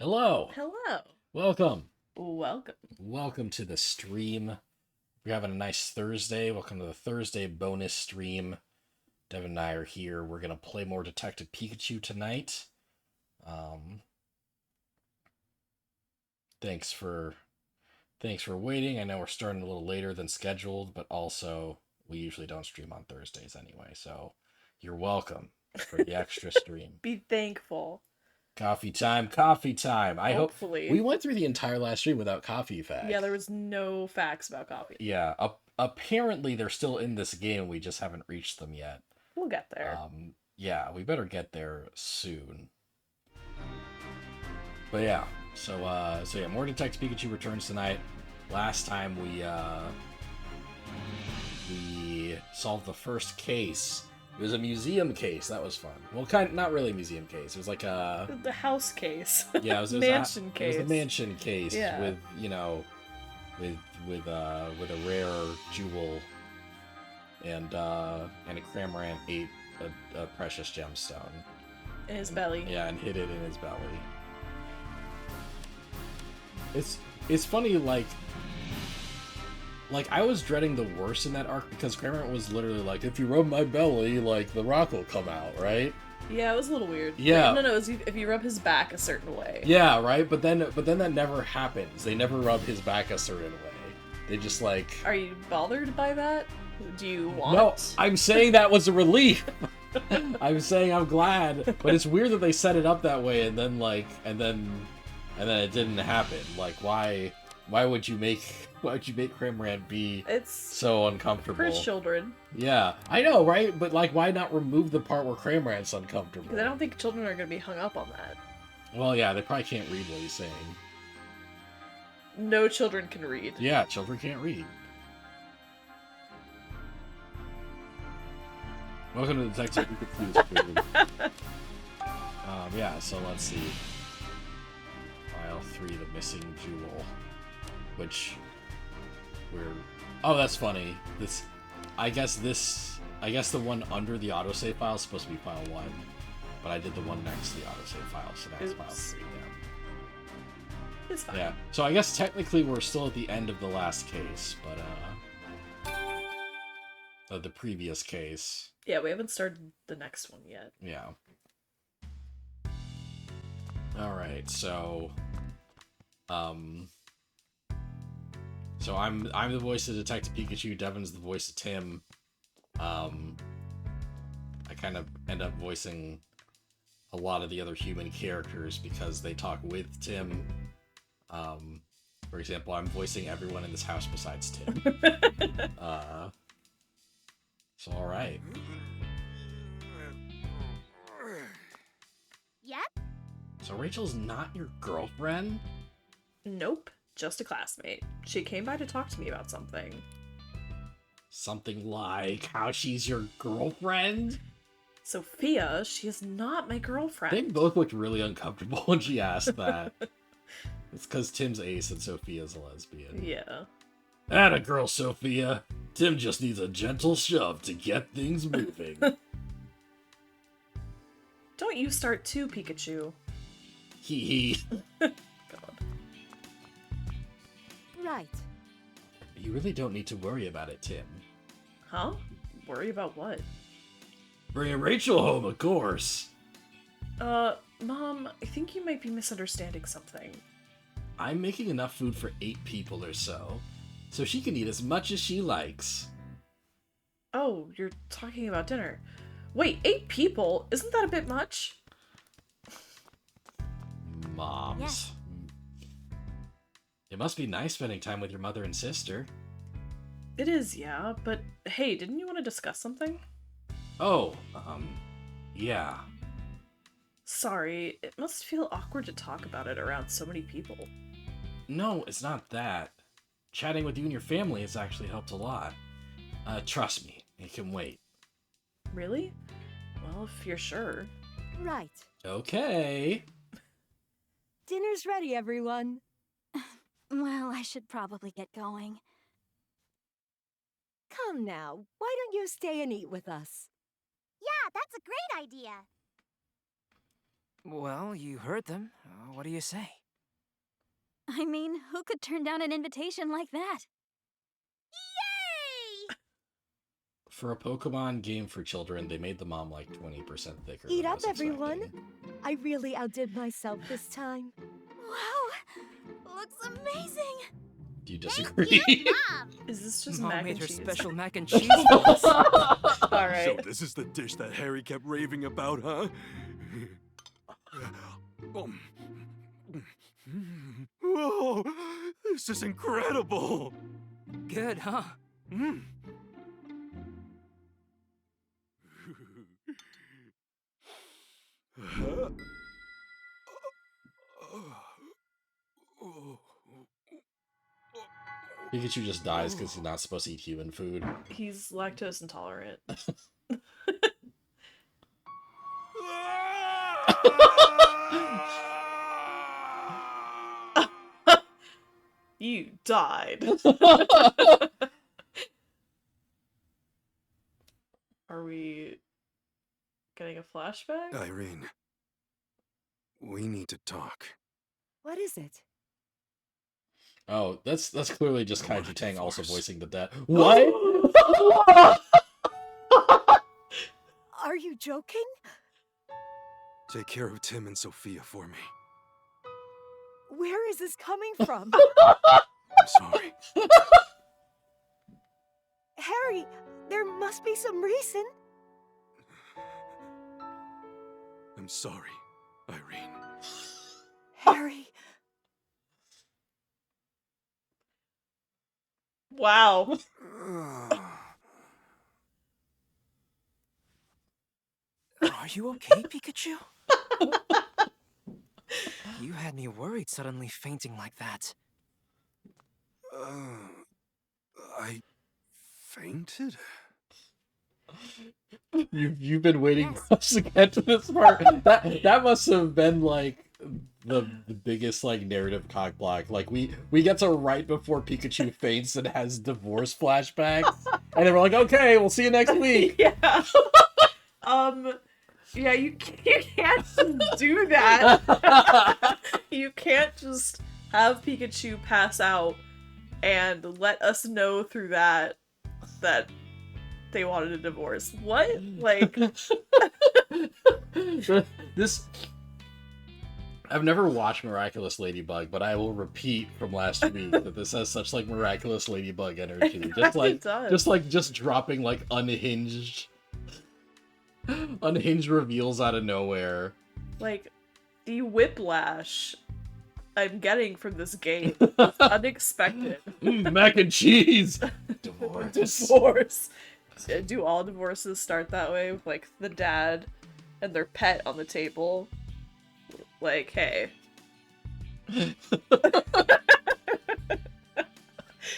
Hello. Hello. Welcome. Welcome. Welcome to the stream. We're having a nice Thursday. Welcome to the Thursday bonus stream. Devyn and I are here. We're going to play more Detective Pikachu tonight. Thanks for waiting. I know we're starting a little later than scheduled, but also we usually don't stream on Thursdays anyway, so you're welcome for the extra stream. Be thankful. Coffee time, coffee time. Hopefully. We went through the entire last stream without coffee facts. Yeah, there was no facts about coffee. Yeah, apparently they're still in this game. We just haven't reached them yet. We'll get there. Yeah, we better get there soon. But yeah, so yeah, more Detective Pikachu returns tonight. Last time we solved the first case. It was a museum case. That was fun. Well, not really a museum case. It was like the house case. Yeah, it was mansion case. It was the mansion case. Yeah. With with a rare jewel, and a Cramorant ate a precious gemstone In his belly. Yeah, and hid it in his belly. It's funny, like I was dreading the worst in that arc because Cramorant was literally like, if you rub my belly, like the rock will come out, right? Yeah, it was a little weird. Yeah. No, it was if you rub his back a certain way. Yeah, right? But then that never happens. They never rub his back a certain way. They just like... Are you bothered by that? Do you want? No, I'm saying that was a relief. I'm saying I'm glad. But it's weird that they set it up that way and then it didn't happen. Like, why would you make Cramorant be so uncomfortable? For children. Yeah, I know, right? But like, why not remove the part where Cramorant's uncomfortable? Because I don't think children are going to be hung up on that. Well, yeah, they probably can't read what he's saying. No children can read. Yeah, children can't read. Welcome to Detective Pikachu's yeah, so let's see. File 3, the missing jewel. Which oh, that's funny. I guess the one under the autosave file is supposed to be file 1, but I did the one next to the autosave file, so that's file 3. Yeah. It's fine. Yeah. So I guess technically we're still at the end of the last case, but the previous case. Yeah, we haven't started the next one yet. Yeah. All right. So So I'm the voice of Detective Pikachu. Devyn's the voice of Tim. I kind of end up voicing a lot of the other human characters because they talk with Tim. For example, I'm voicing everyone in this house besides Tim. So all right. Yep. So Rachel's not your girlfriend? Nope. Just a classmate. She came by to talk to me about something. Something like how she's your girlfriend? Sophia, she is not my girlfriend. They both looked really uncomfortable when she asked that. It's because Tim's ace and Sophia's a lesbian. Yeah. Atta girl, Sophia. Tim just needs a gentle shove to get things moving. Don't you start too, Pikachu. Hee. God. Right. You really don't need to worry about it, Tim. Huh? Worry about what? Bringing Rachel home, of course. Mom, I think you might be misunderstanding something. I'm making enough food for 8 people or so she can eat as much as she likes. Oh, you're talking about dinner. Wait, 8 people? Isn't that a bit much? Moms. It must be nice spending time with your mother and sister. It is, yeah, but hey, didn't you want to discuss something? Oh, yeah. Sorry, it must feel awkward to talk about it around so many people. No, it's not that. Chatting with you and your family has actually helped a lot. Trust me, it can wait. Really? Well, if you're sure. Right. Okay. Dinner's ready, everyone. Well, I should probably get going. Come now, why don't you stay and eat with us? Yeah, that's a great idea. Well, you heard them. What do you say? I mean, who could turn down an invitation like that? Yay! For a Pokemon game for children, they made the mom like 20% thicker. Eat than I up, was everyone. expecting. I really outdid myself this time. Wow! Looks amazing! Do you disagree? Is this just Mom mac made and her cheese? special mac and cheese for us. Alright. So this is the dish that Harry kept raving about, huh? Whoa, this is incredible! Good, huh? Mm. Pikachu just dies because he's not supposed to eat human food. He's lactose intolerant. You died. Are we getting a flashback? Irene, we need to talk. What is it? Oh, that's clearly just I want Kaiju a Tang also divorce. voicing the dead. What? Are you joking? Take care of Tim and Sophia for me. Where is this coming from? I'm sorry. Harry, there must be some reason. I'm sorry, Irene. Harry, Wow. Are you okay, Pikachu? You had me worried suddenly fainting like that. I fainted? You've been waiting for us to get to this part. That must have been like the biggest like narrative cock block. Like we get to right before Pikachu faints and has divorce flashbacks, and then we're like, okay, we'll see you next week. Yeah. Yeah, you can't just do that. You can't just have Pikachu pass out and let us know through that they wanted a divorce. What? Like This. I've never watched Miraculous Ladybug, but I will repeat from last week that this has such like Miraculous Ladybug energy. It does. Just dropping like unhinged reveals out of nowhere. Like the whiplash I'm getting from this game is unexpected. Mac and cheese. Divorce. Divorce. Do all divorces start that way with like the dad and their pet on the table? Like, hey.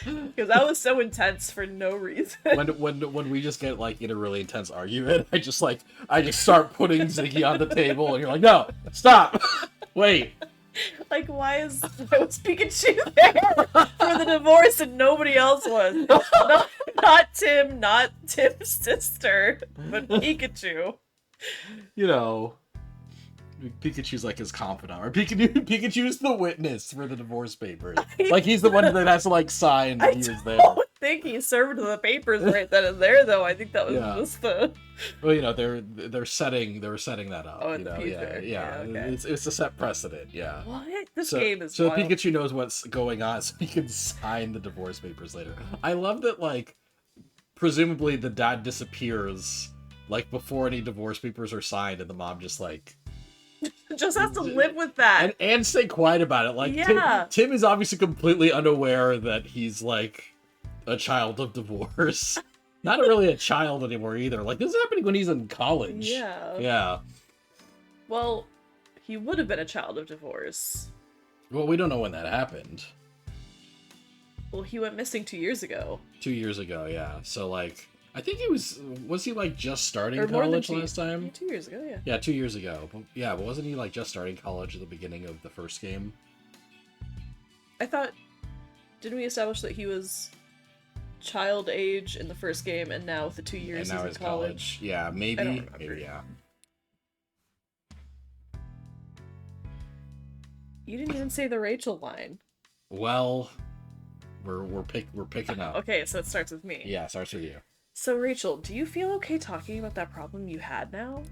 Because that was so intense for no reason. When we just get like in a really intense argument, I just start putting Ziggy on the table, and you're like, no, stop, wait. Like, why was Pikachu there for the divorce and nobody else was? Not Tim, not Tim's sister, but Pikachu. You know, Pikachu's like his confidant, or Pikachu's the witness for the divorce papers. Like he's the one that has to like sign that he was there. I don't think he served the papers right then and there, though. I think that was just the. Well, you know, they're setting that up. Oh, in you the know, future. yeah. Okay. It's a set precedent. Yeah. What? This So, game is so wild. Pikachu knows what's going on, so he can sign the divorce papers later. I love that, like, presumably the dad disappears, like, before any divorce papers are signed, and the mom just, like... just has to live with that. And stay quiet about it. Like, Yeah. Tim is obviously completely unaware that he's, like, a child of divorce. Not really a child anymore, either. Like, this is happening when he's in college. Yeah. Yeah. Well, he would have been a child of divorce. Well, we don't know when that happened. Well, he went missing 2 years ago. 2 years ago, yeah. So, like, I think he was he, like, just starting Or more than college 2 last time? 2 years ago, yeah. Yeah, 2 years ago. But, yeah, but wasn't he, like, just starting college at the beginning of the first game? I thought... Didn't we establish that he was child age in the first game, and now with the 2 years And now he's he's in college? Yeah, maybe. I don't remember. Maybe, yeah. You didn't even say the Rachel line. Well, we're picking up. Okay, so it starts with me. Yeah, it starts with you. So Rachel, do you feel okay talking about that problem you had now?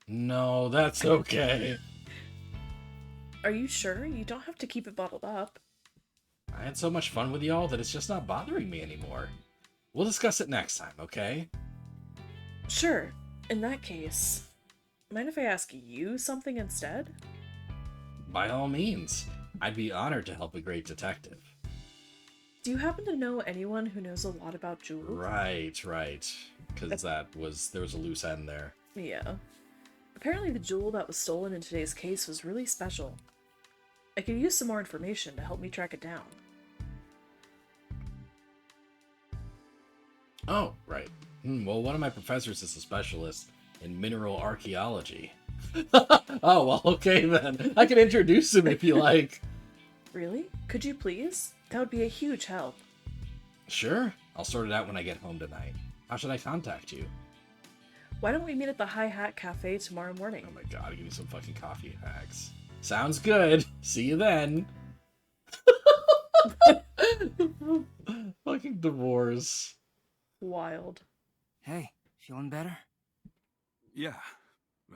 No, that's okay. Are you sure? You don't have to keep it bottled up. I had so much fun with y'all that it's just not bothering me anymore. We'll discuss it next time, okay? Sure. In that case, mind if I ask you something instead? By all means. I'd be honored to help a great detective. Do you happen to know anyone who knows a lot about jewels? Right. Because there was a loose end there. Yeah. Apparently the jewel that was stolen in today's case was really special. I could use some more information to help me track it down. Oh, right. Well, one of my professors is a specialist in mineral archaeology. Oh, well, okay then. I can introduce him if you like. Really? Could you please? That would be a huge help. Sure. I'll sort it out when I get home tonight. How should I contact you? Why don't we meet at the High Hat Cafe tomorrow morning? Oh my god, give me some fucking coffee hacks. Sounds good. See you then. Fucking divorce. Wild. Hey, feeling better? Yeah,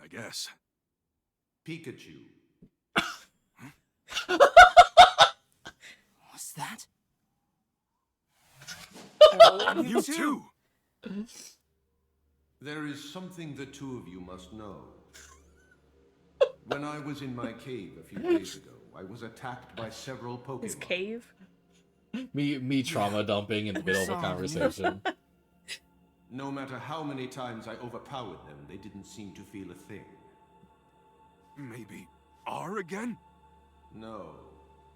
I guess. Pikachu. What's that? You too! There is something the two of you must know. When I was in my cave a few days ago, I was attacked by several Pokemon. His cave? Me trauma dumping in the middle of a conversation. No matter how many times I overpowered them, they didn't seem to feel a thing. Maybe R again? No.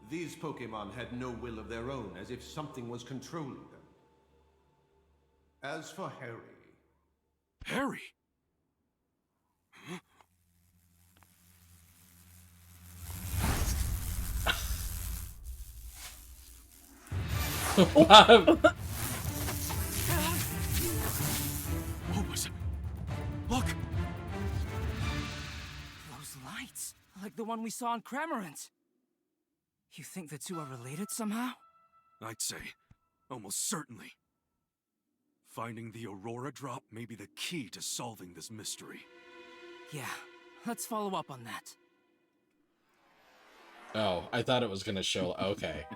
These Pokemon had no will of their own, as if something was controlling them. As for Harry... Harry? Wow. What was it? Look! Those lights, like the one we saw in Cramorant. You think the two are related somehow? I'd say, almost certainly. Finding the Aurora drop may be the key to solving this mystery. Yeah, let's follow up on that. Oh, I thought it was gonna show. Okay.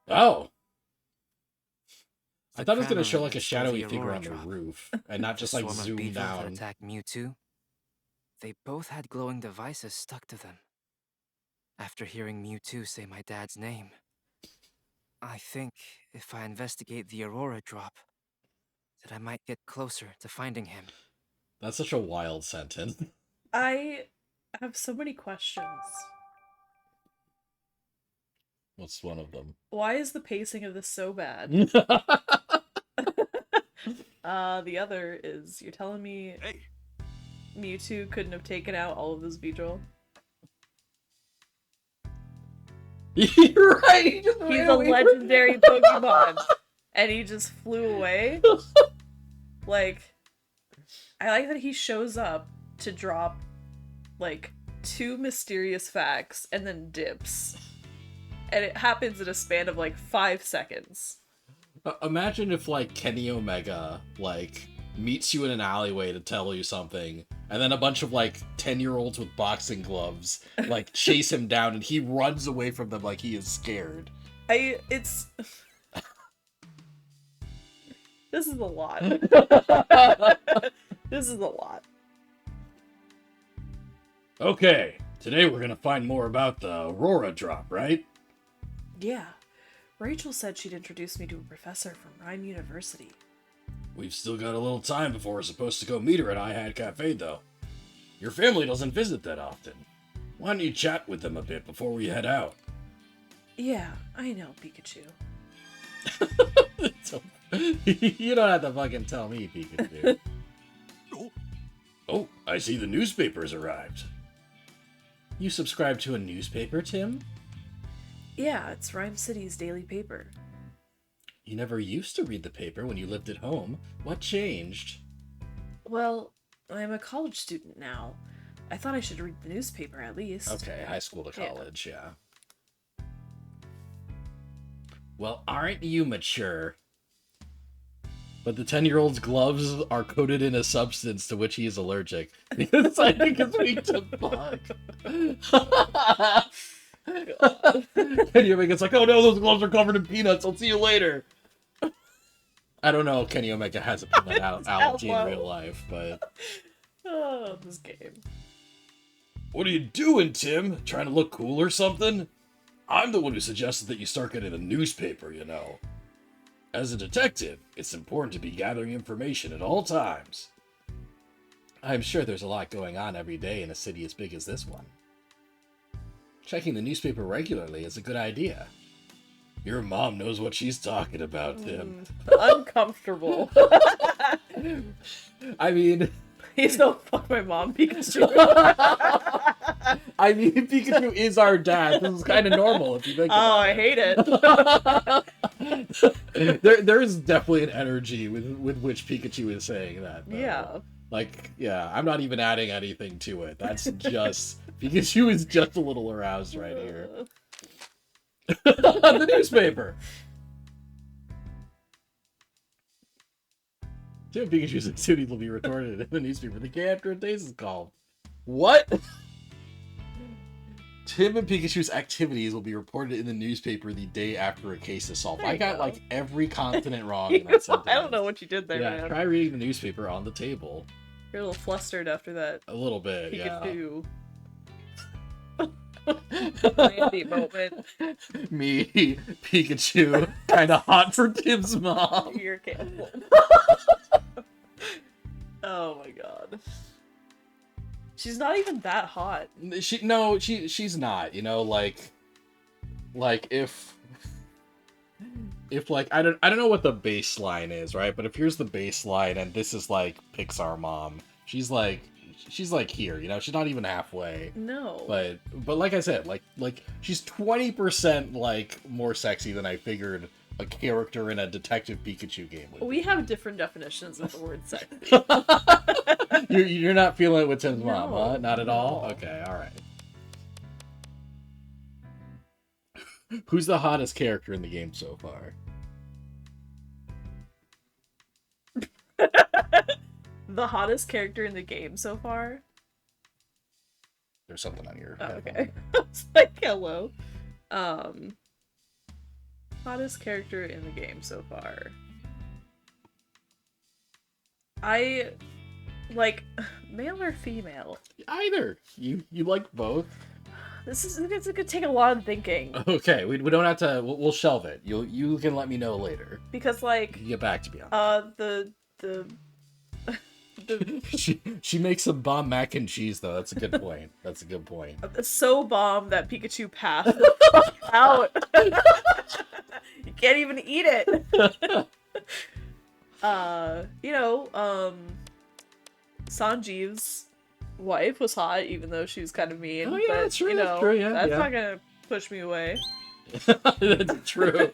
Oh. I thought it was gonna show like a shadowy figure on the roof, and not just like zoom down. Attack Mewtwo. They both had glowing devices stuck to them. After hearing Mewtwo say my dad's name, I think if I investigate the Aurora drop, that I might get closer to finding him. That's such a wild sentence. I have so many questions. What's one of them? Why is the pacing of this so bad? The other is, you're telling me Hey! Mewtwo couldn't have taken out all of this Beedrill? You're right. He's a legendary Pokemon, and he just flew away. Like, I like that he shows up to drop, like, 2 mysterious facts and then dips. And it happens in a span of, like, 5 seconds. Imagine if, like, Kenny Omega, like, meets you in an alleyway to tell you something, and then a bunch of, like, 10-year-olds with boxing gloves, like, chase him down, and he runs away from them like he is scared. It's... This is a lot. This is a lot. Okay, today we're gonna find more about the Aurora drop, right? Yeah. Rachel said she'd introduce me to a professor from Rhyme University. We've still got a little time before we're supposed to go meet her at High Hat Cafe, though. Your family doesn't visit that often. Why don't you chat with them a bit before we head out? Yeah, I know, Pikachu. You don't have to fucking tell me, Pikachu. Oh, Oh, I see the newspaper's arrived. You subscribe to a newspaper, Tim? Yeah, it's Rhyme City's daily paper. You never used to read the paper when you lived at home. What changed? Well, I'm a college student now. I thought I should read the newspaper at least. Okay, high school to college, yeah. Well, aren't you mature? But the 10-year-old's gloves are coated in a substance to which he is allergic. Because I think it's weak to bug. Kenny Omega's like, oh no, those gloves are covered in peanuts. I'll see you later. I don't know if Kenny Omega has a peanut allergy in real life, but... Oh, this game. What are you doing, Tim? Trying to look cool or something? I'm the one who suggested that you start getting a newspaper, you know. As a detective, it's important to be gathering information at all times. I'm sure there's a lot going on every day in a city as big as this one. Checking the newspaper regularly is a good idea. Your mom knows what she's talking about, Tim. Uncomfortable. I mean... Please don't fuck my mom, Pikachu. I mean, Pikachu is our dad. This is kind of normal if you think about I hate it. There's definitely an energy with which Pikachu is saying that, though. Yeah. Like, yeah, I'm not even adding anything to it. That's just... Pikachu is just a little aroused right here. The newspaper! Tim Pikachu's activities will be retorted in the newspaper the day after a days is called. What? Tim and Pikachu's activities will be reported in the newspaper the day after a case is solved. I got like every consonant wrong in that sentence. I don't know what you did there, yeah, man. try reading the newspaper on the table. You're a little flustered after that. A little bit, Pikachu. Randy moment. Me, Pikachu, kind of hot for Tim's mom. You're canceled. Oh my god. She's not even that hot. She's not. You know, like if like I don't know what the baseline is, right? But if here's the baseline and this is like Pixar mom, she's like here, you know, she's not even halfway. No. But like I said, like she's 20% like more sexy than I figured a character in a Detective Pikachu game would be. We have different definitions of the word sexy. You're not feeling it with Tim's mom, No, huh? Not at all? no. Okay, alright. Who's the hottest character in the game so far? The hottest character in the game so far? There's something on your Oh, head. okay. I was like, hello. Hottest character in the game so far. I like male or female. Either. You like both? It's gonna take a lot of thinking Okay, we don't have to. We'll shelve it. You can let me know later. because like You get back to me on the she makes some bomb mac and cheese though. That's a good point. That's a good point. so bomb that Pikachu passed the fuck out. You can't even eat it. Sanjeev's wife was hot, even though she was kind of mean. Oh, yeah, but, that's true, you that's know, true, yeah, that's yeah. not gonna push me away. That's true.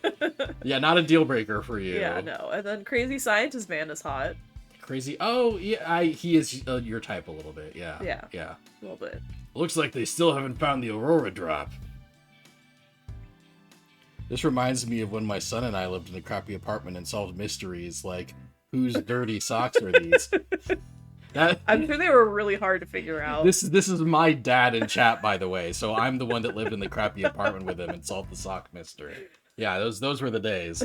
Yeah, not a deal breaker for you. Yeah, no. And then Crazy Scientist Man is hot. Crazy. Oh, yeah, he is your type a little bit. Yeah. Yeah. Yeah. A little bit. Looks like they still haven't found the Aurora drop. This reminds me of when my son and I lived in a crappy apartment and solved mysteries like, whose dirty socks are these? I'm sure they were really hard to figure out. This is my dad in chat, by the way. So I'm the one that lived in the crappy apartment with him and solved the sock mystery. Yeah, those were the days.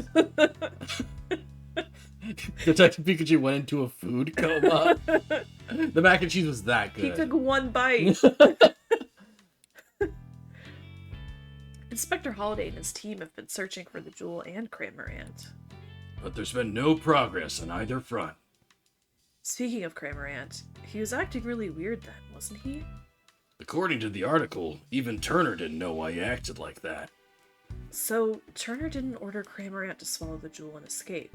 Detective Pikachu went into a food coma. The mac and cheese was that good. He took one bite. Inspector Holliday and his team have been searching for the jewel and Cramorant. But there's been no progress on either front. Speaking of Cramorant, he was acting really weird then, wasn't he? According to the article, even Turner didn't know why he acted like that. So, Turner didn't order Cramorant to swallow the jewel and escape.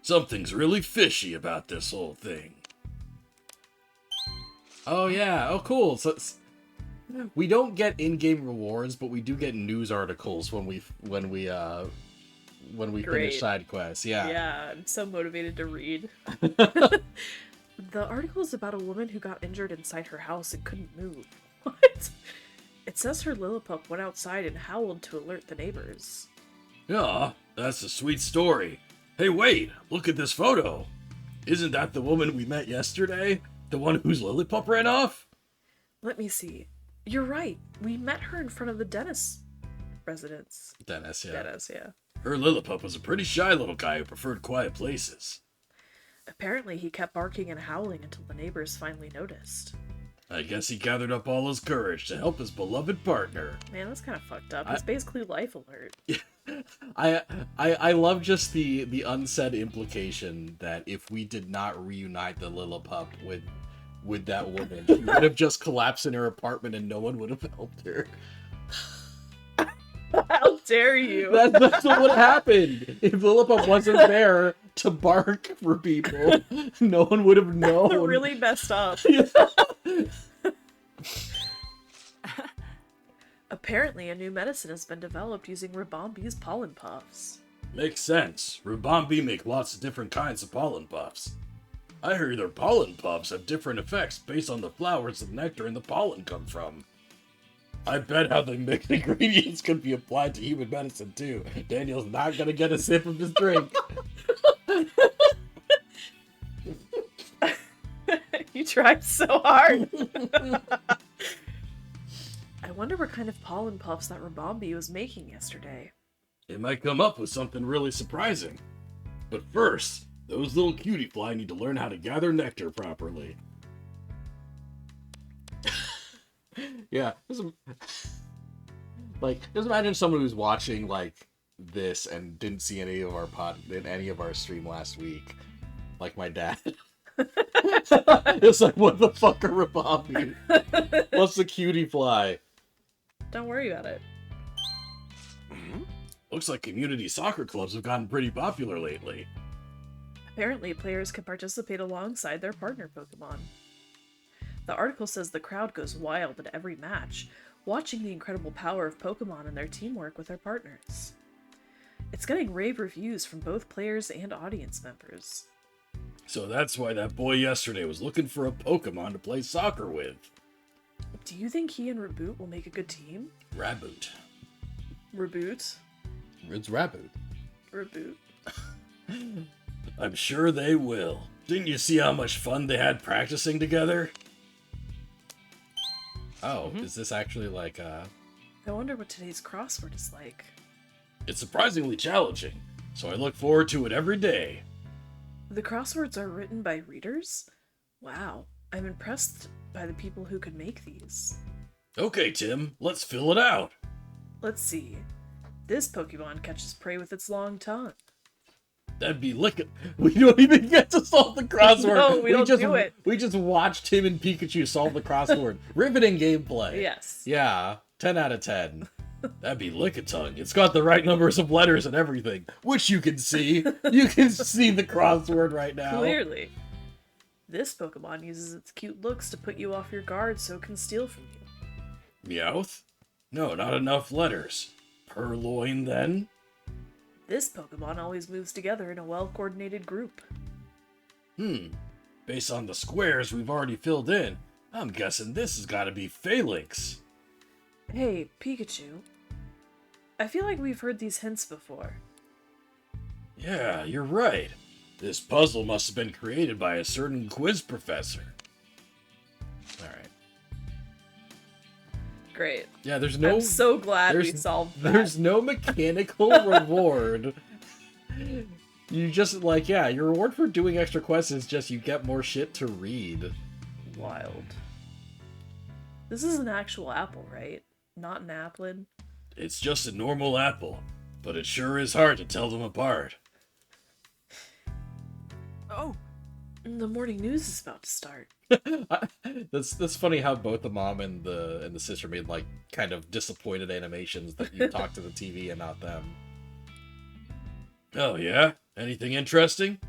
Something's really fishy about this whole thing. Oh yeah, oh cool. So we don't get in-game rewards, but we do get news articles when we finish side quests. Yeah. Yeah, I'm so motivated to read. The article is about a woman who got injured inside her house and couldn't move. What? It says her Lilliput went outside and howled to alert the neighbors. Yeah, that's a sweet story. Hey, wait, look at this photo. Isn't that the woman we met yesterday? The one whose Lilliput ran off? Let me see. You're right. We met her in front of the Dennis residence. Dennis, yeah. Dennis, yeah. Her Lilliput was a pretty shy little guy who preferred quiet places. Apparently, he kept barking and howling until the neighbors finally noticed. I guess he gathered up all his courage to help his beloved partner. Man, that's kind of fucked up. It's basically Life Alert. I love just the unsaid implication that if we did not reunite the Lilliput with that woman, she would have just collapsed in her apartment and no one would have helped her. How dare you? That's what happened. If Lilliput wasn't there to bark for people, no one would have known. Really messed up. Apparently, a new medicine has been developed using Rabambi's pollen puffs. Makes sense. Rubambi make lots of different kinds of pollen puffs. I hear their pollen puffs have different effects based on the flowers the nectar and the pollen come from. I bet how the mixed ingredients could be applied to human medicine too. Daniel's not gonna get a sip of his drink. You tried so hard. I wonder what kind of pollen puffs that Rabambi was making yesterday. It might come up with something really surprising. But first, those little cutie fly need to learn how to gather nectar properly. Yeah, just imagine someone who's watching like this and didn't see any of our stream last week, like my dad. It's like, what the fuck are Rabambi? What's the cutie fly? Don't worry about it. Looks like community soccer clubs have gotten pretty popular lately. Apparently, players can participate alongside their partner Pokemon. The article says the crowd goes wild at every match, watching the incredible power of Pokemon and their teamwork with their partners. It's getting rave reviews from both players and audience members. So that's why that boy yesterday was looking for a Pokemon to play soccer with. Do you think he and Reboot will make a good team? Raboot. Reboot? It's Raboot. Reboot. I'm sure they will. Didn't you see how much fun they had practicing together? Oh, Is this actually like I wonder what today's crossword is like. It's surprisingly challenging, so I look forward to it every day. The crosswords are written by readers? Wow, I'm impressed by the people who could make these. Okay, Tim, let's fill it out. Let's see. This Pokemon catches prey with its long tongue. That'd be We don't even get to solve the crossword. No, we don't just do it. We just watched Tim and Pikachu solve the crossword. Riveting gameplay. Yes. Yeah, 10 out of 10. That'd be Lickitung. It's got the right numbers of letters and everything, which you can see. You can see the crossword right now. Clearly. This Pokemon uses its cute looks to put you off your guard so it can steal from you. Meowth? No, not enough letters. Purloin, then? This Pokemon always moves together in a well-coordinated group. Based on the squares we've already filled in, I'm guessing this has got to be Phalanx. Hey, Pikachu. I feel like we've heard these hints before. Yeah, you're right. This puzzle must have been created by a certain quiz professor. Alright. Great. Yeah, there's no... I'm so glad we solved that. There's no mechanical reward. You just, like, yeah, your reward for doing extra quests is just you get more shit to read. Wild. This is an actual apple, right? Not an applin? It's just a normal apple, but it sure is hard to tell them apart. Oh, The morning news is about to start. That's funny how both the mom and the sister made like kind of disappointed animations that you talk to the TV and not them. Oh yeah? Anything interesting?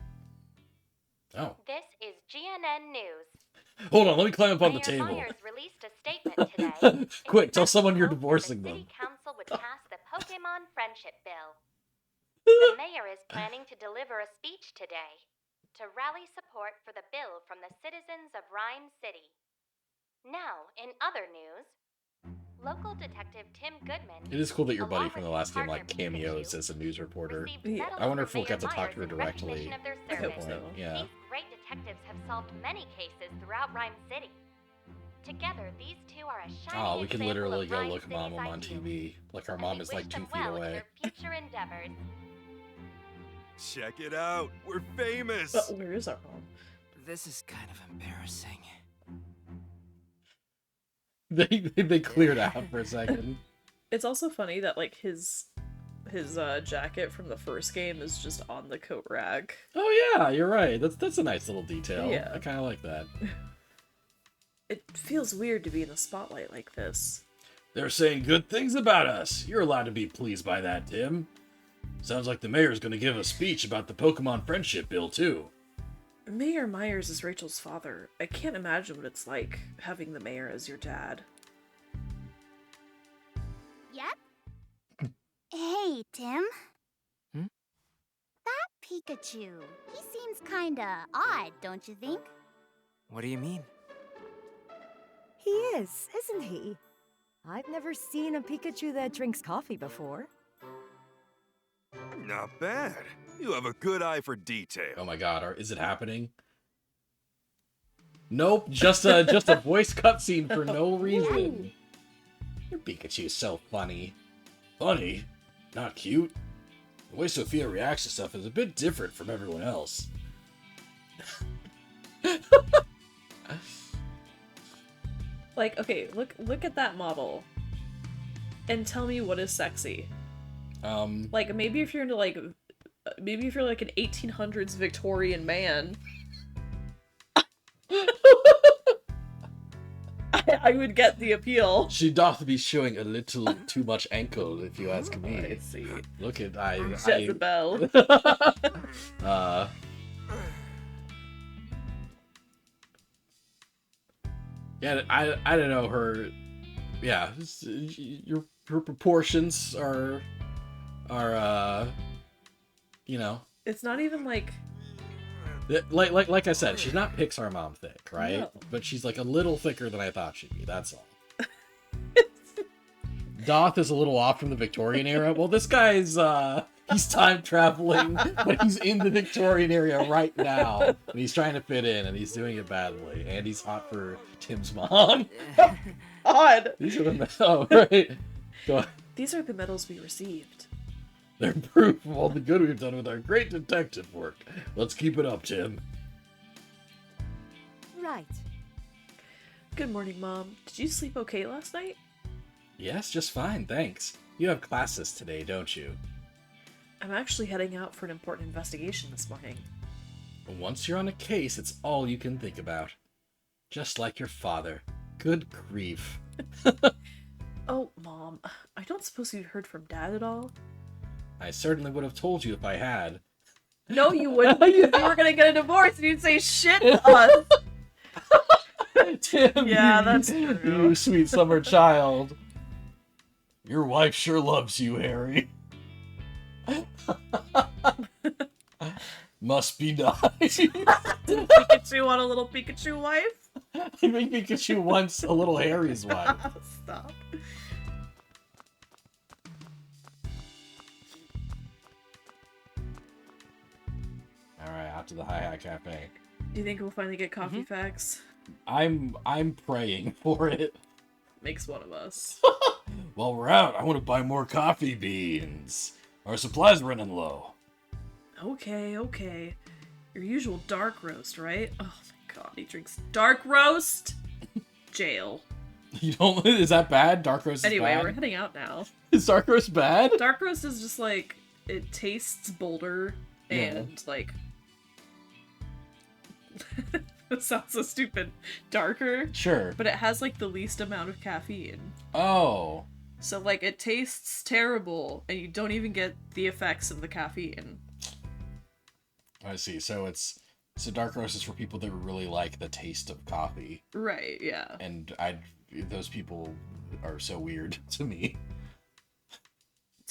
Oh. This is GNN News. Hold on, let me climb up on the Mayor table. Myers released a statement today. Quick, tell expressing someone you're hope divorcing the them. City Council would pass the Pokemon Friendship Bill. The mayor is planning to deliver a speech today. to rally support for the bill from the citizens of Rhyme City. Now, in other news, local detective Tim Goodman. It is cool that your buddy along from with the his last game partner cameos Pikachu, as a news reporter. received Yeah. medals I wonder from if we'll get to Mayor talk to her Myers in directly. recognition of their I hope service. so. Yeah. These great detectives have solved many cases throughout Rhyme City. Together, these two are a shining Oh, we can example literally of go Rhyme look City's Mom on ideals, TV. Like our and mom we is like wish 2 them feet well in away. their future endeavors. Check it out. We're famous. Where is our mom? This is kind of embarrassing. They cleared out for a second. It's also funny that like his jacket from the first game is just on the coat rack. Oh yeah, you're right. That's a nice little detail. Yeah. I kind of like that. It feels weird to be in the spotlight like this. They're saying good things about us. You're allowed to be pleased by that, Tim. Sounds like the mayor's going to give a speech about the Pokemon Friendship Bill too. Mayor Myers is Rachel's father. I can't imagine what it's like having the mayor as your dad. Yep. Hey, Tim. Hmm? That Pikachu, he seems kinda odd, don't you think? What do you mean? He is, isn't he? I've never seen a Pikachu that drinks coffee before. Not bad. You have a good eye for detail. Oh my god, is it happening? Nope, just a voice cutscene for no reason. Your Pikachu's so funny. Funny? Not cute? The way Sophia reacts to stuff is a bit different from everyone else. Like, okay, look at that model. And tell me what is sexy. Like, maybe if you're into, like, maybe if you're, like, an 1800s Victorian man, I would get the appeal. She doth be showing a little too much ankle, if you ask me. I see. Look at Jezebel. Yeah, I don't know her. Yeah, her proportions are you know. It's not even like Like I said, she's not Pixar mom thick, right? No. But she's like a little thicker than I thought she'd be. That's all. Doth is a little off from the Victorian era. Well, this guy's he's time traveling, but he's in the Victorian era right now, and he's trying to fit in, and he's doing it badly. And he's hot for Tim's mom. odd. These are the oh right. Go on. These are the medals we received. They're proof of all the good we've done with our great detective work. Let's keep it up, Tim. Right. Good morning, Mom. Did you sleep okay last night? Yes, just fine, thanks. You have classes today, don't you? I'm actually heading out for an important investigation this morning. Once you're on a case, it's all you can think about. Just like your father. Good grief. Oh, Mom, I don't suppose you heard from Dad at all? I certainly would have told you if I had. No, you wouldn't, because you were gonna get a divorce and you'd say shit to us. Tim, Yeah, that's true. You sweet summer child. Your wife sure loves you, Harry. Must be nice. Pikachu want a little Pikachu wife? I think Pikachu wants a little Harry's wife. Stop. Alright, out to the Hi Hat Cafe. Do you think we'll finally get coffee facts? I'm praying for it. Makes one of us. While we're out, I want to buy more coffee beans. Our supplies are running low. Okay. Your usual dark roast, right? Oh my god, he drinks dark roast? Jail. You don't? Is that bad? Dark roast is Anyway, bad? we're heading out now. Is dark roast bad? Dark roast is just like, it tastes bolder and like... That sounds so stupid. Darker. Sure. But it has like the least amount of caffeine. Oh. So like it tastes terrible and you don't even get the effects of the caffeine. I see. So dark roast is for people that really like the taste of coffee. Right, yeah. And those people are so weird to me.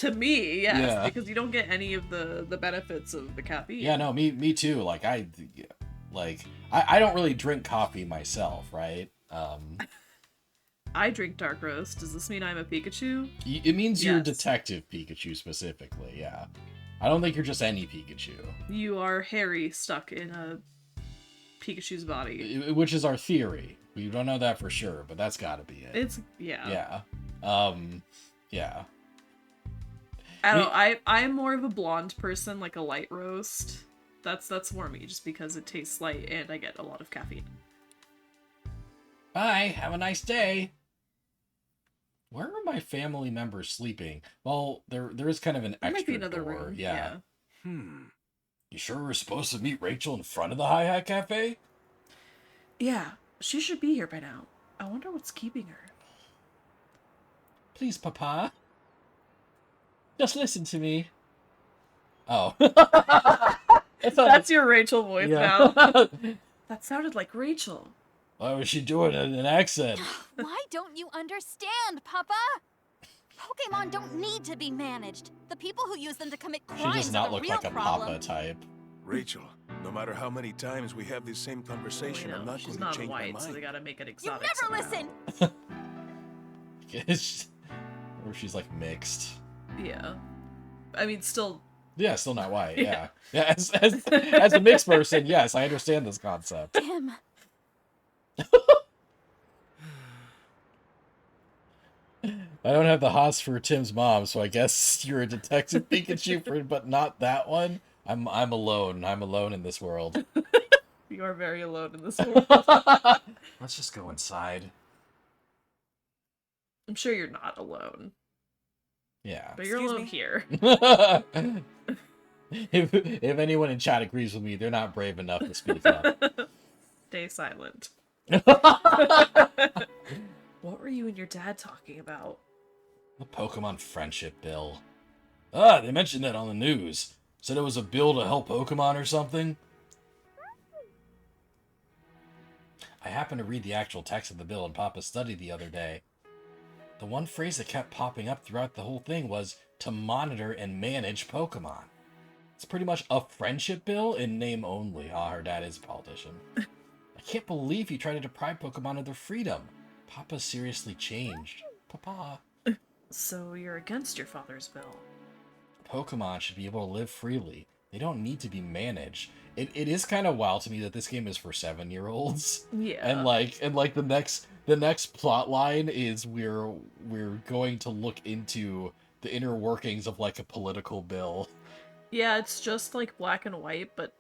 To me, yes, Yeah. because you don't get any of the benefits of the caffeine. Yeah, no, me too. Like I don't really drink coffee myself, right? I drink dark roast. Does this mean I'm a Pikachu? It means you're Yes. Detective Pikachu specifically, yeah. I don't think you're just any Pikachu. You are Harry stuck in a Pikachu's body. Which is our theory. We don't know that for sure, but that's gotta be it. It's yeah. Yeah. Yeah. I don't know, I'm more of a blonde person, like a light roast. That's more me, just because it tastes light and I get a lot of caffeine. Bye, have a nice day. Where are my family members sleeping? Well, there is kind of an There extra might be another door. room. Yeah. Yeah. You sure we're supposed to meet Rachel in front of the Hi Hat Cafe? Yeah, she should be here by now. I wonder what's keeping her. Please, Papa. Just listen to me. Oh. That's your Rachel voice Yeah. now. That sounded like Rachel. Why was she doing it in an accent? Why don't you understand, Papa? Pokemon don't need to be managed. The people who use them to commit She crimes does are not the look real like a problem. Papa type. Rachel, no matter how many times we have this same conversation, I'm not She's going to not change white, my so mind. they gotta make it You exotic. never somehow. listen. Or she's like mixed. Yeah. I mean, still. Yeah, still not white. Yeah. Yeah. As a mixed person, yes, I understand this concept. Tim. I don't have the hots for Tim's mom, so I guess you're a Detective Pikachu, but not that one. I'm alone. I'm alone in this world. You are very alone in this world. Let's just go inside. I'm sure you're not alone. Yeah. But you're alone here. if anyone in chat agrees with me, they're not brave enough to speak up. Stay silent. What were you and your dad talking about? The Pokemon Friendship Bill. Ah, they mentioned that on the news. Said it was a bill to help Pokemon or something. I happened to read the actual text of the bill in Papa's study the other day. The one phrase that kept popping up throughout the whole thing was to monitor and manage Pokemon. It's pretty much a friendship bill in name only. Ah, her dad is a politician. I can't believe he tried to deprive Pokemon of their freedom. Papa seriously changed. Papa. So you're against your father's bill? Pokemon should be able to live freely. They don't need to be managed. It is kind of wild to me that this game is for 7-year-olds. Yeah. And like the next plot line is we're going to look into the inner workings of like a political bill. Yeah, it's just like black and white, but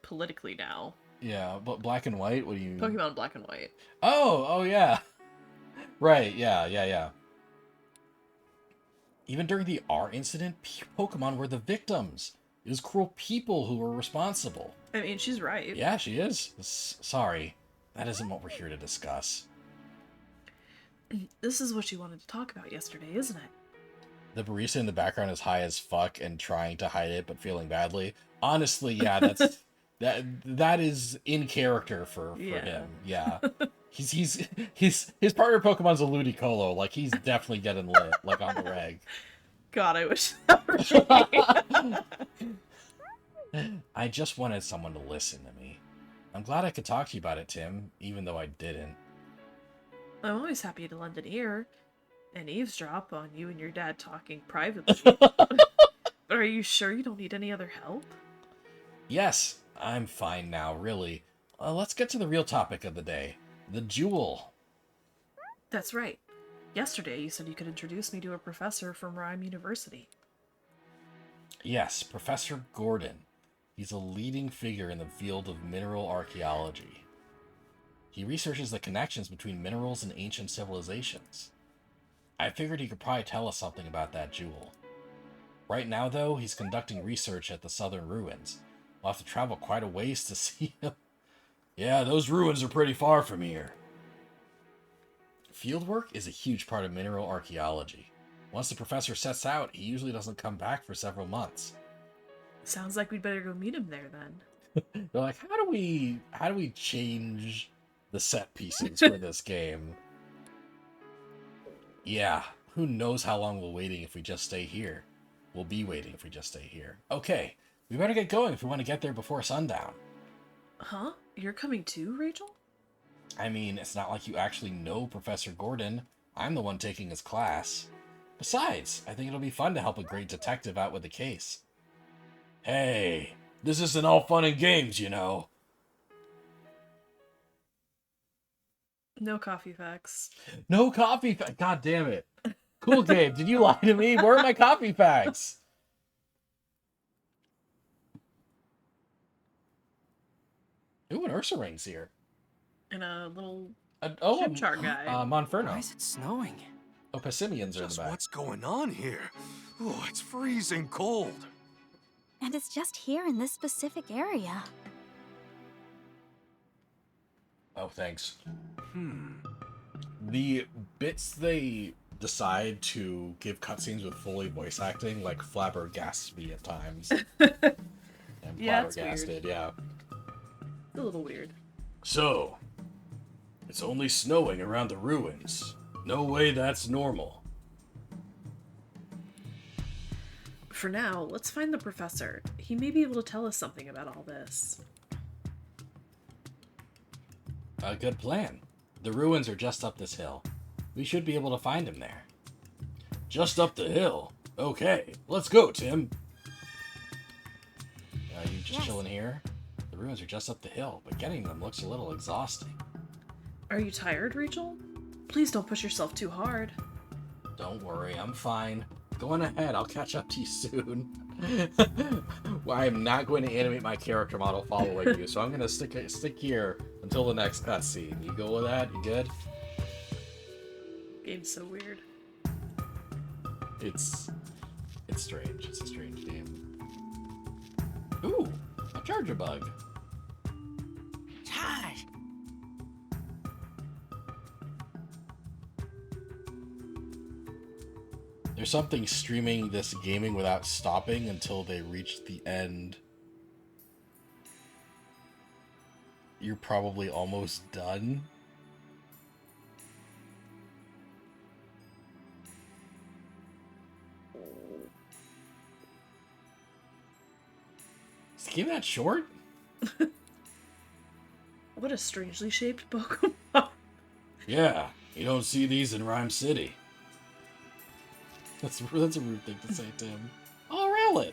politically now. Yeah, but black and white? What do you Pokemon Black and White. Oh yeah. Right, yeah. Even during the R incident, Pokemon were the victims. It was cruel people who were responsible. I mean, she's right. Yeah, she is. Sorry. That isn't what we're here to discuss. This is what you wanted to talk about yesterday, isn't it? The barista in the background is high as fuck and trying to hide it but feeling badly. Honestly, yeah, that is in character for him. Yeah. His partner Pokemon's a Ludicolo. Like he's definitely getting lit, like on the reg. God, I wish that were me. I just wanted someone to listen to me. I'm glad I could talk to you about it, Tim, even though I didn't. I'm always happy to lend an ear and eavesdrop on you and your dad talking privately. But are you sure you don't need any other help? Yes, I'm fine now, really. Let's get to the real topic of the day. The jewel. That's right. Yesterday you said you could introduce me to a professor from Rhyme University. Yes, Professor Gordon. He's a leading figure in the field of mineral archaeology. He researches the connections between minerals and ancient civilizations. I figured he could probably tell us something about that jewel. Right now, though, he's conducting research at the southern ruins. We'll have to travel quite a ways to see him. Yeah, those ruins are pretty far from here. Fieldwork is a huge part of mineral archaeology. Once the professor sets out, he usually doesn't come back for several months. Sounds like we'd better go meet him there then. They're like, how do we change the set pieces for this game? Yeah, who knows how long we'll waiting if we just stay here. We'll be waiting if we just stay here. Okay, we better get going if we want to get there before sundown. Huh? You're coming too, Rachel? I mean, it's not like you actually know Professor Gordon. I'm the one taking his class. Besides, I think it'll be fun to help a great detective out with the case. Hey, this isn't all fun and games, you know. No coffee facts. No coffee facts. God damn it. Cool, Gabe. Did you lie to me? Where are my coffee facts? Ooh, an Ursa ring's here. And a little Oh, chart guy. Monferno. Why is it snowing? Oh, Passimians are in the Just back. what's going on here? Oh, it's freezing cold. And it's just here in this specific area. Oh, thanks. The bits they decide to give cutscenes with fully voice acting, like, flabbergasts me at times. And Yeah, it's flabbergasted, yeah. It's a little weird. So, it's only snowing around the ruins. No way that's normal. For now, let's find the professor. He may be able to tell us something about all this. A good plan. The ruins are just up this hill. We should be able to find him there. Just up the hill? Okay, let's go, Tim. Are you just chilling here? The ruins are just up the hill, but getting them looks a little exhausting. Are you tired, Rachel? Please don't push yourself too hard. Don't worry, I'm fine. Go on ahead, I'll catch up to you soon. Well, I'm not going to animate my character model following you, so I'm going to stick here until the next cutscene. You go with that? You good? Game's so weird. It's strange. It's a strange game. Ooh, a charger bug. Charge! There's something streaming this gaming without stopping until they reach the end. You're probably almost done. Is the game that short? What a strangely shaped Pokemon. Yeah, you don't see these in Rhyme City. That's a rude thing to say, Tim. Oh, Rowlet!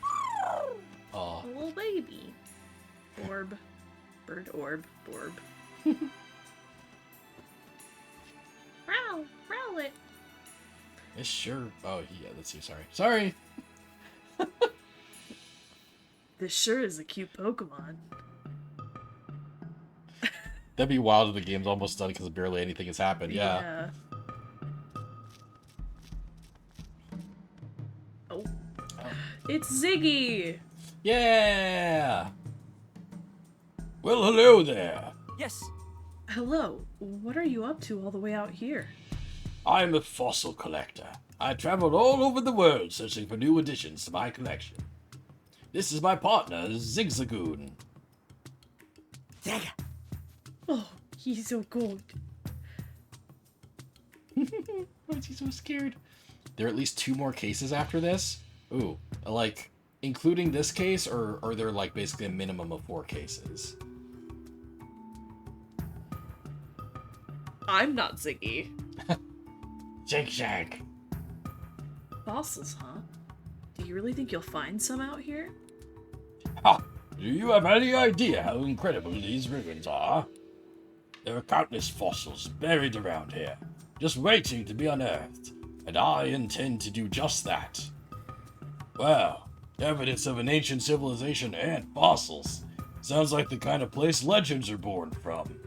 Aw. A little baby. Orb. Bird orb. Borb. Rowlet. It's sure... Oh, yeah, that's you. Sorry. This sure is a cute Pokemon. That'd be wild if the game's almost done because barely anything has happened. Yeah. Oh. It's Ziggy! Yeah! Well, hello there. Yes. Hello. What are you up to all the way out here? I'm a fossil collector. I traveled all over the world searching for new additions to my collection. This is my partner, Zigzagoon. Zig. Oh, he's so cold. Why is he so scared? There are at least 2 more cases after this. Ooh, like, including this case, or are there, like, basically a minimum of 4 cases? I'm not Ziggy. Shake. Fossils, huh? Do you really think you'll find some out here? Ha! Do you have any idea how incredible these ruins are? There are countless fossils buried around here, just waiting to be unearthed, and I intend to do just that. Well, evidence of an ancient civilization and fossils. Sounds like the kind of place legends are born from.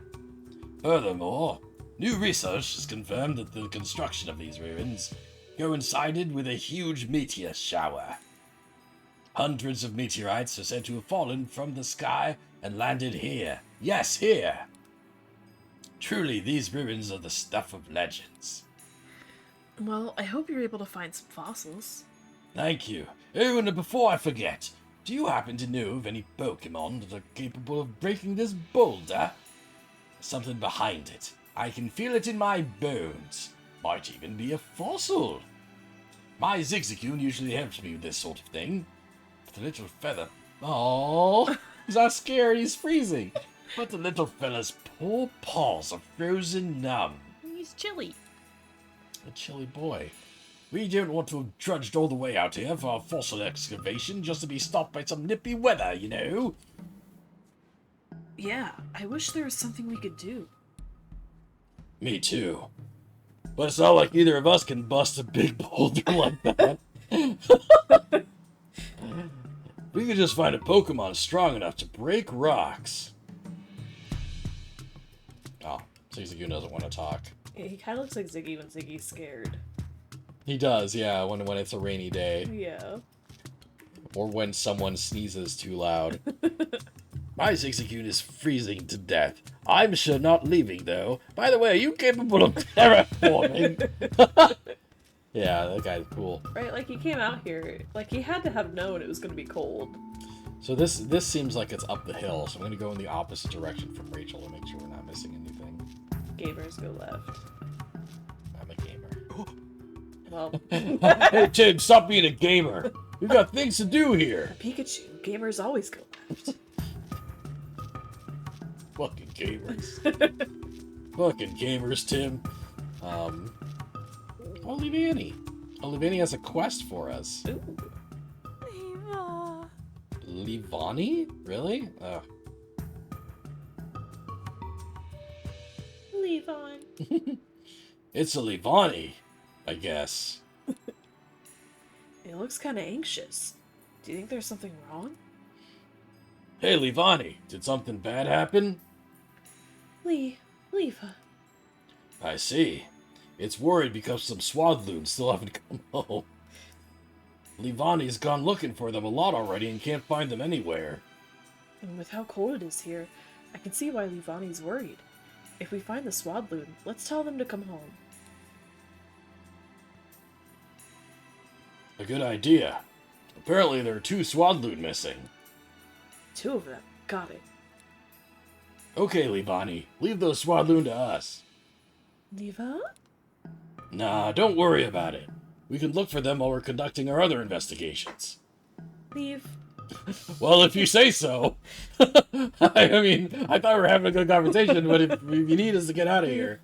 Furthermore, new research has confirmed that the construction of these ruins coincided with a huge meteor shower. Hundreds of meteorites are said to have fallen from the sky and landed here. Yes, here! Truly, these ruins are the stuff of legends. Well, I hope you're able to find some fossils. Thank you. Oh, and before I forget, do you happen to know of any Pokemon that are capable of breaking this boulder? There's something behind it. I can feel it in my bones. Might even be a fossil. My Zigzagoon usually helps me with this sort of thing. But the little fella... Oh, he's not scared, he's freezing. But the little fella's poor paws are frozen numb. He's chilly. A chilly boy. We don't want to have trudged all the way out here for our fossil excavation just to be stopped by some nippy weather, you know? Yeah, I wish there was something we could do. Me too. But it's not like either of us can bust a big boulder like that. We could just find a Pokemon strong enough to break rocks. Oh, Zigzagoon doesn't want to talk. He kind of looks like Ziggy when Ziggy's scared. He does, yeah, when it's a rainy day. Yeah. Or when someone sneezes too loud. My Zigzagoon is freezing to death. I'm sure not leaving, though. By the way, are you capable of terraforming? Yeah, that guy's cool. Right, like he came out here, like he had to have known it was going to be cold. So this seems like it's up the hill, so I'm going to go in the opposite direction from Rachel to make sure we're not missing anything. Gamers go left. I'm a gamer. Well, Hey, Tim, stop being a gamer. We've got things to do here. Pikachu, gamers always go left. Fucking gamers. Fucking gamers, Tim. Olivani. Olivani has a quest for us. Ooh. Livani? Really? Leave on. It's a Livani, I guess. It looks kind of anxious. Do you think there's something wrong? Hey, Livani, did something bad happen? Leave her. I see. It's worried because some Swadloons still haven't come home. Livani's gone looking for them a lot already and can't find them anywhere. And with how cold it is here, I can see why Livani's worried. If we find the Swadloon, let's tell them to come home. A good idea. Apparently there are 2 Swadloon missing. 2 of them. Got it. Okay, Livani, leave those Swadloon to us. Liva? Nah, don't worry about it. We can look for them while we're conducting our other investigations. Leave. Well, if you say so. I mean, I thought we were having a good conversation, but if you need us to get out of here.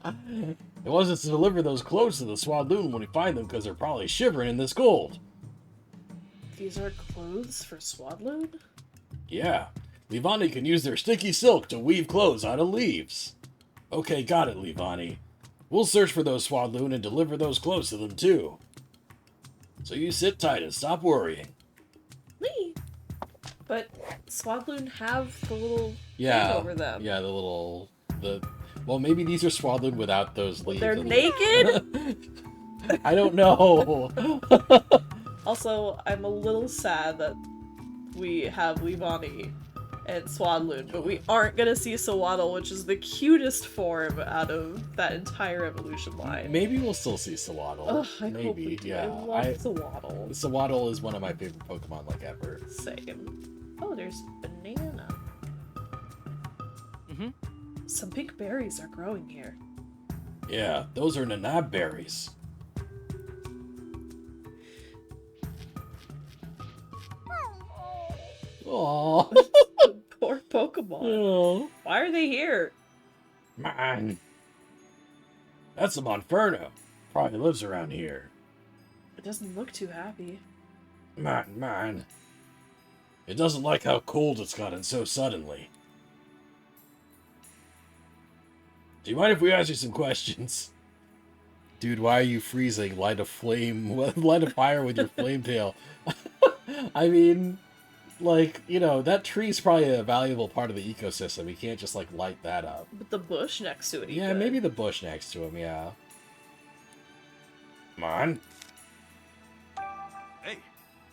It wasn't to deliver those clothes to the Swadloon when we find them because they're probably shivering in this cold. These are clothes for Swadloon? Yeah, Livani can use their sticky silk to weave clothes out of leaves. Okay, got it, Livani. We'll search for those Swadloon and deliver those clothes to them too. So you sit tight and stop worrying. Me? But Swadloon have the little thing over them. Yeah, well, maybe these are Swadloon without those leaves. They're naked? I don't know. Also, I'm a little sad that we have Livani and Swadloon, but we aren't gonna see Sawaddle, which is the cutest form out of that entire evolution line. Maybe we'll still see Sawaddle. Ugh, I Maybe, hope we do. yeah. I love Sawaddle. Sawaddle is one of my favorite Pokemon, like, ever. Same. Oh, there's banana. Mm-hmm. Some pink berries are growing here. Yeah, those are Nanab berries. Aww. Poor Pokemon. Oh. Why are they here? Man. That's a Monferno. Probably lives around here. It doesn't look too happy. Man. It doesn't like how cold it's gotten so suddenly. Do you mind if we ask you some questions? Dude, why are you freezing? Light a fire with your flame tail. I mean, like, you know, that tree's probably a valuable part of the ecosystem. We can't just, like, light that up. But the bush next to it, Yeah, maybe the bush next to him, yeah. Come on. Hey.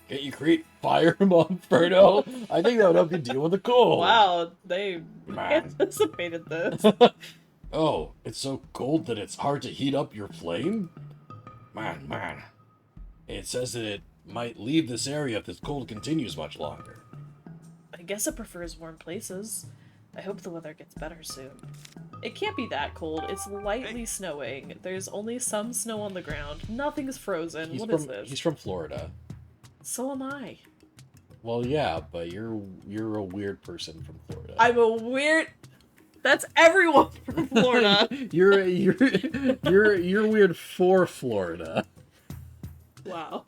Can't you create fire, Monferno? I think that would help you deal with the cold. Wow, they Man. anticipated this. Oh, it's so cold that it's hard to heat up your flame? Man. It says that it might leave this area if this cold continues much longer. I guess it prefers warm places. I hope the weather gets better soon. It can't be that cold. It's lightly snowing. There's only some snow on the ground. Nothing's frozen. What is this? He's from Florida. So am I. Well, yeah, but you're a weird person from Florida. I'm a weird. That's everyone from Florida. you're weird for Florida. Wow.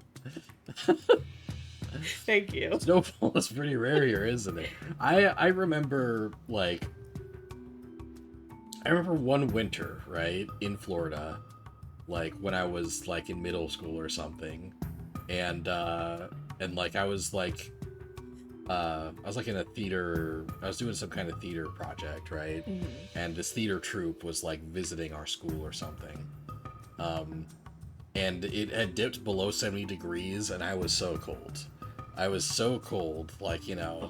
Thank you. Snowfall is pretty rare here, isn't it? I remember one winter, right, in Florida, like when I was like in middle school or something, and like I was like in a theater. I was doing some kind of theater project, right? Mm-hmm. And this theater troupe was like visiting our school or something. And it had dipped below 70 degrees, and I was so cold. Like, you know.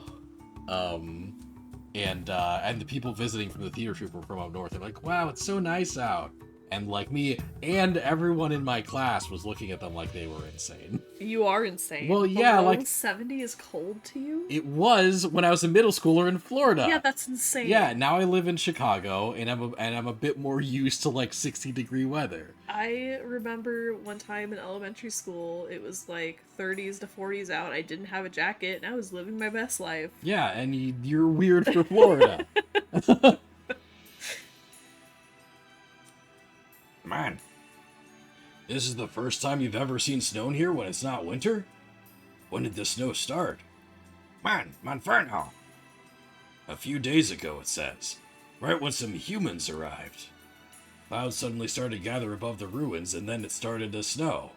And the people visiting from the theater troupe were from up north. They're like, wow, it's so nice out. And like me and everyone in my class was looking at them like they were insane. You are insane. Well, yeah, below like 70 is cold to you? it was when I was a middle schooler in Florida. Yeah, that's insane. Yeah, now I live in Chicago, and I'm a bit more used to like 60-degree weather. I remember one time in elementary school, it was like 30s to 40s out. I didn't have a jacket, and I was living my best life. Yeah, and you're weird for Florida. Man, this is the first time you've ever seen snow here when it's not winter? When did the snow start? Man, Manferno. A few days ago, it says. Right when some humans arrived. Clouds suddenly started to gather above the ruins, and then it started to snow.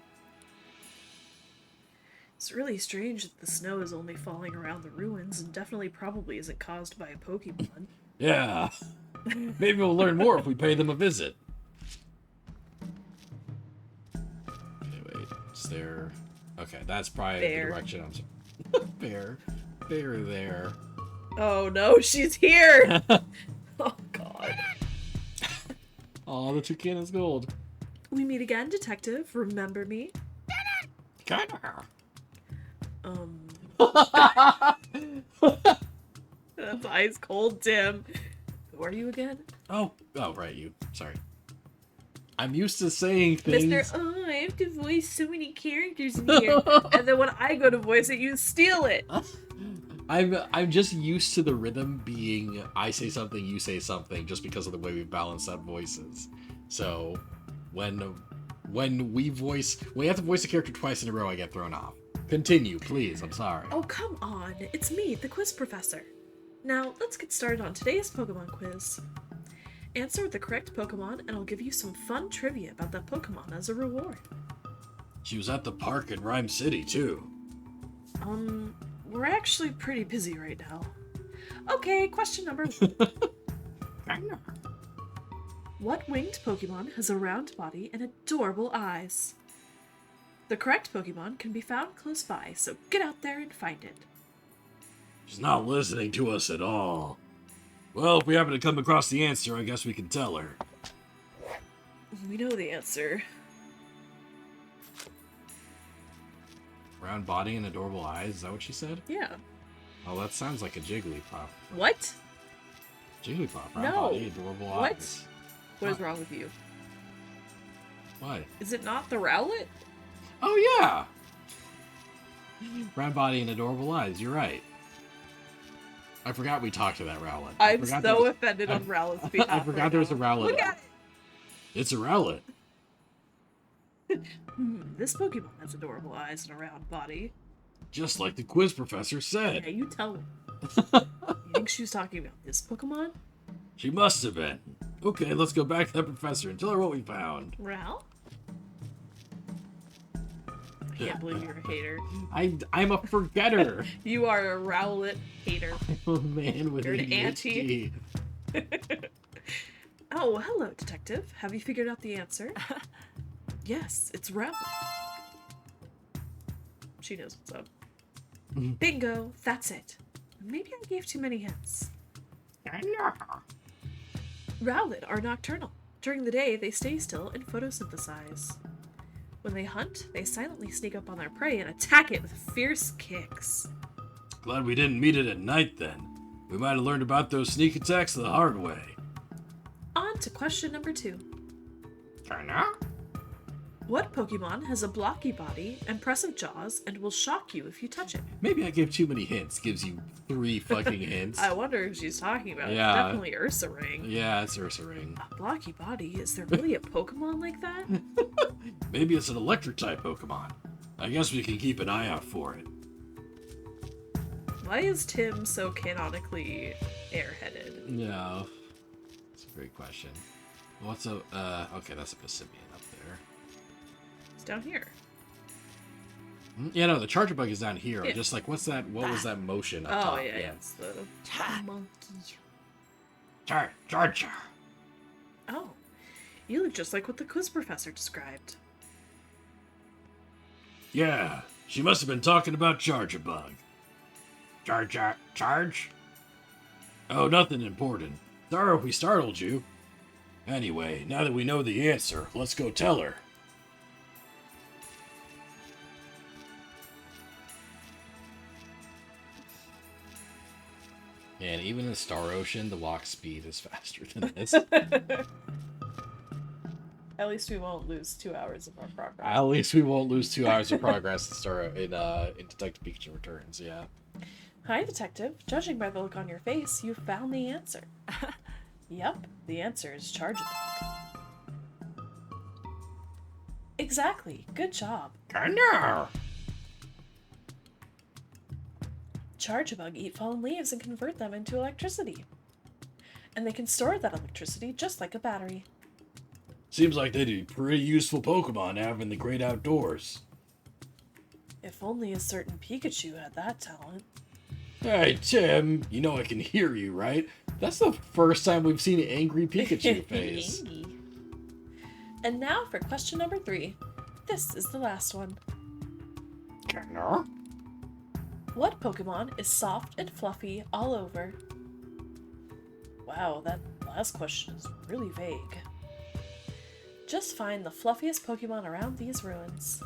It's really strange that the snow is only falling around the ruins, and definitely probably isn't caused by a Pokemon. Yeah. Maybe we'll learn more if we pay them a visit. Okay, wait. Is there... Okay, that's probably Bear. the direction I'm... Bear. Bear there. Oh no, she's here! Oh god. Oh, the toucan is gold. We meet again, detective. Remember me? That's ice cold, Tim. Who are you again? Oh, right, you. Sorry. I'm used to saying things. Mr. Oh, I have to voice so many characters in here. And then when I go to voice it, you steal it. I'm just used to the rhythm being I say something, you say something, just because of the way we balance out voices. So when we have to voice a character twice in a row, I get thrown off. Continue, please. I'm sorry. Oh, come on. It's me, the quiz professor. Now, let's get started on today's Pokemon quiz. Answer the correct Pokemon, and I'll give you some fun trivia about that Pokemon as a reward. She was at the park in Rhyme City, too. We're actually pretty busy right now. Okay, question number 1. What winged Pokemon has a round body and adorable eyes? The correct Pokemon can be found close by, so get out there and find it. She's not listening to us at all. Well, if we happen to come across the answer, I guess we can tell her. We know the answer. Round body and adorable eyes, is that what she said? Yeah. Oh, that sounds like a Jigglypuff. What? Jigglypuff, round No. body, adorable What? eyes. What is wrong with you? What? Is it not the Rowlet? Oh, yeah! Round body and adorable eyes, you're right. I forgot we talked to that Rowlet. I'm so offended on Rowlet's behalf. I forgot there was a Rowlet. Look at it! It's a Rowlet. This Pokemon has adorable eyes and a round body. Just like the quiz professor said. Yeah, you tell him. You think she was talking about this Pokemon? She must have been. Okay, let's go back to that professor and tell her what we found. Ral? I can't believe you're a hater. I'm a forgetter. You are a Rowlet hater. I'm a man with You're an ADHD. auntie. Oh, hello, detective. Have you figured out the answer? Yes, it's Rowlet. She knows what's up. Bingo, that's it. Maybe I gave too many hints. Rowlet are nocturnal. During the day, they stay still and photosynthesize. When they hunt, they silently sneak up on their prey and attack it with fierce kicks. Glad we didn't meet it at night then. We might have learned about those sneak attacks the hard way. On to question number 2. Turner? What Pokemon has a blocky body, impressive jaws, and will shock you if you touch it? Maybe I gave too many hints. Gives you 3 fucking hints. I wonder if she's talking about Yeah. definitely Ursaring. Yeah, it's Ursaring. A blocky body? Is there really a Pokemon like that? Maybe it's an electric type Pokemon. I guess we can keep an eye out for it. Why is Tim so canonically airheaded? No. It's a great question. What's a okay, that's a Pisipian up there. It's down here. Yeah, no, the Charger Bug is down here. Yeah. Just like what was that motion up Oh, top? yeah, it's the monkey. Charger. Oh, you look just like what the quiz professor described. Yeah, she must have been talking about Charger Bug. Charge? Oh, nothing important. Sorry if we startled you. Anyway, now that we know the answer, let's go tell her. And even in Star Ocean, the walk speed is faster than this. At least we won't lose 2 hours of our progress. At least we won't lose 2 hours of progress in Detective Pikachu Returns, yeah. Hi, Detective. Judging by the look on your face, you found the answer. Yep, the answer is Charjabug. Exactly. Good job. Kinda. Charjabug eat fallen leaves and convert them into electricity. And they can store that electricity just like a battery. Seems like they'd be pretty useful Pokemon to have in the great outdoors. If only a certain Pikachu had that talent. Hey, Tim, you know I can hear you, right? That's the first time we've seen an angry Pikachu face. And now for question number 3. This is the last one. Kinda. What Pokemon is soft and fluffy all over? Wow, that last question is really vague. Just find the fluffiest Pokemon around these ruins.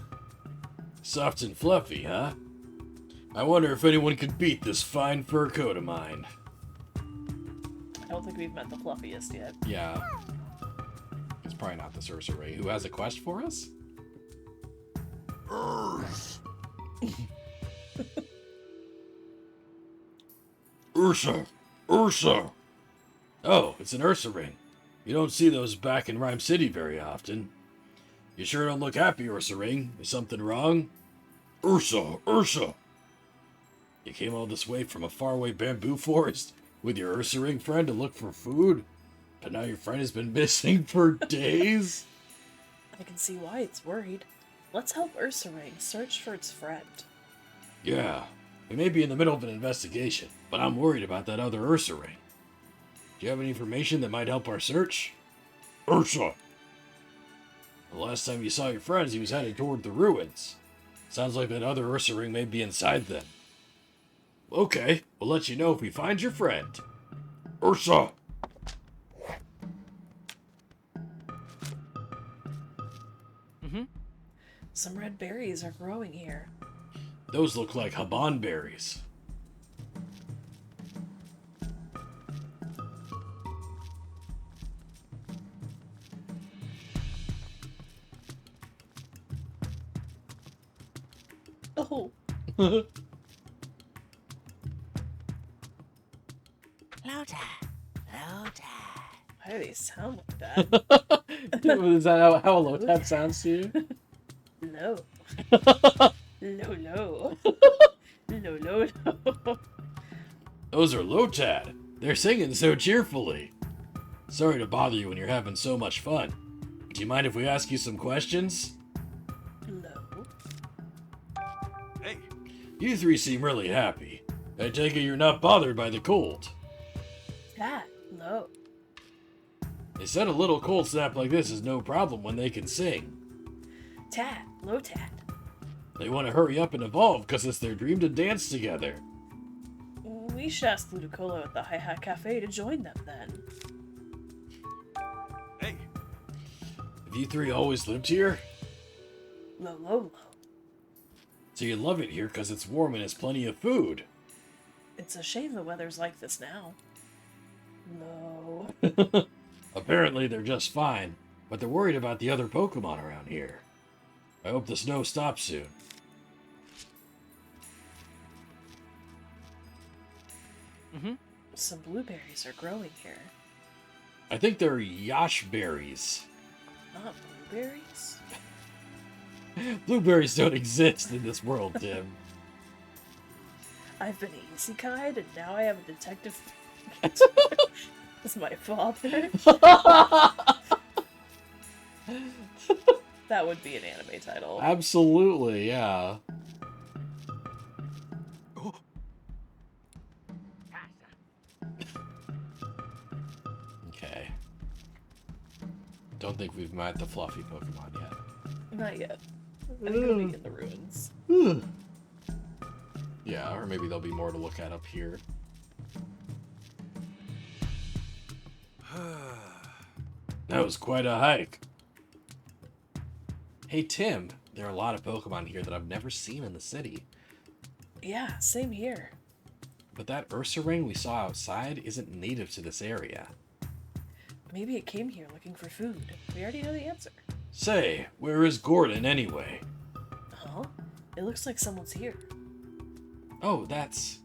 Soft and fluffy, huh? I wonder if anyone could beat this fine fur coat of mine. I don't think we've met the fluffiest yet. Yeah. It's probably not this Ursaring. Who has a quest for us? Ursa! Oh, it's an Ursaring. You don't see those back in Rhyme City very often. You sure don't look happy, Ursaring. Is something wrong? Ursa! You came all this way from a faraway bamboo forest with your Ursaring friend to look for food? But now your friend has been missing for days? I can see why it's worried. Let's help Ursaring search for its friend. Yeah, we may be in the middle of an investigation, but I'm worried about that other Ursaring. Do you have any information that might help our search? Ursa! The last time you saw your friends, he was headed toward the ruins. Sounds like that other Ursaring may be inside them. Okay, we'll let you know if we find your friend. Ursa! Some red berries are growing here. Those look like Haban berries. Oh. Lota. Why do they sound like that? Is that how a Lotad sounds to you? No. No. No. Those are Lotad. They're singing so cheerfully. Sorry to bother you when you're having so much fun. Do you mind if we ask you some questions? No. Hey, You three seem really happy. I take it you're not bothered by the cold. That. No. They said a little cold snap like this is no problem when they can sing. Tad. Lotad. They want to hurry up and evolve because it's their dream to dance together. We should ask Ludicolo at the Hi Hat Cafe to join them then. hey, Have you three always lived here? Lo. So you love it here because it's warm and has plenty of food. It's a shame the weather's like this now. No. Apparently they're just fine, but they're worried about the other Pokemon around here. I hope the snow stops soon. Some blueberries are growing here. I think they're Yash berries. Not blueberries? Blueberries don't exist in this world, Tim. I've been an isekai, and now I have a detective. It's my father. That would be an anime title. Absolutely, yeah. Okay. Don't think we've met the fluffy Pokemon yet. Not yet. I'm gonna be in the ruins. Yeah, or maybe there'll be more to look at up here. That was quite a hike. Hey Tim, there are a lot of Pokemon here that I've never seen in the city. Yeah, same here. But that Ursaring we saw outside isn't native to this area. Maybe it came here looking for food. We already know the answer. Say, where is Gordon anyway? Huh? It looks like someone's here. Oh, that's...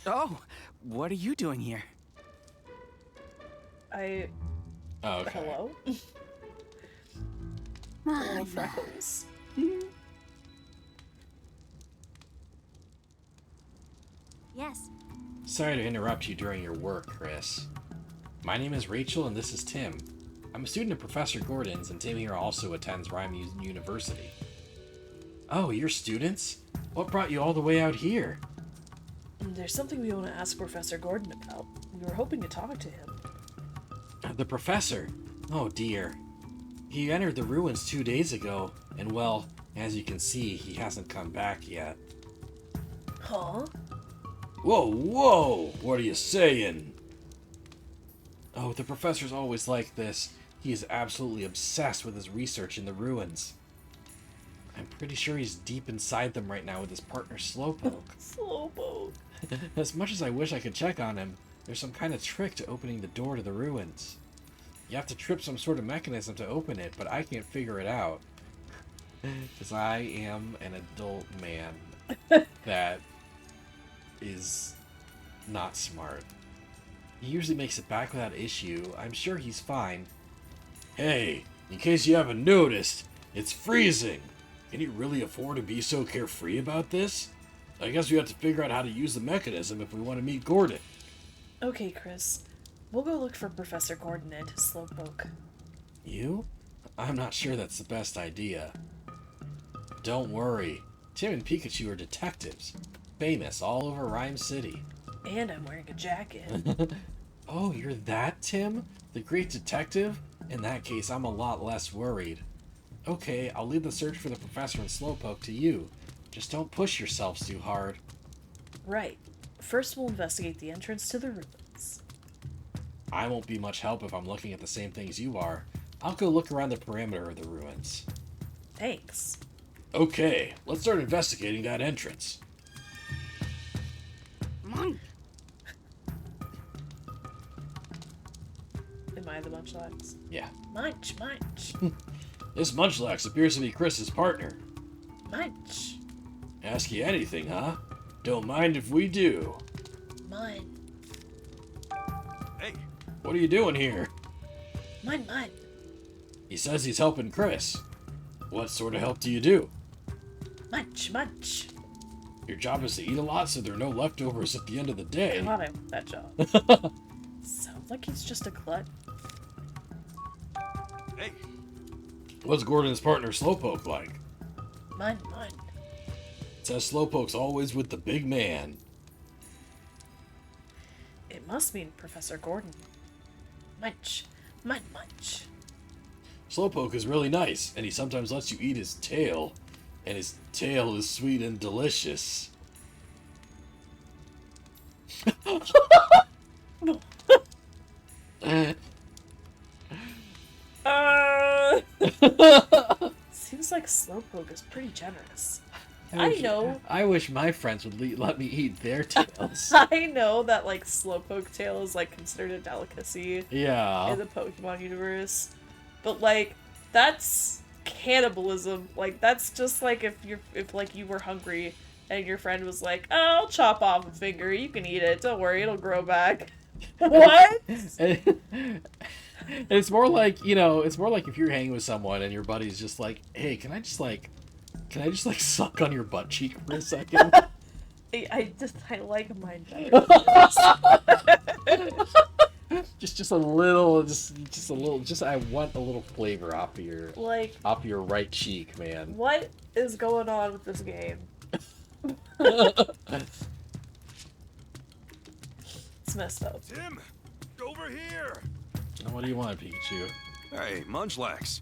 Oh, what are you doing here? Oh, okay. hello? Little freckles. Yes. Sorry to interrupt you during your work, Chris. My name is Rachel and this is Tim. I'm a student of Professor Gordon's and Tim here also attends Rhyme University. Oh, you're students? What brought you all the way out here? There's something we want to ask Professor Gordon about. We were hoping to talk to him. The professor? Oh dear. He entered the ruins 2 days ago, and well, as you can see, he hasn't come back yet. Huh? Whoa, whoa! What are you saying? Oh, the professor's always like this. He is absolutely obsessed with his research in the ruins. I'm pretty sure he's deep inside them right now with his partner Slowpoke. Slowpoke. As much as I wish I could check on him, there's some kind of trick to opening the door to the ruins. You have to trip some sort of mechanism to open it, but I can't figure it out. Because I am an adult man that is not smart. He usually makes it back without issue. I'm sure he's fine. Hey, in case you haven't noticed, it's freezing. Can you really afford to be so carefree about this? I guess we have to figure out how to use the mechanism if we want to meet Gordon. Okay, Chris. We'll go look for Professor Gordon and his Slowpoke. You? I'm not sure that's the best idea. Don't worry. Tim and Pikachu are detectives. Famous all over Rhyme City. And I'm wearing a jacket. Oh, you're that Tim? The great detective? In that case, I'm a lot less worried. Okay, I'll leave the search for the professor and Slowpoke to you. Just don't push yourselves too hard. Right. First we'll investigate the entrance to the ruins. I won't be much help if I'm looking at the same things you are. I'll go look around the perimeter of the ruins. Thanks. Okay, let's start investigating that entrance. Am I the Munchlax? Yeah. Munch, munch. This Munchlax appears to be Chris's partner. Munch. Ask you anything, huh? Don't mind if we do. Mun. Hey, What are you doing here? Mun. He says he's helping Chris. What sort of help do you do? Munch, munch. Your job is to eat a lot so there are no leftovers at the end of the day. God, I want that job. Sounds like he's just a glut. hey, What's Gordon's partner Slowpoke like? Mun. It says Slowpoke's always with the big man. It must mean Professor Gordon. Munch. Munch. Slowpoke is really nice, and he sometimes lets you eat his tail. And his tail is sweet and delicious. Seems like Slowpoke is pretty generous. I know. I wish my friends would let me eat their tails. I know that like slowpoke tail is like considered a delicacy Yeah. in the Pokemon universe, but like that's cannibalism. Like that's just like if like you were hungry and your friend was like, oh, "I'll chop off a finger. You can eat it. Don't worry, it'll grow back." What? It's more like, you know, it's more like if you're hanging with someone and your buddy's just like, "Hey, can I just like suck on your butt cheek for a second?" I like mine better. just a little, just a little, just I want a little flavor off of your right cheek, man. What is going on with this game? It's messed up. Tim, over here. What do you want, Pikachu? Hey, Munchlax.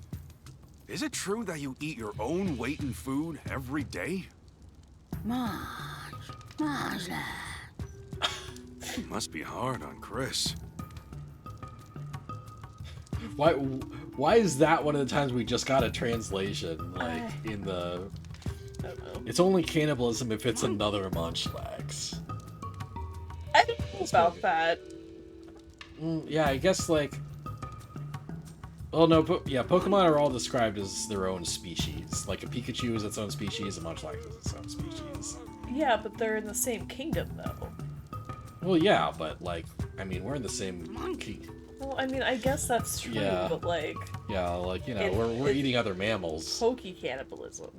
Is it true that you eat your own weight in food every day? It must be hard on Chris. Why is that one of the times we just got a translation? Like, in the... I don't know. It's only cannibalism if it's another Munchlax. I don't know about that. Yeah, I guess, like... Well, no, Pokemon are all described as their own species. Like, a Pikachu is its own species, a Munchlax is its own species. Yeah, but they're in the same kingdom, though. Well, yeah, but, like, I mean, we're in the same kingdom. Well, I mean, I guess that's true, Yeah. but, like... Yeah, like, you know, we're eating other mammals. Poke cannibalism.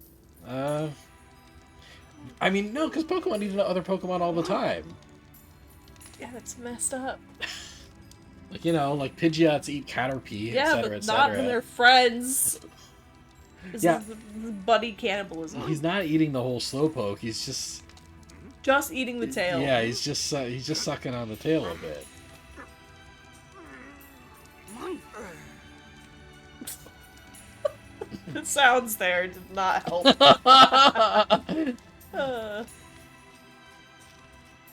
I mean, no, because Pokemon eat other Pokemon all the time. Yeah, that's messed up. Like, you know, like Pidgeots eat Caterpie, Yeah, etc., but etc. not when they're friends. This Yeah. is buddy cannibalism. He's not eating the whole Slowpoke, he's just eating the tail. Yeah, he's just sucking on the tail a bit. The sounds there did not help.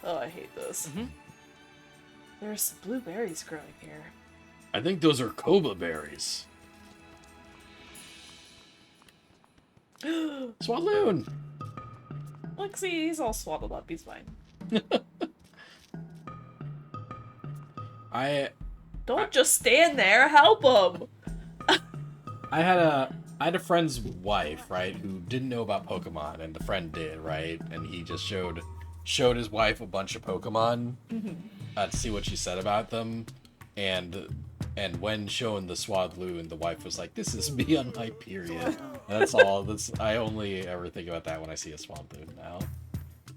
Oh, I hate this. There's some blueberries growing here. I think those are Koba berries. Swaloon! Look, see, he's all swaddled up. He's fine. Don't just stand there. Help him. I had a friend's wife, right, who didn't know about Pokemon, and the friend did, right? And he just showed his wife a bunch of Pokemon to see what she said about them, and when shown the Swadloon, the wife was like, "This is me on my period." And that's all. I only ever think about that when I see a Swadloon now.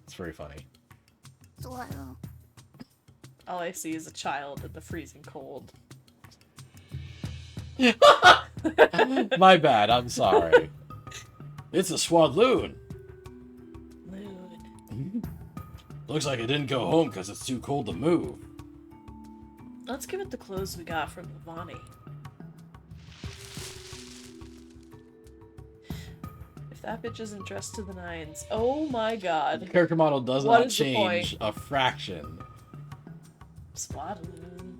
It's very funny. All I see is a child in the freezing cold. My bad, I'm sorry. It's a Swadloon. Looks like it didn't go home because it's too cold to move. Let's give it the clothes we got from Lavani. If that bitch isn't dressed to the nines, oh my god. The character model does What not is the point? change a fraction. Swadloon.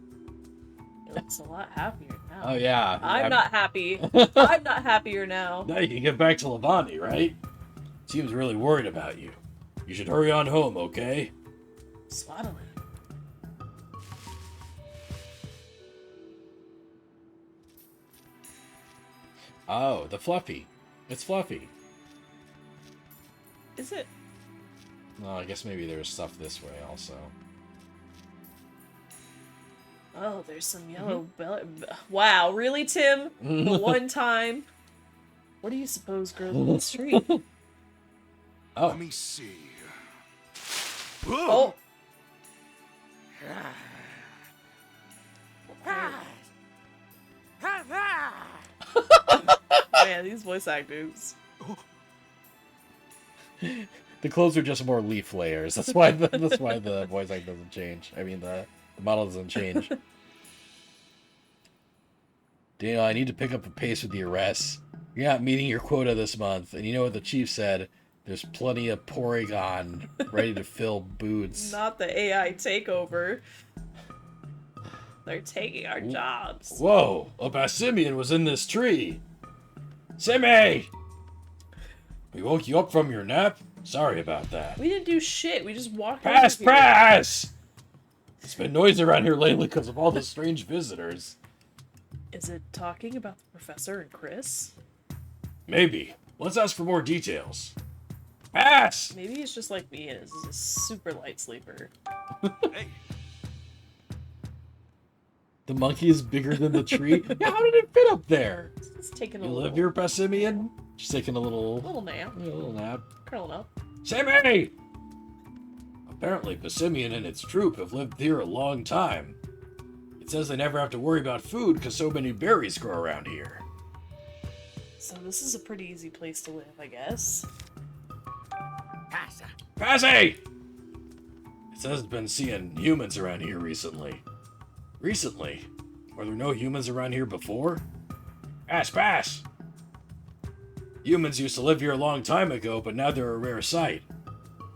It looks a lot happier now. Oh yeah. I'm not happy. I'm not happier now. Now you can get back to Lavani, right? Seems really worried about you. You should hurry on home, okay? Swaddling. Oh, the Fluffy. It's Fluffy. Is it? No, I guess maybe there's stuff this way also. Oh, there's some yellow belly. Wow, really, Tim? The one time? What do you suppose grows in the street? Oh. Let me see. Oh. Man, these voice actors. The clothes are just more leaf layers. That's why the voice act doesn't change. I mean, the model doesn't change. Daniel, I need to pick up the pace with the arrests. You're not meeting your quota this month, and you know what the chief said. There's plenty of Porygon ready to fill boots. Not the AI takeover. They're taking our jobs. Whoa! A Bassimian was in this tree! Simmy! We woke you up from your nap? Sorry about that. We didn't do shit. We just walked Pass, over here. pass! It's been noisy around here lately because of all the strange visitors. Is it talking about the professor and Chris? Maybe. Let's ask for more details. Pass! Maybe he's just like me and is a super light sleeper. Hey, The monkey is bigger than the tree? Yeah, how did it fit up there? It's taking a You little, live here, Pessimian? Just taking a little nap. a little nap. Curling up. Sammy! Apparently, Pessimian and its troop have lived here a long time. It says they never have to worry about food because so many berries grow around here. So this is a pretty easy place to live, I guess. Passy! It says it's been seeing humans around here recently. Recently? Were there no humans around here before? Pass! Humans used to live here a long time ago, but now they're a rare sight.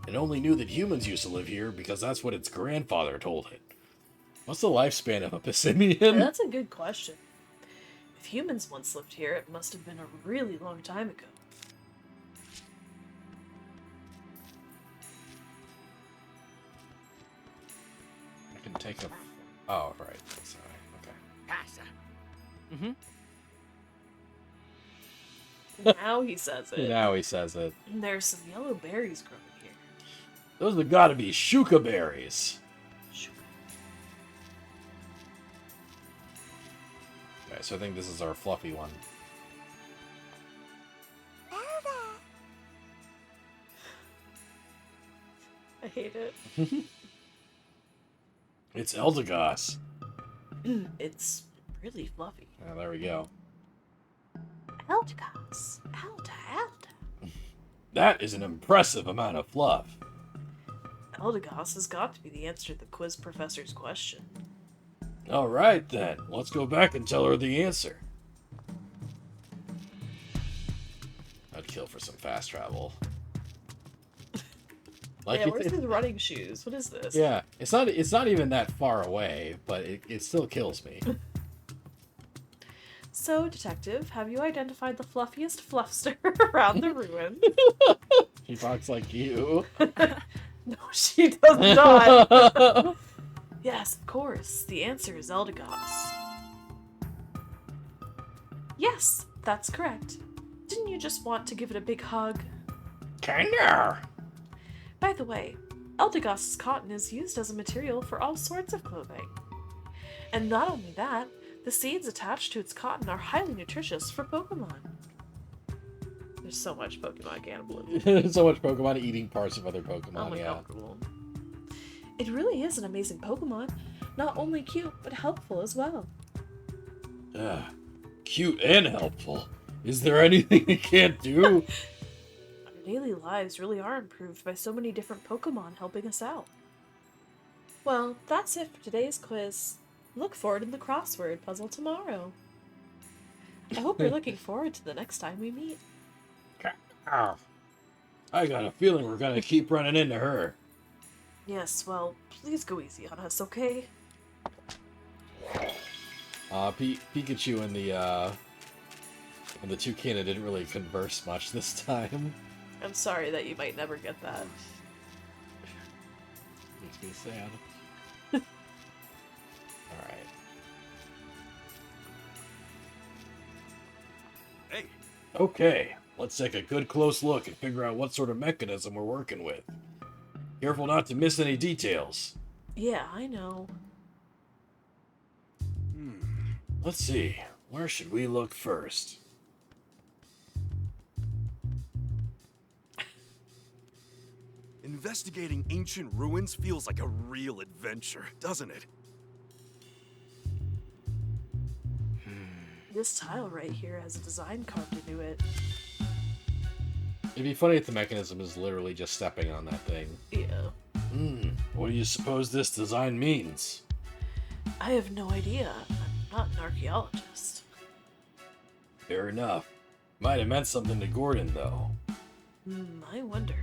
It only knew that humans used to live here because that's what its grandfather told it. What's the lifespan of a Pessimian? That's a good question. If humans once lived here, it must have been a really long time ago. I can take a... Oh, right. Sorry. Okay. Now he says it. Now he says it. And there's some yellow berries growing here. Those have got to be shuka berries. Okay, so I think this is our fluffy one. I hate it. It's Eldegoss. It's really fluffy. Oh, there we go. Eldegoss. Elda. That is an impressive amount of fluff. Eldegoss has got to be the answer to the quiz professor's question. All right, then. Let's go back and tell her the answer. I'd kill for some fast travel. Yeah, where's his running shoes? What is this? Yeah, it's not even that far away, but it still kills me. So, detective, have you identified the fluffiest fluffster around the ruin? She talks like you. No, she does not. Yes, of course. The answer is Eldegoss. Yes, that's correct. Didn't you just want to give it a big hug? Kinda. By the way, Eldegoss's cotton is used as a material for all sorts of clothing. And not only that, the seeds attached to its cotton are highly nutritious for Pokemon. There's so much Pokemon cannibalism. So much Pokemon eating parts of other Pokemon, yeah. Uncomfortable. It really is an amazing Pokemon. Not only cute, but helpful as well. Cute and helpful. Is there anything it can't do? Our daily lives really are improved by so many different Pokemon helping us out. Well, that's it for today's quiz. Look forward to the crossword puzzle tomorrow. I hope you're looking forward to the next time we meet. I got a feeling we're gonna keep running into her. Yes, well, please go easy on us, okay? Pikachu and the Toucanna didn't really converse much this time. I'm sorry that you might never get that. Makes me sad. Alright. Hey, Okay, let's take a good close look and figure out what sort of mechanism we're working with. Careful not to miss any details. Yeah, I know. Let's see, where should we look first? investigating ancient ruins feels like a real adventure, doesn't it? This tile right here has a design carved into it. It'd be funny if the mechanism is literally just stepping on that thing. Yeah. What do you suppose this design means? I have no idea. I'm not an archaeologist. Fair enough. Might have meant something to Gordon, though. I wonder.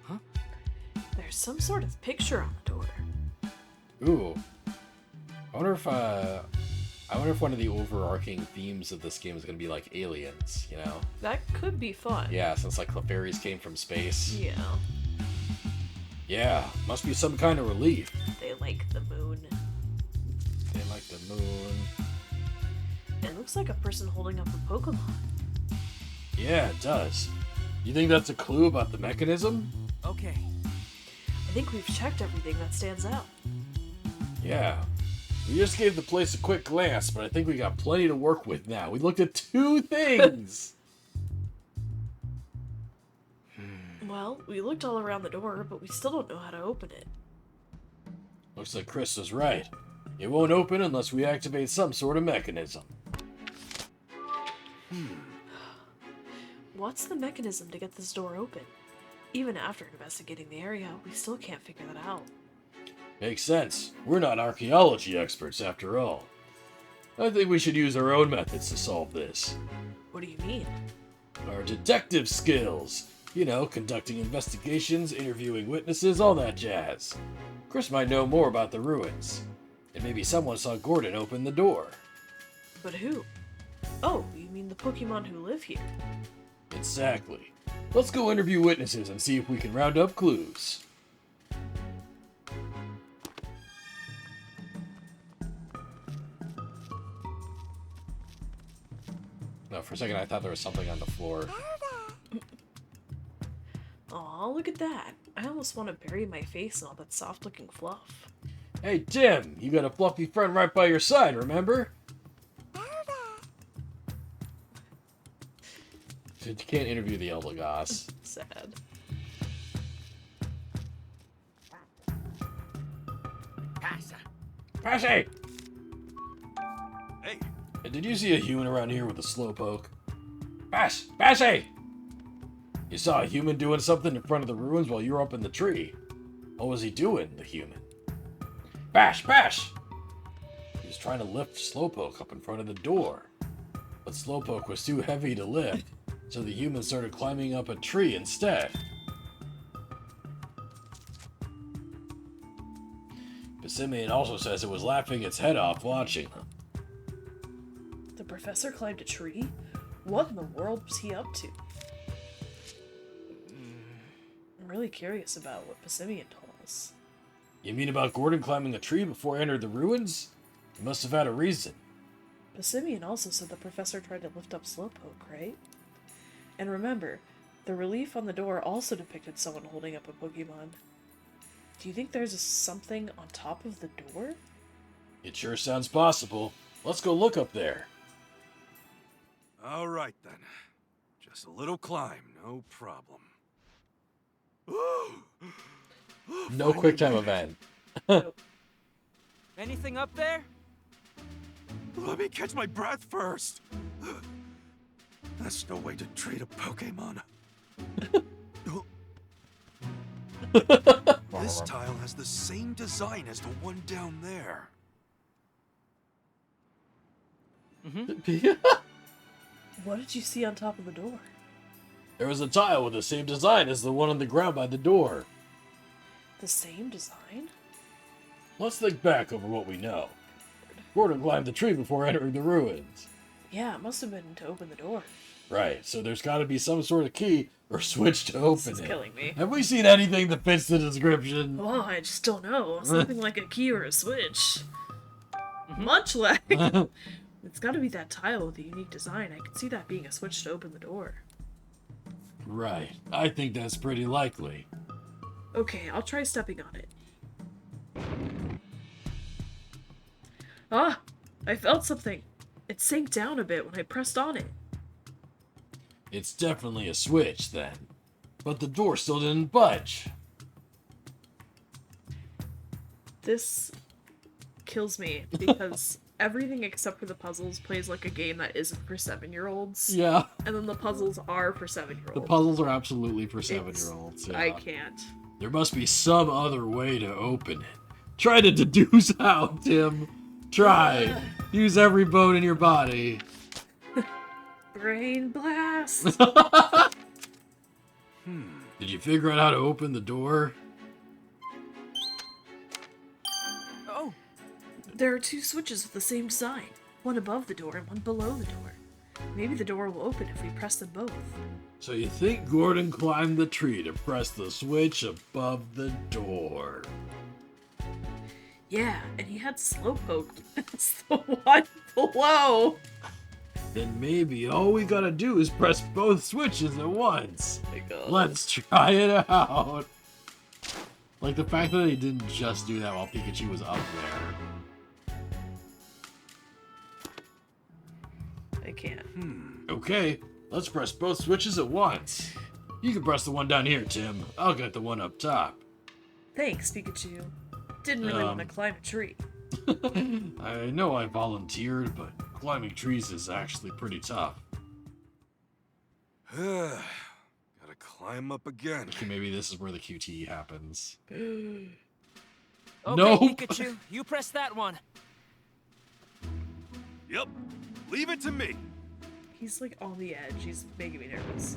Huh? There's some sort of picture on the door. Ooh. I wonder if, I wonder if one of the overarching themes of this game is going to be like aliens, you know? That could be fun. Yeah, since like Clefairies came from space. Yeah. Yeah, must be some kind of relief. They like the moon. They like the moon. It looks like a person holding up a Pokemon. Yeah, it does. You think that's a clue about the mechanism? Okay. I think we've checked everything that stands out. Yeah. We just gave the place a quick glance, but I think we got plenty to work with now. We looked at 2 things! Well, we looked all around the door, but we still don't know how to open it. Looks like Chris was right. It won't open unless we activate some sort of mechanism. What's the mechanism to get this door open? Even after investigating the area, we still can't figure that out. Makes sense. We're not archaeology experts after all. I think we should use our own methods to solve this. What do you mean? Our detective skills. You know, conducting investigations, interviewing witnesses, all that jazz. Chris might know more about the ruins. And maybe someone saw Gordon open the door. But who? Oh, you mean the Pokemon who live here? Exactly. Let's go interview witnesses and see if we can round up clues. No, for a second I thought there was something on the floor. Aw, look at that. I almost want to bury my face in all that soft-looking fluff. Hey, Tim, you got a fluffy friend right by your side, remember? You can't interview the Eldegoss. Sad. Passy! Hey, Hey, did you see a human around here with a slowpoke? Passy! You saw a human doing something in front of the ruins while you were up in the tree. What was he doing, the human? Bash! He was trying to lift Slowpoke up in front of the door. But Slowpoke was too heavy to lift, so the human started climbing up a tree instead. Simeon also says it was laughing its head off watching them. The professor climbed a tree? What in the world was he up to? I'm really curious about what Simeon told us. You mean about Gordon climbing a tree before he entered the ruins? He must have had a reason. Simeon also said the professor tried to lift up Slowpoke, right? And remember, the relief on the door also depicted someone holding up a Pokemon. Do you think there's something on top of the door? It sure sounds possible. Let's go look up there. all right then. Just a little climb, no problem. No quick time event. Anything up there? Let me catch my breath first. That's no way to treat a Pokemon. This tile has the same design as the one down there. What did you see on top of the door? There was a tile with the same design as the one on the ground by the door. The same design? Let's think back over what we know. Gordon climbed the tree before entering the ruins. Yeah, it must have been to open the door. Right, so there's got to be some sort of key or switch to open This is it. killing me. Have we seen anything that fits the description? Oh, I just don't know. Something like a key or a switch. Much like... It's gotta be that tile with a unique design. I could see that being a switch to open the door. Right, I think that's pretty likely. Okay, I'll try stepping on it. Ah! I felt something. It sank down a bit when I pressed on it. It's definitely a switch, then. But the door still didn't budge. This kills me because everything except for the puzzles plays like a game that isn't for 7-year-olds. Yeah. And then the puzzles are for 7-year-olds. The puzzles are absolutely for 7-year-olds. Yeah. I can't. There must be some other way to open it. Try to deduce how, Tim. Try. Use every bone in your body. Brain blast! Did you figure out how to open the door? Oh, There are 2 switches with the same design. One above the door and one below the door. Maybe the door will open if we press them both. So you think Gordon climbed the tree to press the switch above the door? Yeah, and he had Slowpoke press the one below. Then maybe all we gotta do is press both switches at once. Oh my God. Let's try it out. Like the fact that they didn't just do that while Pikachu was up there. I can't. Okay, let's press both switches at once. You can press the one down here, Tim. I'll get the one up top. Thanks, Pikachu. Didn't really want to climb a tree. I know I volunteered, but climbing trees is actually pretty tough. Gotta climb up again. Okay, maybe this is where the QT happens. Okay, Nope. Pikachu, you press that one. Yep. Leave it to me. He's like on the edge. He's making me nervous.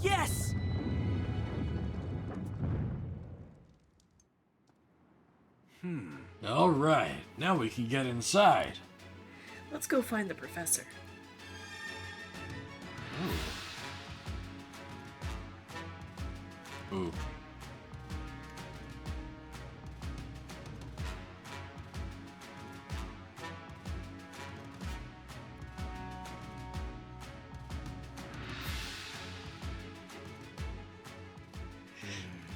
Yes! All right, now we can get inside. Let's go find the professor. Ooh.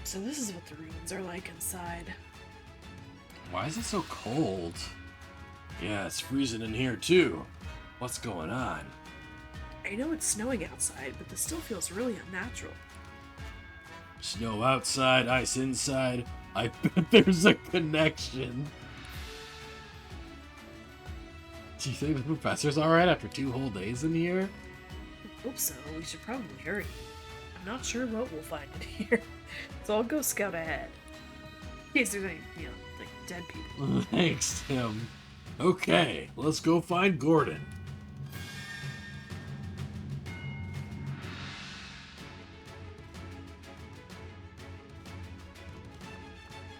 So this is what the ruins are like inside. Why is it so cold? Yeah, it's freezing in here too. What's going on? I know it's snowing outside, but this still feels really unnatural. Snow outside, ice inside. I bet there's a connection. Do you think the professor's alright after 2 whole days in here? I hope so. We should probably hurry. I'm not sure what we'll find in here, so I'll go scout ahead. In case there's any, like dead people. Thanks, Tim. Okay, let's go find Gordon.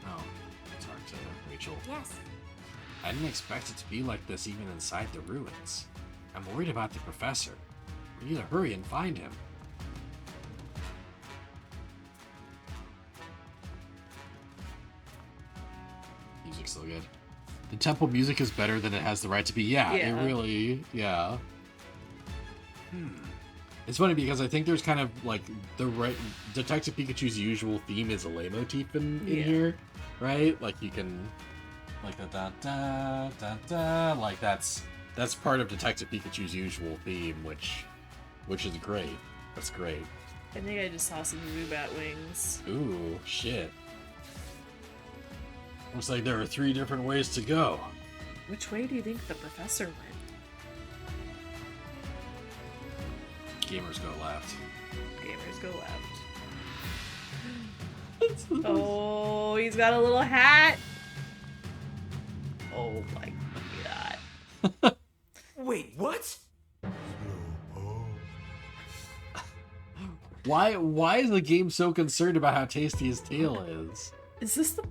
Oh, talk to Rachel. Yes. I didn't expect it to be like this even inside the ruins. I'm worried about the professor. We need to hurry and find him. Music's so good. The temple music is better than it has the right to be. Yeah. It really, yeah. It's funny because I think there's kind of like the right Detective Pikachu's usual theme is a leitmotif in here, right? Like you can, like the da da da da, like that's part of Detective Pikachu's usual theme, which is great. That's great. I think I just saw some Zubat wings. Ooh, shit. Looks like there are 3 different ways to go. Which way do you think the professor went? Gamers go left. Gamers go left. Oh, he's got a little hat. Oh my god. Wait, what? Why is the game so concerned about how tasty his tail is? Is this the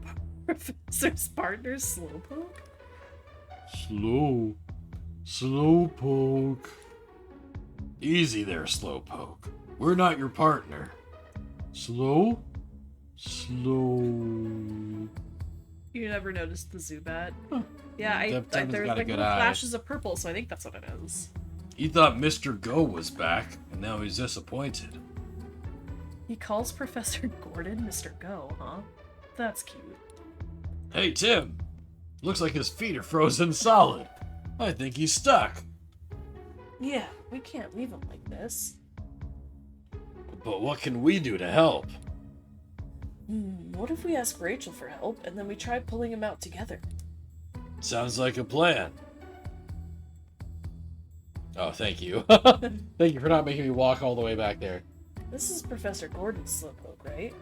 professor's partner, Slowpoke? Slowpoke. Easy there, Slowpoke. We're not your partner. Slow. You never noticed the Zubat? Huh. Yeah, Devyn's there's got a like good little eye. flashes of purple, so I think that's what it is. He thought Mr. Go was back, and now he's disappointed. He calls Professor Gordon Mr. Go, huh? That's cute. Hey, Tim. Looks like his feet are frozen solid. I think he's stuck. Yeah, we can't leave him like this. But what can we do to help? What if we ask Rachel for help, and then we try pulling him out together? Sounds like a plan. Oh, thank you. Thank you for not making me walk all the way back there. This is Professor Gordon's Slowpoke, right?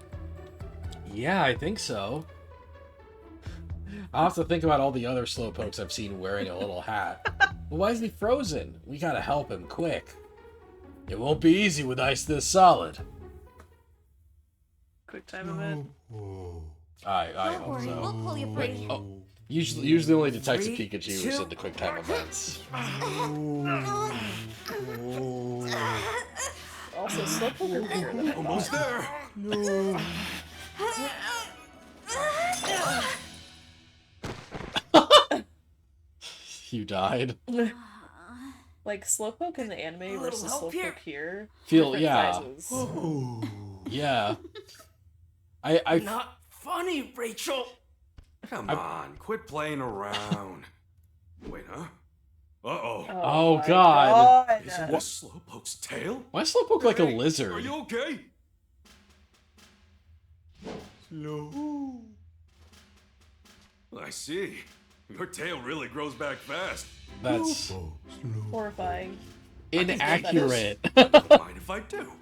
Yeah, I think so. I'll have to think about all the other Slowpokes I've seen wearing a little hat. But why is he frozen? We gotta help him quick. It won't be easy with ice this solid. quick time event. I Don't hope worry, so. we'll pull you free. Oh, usually only Detective 3, Pikachu 2. is in the quick time events. Also, Slowpoke are bigger than I Almost thought. there. You died. Like Slowpoke in the anime versus Slowpoke here. Feel different yeah. sizes. Yeah. I Not funny, Rachel. Come on, quit playing around. Wait, huh? Uh-oh. Oh, my God. Isn't this Slowpoke's tail? Why is Slowpoke like a Hey, lizard? Are you okay? Slow. I see. Your tail really grows back fast. That's Horrifying. inaccurate. Mind if I do?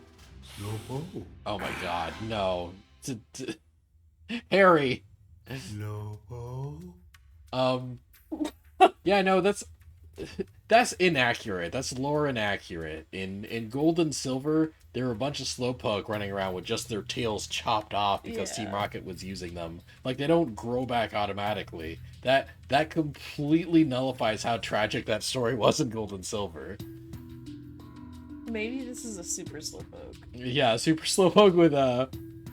Oh my god, no. Harry. Yeah, no, that's inaccurate. That's lore inaccurate. In Gold and Silver, there were a bunch of Slowpoke running around with just their tails chopped off because Team Rocket was using them. Like, they don't grow back automatically. That completely nullifies how tragic that story was in Gold and Silver. Maybe this is a super Slowpoke. Yeah, super Slowpoke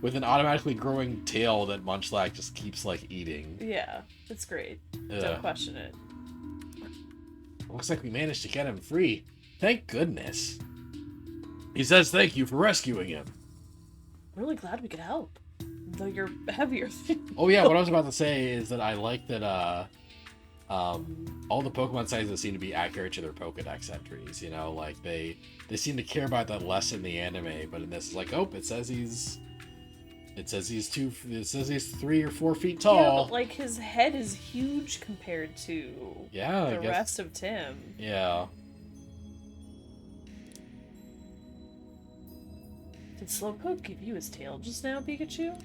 with an automatically growing tail that Munchlack just keeps like eating. Yeah, it's great. Yeah. Don't question it. Looks like we managed to get him free. Thank goodness. He says thank you for rescuing him. Really glad we could help. Though you're heavier than Oh yeah, what I was about to say is that I like that all the Pokemon sizes seem to be accurate to their Pokedex entries, you know, like they seem to care about that less in the anime, but in this it's like, oh, it says he's 3 or 4 feet tall. Yeah, but like his head is huge compared to I the guess. rest of Tim. Yeah. Did Slowpoke give you his tail just now, Pikachu?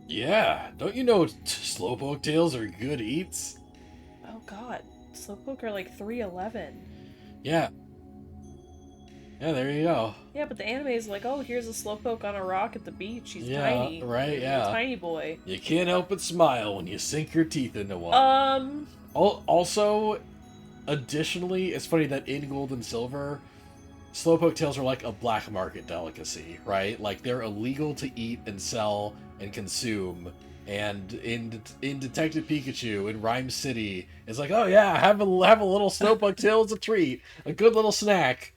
Yeah. Don't you know Slowpoke tails are good eats? Oh god. Slowpoke are like 3'11". Yeah. Yeah, there you go. Yeah, but the anime is like, oh, here's a Slowpoke on a rock at the beach. He's Yeah, tiny. right, He's yeah. a tiny boy. You can't help but smile when you sink your teeth into one. Also, additionally, it's funny that in Gold and Silver, Slowpoke tails are like a black market delicacy, right? Like, they're illegal to eat and sell and consume. And in Detective Pikachu, in Rhyme City, it's like, oh yeah, have a little Slowpoke tail as a treat. A good little snack.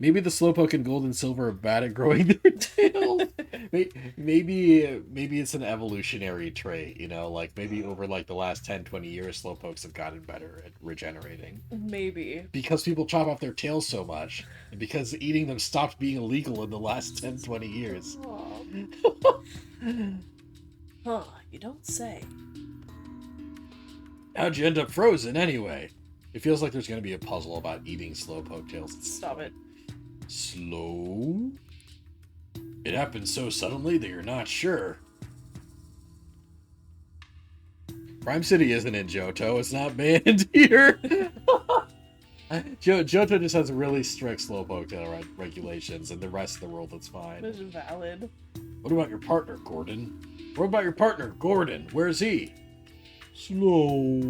Maybe the Slowpoke in Gold and Silver are bad at growing their tails. maybe it's an evolutionary trait, you know? Like, maybe over, like, the last 10, 20 years, Slowpokes have gotten better at regenerating. Maybe. Because people chop off their tails so much. And because eating them stopped being illegal in the last 10, 20 years. Huh, you don't say. How'd you end up frozen, anyway? It feels like there's going to be a puzzle about eating Slowpoke tails. Stop it. Slow? It happened so suddenly that you're not sure. Rhyme City isn't in Johto. It's not banned here. Johto just has really strict Slowpoke tail regulations, and the rest of the world it's fine. That's valid. What about your partner, Gordon? What about your partner, Gordon? Where's he? Slow.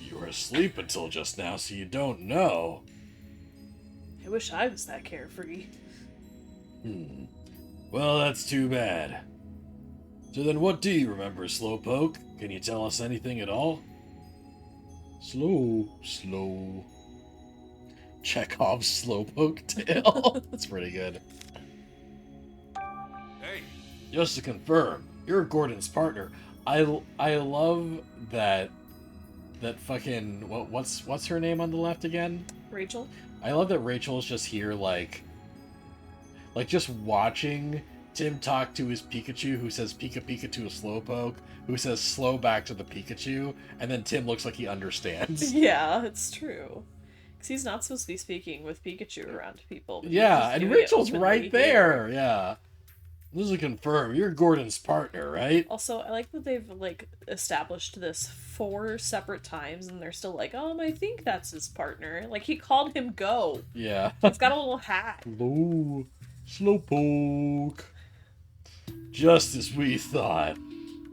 You were asleep until just now, so you don't know. I wish I was that carefree. Well, that's too bad. So then what do you remember, Slowpoke? Can you tell us anything at all? Slow. Chekhov's Slowpoke tail. That's pretty good. Hey. Just to confirm, you're Gordon's partner. I love that fucking what's her name on the left again? Rachel? I love that Rachel's just here like just watching Tim talk to his Pikachu, who says Pika Pika to a Slowpoke, who says slow back to the Pikachu, and then Tim looks like he understands. Yeah, it's true. Because he's not supposed to be speaking with Pikachu around people. But Yeah, and Rachel's right there. Yeah. This is confirmed. You're Gordon's partner, right? Also, I like that they've like established this 4 separate times, and they're still like, I think that's his partner. Like he called him Go. Yeah. He's got a little hat. Ooh. Slowpoke. Just as we thought.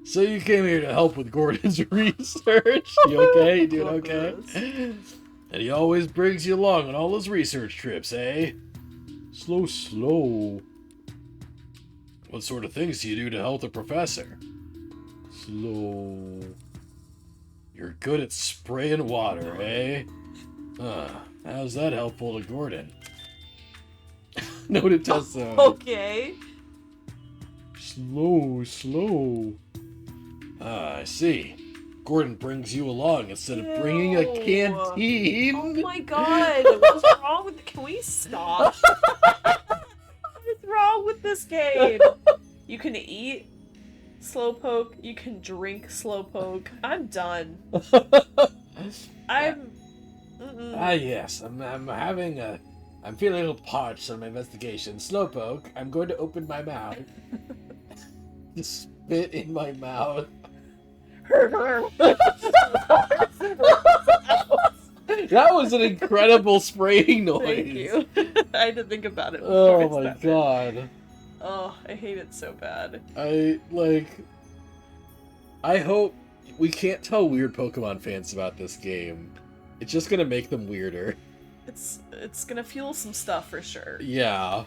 So you came here to help with Gordon's research. You okay? You doing okay? And he always brings you along on all his research trips, eh? Slow. What sort of things do you do to help the professor? Slow. You're good at spraying water, eh? How's that helpful to Gordon? Noted testimony. Okay. Slow. I see. Gordon brings you along instead of bringing a Ew. canteen. Oh my god, what's wrong with... Can we stop? What's wrong with this game? You can eat Slowpoke, you can drink Slowpoke. I'm done. Yes, I'm feeling a little parched on my investigation. Slowpoke, I'm going to open my mouth. Just spit in my mouth. That was an incredible spraying noise. Thank you. I had to think about it. Oh my god. Oh, I hate it so bad. I hope we can't tell weird Pokemon fans about this game. It's just gonna make them weirder. It's gonna fuel some stuff for sure. Yeah.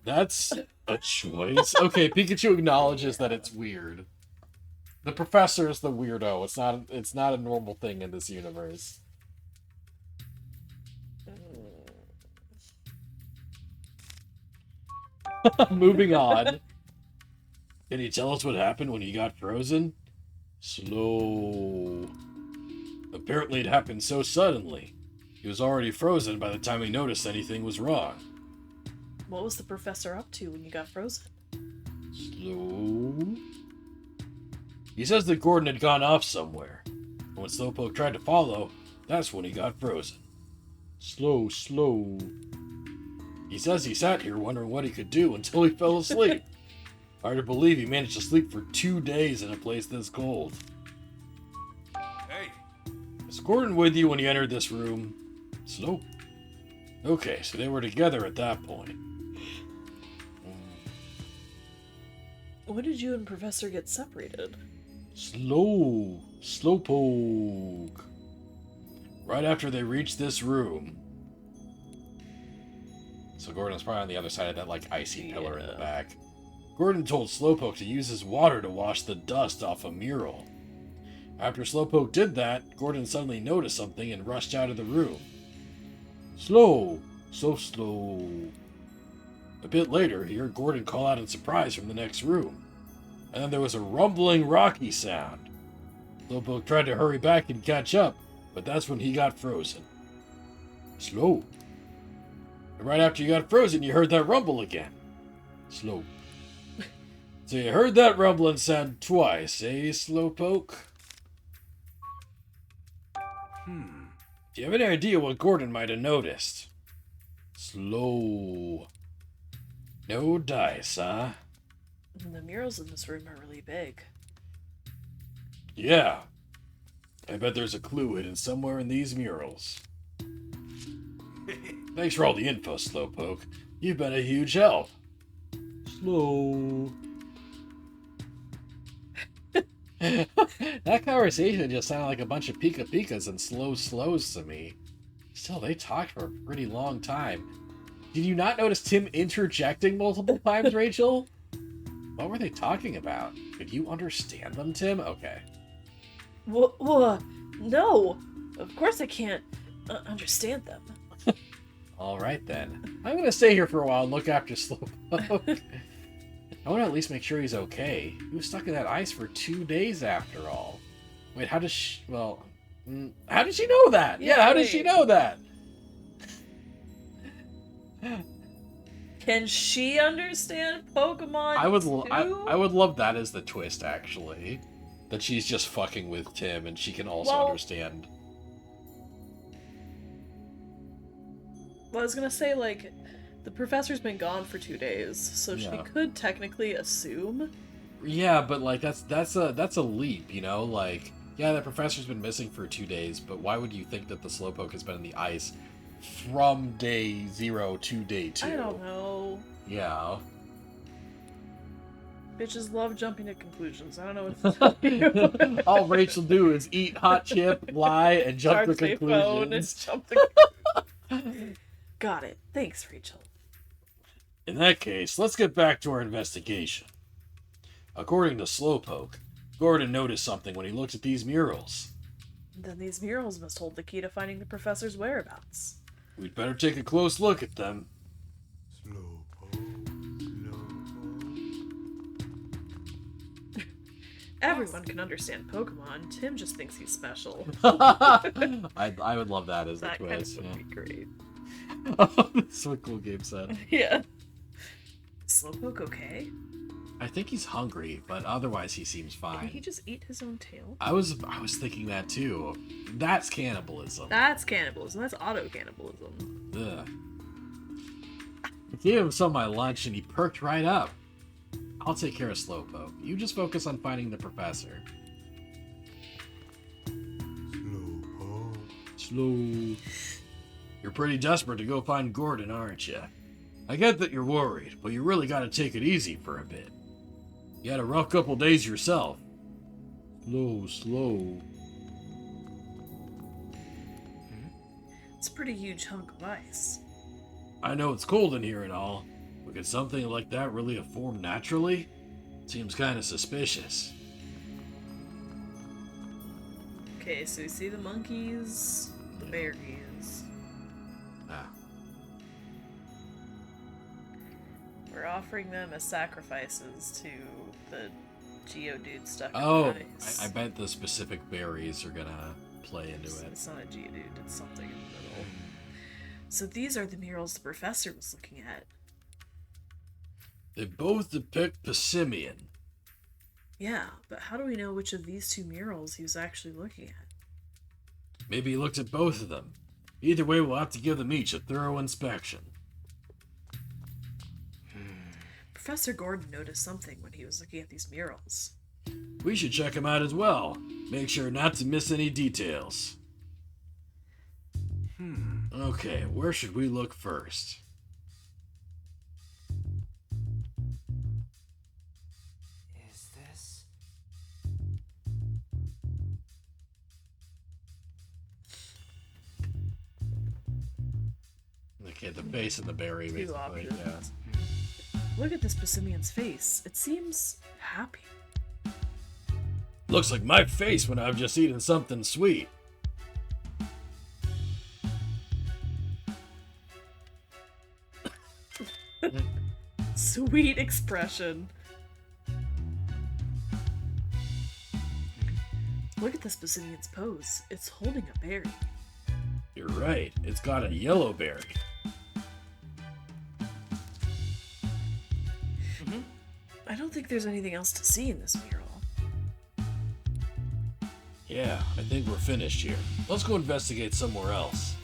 That's a choice. Okay, Pikachu acknowledges that it's weird. The professor is the weirdo. It's not a normal thing in this universe. Moving on. Can you tell us what happened when you got frozen? Slow. Apparently it happened so suddenly. He was already frozen by the time he noticed anything was wrong. What was the professor up to when you got frozen? Slow. He says that Gordon had gone off somewhere. And when Slowpoke tried to follow, that's when he got frozen. Slow. He says he sat here wondering what he could do until he fell asleep. Hard to believe he managed to sleep for 2 days in a place this cold. Hey! Was Gordon with you when you entered this room? Slow. Okay, so they were together at that point. When did you and Professor get separated? Slowpoke. Right after they reached this room. So Gordon's probably on the other side of that, icy pillar in the back. Gordon told Slowpoke to use his water to wash the dust off a mural. After Slowpoke did that, Gordon suddenly noticed something and rushed out of the room. Slow. A bit later, he heard Gordon call out in surprise from the next room. And then there was a rumbling, rocky sound. Slowpoke tried to hurry back and catch up, but that's when he got frozen. Slow. And right after you got frozen, you heard that rumble again. Slow. So you heard that rumbling sound twice, eh, Slowpoke? Do you have any idea what Gordon might have noticed? Slow. No dice, huh? The murals in this room are really big. Yeah. I bet there's a clue hidden somewhere in these murals. Thanks for all the info, Slowpoke. You've been a huge help. Slow. That conversation just sounded like a bunch of Pika-Pikas and slows to me. Still, they talked for a pretty long time. Did you not notice Tim interjecting multiple times, Rachel? What were they talking about? Could you understand them, Tim? Okay. No. Of course I can't understand them. Alright then. I'm gonna stay here for a while and look after Slowpoke. I want to at least make sure he's okay. He was stuck in that ice for 2 days after all. Wait, how does she... Well... How did she know that? Yeah, how did she know that? Can she understand Pokemon I would love that as the twist, actually. That she's just fucking with Tim and she can also understand. Well, I was gonna say, the professor's been gone for 2 days, so she could technically assume. Yeah, but, that's a leap, you know? Yeah, the professor's been missing for 2 days, but why would you think that the Slowpoke has been in the ice from day 0 to day 2. I don't know. Yeah. Bitches love jumping to conclusions. I don't know what to tell you. All Rachel do is eat hot chip, lie, and jump to Charge my phone and conclusions. jump to conclusions. Got it. Thanks, Rachel. In that case, let's get back to our investigation. According to Slowpoke, Gordon noticed something when he looked at these murals. Then these murals must hold the key to finding the professor's whereabouts. We'd better take a close look at them. Everyone can understand Pokemon. Tim just thinks he's special. I would love that as That the kind twist. of would be great. That's what a cool game said. Yeah. Slowpoke okay? I think he's hungry, but otherwise he seems Did fine. he just eat his own tail? I was thinking that too. That's cannibalism. That's cannibalism. That's auto-cannibalism. Ugh. I gave him some of my lunch and he perked right up. I'll take care of Slowpoke. You just focus on finding the professor. Slow. You're pretty desperate to go find Gordon, aren't you? I get that you're worried, but you really gotta take it easy for a bit. You had a rough couple days yourself. Slow. It's a pretty huge hunk of ice. I know it's cold in here and all, but could something like that really have formed naturally? Seems kind of suspicious. Okay, so you see the monkeys, the berries. Ah. We're offering them as sacrifices to the Geodude stuck in Oh, the ice. I bet the specific berries are gonna play into it. It's not a Geodude, it's something in the middle. So these are the murals the professor was looking at. They both depict Passimian. Yeah, but how do we know which of these two murals he was actually looking at? Maybe he looked at both of them. Either way, we'll have to give them each a thorough inspection. Professor Gordon noticed something when he was looking at these murals. We should check them out as well. Make sure not to miss any details. Okay, where should we look first? Is this? Okay, the base of the berry, Two basically. options. Yeah. Look at this Passimian's face. It seems happy. Looks like my face when I've just eaten something sweet. Sweet expression. Look at this Passimian's pose. It's holding a berry. You're right, it's got a yellow berry. I don't think there's anything else to see in this mural. Yeah, I think we're finished here. Let's go investigate somewhere else.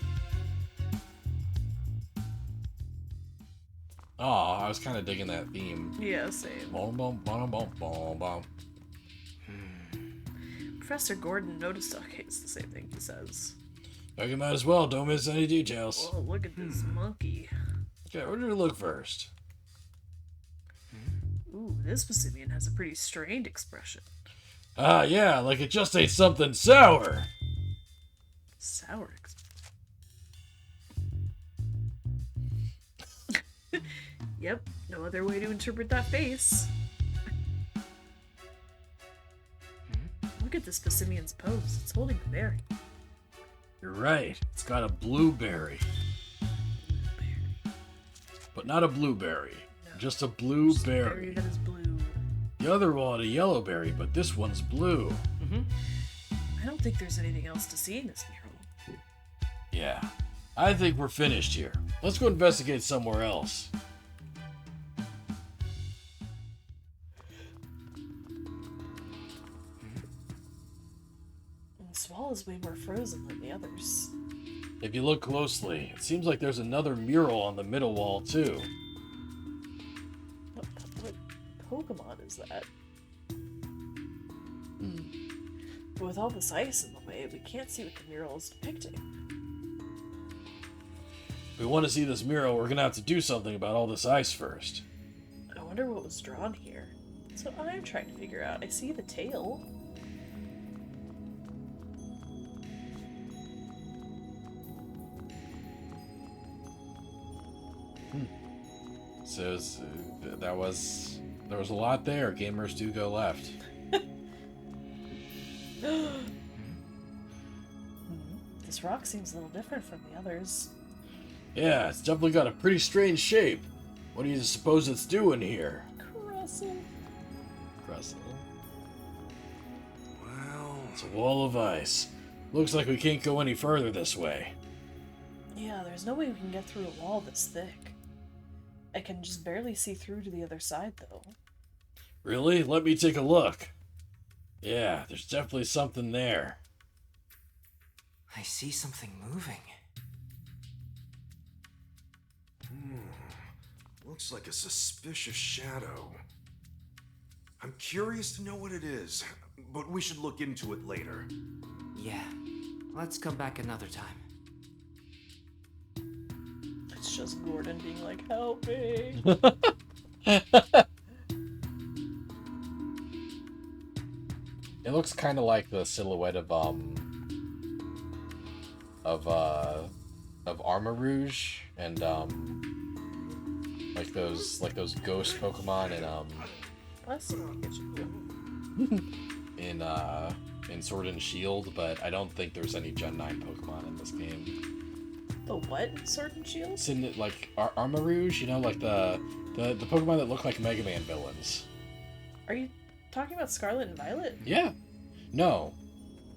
Aw, I was kind of digging that theme. Yeah, same. Bom, bom, bom, bom, bom, bom. Professor Gordon noticed. Okay, it's the same thing he says. Okay, might as well. Don't miss any details. Whoa, look at this monkey. Okay, where do we look first? Ooh, this Passimian has a pretty strained expression. Ah, yeah, like it just ate something sour. Sour Yep, no other way to interpret that face. Look at this Passimian's pose. It's holding a berry. You're right. It's got a blueberry. But not a blueberry. No. Just a Just a blueberry. berry that is blue. The other one had a yellow berry, but this one's blue. I don't think there's anything else to see in this mural. Yeah. I think we're finished here. Let's go investigate somewhere else. This wall is way more frozen than the others. If you look closely, it seems like there's another mural on the middle wall, too. What Pokemon is that? But with all this ice in the way, we can't see what the mural is depicting. If we want to see this mural, we're gonna have to do something about all this ice first. I wonder what was drawn here. That's what I'm trying to figure out. I see the tail. So there was a lot there. Gamers do go left. This rock seems a little different from the others. Yeah, it's definitely got a pretty strange shape. What do you suppose it's doing here? Crustle. Well, It's a wall of ice. Looks like we can't go any further this way. Yeah, there's no way we can get through a wall this thick. I can just barely see through to the other side, though. Really? Let me take a look. Yeah, there's definitely something there. I see something moving. Looks like a suspicious shadow. I'm curious to know what it is, but we should look into it later. Yeah, let's come back another time. It's just Gordon being like, help me. It looks kind of like the silhouette of Armor Rouge and like those ghost Pokemon I see Pikachu. in Sword and Shield, but I don't think there's any Gen 9 Pokemon in this game. The what? Sword and Shield? It's in like Armor Rouge, you know, like the Pokemon that look like Mega Man villains. Are you talking about Scarlet and Violet? Yeah. No.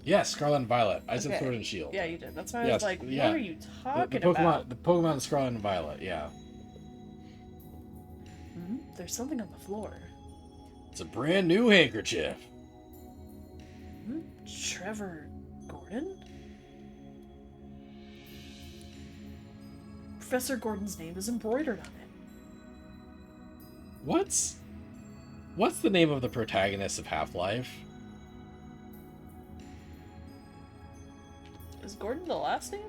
Yes, Scarlet and Violet. I said Sword and Shield. Yeah, you did. That's why I Yes, was like, what yeah. are you talking the Pokemon, about? The Pokemon Scarlet and Violet, yeah. There's something on the floor. It's a brand new handkerchief. Trevor Gordon? Professor Gordon's name is embroidered on it. What's the name of the protagonist of Half-Life? Is Gordon the last name?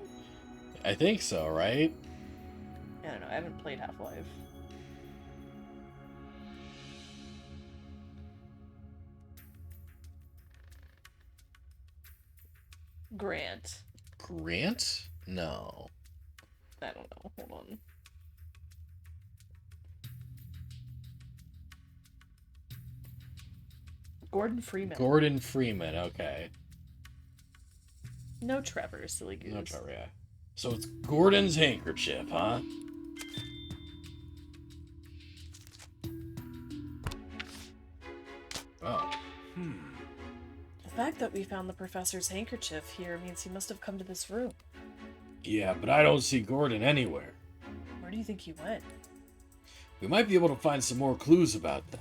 I think so, right? I don't know. I haven't played Half-Life. Grant. Grant? No. I don't know. Hold on. Gordon Freeman. Gordon Freeman, okay. No Trevor, silly goose. No Trevor, yeah. So it's Gordon's handkerchief, huh? Oh. The fact that we found the professor's handkerchief here means he must have come to this room. Yeah, but I don't see Gordon anywhere. Where do you think he went? We might be able to find some more clues about that.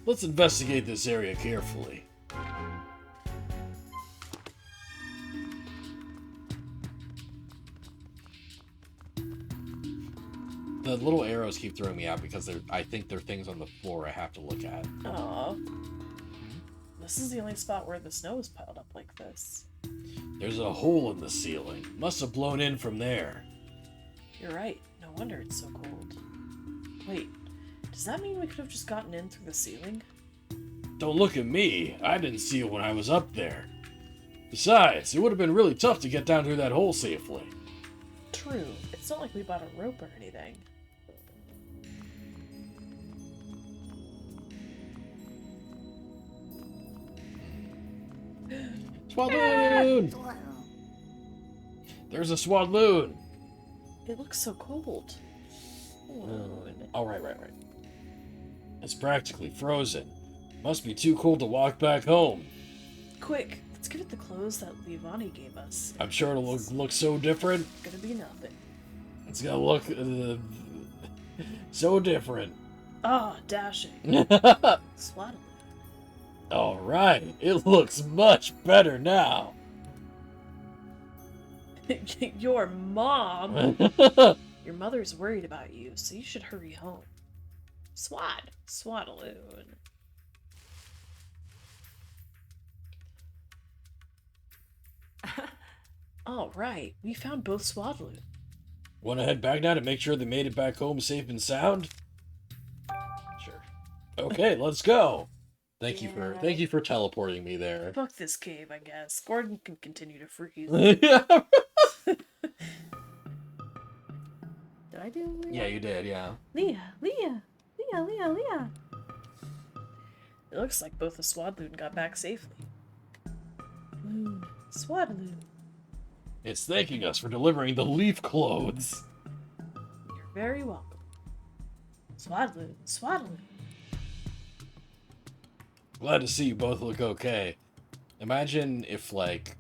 Let's investigate this area carefully. The little arrows keep throwing me out because I think they're things on the floor I have to look at. Aw. This is the only spot where the snow is piled up like this. There's a hole in the ceiling. Must have blown in from there. You're right. No wonder it's so cold. Wait, does that mean we could have just gotten in through the ceiling? Don't look at me. I didn't see it when I was up there. Besides, it would have been really tough to get down through that hole safely. True. It's not like we bought a rope or anything. Swadloon! There's a Swadloon! It looks so cold. Oh, right. It's practically frozen. Must be too cold to walk back home. Quick, let's give it the clothes that Levani gave us. I'm sure it'll look so different. It's gonna be nothing. It's gonna look so different. Ah, dashing. Swaddle. Alright, it looks much better now. Your mom? Your mother's worried about you, so you should hurry home. Swaddaloon. All right, we found both Swaddaloon. Want to head back now to make sure they made it back home safe and sound? Sure. Okay, let's go. Thank you for teleporting me there. Fuck this cave, I guess. Gordon can continue to freeze. Yeah. Did I do Leah? Yeah, you did, yeah. Leah. It looks like both the Swadloon got back safely. Swadloon. It's thanking us for delivering the leaf clothes. You're very welcome. Swadloon. Glad to see you both look okay. Imagine if, like...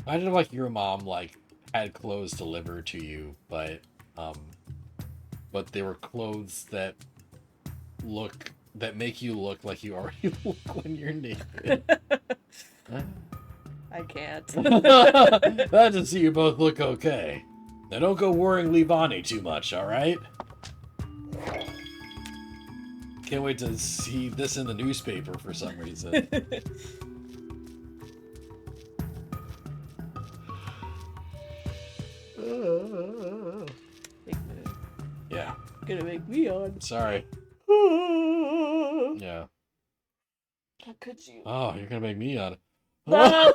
Imagine if, like, your mom, like, had clothes delivered to you, but they were clothes that make you look like you already look when you're naked. I can't. Glad to see you both look okay. Now don't go worrying Levani too much, alright? Can't wait to see this in the newspaper for some reason. Yeah. Gonna make me on. Sorry. Yeah. How could you? Oh, you're gonna make me on. No!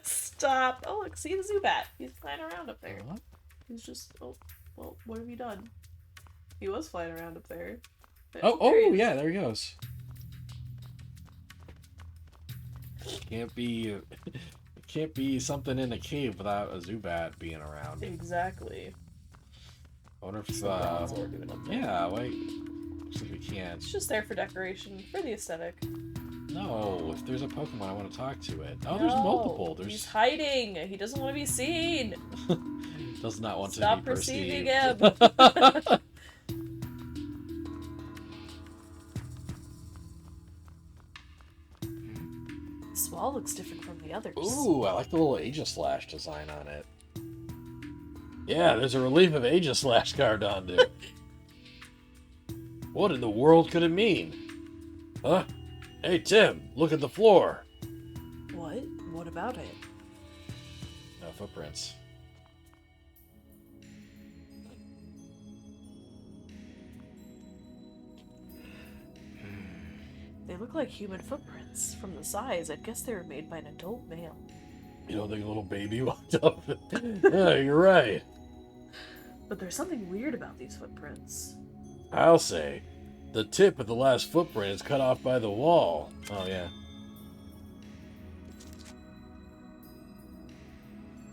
Stop. Oh, look, see the Zubat. He's flying around up there. What? He's just... Oh, well, what have you done? He was flying around up there. But Oh, there he is. yeah, there he goes. Can't be something in a cave without a Zubat being around. Exactly. I wonder if That's what we're doing up there. yeah, wait. Looks like we can't. It's just there for decoration, for the aesthetic. No, if there's a Pokemon, I want to talk to it. Oh, No, there's multiple. He's hiding. He doesn't want to be seen. Does not want Stop to be perceiving perceived. him. Swall looks different from the others. Ooh, I like the little Aegislash design on it. Yeah, there's a relief of Aegislash carved onto it. What in the world could it mean? Huh? Hey, Tim, look at the floor. What? What about it? No footprints. They look like human footprints. From the size, I'd guess they were made by an adult male. You don't think a little baby walked up? Yeah, you're right. But there's something weird about these footprints. I'll say. The tip of the last footprint is cut off by the wall. Oh, yeah.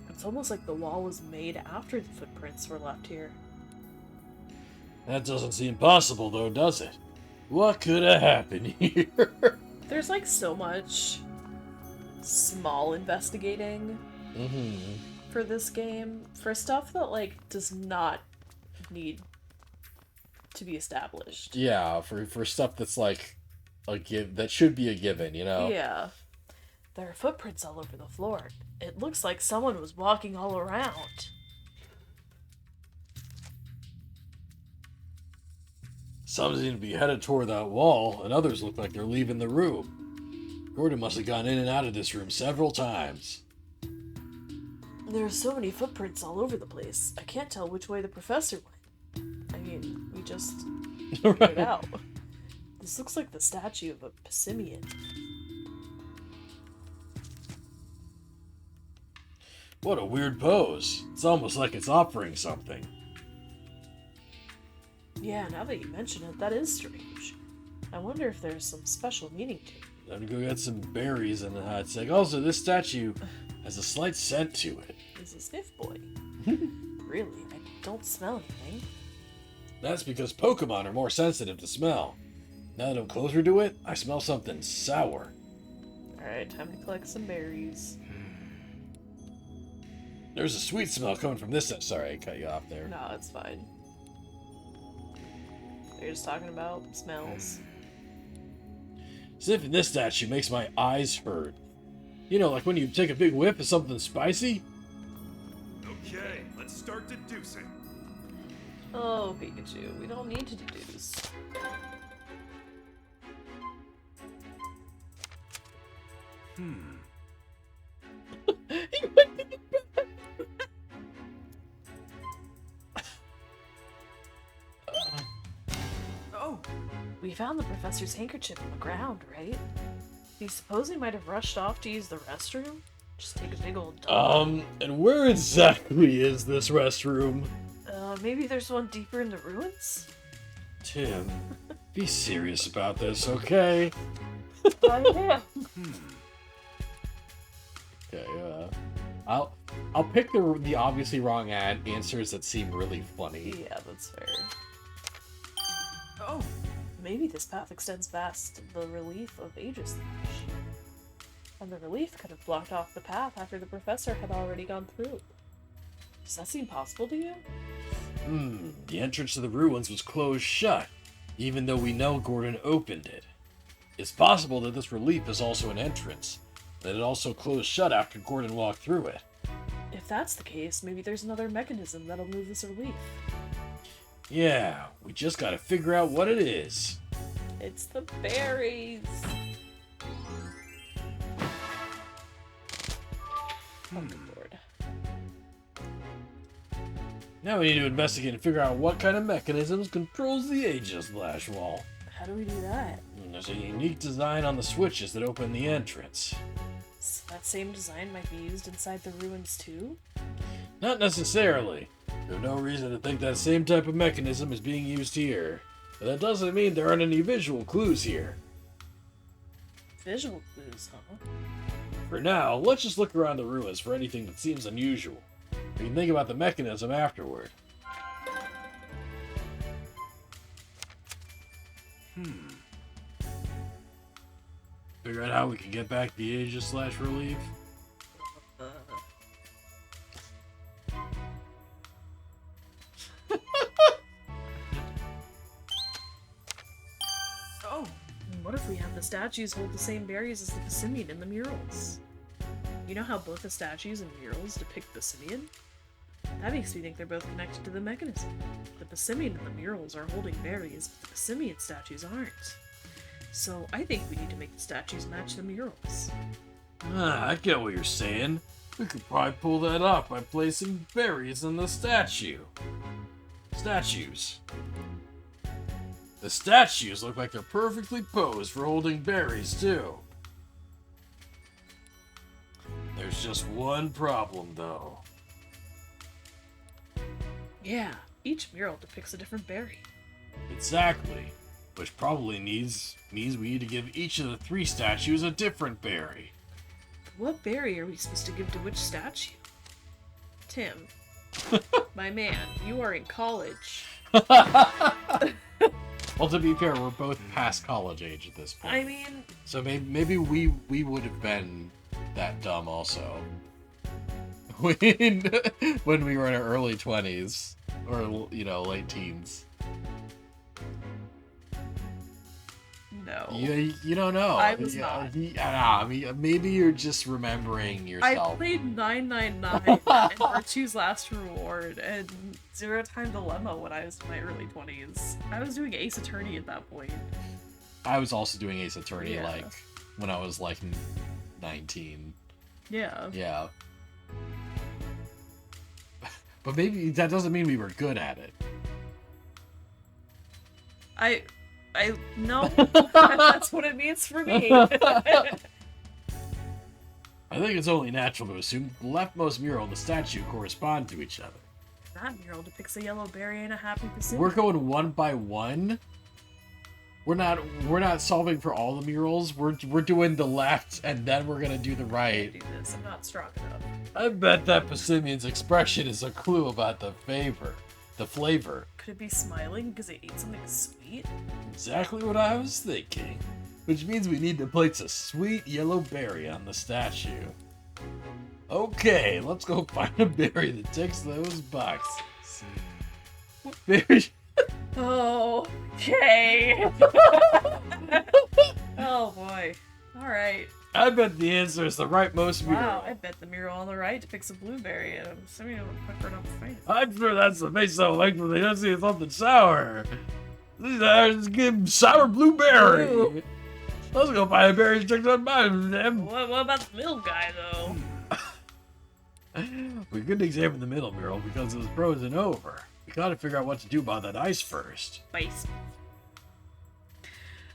It's almost like the wall was made after the footprints were left here. That doesn't seem possible, though, does it? What could have happened here? There's like so much small investigating for this game. For stuff that like does not need to be established. Yeah, for stuff that's like that should be a given, you know? Yeah. There are footprints all over the floor. It looks like someone was walking all around. Some seem to be headed toward that wall, and others look like they're leaving the room. Gordon must have gone in and out of this room several times. There are so many footprints all over the place. I can't tell which way the professor went. I mean, we just figured it out. This looks like the statue of a Pissimian. What a weird pose. It's almost like it's offering something. Yeah, now that you mention it, that is strange. I wonder if there's some special meaning to it. Time to go get some berries in the hot sec. Also, this statue has a slight scent to it. He's a sniff boy. Really, I don't smell anything. That's because Pokemon are more sensitive to smell. Now that I'm closer to it, I smell something sour. Alright, time to collect some berries. There's a sweet smell coming from this. Sorry, I cut you off there. No, it's fine. You're just talking about smells. Sniffing this statue makes my eyes hurt. You know, like when you take a big whiff of something spicy? Okay, let's start deducing. Oh, Pikachu, we don't need to deduce. We found the professor's handkerchief on the ground, right? Do you suppose he might have rushed off to use the restroom? Just take a big old dump. And where exactly is this restroom? Maybe there's one deeper in the ruins? Tim, be serious about this, okay? I am. Okay, I'll pick the obviously wrong answers that seem really funny. Yeah, that's fair. Oh, maybe this path extends past the relief of Aegis Lash. And the relief could have blocked off the path after the professor had already gone through. Does that seem possible to you? The entrance to the ruins was closed shut, even though we know Gordon opened it. It's possible that this relief is also an entrance, that it also closed shut after Gordon walked through it. If that's the case, maybe there's another mechanism that'll move this relief. Yeah, we just gotta figure out what it is. It's the berries! Oh, good lord. Now we need to investigate and figure out what kind of mechanisms controls the Aegis Lash wall. How do we do that? There's a unique design on the switches that open the entrance. So that same design might be used inside the ruins too? Not necessarily. There's no reason to think that same type of mechanism is being used here. But that doesn't mean there aren't any visual clues here. Visual clues, huh? For now, let's just look around the ruins for anything that seems unusual. We can think about the mechanism afterward. Figure out how we can get back the Aegis Lash relief? Oh, what if we have the statues hold the same berries as the Passimian in the murals? You know how both the statues and murals depict Passimian? That makes me think they're both connected to the mechanism. The Passimian and the murals are holding berries, but the Passimian statues aren't. So I think we need to make the statues match the murals. I get what you're saying. We could probably pull that off by placing berries in the statues. The statues look like they're perfectly posed for holding berries, too. There's just one problem, though. Yeah, each mural depicts a different berry. Exactly. Which probably means we need to give each of the 3 statues a different berry. What berry are we supposed to give to which statue? Tim, my man, you are in college. Well, to be fair, we're both past college age at this point. I mean... So maybe we would have been that dumb also. When we were in our early 20s. Or, late teens. No. You don't know. I was not. I mean, maybe you're just remembering yourself. I played 999 and Virtue's Last Reward and Zero Time Dilemma when I was in my early 20s. I was doing Ace Attorney at that point. I was also doing Ace Attorney, Yeah. when I was, 19. Yeah. Yeah. But maybe that doesn't mean we were good at it. I no, that's what it means for me. I think it's only natural to assume the leftmost mural and the statue correspond to each other. That mural depicts a yellow berry and a happy Pacific. We're going one by one. We're not solving for all the murals. We're doing the left and then we're gonna do the right. I can't do this. I'm not strong enough. I bet that Passimian's expression is a clue about the flavor. Could it be smiling because it ate something sweet? Exactly what I was thinking. Which means we need to place a sweet yellow berry on the statue. Okay, let's go find a berry that ticks those boxes. What berry? Oh, okay. Oh boy. Alright. I bet the answer is the rightmost mural. Wow, I bet the mural on the right depicts a blueberry and I'm assuming it'll pucker it up the face. I'm sure that's the face of like when they don't see something sour. Let's give sour blueberry. Ooh. Let's go find a berry sticks on them. What about the middle guy though? We couldn't examine the middle mural because it was frozen over. We gotta figure out what to do about that ice first. Ice.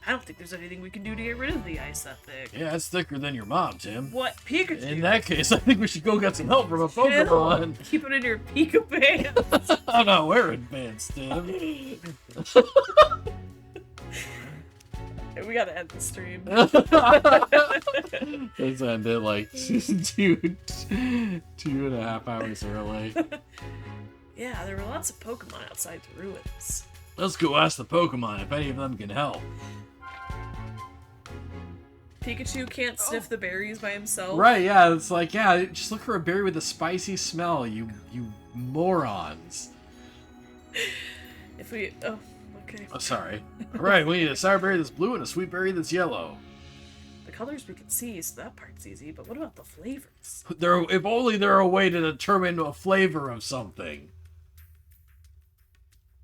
I don't think there's anything we can do to get rid of the ice that thick. Yeah, it's thicker than your mom, Tim. What? Pikachu? In that case, I think we should go get some help from a Pokemon. Keep it in your Pika pants. I'm not wearing pants, Tim. We gotta end the stream. Let's end it like 2.5 hours early. Yeah, there were lots of Pokemon outside the ruins. Let's go ask the Pokemon if any of them can help. Pikachu can't sniff the berries by himself. Right, yeah, it's like, yeah, just look for a berry with a spicy smell, you morons. If we... Oh, okay. Oh, sorry. Alright, we need a sour berry that's blue and a sweet berry that's yellow. The colors we can see, so that part's easy, but what about the flavors? If only there were a way to determine a flavor of something.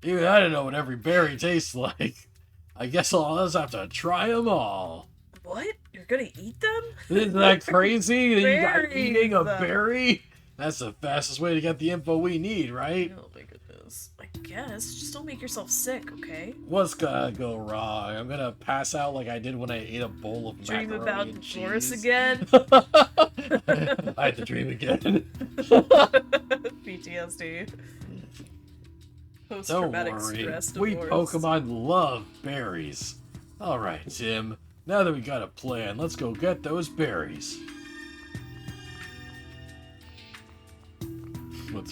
Even I don't know what every berry tastes like. I guess I'll just have to try them all. What? You're gonna eat them? Isn't that crazy? That you got Berries. eating a berry? That's the fastest way to get the info we need, right? Oh my goodness. I guess. Just don't make yourself sick, okay? What's gonna go wrong? I'm gonna pass out like I did when I ate a bowl of Dream macaroni about and Dolores cheese. again? I had to dream again. PTSD. Don't Post-traumatic worry, stress we divorce. Pokemon love berries. Alright, Tim. Now that we got a plan, let's go get those berries.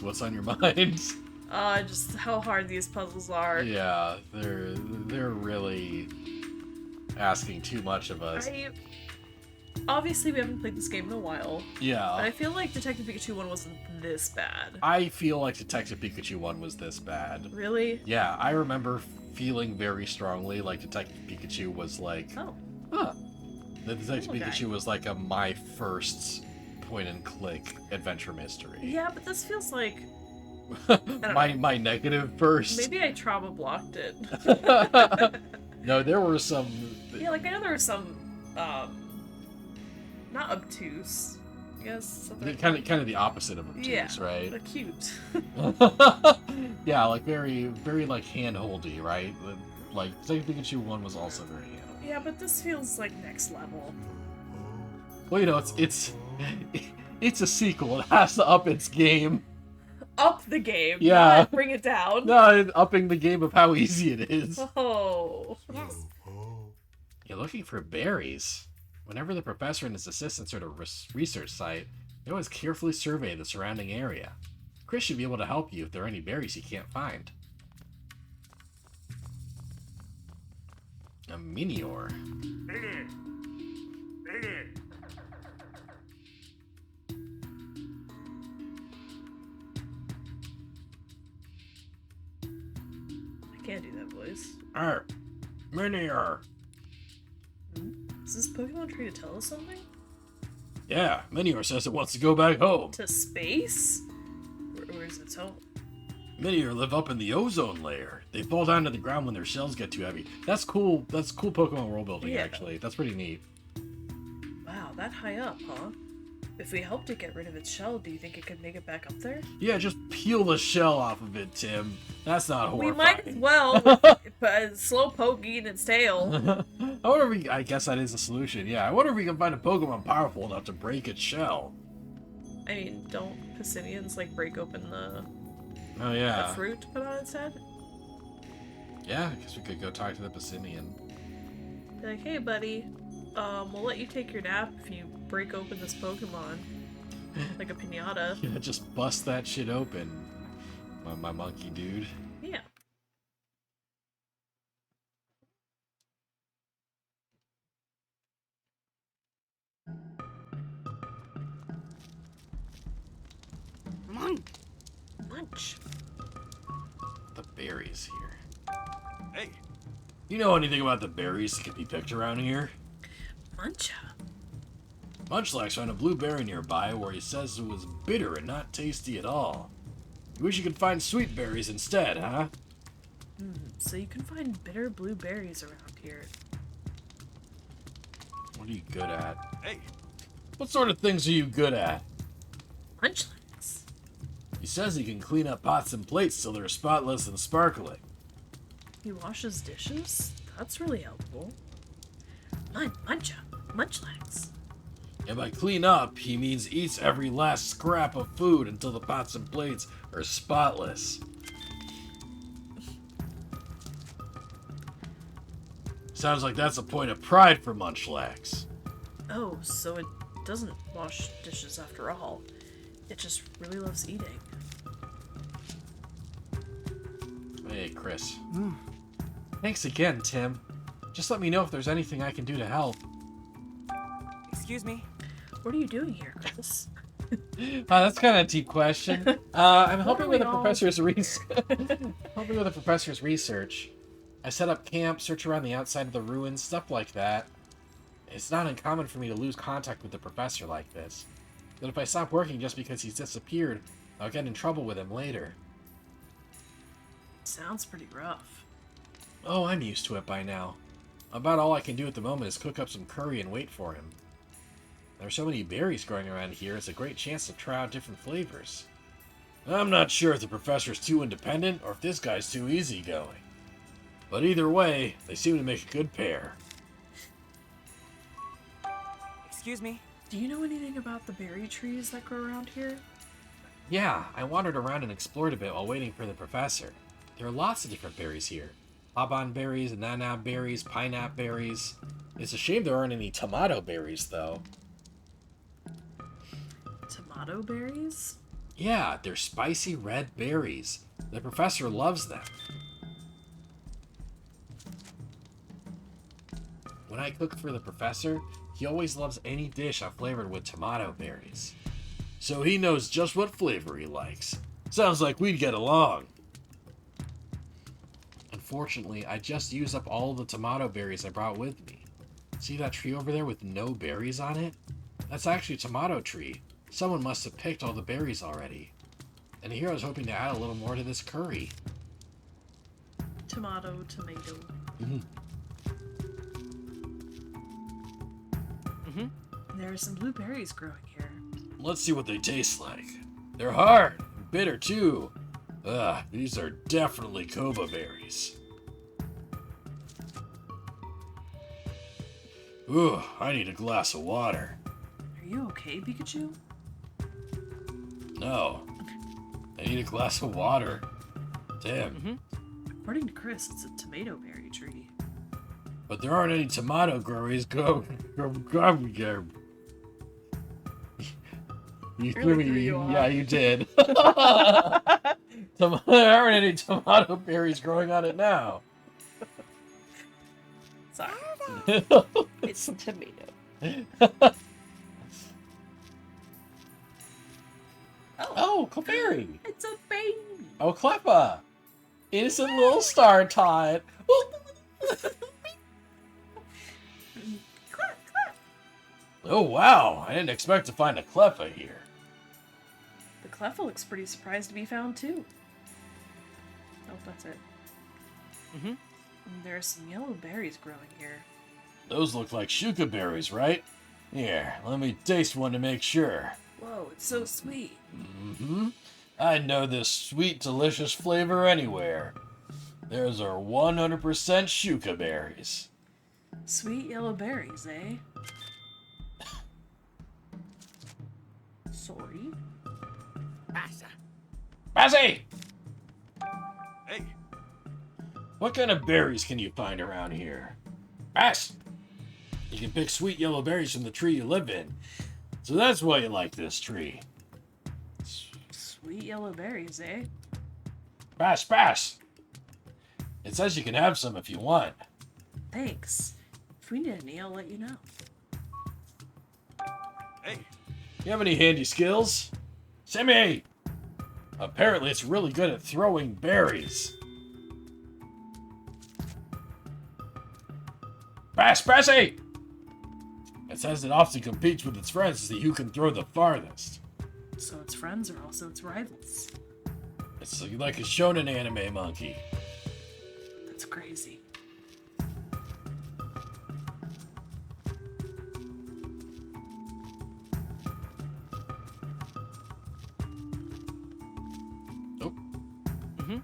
What's on your mind? Just how hard these puzzles are. Yeah, they're really asking too much of us. Obviously, we haven't played this game in a while. Yeah. But I feel like Detective Pikachu 1 wasn't this bad. I feel like Detective Pikachu 1 was this bad. Really? Yeah, I remember feeling very strongly like Detective Pikachu was like... Oh. Huh. The Detective Okay. Pikachu was like my first point-and-click adventure mystery. Yeah, but this feels like... my negative first. Maybe I trauma blocked it. No, there were some... Yeah, like I know there were some, not obtuse, I guess. Kind of the opposite of obtuse, Yeah, right? cute. Yeah, like very like hand-holdy, right? Like Detective Pikachu 1 was also very hand-holdy. Yeah, but this feels like next level. Well, you know, it's a sequel. It has to up its game. Up the game. Yeah. Not bring it down. No, upping the game of how easy it is. Oh. Yes. You're looking for berries. Whenever the professor and his assistants are at a research site, they always carefully survey the surrounding area. Chris should be able to help you if there are any berries you can't find. A Meteor. I can't do that voice. Meteor. Is this Pokemon trying to tell us something? Yeah, Meteor says it wants to go back home. To space? Where's its home? Meteor live up in the ozone layer. They fall down to the ground when their shells get too heavy. That's cool. That's cool Pokemon world building, Yeah. actually. That's pretty neat. Wow, that high up, huh? If we helped it get rid of its shell, do you think it could make it back up there? Yeah, just peel the shell off of it, Tim. That's not horrifying. We might as well, but Slowpoke eating its tail. I guess that is a solution. Yeah, I wonder if we can find a Pokemon powerful enough to break its shell. I mean, don't Pissimians like break open the Oh, fruit to put on its head? Yeah, I guess we could go talk to the Pissimian. Be like, hey buddy, we'll let you take your nap if you break open this Pokemon. Like a piñata. Yeah, just bust that shit open. My monkey dude. Yeah. Munch. The berries here. Hey, You know anything about the berries that can be picked around here? Muncha. Munchlax found a blue berry nearby where he says it was bitter and not tasty at all. You wish you could find sweet berries instead, huh? So you can find bitter blueberries around here. What are you good at? hey, What sort of things are you good at? Munchlax. He says he can clean up pots and plates so they're spotless and sparkling. He washes dishes? That's really helpful. Munchlax. And by clean up, he means eats every last scrap of food until the pots and plates are spotless. Sounds like that's a point of pride for Munchlax. Oh, so it doesn't wash dishes after all. It just really loves eating. Hey, Chris. Thanks again, Tim. Just let me know if there's anything I can do to help. Excuse me. What are you doing here, Chris? That's kind of a deep question. I'm helping with we the all- professor's research. I set up camp, search around the outside of the ruins, stuff like that. It's not uncommon for me to lose contact with the professor like this. But if I stop working just because he's disappeared, I'll get in trouble with him later. Sounds pretty rough. Oh, I'm used to it by now. About all I can do at the moment is cook up some curry and wait for him. There are so many berries growing around here, it's a great chance to try out different flavors. I'm not sure if the professor's too independent or if this guy's too easygoing. But either way, they seem to make a good pair. Excuse me. Do you know anything about the berry trees that grow around here? Yeah, I wandered around and explored a bit while waiting for the professor. There are lots of different berries here. Haban berries, nana berries, pineapple berries. It's a shame there aren't any tomato berries, though. Tomato berries? Yeah, they're spicy red berries. The professor loves them. When I cook for the professor, he always loves any dish I've flavored with tomato berries. So he knows just what flavor he likes. Sounds like we'd get along. Unfortunately, I just used up all of the tomato berries I brought with me. See that tree over there with no berries on it? That's actually a tomato tree. Someone must have picked all the berries already. And here I was hoping to add a little more to this curry. Tomato. There are some blueberries growing here. Let's see what they taste like. They're hard, and bitter too. Ugh, these are definitely kova berries. Ooh, I need a glass of water. Are you okay, Pikachu? No, I need a glass of water. Damn. According to Chris, it's a tomato berry tree. But there aren't any tomato growers. You threw Really me. threw you off. Yeah, you did. There aren't any tomato berries growing on it now. Sorry. It's tomato. Oh, Clefairy. It's a baby. Oh, Cleppa. Innocent little star tot. Oh, wow. I didn't expect to find a Cleppa here. The Cleffa looks pretty surprised to be found too. Oh, that's it. And there are some yellow berries growing here. Those look like shuka berries, right? Here, let me taste one to make sure. Whoa, it's so sweet. I'd know this sweet, delicious flavor anywhere. Those are 100% shuka berries. Sweet yellow berries, eh? Sorry. Bazzy! Hey, What kind of berries can you find around here? Bass! You can pick sweet yellow berries from the tree you live in. So that's why you like this tree. Sweet yellow berries, eh? Bass, bass! It says you can have some if you want. Thanks. If we need any, I'll let you know. hey, You have any handy skills? Simmy! Apparently it's really good at throwing berries. Bass, Bassy! It says it often competes with its friends to see who can throw the farthest. So its friends are also its rivals. It's like a shonen anime monkey. That's crazy. Oh, And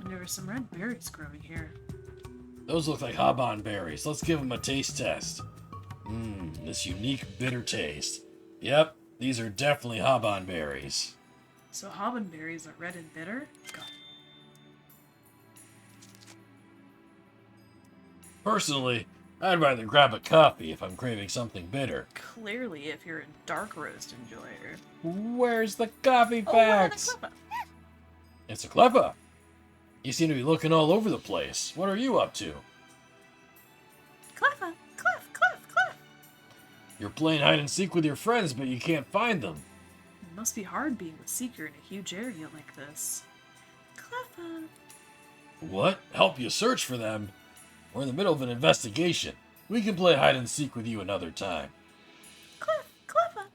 there are some red berries growing here. those look like Haban berries. Let's give them a taste test. This unique bitter taste. Yep, these are definitely Haban berries. So Haban berries are red and bitter? God. Personally, I'd rather grab a coffee if I'm craving something bitter. Clearly, if you're a dark roast enjoyer. Where's the coffee facts? It's a Cleffa. You seem to be looking all over the place. What are you up to? Cleffa! Clef! You're playing hide and seek with your friends, but you can't find them. It must be hard being the seeker in a huge area like this. Cleffa! What? Help you search for them? We're in the middle of an investigation. We can play hide and seek with you another time. Cleffa!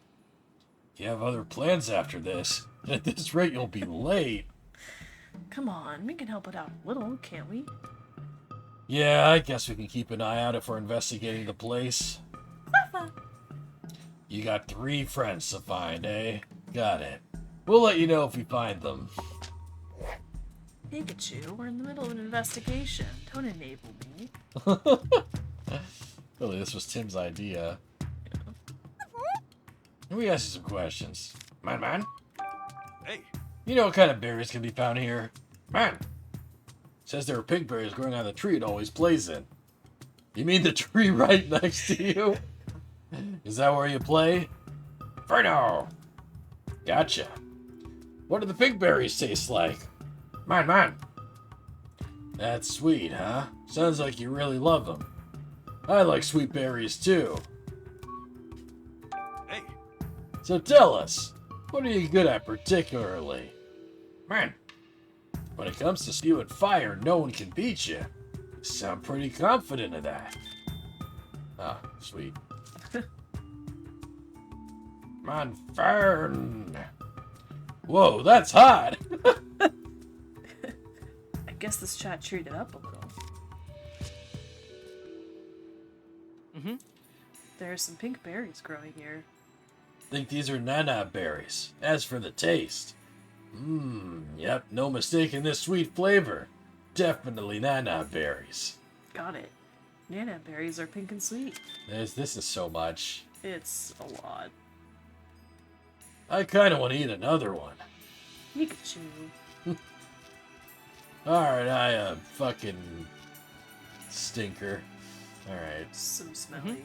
You have other plans after this. At this rate, you'll be late. Come on, we can help it out a little, can't we? Yeah, I guess we can keep an eye out if we're investigating the place. Cleffa! You got 3 friends to find, eh? Got it. We'll let you know if we find them. Pikachu, we're in the middle of an investigation. Don't enable me. Really, this was Tim's idea. Let me ask you some questions. Man. Hey, You know what kind of berries can be found here? Man. Says there are pink berries growing on the tree it always plays in. You mean the tree right next to you? Is that where you play? Ferno! Gotcha. What do the pink berries taste like? Man. That's sweet, huh? Sounds like you really love them. I like sweet berries too. hey, So tell us, what are you good at particularly? Man, when it comes to spewing fire, no one can beat you. You sound pretty confident of that. Ah, sweet. Man, Fern. Whoa, that's hot. I guess this chat cheered it up a little. There are some pink berries growing here. Think these are nana berries. As for the taste, yep, no mistaking this sweet flavor. Definitely nana berries. Got it. Nana berries are pink and sweet. This is so much. It's a lot. I kind of want to eat another one. Pikachu. Alright, I fucking stinker. Alright. So smelly.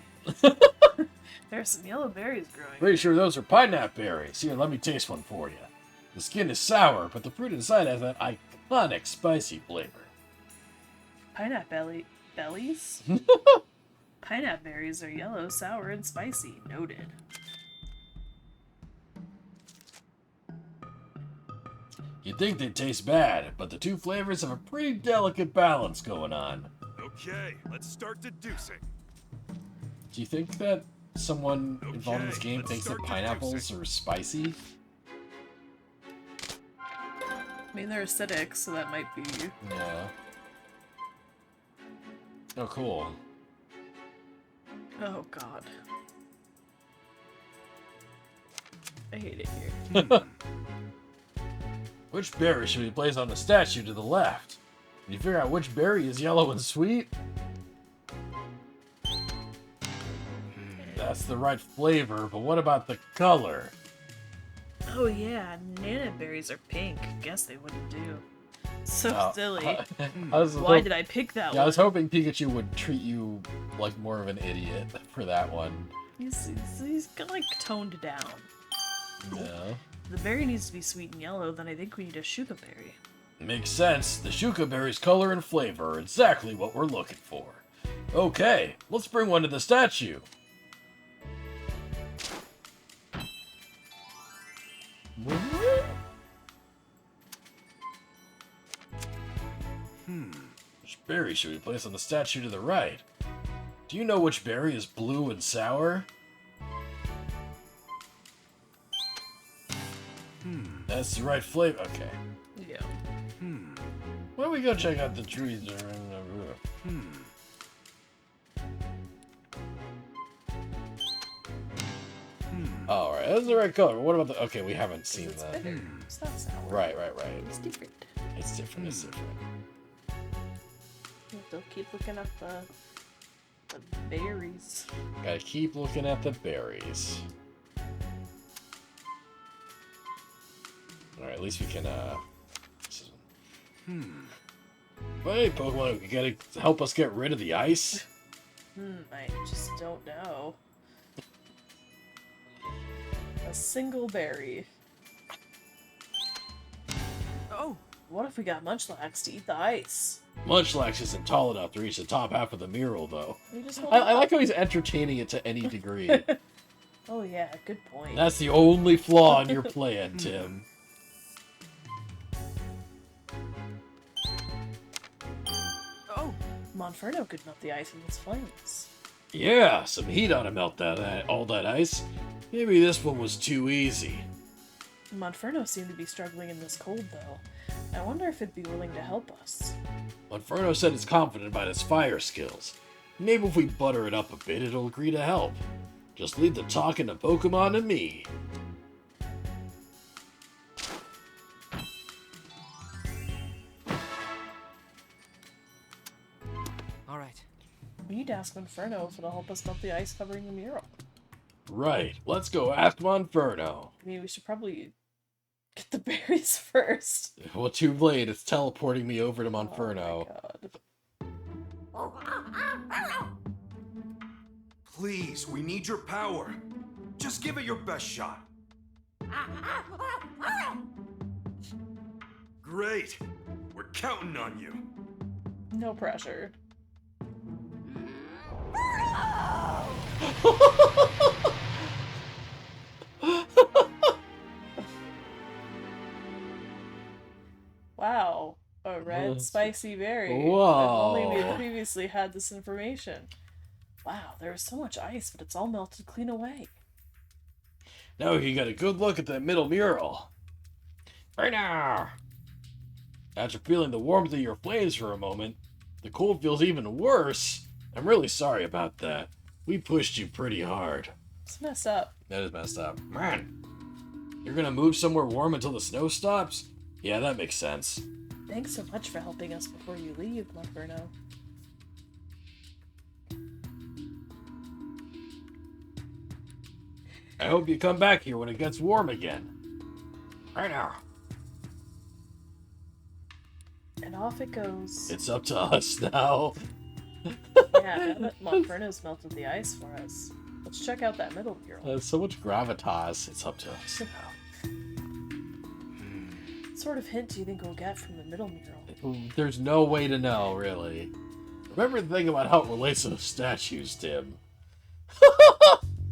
There's some yellow berries growing. Pretty sure those are pineapple berries. Here, let me taste one for you. The skin is sour, but the fruit inside has that iconic spicy flavor. Pineapple bellies? Pineapple berries are yellow, sour, and spicy. Noted. You'd think they'd taste bad, but the 2 flavors have a pretty delicate balance going on. okay, let's start deducing. Do you think that someone involved in this Okay, game let's thinks that start pineapples deducing. are spicy? I mean, they're acidic, so that might be. Yeah. Oh, cool. Oh, God. I hate it here. Which berry should we place on the statue to the left? Can you figure out which berry is yellow and sweet? That's the right flavor, but what about the color? Oh, yeah. Nana berries are pink. Guess they wouldn't do. So Oh, silly. Why did I pick that one? I was hoping Pikachu would treat you like more of an idiot for that one. He's like toned down. No. The berry needs to be sweet and yellow, then I think we need a shuka berry. Makes sense. The Shuka berry's color and flavor are exactly what we're looking for. Okay, let's bring one to the statue. Which berry should we place on the statue to the right? Do you know which berry is blue and sour? That's the right flavor. Okay. Yeah. Why don't we go check out the trees that are in the roof? Alright, that's the right color. What about the... Okay, we haven't seen It's that. bitter. It's not sour. Right. It's different. It's different, it's different. You have to keep looking up the berries. Gotta keep looking at the berries. Alright, at least we can, Hey, Pokemon, you gotta help us get rid of the ice? I just don't know. A single berry. Oh! What if we got Munchlax to eat the ice? Munchlax isn't tall enough to reach the top half of the mural, though. We just hold I it like how he's entertaining it to any degree. up. Oh yeah, good point. That's the only flaw in your plan, Tim. Oh! Monferno could melt the ice in its flames. Yeah, some heat ought to melt all that ice. Maybe this one was too easy. Monferno seemed to be struggling in this cold, though. I wonder if it'd be willing to help us. Inferno said it's confident about its fire skills. Maybe if we butter it up a bit, it'll agree to help. Just leave the talking to Pokemon to me. Alright. We need to ask Monferno if it'll help us melt the ice covering the mural. Right, let's go ask Monferno. I mean, we should probably get the berries first. Well, too late, it's teleporting me over to Monferno. Oh my god. Please, we need your power. Just give it your best shot. Great. We're counting on you. No pressure. Wow, a red spicy berry. Whoa. If only we had previously had this information. Wow, there is so much ice, but it's all melted clean away. Now we can get a good look at that middle mural. Right now! After feeling the warmth of your flames for a moment, the cold feels even worse. I'm really sorry about that. We pushed you pretty hard. It's messed up. That is messed up. Man, you're gonna move somewhere warm until the snow stops? Yeah, that makes sense. Thanks so much for helping us before you leave, Monferno. I hope you come back here when it gets warm again. Right now. And off it goes. It's up to us now. Yeah, now that Monferno's melted the ice for us, let's check out that middle mural. There's so much gravitas. It's up to us now. What sort of hint do you think we'll get from the middle mural? There's no way to know, really. Remember the thing about how it relates to the statues, Tim.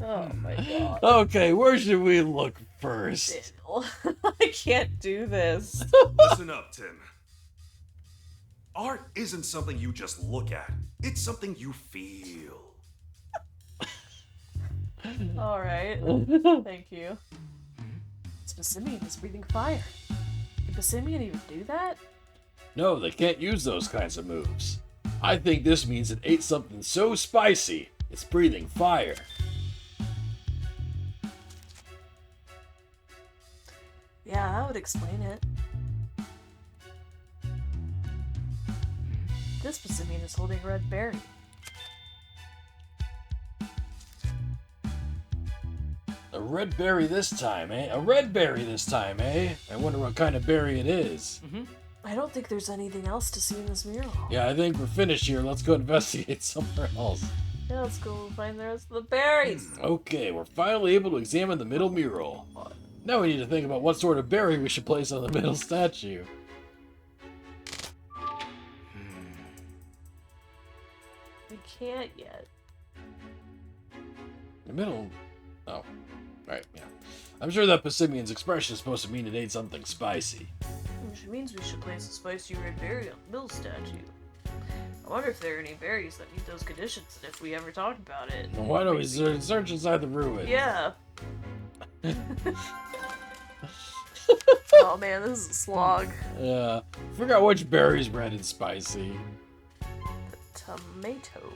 Oh my god. Okay, where should we look first? I can't do this. Listen up, Tim. Art isn't something you just look at. It's something you feel. Alright. Thank you. Spasimian is breathing fire. Can Spasimian even do that? No, they can't use those kinds of moves. I think this means it ate something so spicy, it's breathing fire. Yeah, that would explain it. This Spasimian is holding a red berry. A red berry this time, eh? A red berry this time, eh? I wonder what kind of berry it is. I don't think there's anything else to see in this mural. Yeah, I think we're finished here. Let's go investigate somewhere else. Yeah, let's go find the rest of the berries. Okay, we're finally able to examine the middle mural. Now we need to think about what sort of berry we should place on the middle statue. We can't yet. The middle... Oh. Right, yeah. I'm sure that Passimian's expression is supposed to mean it ate something spicy. Which means we should place a spicy red berry on the middle statue. I wonder if there are any berries that meet those conditions and if we ever talk about it. Well, why don't we search inside the ruin? Yeah. Oh man, this is a slog. Yeah. Forgot which berry's red and spicy. Tomato.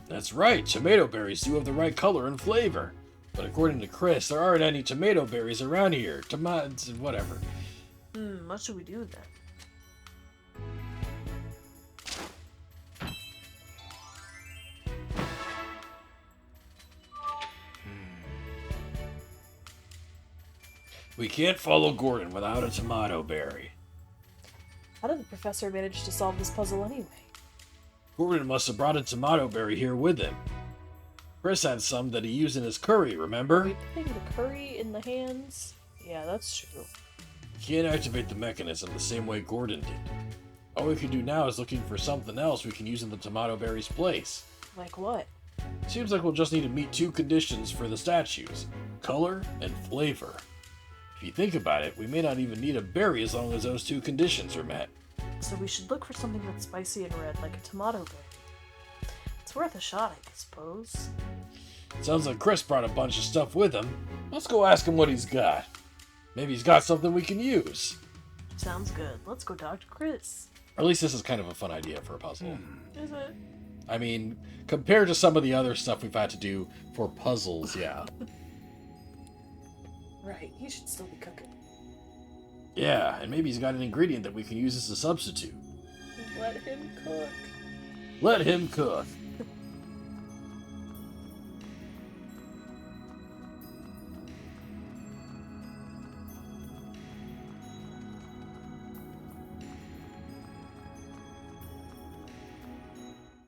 That's right, tomato berries do have the right color and flavor. But according to Chris, there aren't any tomato berries around here. Tomatoes, whatever. What should we do with that? We can't follow Gordon without a tomato berry. How did the professor manage to solve this puzzle anyway? Gordon must have brought a tomato berry here with him. Chris had some that he used in his curry, remember? Are we putting the curry in the hands? Yeah, that's true. We can't activate the mechanism the same way Gordon did. All we can do now is looking for something else we can use in the tomato berry's place. Like what? Seems like we'll just need to meet 2 conditions for the statues: color and flavor. If you think about it, we may not even need a berry as long as those 2 conditions are met. So we should look for something that's spicy and red, like a tomato berry. It's worth a shot, I suppose. Sounds like Chris brought a bunch of stuff with him. Let's go ask him what he's got. Maybe he's got something we can use. Sounds good. Let's go talk to Chris. Or at least this is kind of a fun idea for a puzzle. Is it? I mean, compared to some of the other stuff we've had to do for puzzles, yeah. Right, he should still be cooking. Yeah, and maybe he's got an ingredient that we can use as a substitute. Let him cook. Let him cook.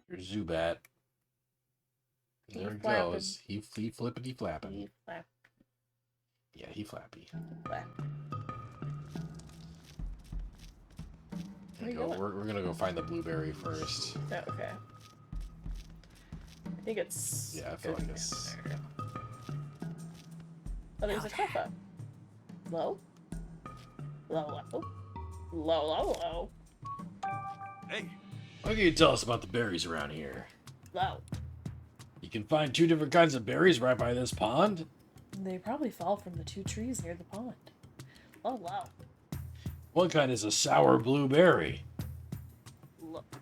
Here's Zubat. There it goes. He flippity flapping. He flap. Yeah, he flappy. Flap. There you go. We're gonna go find the blueberry first. Oh, okay. I think it's. Yeah, I feel like it's. There. Oh, there's a Cleffa. Low? Low, low. Low, low, low. Hey! What can you tell us about the berries around here? Low. You can find 2 different kinds of berries right by this pond. They probably fall from the 2 trees near the pond. Low, low. One kind is a sour blueberry. Look.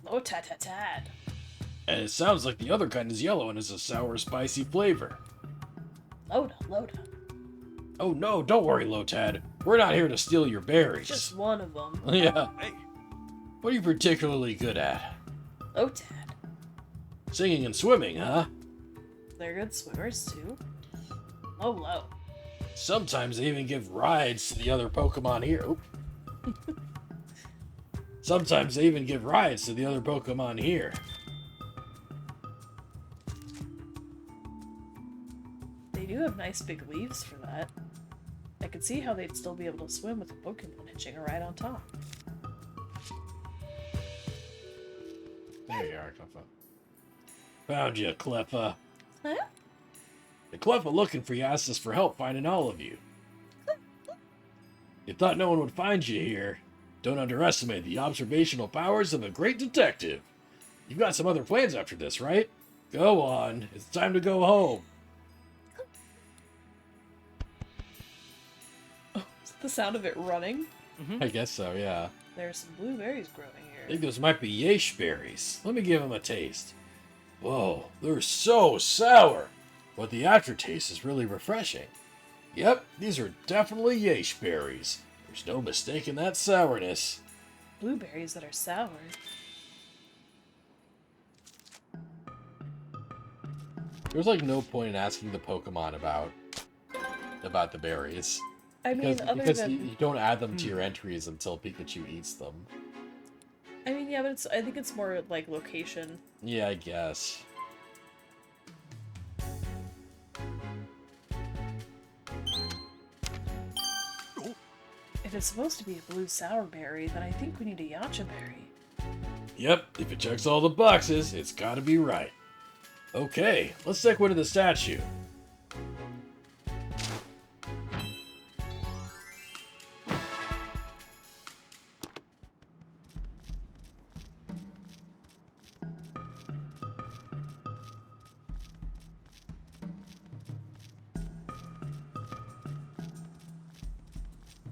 Oh, tat. And it sounds like the other kind is yellow and has a sour, spicy flavor. Loda. Oh no, don't worry, Lotad. We're not here to steal your berries. Just one of them. Yeah. Hey! What are you particularly good at? Lotad. Singing and swimming, huh? They're good swimmers, too. Oh, low. Sometimes they even give rides to the other Pokemon here. Oop. Sometimes they even give rides to the other Pokemon here. They do have nice big leaves for that. I could see how they'd still be able to swim with a Pokemon hitching a ride on top. There you are, Cleffa. Found you, Cleffa. Huh? The Cleffa looking for you asked us for help finding all of you. You thought no one would find you here. Don't underestimate the observational powers of a great detective. You've got some other plans after this, right? Go on. It's time to go home. Oh, is that the sound of it running? I guess so, yeah. There's some blueberries growing here. I think those might be Yesh berries. Let me give them a taste. Whoa, they're so sour. But the aftertaste is really refreshing. Yep, these are definitely Yesh berries. There's no mistaking that sourness. Blueberries that are sour. There's like no point in asking the Pokemon about the berries. I mean, because you don't add them to your entries until Pikachu eats them. I mean, yeah, but I think it's more like location. Yeah, I guess. If it's supposed to be a blue sour berry, then I think we need a Yacha berry. Yep, if it checks all the boxes, it's gotta be right. Okay, let's take one to the statue.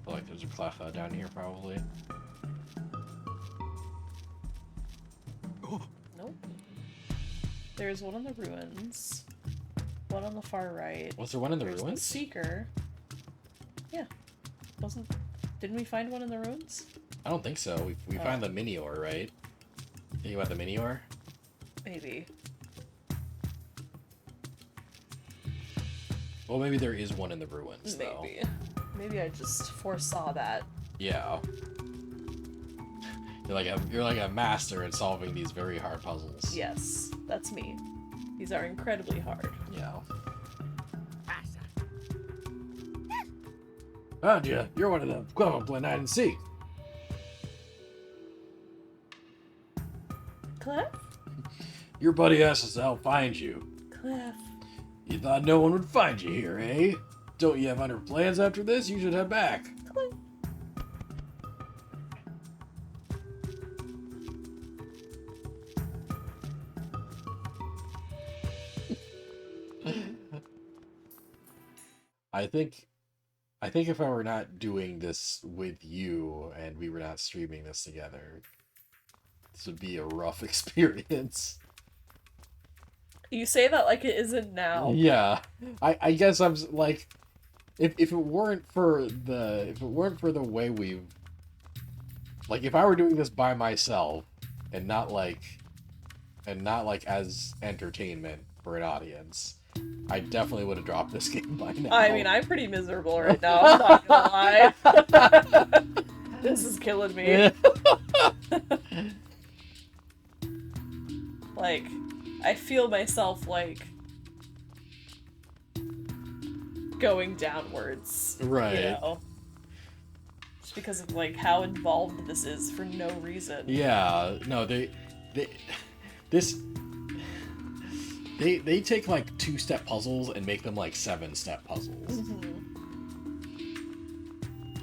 I feel like there's a Cleffa down here, probably. Nope. There's one in the ruins. One on the far right. Was there one in the There's ruins? The Seeker. Yeah. Didn't we find one in the ruins? I don't think so. We found the Minior, right? Think about the Minior? Maybe. Well, maybe there is one in the ruins, though. Maybe I just foresaw that. Yeah. You're like a master at solving these very hard puzzles. Yes, that's me. These are incredibly hard. Yeah. Found you. You're one of them. Come on, play hide and seek. Clef? Your buddy asked us to help find you. Clef. You thought no one would find you here, eh? Don't you have other plans after this? You should head back. Clef. I think if I were not doing this with you and we were not streaming this together, this would be a rough experience. You say that like it isn't now. Yeah. I guess I'm like if it weren't for the way we've like if I were doing this by myself and not like as entertainment for an audience, I definitely would have dropped this game by now. I mean, I'm pretty miserable right now, I'm not gonna lie. This is killing me. Like, I feel myself, like, going downwards. Right. You know? Just because of, like, how involved this is for no reason. Yeah, no, they take like 2-step puzzles and make them like 7-step puzzles.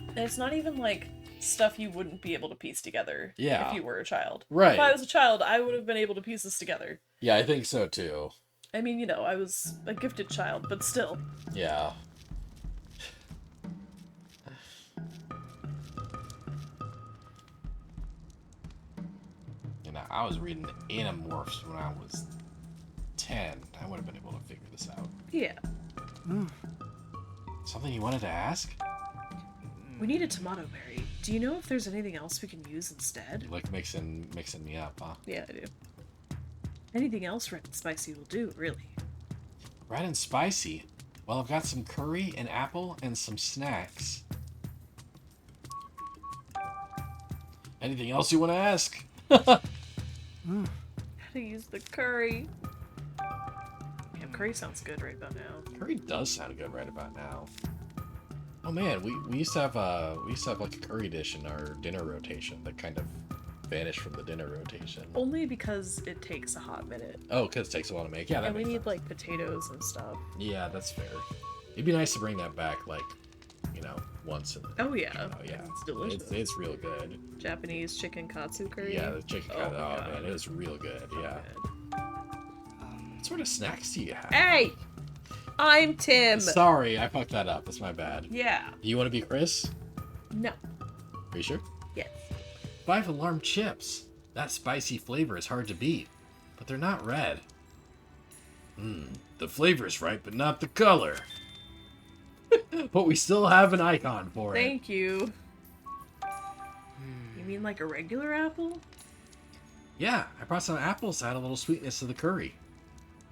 And it's not even like stuff you wouldn't be able to piece together Yeah. if you were a child. Right. If I was a child, I would have been able to piece this together. Yeah, I think so too. I mean, you know, I was a gifted child, but still. Yeah. You know, I was reading Animorphs when I was 10. I would have been able to figure this out. Yeah. Something you wanted to ask? We need a tomato berry. Do you know if there's anything else we can use instead? You like mixing me up, huh? Yeah, I do. Anything else red and spicy will do, really. Red and spicy? Well, I've got some curry, an apple, and some snacks. Anything else you want to ask? How to use the curry. Yeah, curry sounds good right about now. Curry does sound good right about now. Oh man, we used to have like a curry dish in our dinner rotation that kind of vanished from the dinner rotation. Only because it takes a hot minute. Oh, because it takes a while to make. Yeah, that and we makes need sense. like potatoes and stuff. Yeah, that's fair. It'd be nice to bring that back, like, you know, once. Oh yeah. Oh yeah, it's delicious. It's real good. Japanese chicken katsu curry. Yeah, the chicken. Oh, Oh, my God. man, it's real good. Yeah. What sort of snacks do you have? Hey, I'm Tim. Sorry, I fucked that up. That's my bad. Yeah. Do you want to be Chris? No. Are you sure? Yes. 5 alarm chips. That spicy flavor is hard to beat, but they're not red. The flavor's right, but not the color. But we still have an icon for it. Thank you. You mean like a regular apple? Yeah, I brought some apples to add a little sweetness to the curry.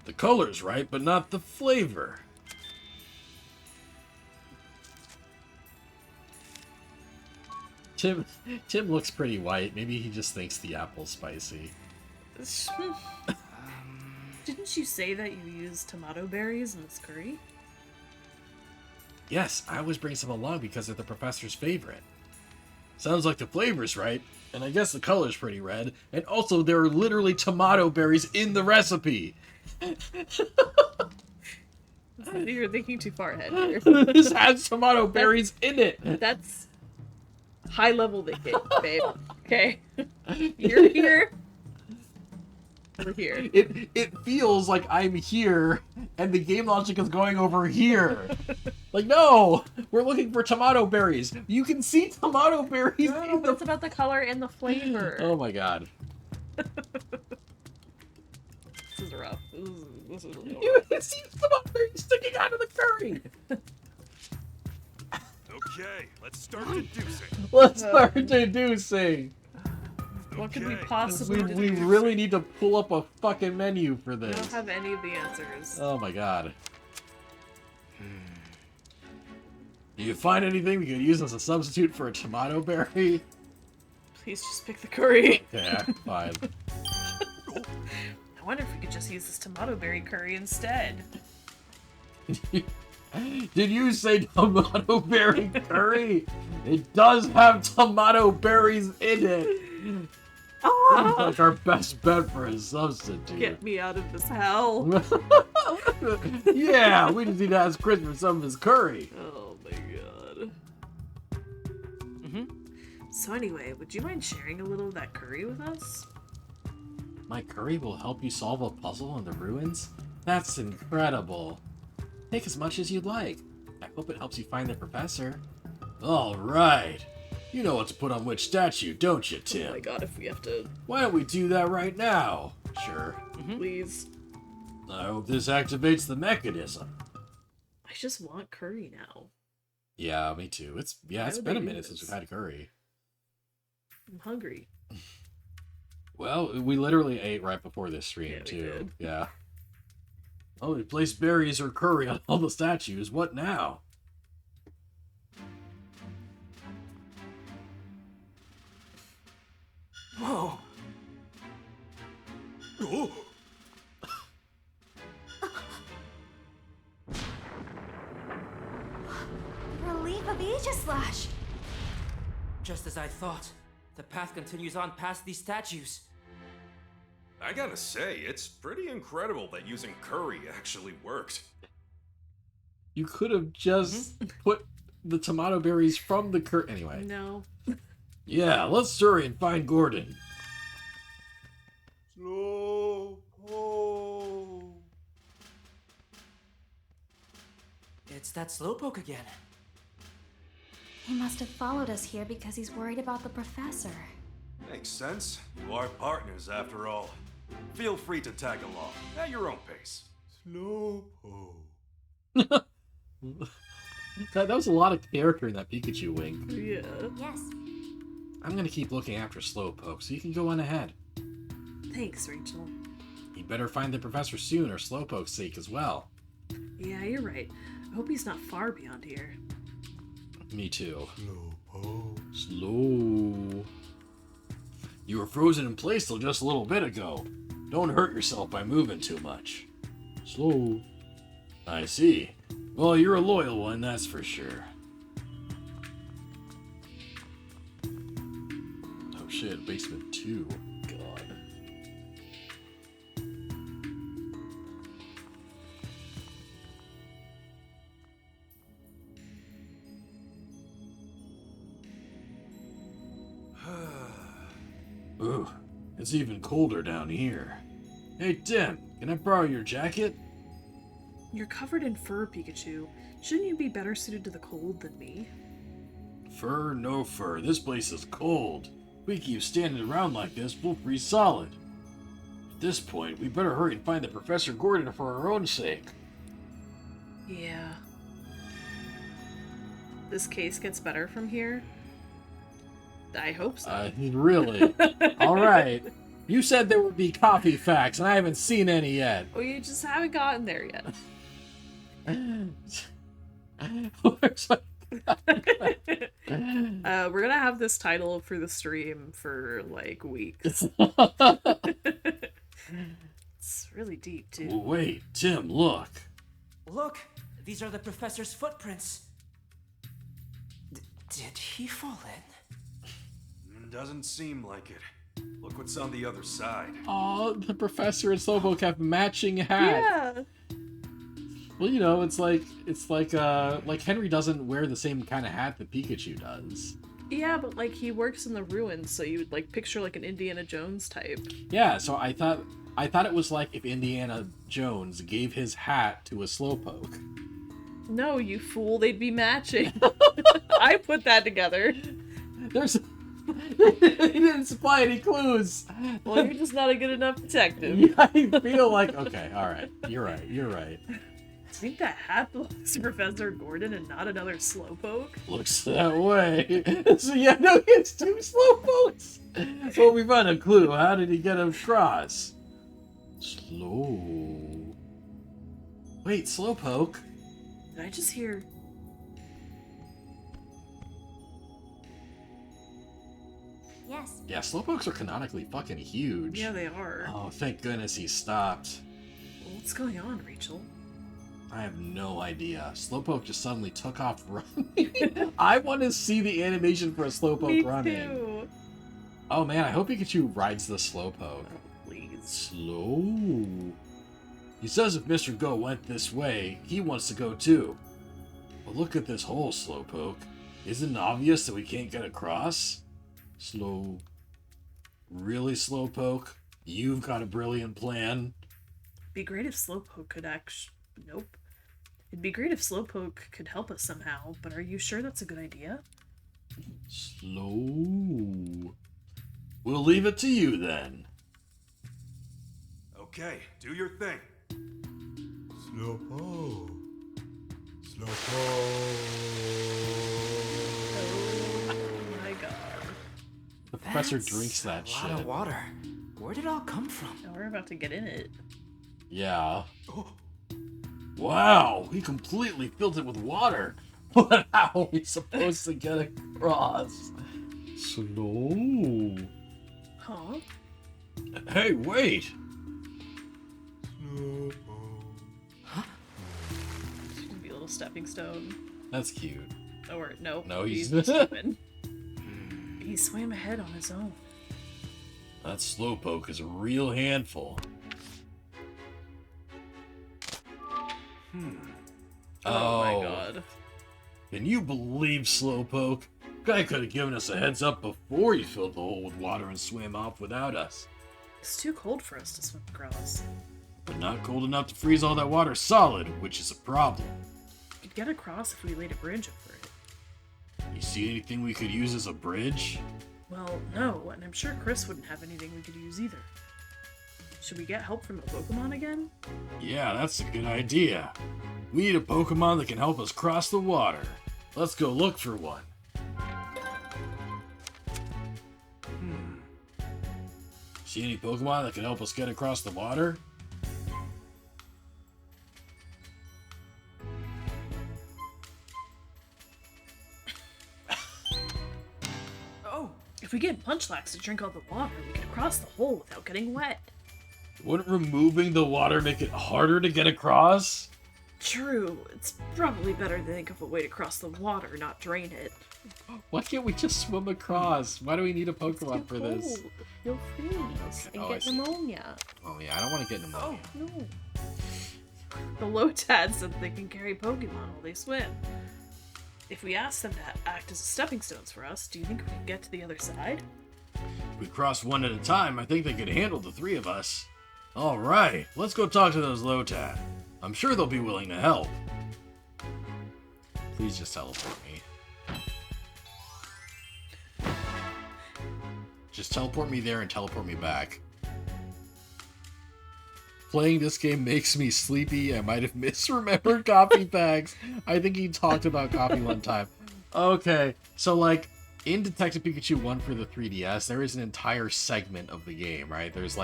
The color's right, but not the flavor. Tim looks pretty white. Maybe he just thinks the apple's spicy. Didn't you say that you used tomato berries in this curry? Yes, I always bring some along because they're the professor's favorite. Sounds like the flavor's right, and I guess the color's pretty red, and also there are literally tomato berries in the recipe. You're thinking too far ahead here. This has tomato berries in it. That's high level thinking, babe. Okay. You're here. We're here. It feels like I'm here, and the game logic is going over here. Like, no, we're looking for tomato berries. You can see tomato berries. No, but it's about the color and the flavor. Oh my god. This is rough. This is real You can see tomato berries sticking out of the curry. Okay, let's start deducing. Let's start deducing. What could we Okay. possibly We do? really need to pull up a fucking menu for I this. don't have any of the answers. Oh my god. Do you find anything we could use as a substitute for a tomato berry? Please just pick the curry. Yeah, fine. I wonder if we could just use this tomato berry curry instead. Did you say tomato berry curry? It does have tomato berries in it. Ah! Like our best bet for a substitute. Get me out of this hell. Yeah, we just need to ask Chris for some of his curry. Oh my god. So anyway, would you mind sharing a little of that curry with us? My curry will help you solve a puzzle in the ruins? That's incredible. Take as much as you'd like. I hope it helps you find the professor. All right. You know what to put on which statue, don't you, Tim? Oh my god, if we have to... Why don't we do that right now? Sure. Please. I hope this activates the mechanism. I just want curry now. Yeah, me too. It's been a minute since we've had curry. I'm hungry. Well, we literally ate right before this stream, we too. did. Yeah. Oh, we placed berries or curry on all the statues. What now? Whoa. Oh! Relief of Aegislash! Just as I thought. The path continues on past these statues. I gotta say, it's pretty incredible that using curry actually worked. You could have just put the tomato berries from the curry. Anyway. No. Yeah, let's hurry and find Gordon. Slowpoke. It's that Slowpoke again. He must have followed us here because he's worried about the professor. Makes sense. You are partners after all. Feel free to tag along at your own pace. Slowpoke. That was a lot of character in that Pikachu wink. Yeah. Yes. I'm gonna keep looking after Slowpoke, so you can go on ahead. Thanks, Rachel. You'd better find the professor soon, or Slowpoke's sake as well. Yeah, you're right. I hope he's not far beyond here. Me too. Slowpoke. Slow. You were frozen in place till just a little bit ago. Don't hurt yourself by moving too much. Slow. I see. Well, you're a loyal one, that's for sure. Oh shit, basement 2. God. Ooh, it's even colder down here. Hey Tim, can I borrow your jacket? You're covered in fur, Pikachu. Shouldn't you be better suited to the cold than me? Fur, no fur. This place is cold. If we keep standing around like this, we'll freeze solid. At this point, we better hurry and find the Professor Gordon for our own sake. Yeah. This case gets better from here? I hope so. Really? Alright. You said there would be coffee facts, and I haven't seen any yet. Well, you just haven't gotten there yet. We're gonna have this title for the stream for like weeks. It's really deep too. Wait, Tim, look. Look, these are the professor's footprints. Did he fall in? Doesn't seem like it. Look what's on the other side. Oh, the professor and Slowpoke have matching hats. Yeah. Well, you know, it's like Henry doesn't wear the same kind of hat that Pikachu does. Yeah, but like he works in the ruins, so you would like picture like an Indiana Jones type. Yeah, so I thought it was like if Indiana Jones gave his hat to a Slowpoke. No, you fool, they'd be matching. I put that together. He didn't supply any clues. Well, you're just not a good enough detective. Yeah, I feel like okay, alright. You're right. I think that hat belongs to Professor Gordon and not another Slowpoke. Looks that way. So yeah, no, it's 2 Slowpokes. Well, we found a clue. How did he get across? Slow. Wait, Slowpoke. Did I just hear? Yes. Yeah, slowpokes are canonically fucking huge. Yeah, they are. Oh, thank goodness he stopped. What's going on, Rachel? I have no idea. Slowpoke just suddenly took off running. I want to see the animation for a slowpoke Me running. too. Oh man, I hope Pikachu rides the slowpoke. Oh, please. Slow. He says if Mr. Go went this way, he wants to go too. But look at this hole, Slowpoke. Isn't it obvious that we can't get across? Slow. Really, Slowpoke? You've got a brilliant plan? Be great if Slowpoke could Nope. It'd be great if Slowpoke could help us somehow, but are you sure that's a good idea? Slow. We'll leave it to you then. Okay, do your thing. Slowpoke. Oh my god. The professor That's drinks that a lot shit. of water. Where did it all come from? Now we're about to get in it. Yeah. Wow, he completely filled it with water. But how are we supposed to get across? Slow. Huh? Hey, wait! It's gonna be a little stepping stone. That's cute. Or, no. No, he's- stupid. He swam ahead on his own. That Slowpoke is a real handful. Oh my god. Can you believe Slowpoke? Guy could have given us a heads up before he filled the hole with water and swam off without us. It's too cold for us to swim across. But not cold enough to freeze all that water solid, which is a problem. We could get across if we laid a bridge over it. You see anything we could use as a bridge? Well, no, and I'm sure Chris wouldn't have anything we could use either. Should we get help from a Pokemon again? Yeah, that's a good idea. We need a Pokemon that can help us cross the water. Let's go look for one. See any Pokemon that can help us get across the water? Oh, if we get Punchlax to drink all the water, we can cross the hole without getting wet. Wouldn't removing the water make it harder to get across? True, it's probably better to think of a way to cross the water, not drain it. Why can't we just swim across? Why do we need a Pokemon for this? You'll freeze Okay. and Oh, I get see. pneumonia. Oh yeah, I don't want to get pneumonia. No. The Lotad said they can carry Pokemon while they swim. If we ask them to act as stepping stones for us, do you think we can get to the other side? If we cross one at a time, I think they could handle the three of us. Alright, let's go talk to those Lotad. I'm sure they'll be willing to help. Please just teleport me. Just teleport me there and teleport me back. Playing this game makes me sleepy. I might have misremembered coffee packs. I think he talked about coffee one time. Okay, so like in Detective Pikachu 1 for the 3DS, there is an entire segment of the game, right? There's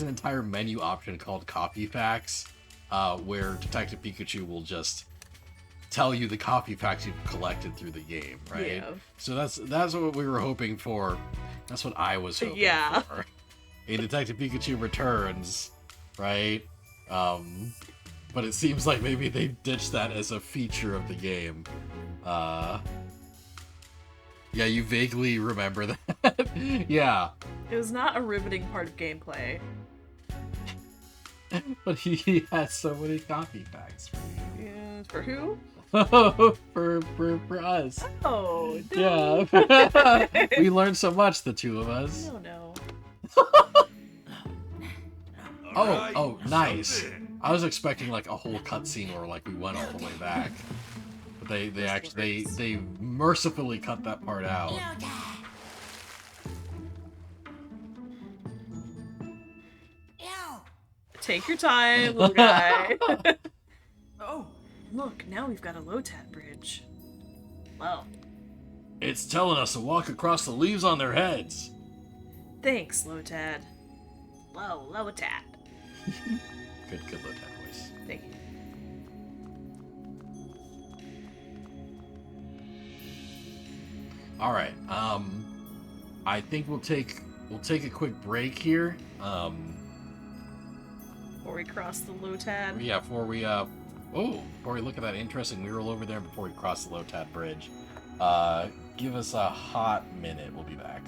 an entire menu option called Coffee Facts, where Detective Pikachu will just tell you the coffee facts you've collected through the game, right? Yeah. So that's what we were hoping for. That's what I was hoping for. In Detective Pikachu Returns, right? But it seems like maybe they ditched that as a feature of the game. Yeah, you vaguely remember that. Yeah. It was not a riveting part of gameplay. But he has so many coffee packs for you. Yeah, for who? for us. Oh, no. Yeah. We learned so much, the two of us. No. Oh, nice. I was expecting like a whole cutscene where like we went all the way back. But they mercifully cut that part out. Take your time, little guy. Oh, look, now we've got a Lotad bridge. Well, It's telling us to walk across the leaves on their heads. thanks, Lotad. Whoa, Lotad. Good Lotad voice. Thank you. All right. I think we'll take a quick break here. Before we cross the Lotad. Yeah, before we look at that interesting mural over there before we cross the Lotad Bridge. Give us a hot minute. We'll be back.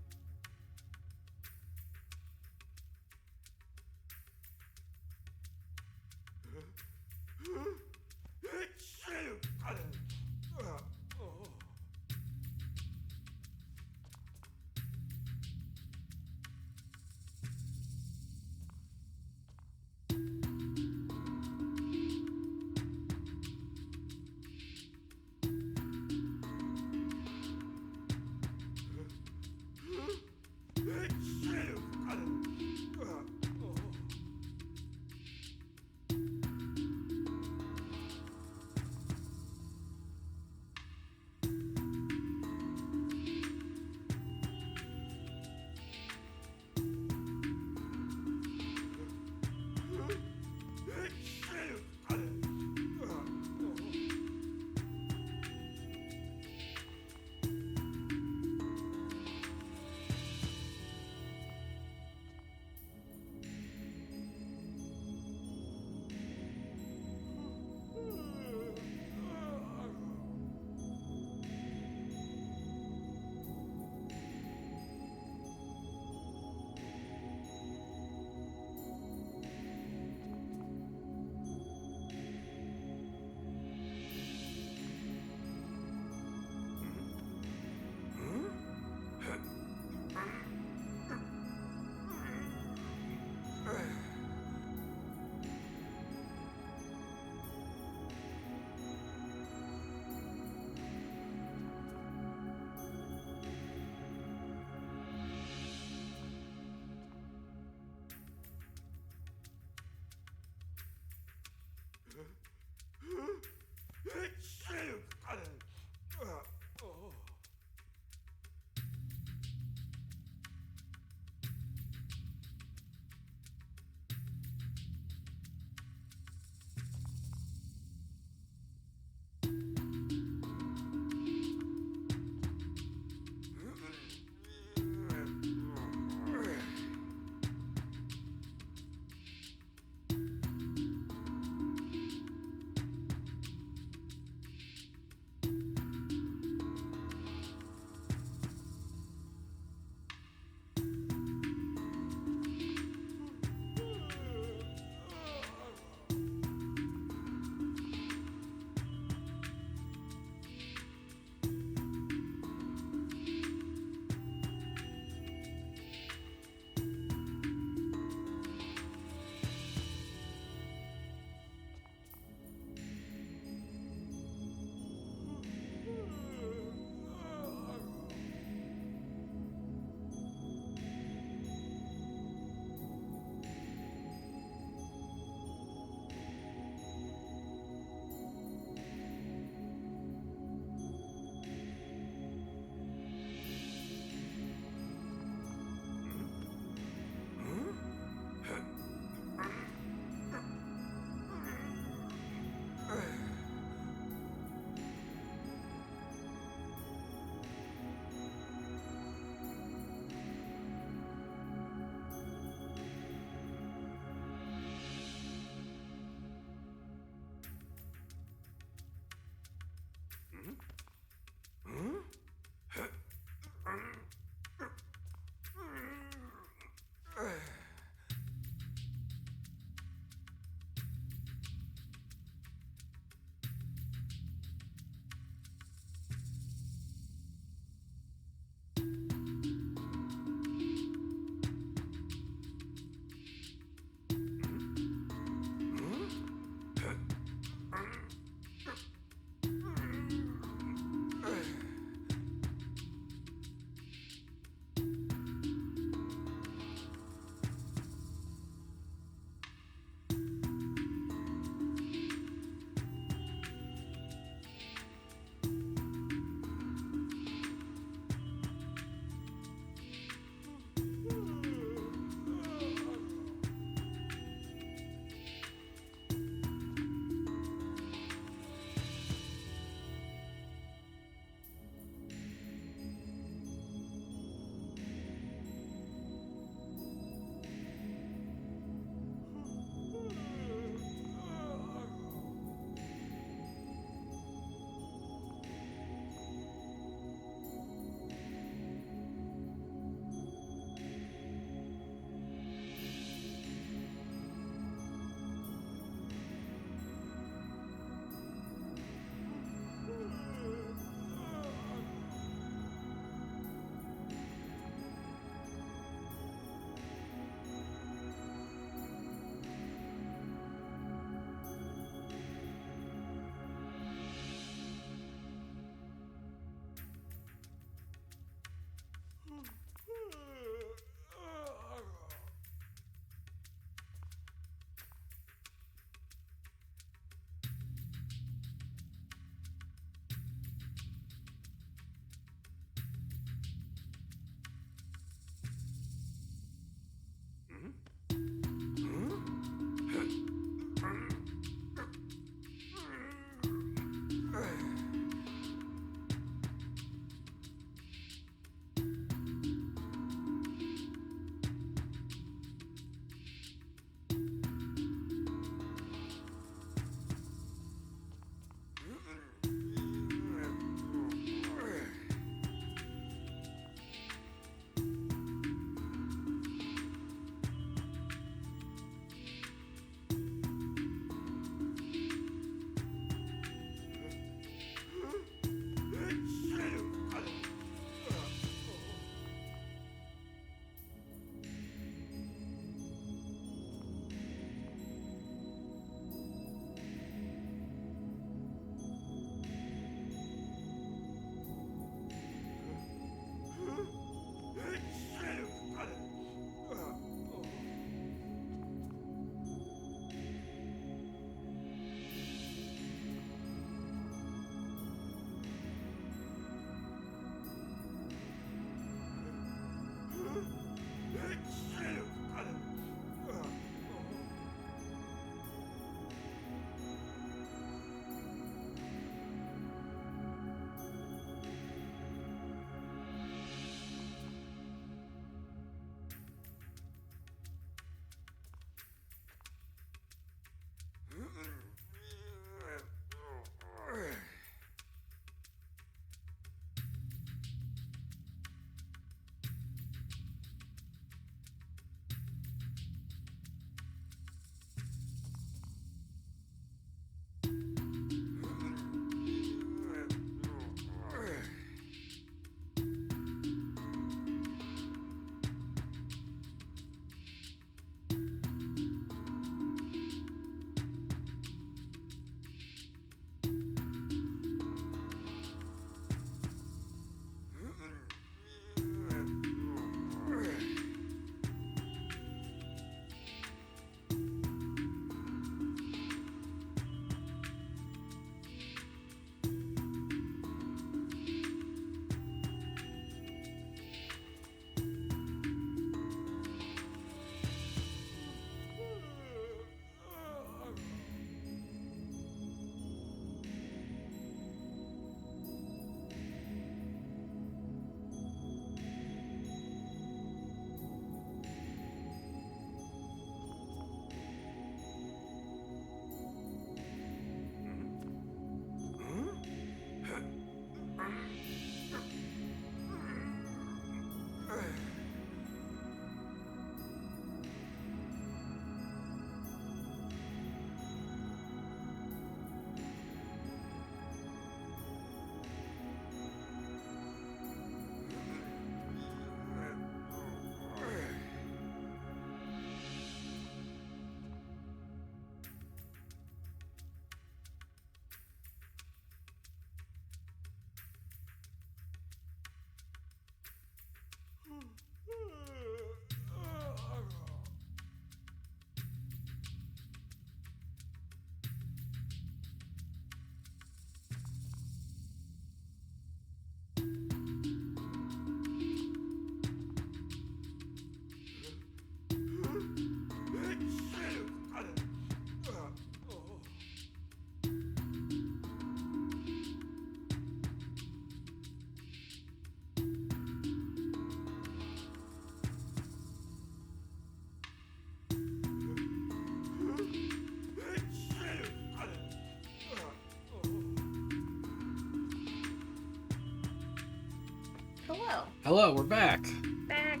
Oh. Hello, we're back. Back.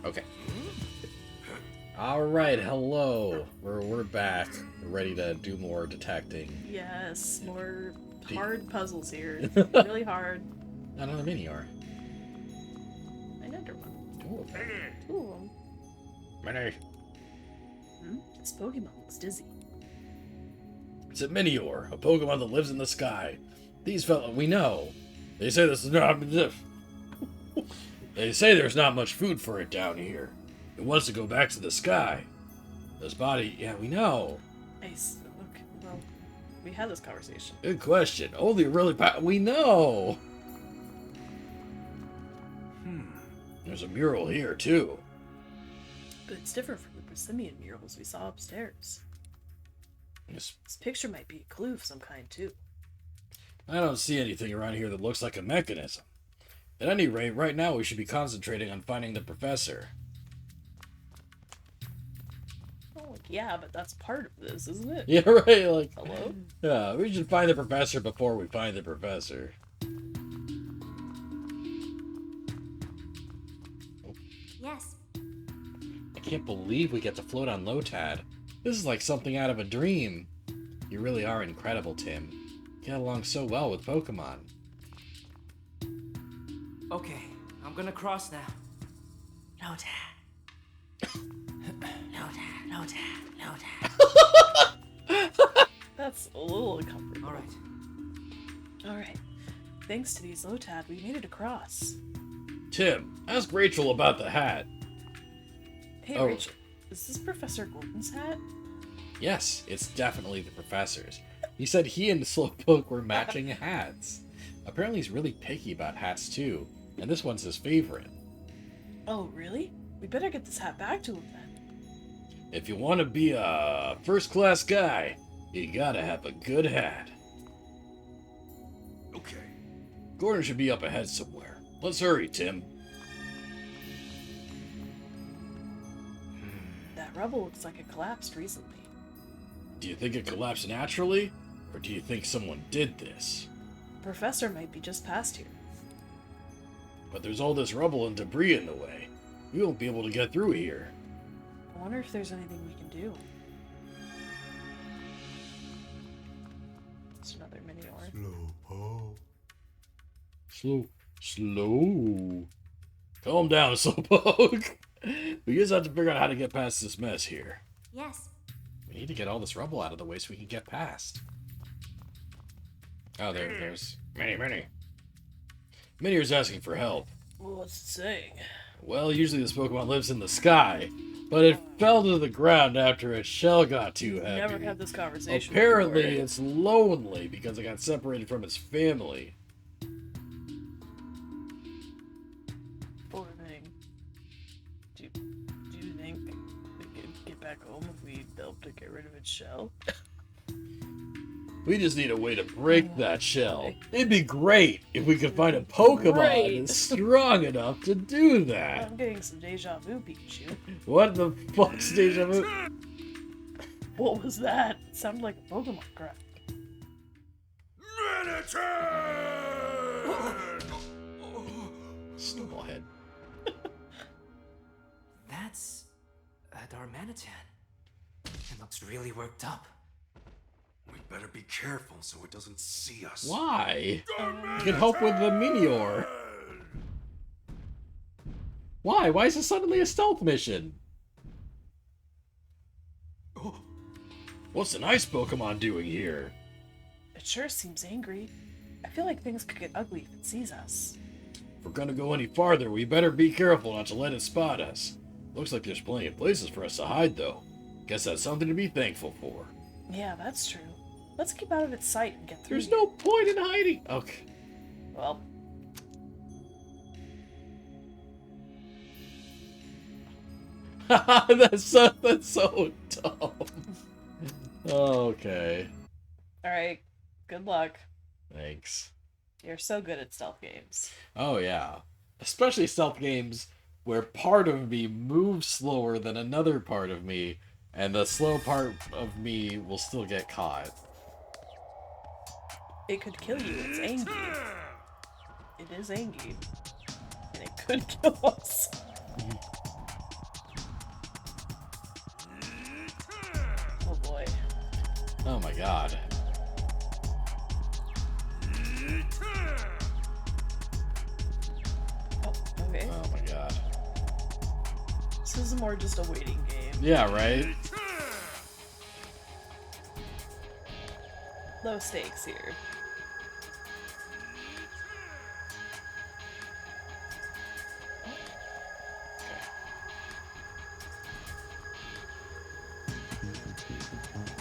Okay. All right, hello. We're back. We're ready to do more detecting. Yes, more hard puzzles here. Really hard. Another Minior. Another one. Ooh. Two of them. Mini. This Pokemon looks dizzy. It's a Minior, a Pokemon that lives in the sky. These fellows, we know. They say this is not. They say there's not much food for it down here. It wants to go back to the sky. This body, yeah, we know. Nice. Okay, well, we had this conversation. Good question. Only really we know. There's a mural here too. But it's different from the Persimmon murals we saw upstairs. This picture might be a clue of some kind too. I don't see anything around here that looks like a mechanism. At any rate, right now we should be concentrating on finding the professor. Oh, yeah, but that's part of this, isn't it? Yeah, right, like... Hello? Yeah, we should find the professor before we find the professor. Yes. I can't believe we get to float on Lotad. This is like something out of a dream. You really are incredible, Tim. You get along so well with Pokemon. Okay, I'm gonna cross now. No, Dad. No, Dad. No, Dad. No, Dad. That's a little uncomfortable. Alright. Alright. Thanks to these Lotad, we made it across. Tim, ask Rachel about the hat. Hey, Oh. Rachel. Is this Professor Gordon's hat? Yes, it's definitely the professor's. He said he and Slowpoke were matching hats. Apparently he's really picky about hats too, and this one's his favorite. Oh, really? We better get this hat back to him then. If you want to be a first-class guy, you gotta have a good hat. Okay. Gordon should be up ahead somewhere. Let's hurry, Tim. That rubble looks like it collapsed recently. Do you think it collapsed naturally, or do you think someone did this? Professor might be just past here. But there's all this rubble and debris in the way. We won't be able to get through here. I wonder if there's anything we can do. It's another Minior. Slow. Calm down, Slowpoke. We just have to figure out how to get past this mess here. Yes. We need to get all this rubble out of the way so we can get past. Oh, there's Minnie. Minnie's asking for help. What's it saying? Well, usually this Pokemon lives in the sky, but it fell to the ground after its shell got too heavy. Never had this conversation Apparently, before. it's lonely because it got separated from its family. Poor thing. Do you think we could get back home if we helped to get rid of its shell? We just need a way to break that shell. It'd be great if we could find a Pokemon Great. that's strong enough to do that. I'm getting some deja vu, Pikachu. What the fuck's deja vu? What was that? It sounded like a Pokemon cry. Snowballhead. That's a Darmanitan. It looks really worked up. We better be careful so it doesn't see us. Why? You can help with the Meteor. Why? Why is this suddenly a stealth mission? What's an ice Pokemon doing here? It sure seems angry. I feel like things could get ugly if it sees us. If we're gonna go any farther, we better be careful not to let it spot us. Looks like there's plenty of places for us to hide, though. Guess that's something to be thankful for. Yeah, that's true. Let's keep out of its sight and get through. There's no point in hiding. Okay. Well. that's so dumb. Okay. Alright. Good luck. Thanks. You're so good at stealth games. Oh yeah. Especially stealth games where part of me moves slower than another part of me, and the slow part of me will still get caught. It could kill you. It's Angie. It is Angie. And it could kill us. Oh boy. Oh my god. Oh, okay. Oh my god. This is more just a waiting game. Yeah, right? Low stakes here.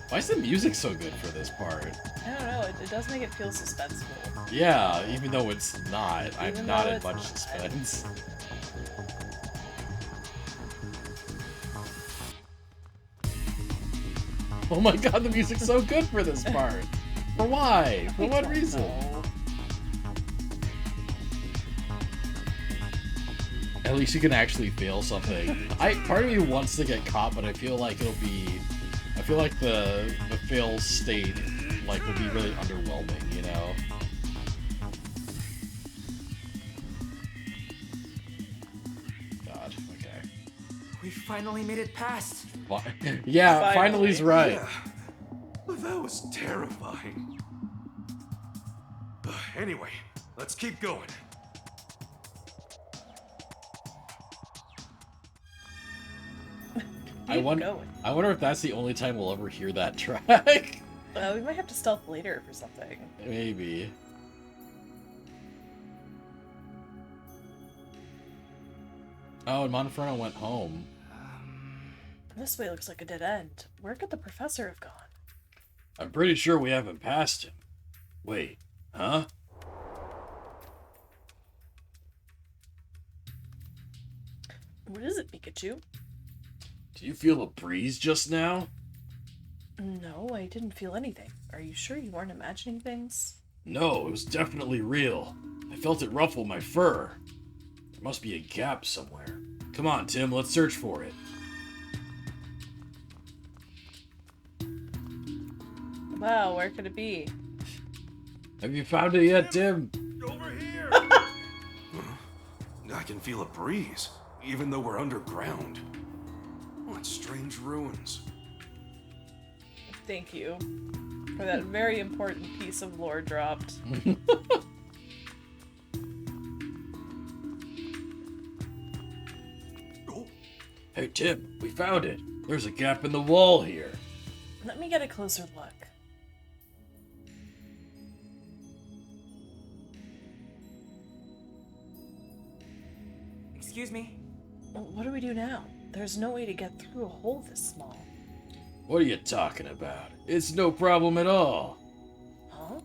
Why is the music so good for this part? I don't know, it does make it feel suspenseful. Yeah, even though it's not. I'm Even not though in it's much not. suspense. Oh my god, the music's so good for this part. For why? For what reason? No. At least you can actually feel something. Part of me wants to get caught, but I feel like it'll be. I feel like the fail state will be really underwhelming, you know? God, okay. We finally made it past. Yeah, finally's right. Yeah. That was terrifying. Anyway, let's keep going. I wonder if that's the only time we'll ever hear that track. We might have to stealth later for something. Maybe. Oh, and Monferno went home. This way looks like a dead end. Where could the professor have gone? I'm pretty sure we haven't passed him. Wait, huh? What is it, Pikachu? Do you feel a breeze just now? No, I didn't feel anything. Are you sure you weren't imagining things? No, it was definitely real. I felt it ruffle my fur. There must be a gap somewhere. Come on, Tim, let's search for it. Wow, where could it be? Have you found it yet, Tim? Over here! I can feel a breeze, even though we're underground. What strange ruins. Thank you for that very important piece of lore dropped. Hey, Tim, we found it. There's a gap in the wall here. Let me get a closer look. Excuse me? What do we do now? There's no way to get through a hole this small. What are you talking about? It's no problem at all. Huh?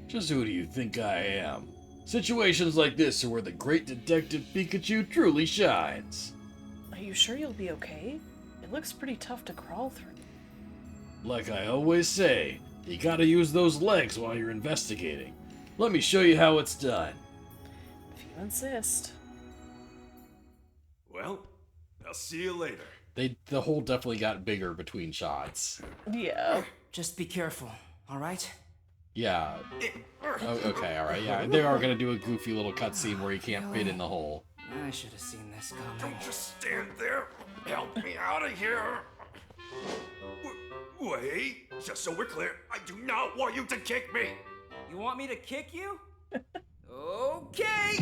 Just who do you think I am? Situations like this are where the great detective Pikachu truly shines. Are you sure you'll be okay? It looks pretty tough to crawl through. Like I always say, you gotta use those legs while you're investigating. Let me show you how it's done. If you insist. Well, I'll see you later. The hole definitely got bigger between shots. Yeah. Just be careful, alright? Yeah. Oh, okay, alright, yeah. They are gonna do a goofy little cutscene where he can't fit in the hole. I should have seen this coming. Don't just stand there. Help me out of here. Wait, just so we're clear, I do not want you to kick me. You want me to kick you? Okay!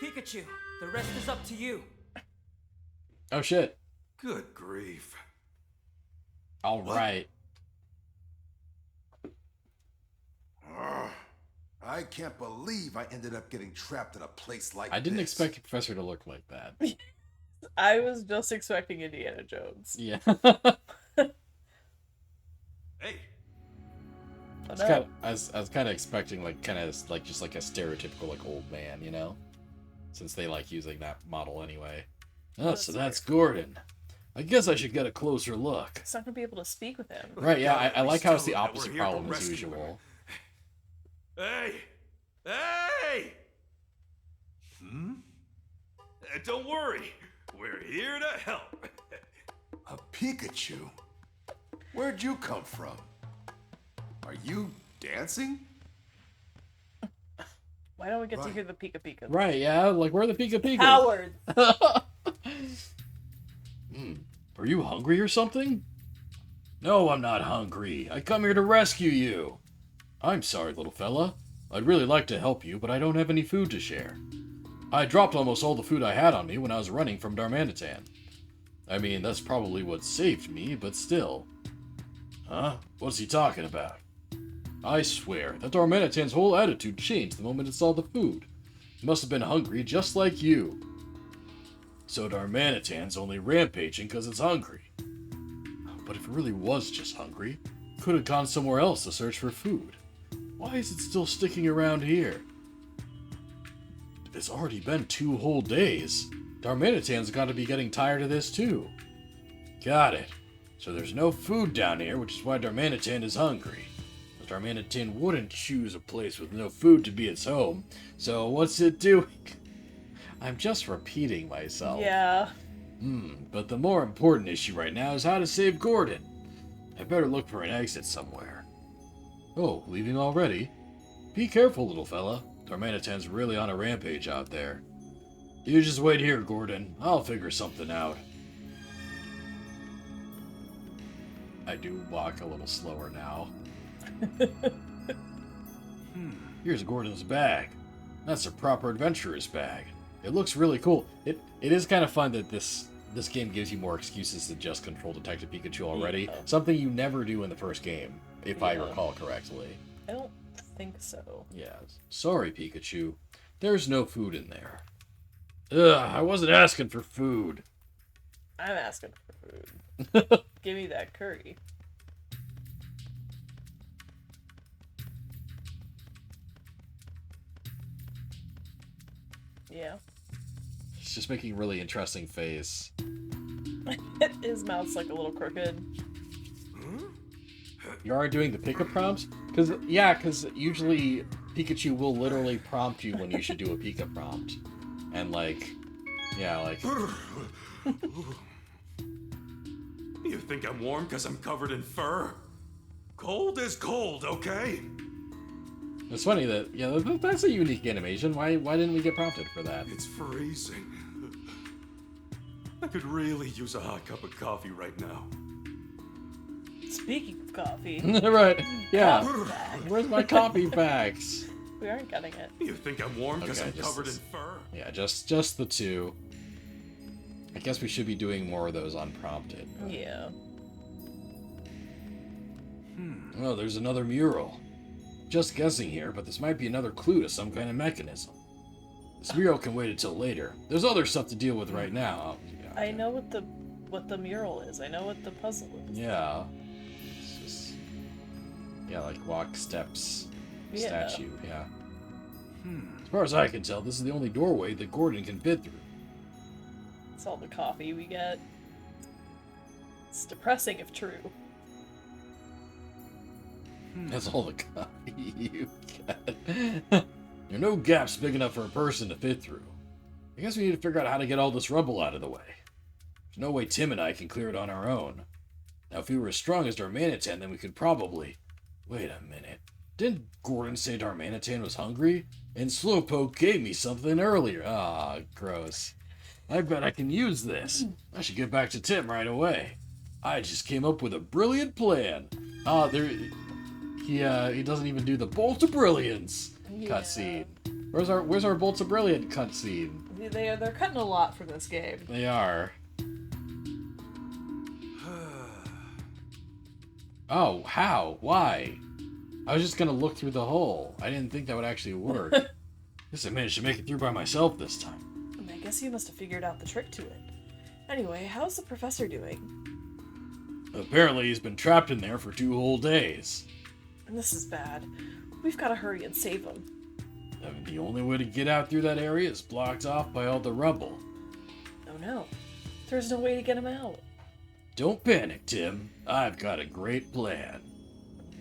Pikachu, the rest is up to you. Oh shit. Good grief. Alright. I can't believe I ended up getting trapped in a place like this. I didn't expect the professor to look like that. I was just expecting Indiana Jones. Yeah. Hey. I was kind of expecting just like a stereotypical like old man, you know, since they like using that model anyway. Oh, so that's Gordon. I guess I should get a closer look. It's not gonna be able to speak with him. Right? Yeah, I like how it's the Tell him that opposite we're here to problem as rescue him. usual. Hey! Hey! Don't worry. We're here to help. A Pikachu? Where'd you come from? Are you dancing? Why don't we get to hear the Pika Pika? Right, yeah, like, where are the Pika Pika? Howard! Are you hungry or something? No, I'm not hungry. I come here to rescue you. I'm sorry, little fella. I'd really like to help you, but I don't have any food to share. I dropped almost all the food I had on me when I was running from Darmanitan. I mean, that's probably what saved me, but still. Huh? What's he talking about? I swear, that Darmanitan's whole attitude changed the moment it saw the food. It must have been hungry just like you. So Darmanitan's only rampaging because it's hungry. But if it really was just hungry, it could have gone somewhere else to search for food. Why is it still sticking around here? It's already been 2 whole days. Darmanitan's got to be getting tired of this too. Got it. So there's no food down here, which is why Darmanitan is hungry. But Darmanitan wouldn't choose a place with no food to be its home. So what's it doing? I'm just repeating myself. Yeah. But the more important issue right now is how to save Gordon. I better look for an exit somewhere. Oh, leaving already? Be careful, little fella. Darmanitan's really on a rampage out there. You just wait here, Gordon. I'll figure something out. I do walk a little slower now. Here's Gordon's bag. That's a proper adventurer's bag. It looks really cool. It is kind of fun that this game gives you more excuses to just control Detective Pikachu already. Yeah. Something you never do in the first game, if I recall correctly. I don't think so. Yeah. Sorry, Pikachu. There's no food in there. Ugh, I wasn't asking for food. I'm asking for food. Give me that curry. Yeah. He's just making a really interesting face. His mouth's like a little crooked. You are doing the pickup prompts? Because usually Pikachu will literally prompt you when you should do a Pika prompt. And like, yeah, like... You think I'm warm because I'm covered in fur? Cold is cold, okay? It's funny that, yeah, that's a unique animation. Why didn't we get prompted for that? It's freezing. I could really use a hot cup of coffee right now. Speaking of coffee. Right, yeah. Coffee Where's my coffee bags? We aren't getting it. You think I'm warm because Okay, I'm covered in fur? Yeah, just the 2. I guess we should be doing more of those unprompted. Yeah. Oh, there's another mural. Just guessing here, but this might be another clue to some kind of mechanism. This mural can wait until later. There's other stuff to deal with right now. Yeah, I know what the mural is. I know what the puzzle is. Yeah. It's just... Yeah, like walk, steps, Yeah. statue, yeah. As far as I can tell, this is the only doorway that Gordon can fit through. It's all the coffee we get. It's depressing if true. That's all the coffee you get. There are no gaps big enough for a person to fit through. I guess we need to figure out how to get all this rubble out of the way. There's no way Tim and I can clear it on our own. Now, if we were as strong as Darmanitan, then we could probably... Wait a minute. Didn't Gordon say Darmanitan was hungry? And Slowpoke gave me something earlier. Ah, gross. I bet I can use this. I should get back to Tim right away. I just came up with a brilliant plan. Ah, he doesn't even do the Bolt of Brilliance cutscene. Where's our Bolts of Brilliant cutscene? They're cutting a lot from this game. They are. Oh, how? Why? I was just gonna look through the hole. I didn't think that would actually work. Guess I managed to make it through by myself this time. I guess you must have figured out the trick to it. Anyway, how's the professor doing? Apparently he's been trapped in there for 2 whole days. And this is bad. We've got to hurry and save him. The only way to get out through that area is blocked off by all the rubble. Oh no. There's no way to get him out. Don't panic, Tim. I've got a great plan.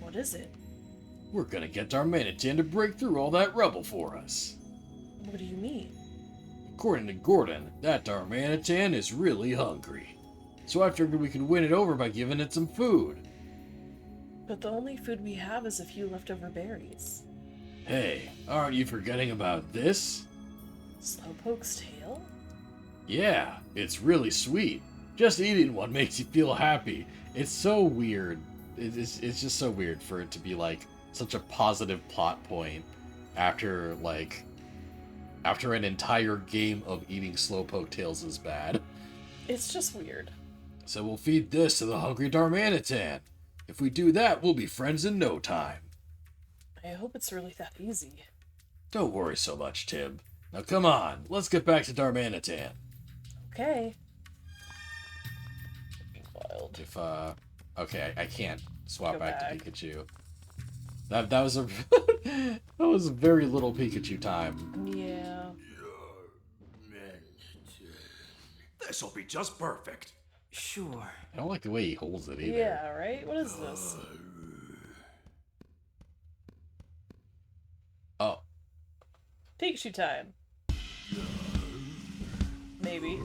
What is it? We're gonna get Darmanitan to break through all that rubble for us. What do you mean? According to Gordon, that Darmanitan is really hungry. So I figured we could win it over by giving it some food. But the only food we have is a few leftover berries. Hey, aren't you forgetting about this? Slowpoke's tail? Yeah, it's really sweet. Just eating one makes you feel happy. It's so weird. It's just so weird for it to be like such a positive plot point after an entire game of eating Slowpoke tails is bad. It's just weird. So we'll feed this to the hungry Darmanitan. If we do that, we'll be friends in no time. I hope it's really that easy. Don't worry so much, Tim. Now come on, let's get back to Darmanitan. Okay. Wild. If okay, I can't swap Go back back. to Pikachu. That was a that was very little Pikachu time. Yeah. This'll be just perfect. Sure. I don't like the way he holds it either. Yeah, right? What is this? Oh. Pikachu time. Maybe.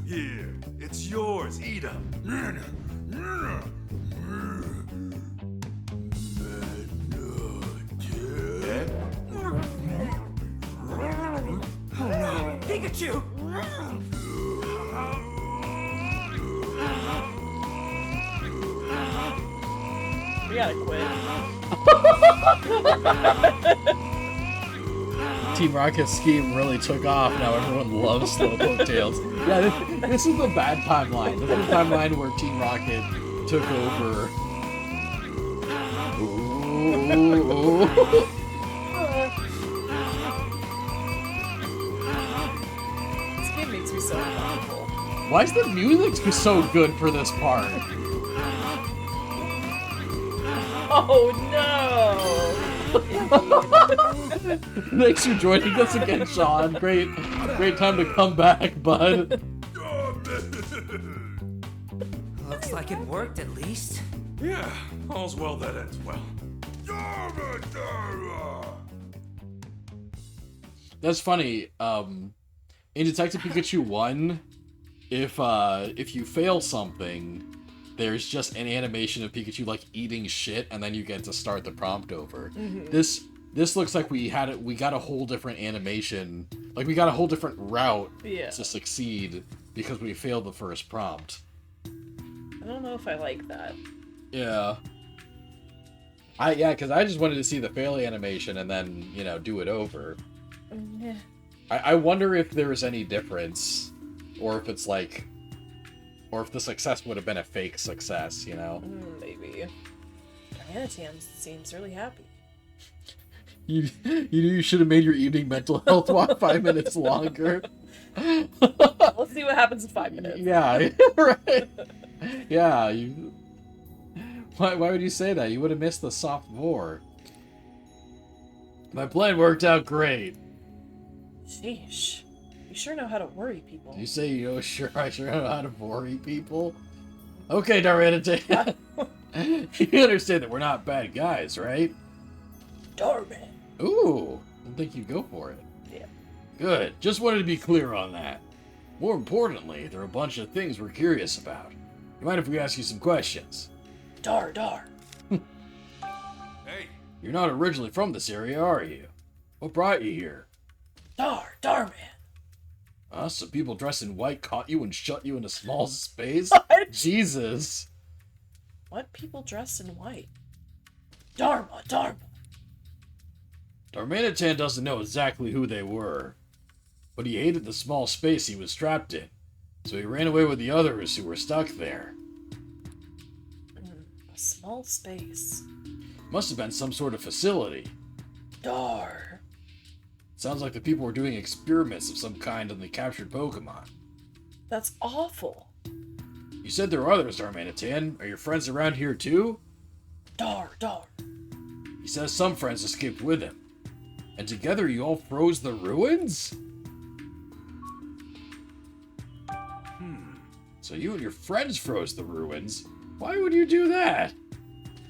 Here, it's yours. Eat 'em. Pikachu! We gotta quit. Team Rocket's scheme really took off. Now everyone loves Slowpoke tails. Yeah, this is the bad timeline. This is the timeline where Team Rocket took over. Ooh. This game makes me so uncomfortable. Why is the music so good for this part? Oh no! Thanks for joining us again, Sean. Great time to come back, bud. Looks like it worked at least. Yeah, all's well that ends well. That's funny. In Detective Pikachu 1, if you fail something, there's just an animation of Pikachu like eating shit, and then you get to start the prompt over. Mm-hmm. This looks like we got a whole different animation, like we got a whole different route to succeed because we failed the first prompt. I don't know if I like that. Yeah. Because I just wanted to see the fail animation and then, do it over. Yeah. I wonder if there's any difference, or if it's like, or if the success would have been a fake success, Maybe. Darmanitan seems really happy. You should have made your evening mental health walk 5 minutes longer. Let's see what happens in 5 minutes. Yeah, right. Yeah, Why would you say that? You would have missed the sophomore. My plan worked out great. Sheesh. You sure know how to worry people. You say I sure know how to worry people? Okay, Darmanitan. You understand that we're not bad guys, right? Darman. Ooh, I think you'd go for it. Yeah. Good. Just wanted to be clear on that. More importantly, there are a bunch of things we're curious about. You mind if we ask you some questions? Dar. Hey. You're not originally from this area, are you? What brought you here? Darman. Some people dressed in white caught you and shut you in a small space? What? Jesus. What people dressed in white? Dharma. Darmanitan doesn't know exactly who they were, but he hated the small space he was trapped in, so he ran away with the others who were stuck there. A small space. Must have been some sort of facility. Dar. Sounds like the people were doing experiments of some kind on the captured Pokemon. That's awful. You said there are others, Darmanitan. Are your friends around here too? Dar. He says some friends escaped with him. And together you all froze the ruins? So you and your friends froze the ruins? Why would you do that?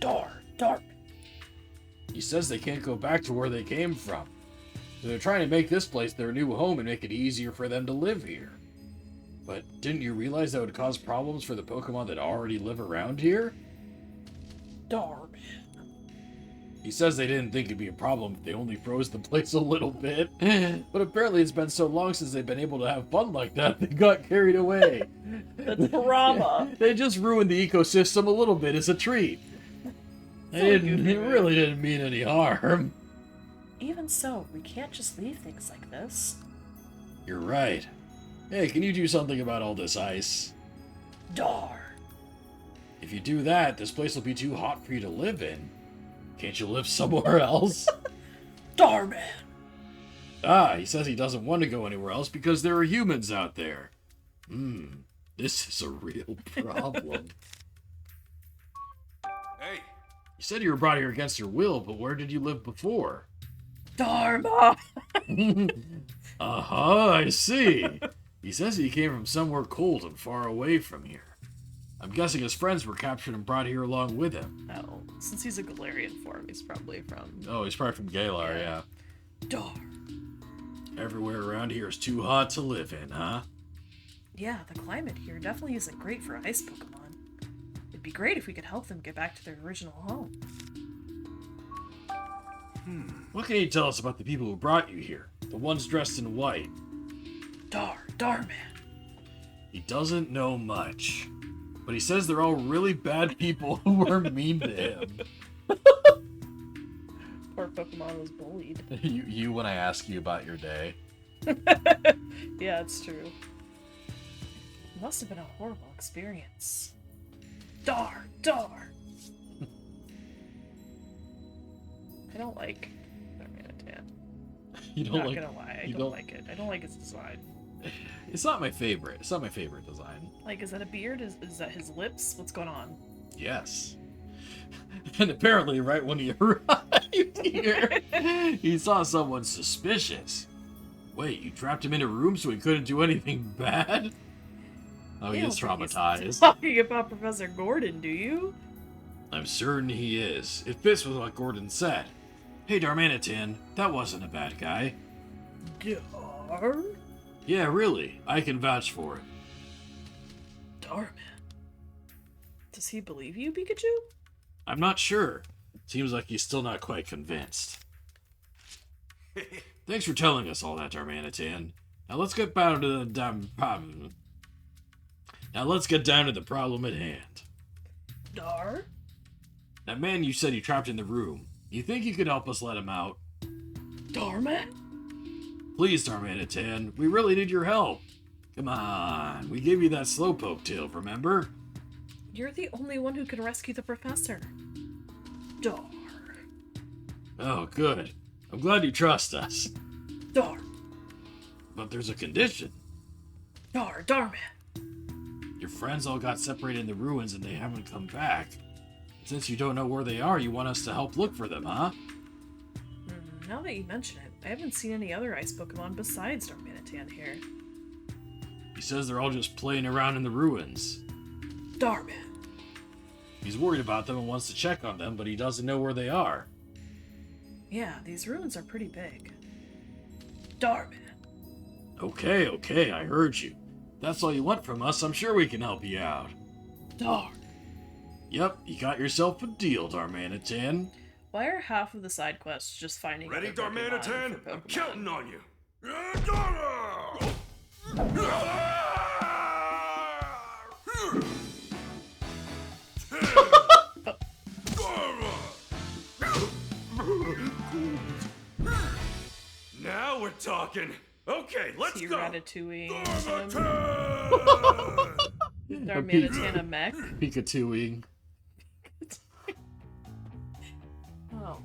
Dar. He says they can't go back to where they came from. They're trying to make this place their new home and make it easier for them to live here. But didn't you realize that would cause problems for the Pokemon that already live around here? Darn. He says they didn't think it'd be a problem if they only froze the place a little bit. But apparently it's been so long since they've been able to have fun like that, they got carried away. The drama. They just ruined the ecosystem a little bit as a treat. It really didn't mean any harm. Even so, we can't just leave things like this. You're right. Hey, can you do something about all this ice? Darn. If you do that, this place will be too hot for you to live in. Can't you live somewhere else? Darn, man. Ah, he says he doesn't want to go anywhere else because there are humans out there. This is a real problem. Hey! You said you were brought here against your will, but where did you live before? Dharma! Uh-huh, I see. He says he came from somewhere cold and far away from here. I'm guessing his friends were captured and brought here along with him. Oh, since he's a Galarian form, he's probably from... Oh, he's probably from Galar, yeah. Darn. Everywhere around here is too hot to live in, huh? Yeah, the climate here definitely isn't great for ice Pokemon. It'd be great if we could help them get back to their original home. What can you tell us about the people who brought you here? The ones dressed in white? Darn, man. He doesn't know much. But he says they're all really bad people who were mean to him. Poor Pokemon was bullied. You when I ask you about your day. Yeah, it's true. It must have been a horrible experience. Darn. I don't like Darmanitan. You don't Not like? gonna lie, I don't like it. I don't like its design. It's not my favorite. It's not my favorite design. Like, is that a beard? Is that his lips? What's going on? Yes. And apparently, right when he arrived here, he saw someone suspicious. Wait, you trapped him in a room so he couldn't do anything bad? Oh, he is traumatized. Talking about Professor Gordon, do you? I'm certain he is. It fits with what Gordon said. Hey, Darmanitan, that wasn't a bad guy. Darn? Yeah, really. I can vouch for it. Darn, man. Does he believe you, Pikachu? I'm not sure. Seems like he's still not quite convinced. Thanks for telling us all that, Darmanitan. Now let's get down to the problem. Now let's get down to the problem at hand. Dar? That man you said you trapped in the room. You think you could help us let him out? Darman? Please, Darmanitan, we really need your help. Come on, we gave you that Slowpoke tail, remember? You're the only one who can rescue the professor. Dar. Oh, good. I'm glad you trust us. Dar. But there's a condition. Darman. Your friends all got separated in the ruins and they haven't come back. Since you don't know where they are, you want us to help look for them, huh? Now that you mention it, I haven't seen any other ice Pokemon besides Darmanitan here. He says they're all just playing around in the ruins. Darman. He's worried about them and wants to check on them, but he doesn't know where they are. Yeah, these ruins are pretty big. Darman. Okay, I heard you. That's all you want from us, I'm sure we can help you out. Dar. Yep, you got yourself a deal, Darmanitan. Why are half of the side quests just finding Ready, other Pokemon Darmanitan? for I'm Pokemon? counting on you. Now we're talking. Okay, let's Is he go. Ratatouille? Darmanitan! Darmanitan a mech? Pikachuing. Oh.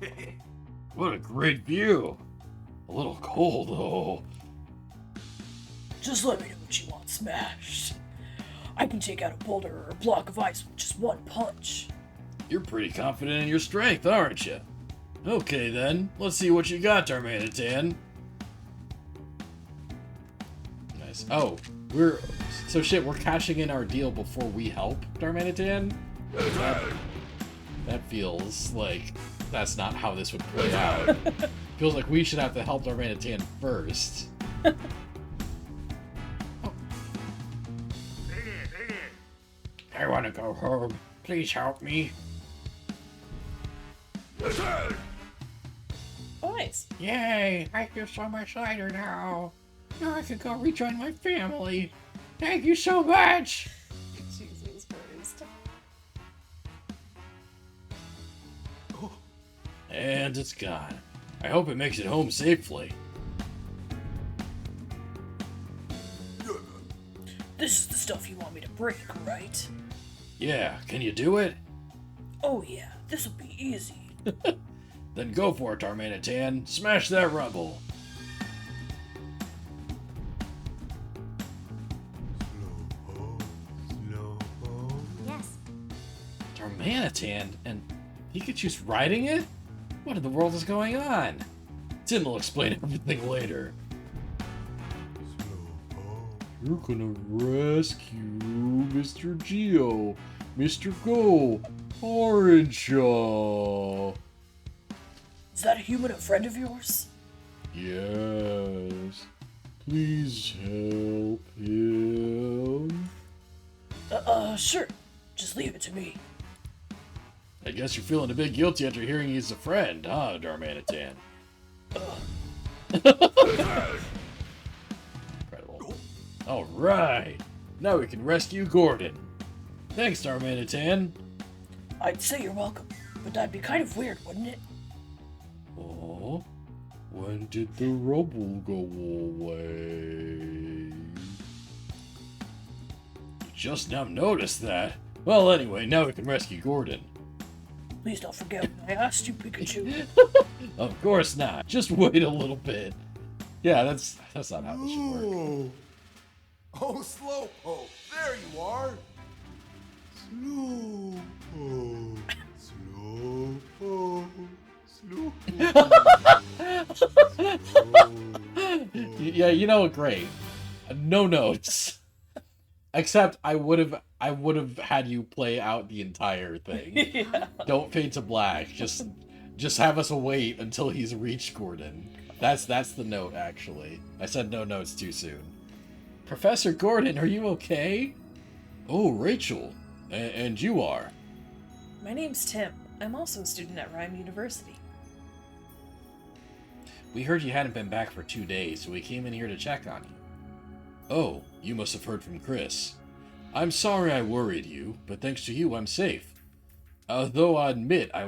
What a great view. A little cold, though. Just let me know what you want smashed. I can take out a boulder or a block of ice with just one punch. You're pretty confident in your strength, aren't you? Okay, then. Let's see what you got, Darmanitan. Nice. Oh, we're cashing in our deal before we help Darmanitan? That feels like that's not how this would play out. Feels like we should have to help Darmanitan first. I want to go home. Please help me. Oh, nice. Yay! I feel so much lighter now. Now I can go rejoin my family. Thank you so much! Jesus Christ. And it's gone. I hope it makes it home safely. This is the stuff you want me to break, right? Yeah, can you do it? Oh yeah, this'll be easy. Then go for it, Darmanitan. Smash that rubble. Yes. Darmanitan? And Pikachu's riding it? What in the world is going on? Tim will explain everything later. You're gonna rescue Mr. Geo, Mr. Go, Orange. Is that human a friend of yours? Yes. Please help him. Sure. Just leave it to me. I guess you're feeling a bit guilty after hearing he's a friend, huh, Darmanitan? Incredible. Alright. Now we can rescue Gordon. Thanks, Darmanitan. I'd say you're welcome, but that'd be kind of weird, wouldn't it? Oh? When did the rubble go away? Just now noticed that. Well, anyway, now we can rescue Gordon. Please don't forget when I asked you, Pikachu. Of course not. Just wait a little bit. Yeah, that's not how this should work. Oh, Slowpoke, there you are. Yeah, you know what? Great. No notes. Except I would have had you play out the entire thing. Yeah. Don't fade to black. Just have us wait until he's reached Gordon. That's the note, actually. I said no notes too soon. Professor Gordon, are you okay? Oh, Rachel. And you are? My name's Tim. I'm also a student at Rhyme University. We heard you hadn't been back for 2 days, so we came in here to check on you. Oh, you must have heard from Chris. I'm sorry I worried you, but thanks to you, I'm safe. Although I'll admit I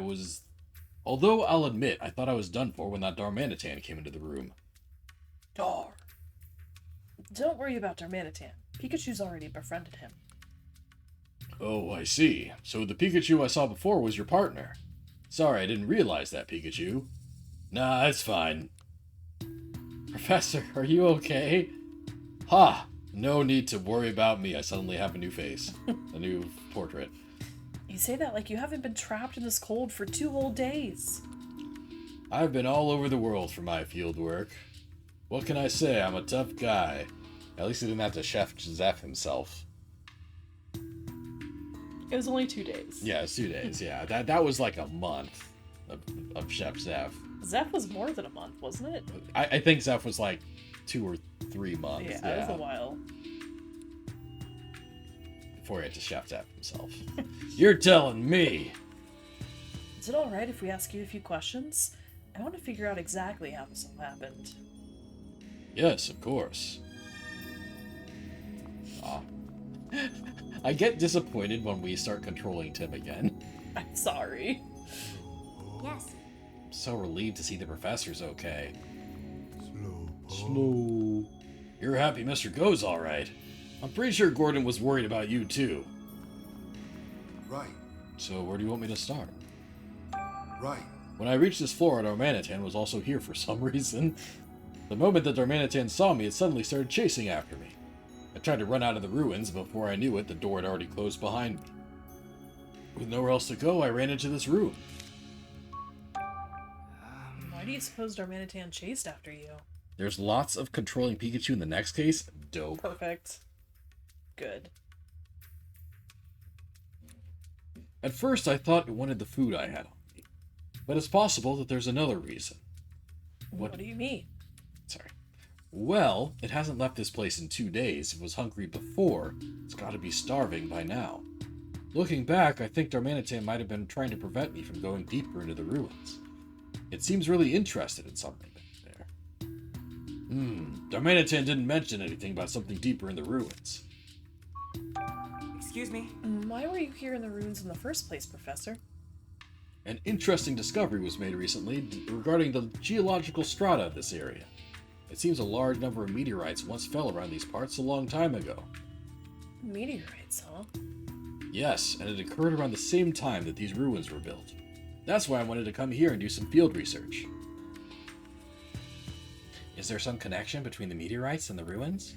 thought I was done for when that Darmanitan came into the room. Dar. Don't worry about Darmanitan. Pikachu's already befriended him. Oh, I see. So the Pikachu I saw before was your partner. Sorry, I didn't realize that, Pikachu. Nah, it's fine. Professor, are you okay? Ha! No need to worry about me. I suddenly have a new face. A new portrait. You say that like you haven't been trapped in this cold for 2 whole days. I've been all over the world for my field work. What can I say? I'm a tough guy. At least he didn't have to Chef Zeph himself. It was only 2 days. Yeah, it's 2 days, yeah. That was like a month of Chef Zeph. Zeph was more than a month, wasn't it? I think Zeph was like 2 or 3 months. Yeah, it was a while. Before he had to Chef Zeph himself. You're telling me! Is it alright if we ask you a few questions? I want to figure out exactly how this all happened. Yes, of course. Aw. I get disappointed when we start controlling Tim again. I'm sorry. Yes. I'm so relieved to see the professor's okay. Slow. You're happy Mr. Go's alright. I'm pretty sure Gordon was worried about you too. Right. So where do you want me to start? Right. When I reached this floor, Darmanitan was also here for some reason. The moment that Darmanitan saw me, it suddenly started chasing after me. I tried to run out of the ruins, but before I knew it, the door had already closed behind me. With nowhere else to go, I ran into this room. Why do you suppose Darmanitan chased after you? There's lots of controlling Pikachu in the next case. Dope. Perfect. Good. At first, I thought it wanted the food I had on me. but it's possible that there's another reason. What do you mean? Sorry. Well, it hasn't left this place in 2 days. If it was hungry before, it's got to be starving by now. Looking back, I think Darmanitan might have been trying to prevent me from going deeper into the ruins. It seems really interested in something there. Darmanitan didn't mention anything about something deeper in the ruins. Excuse me? Why were you here in the ruins in the first place, Professor? An interesting discovery was made recently regarding the geological strata of this area. It seems a large number of meteorites once fell around these parts a long time ago. Meteorites, huh? Yes, and it occurred around the same time that these ruins were built. That's why I wanted to come here and do some field research. Is there some connection between the meteorites and the ruins?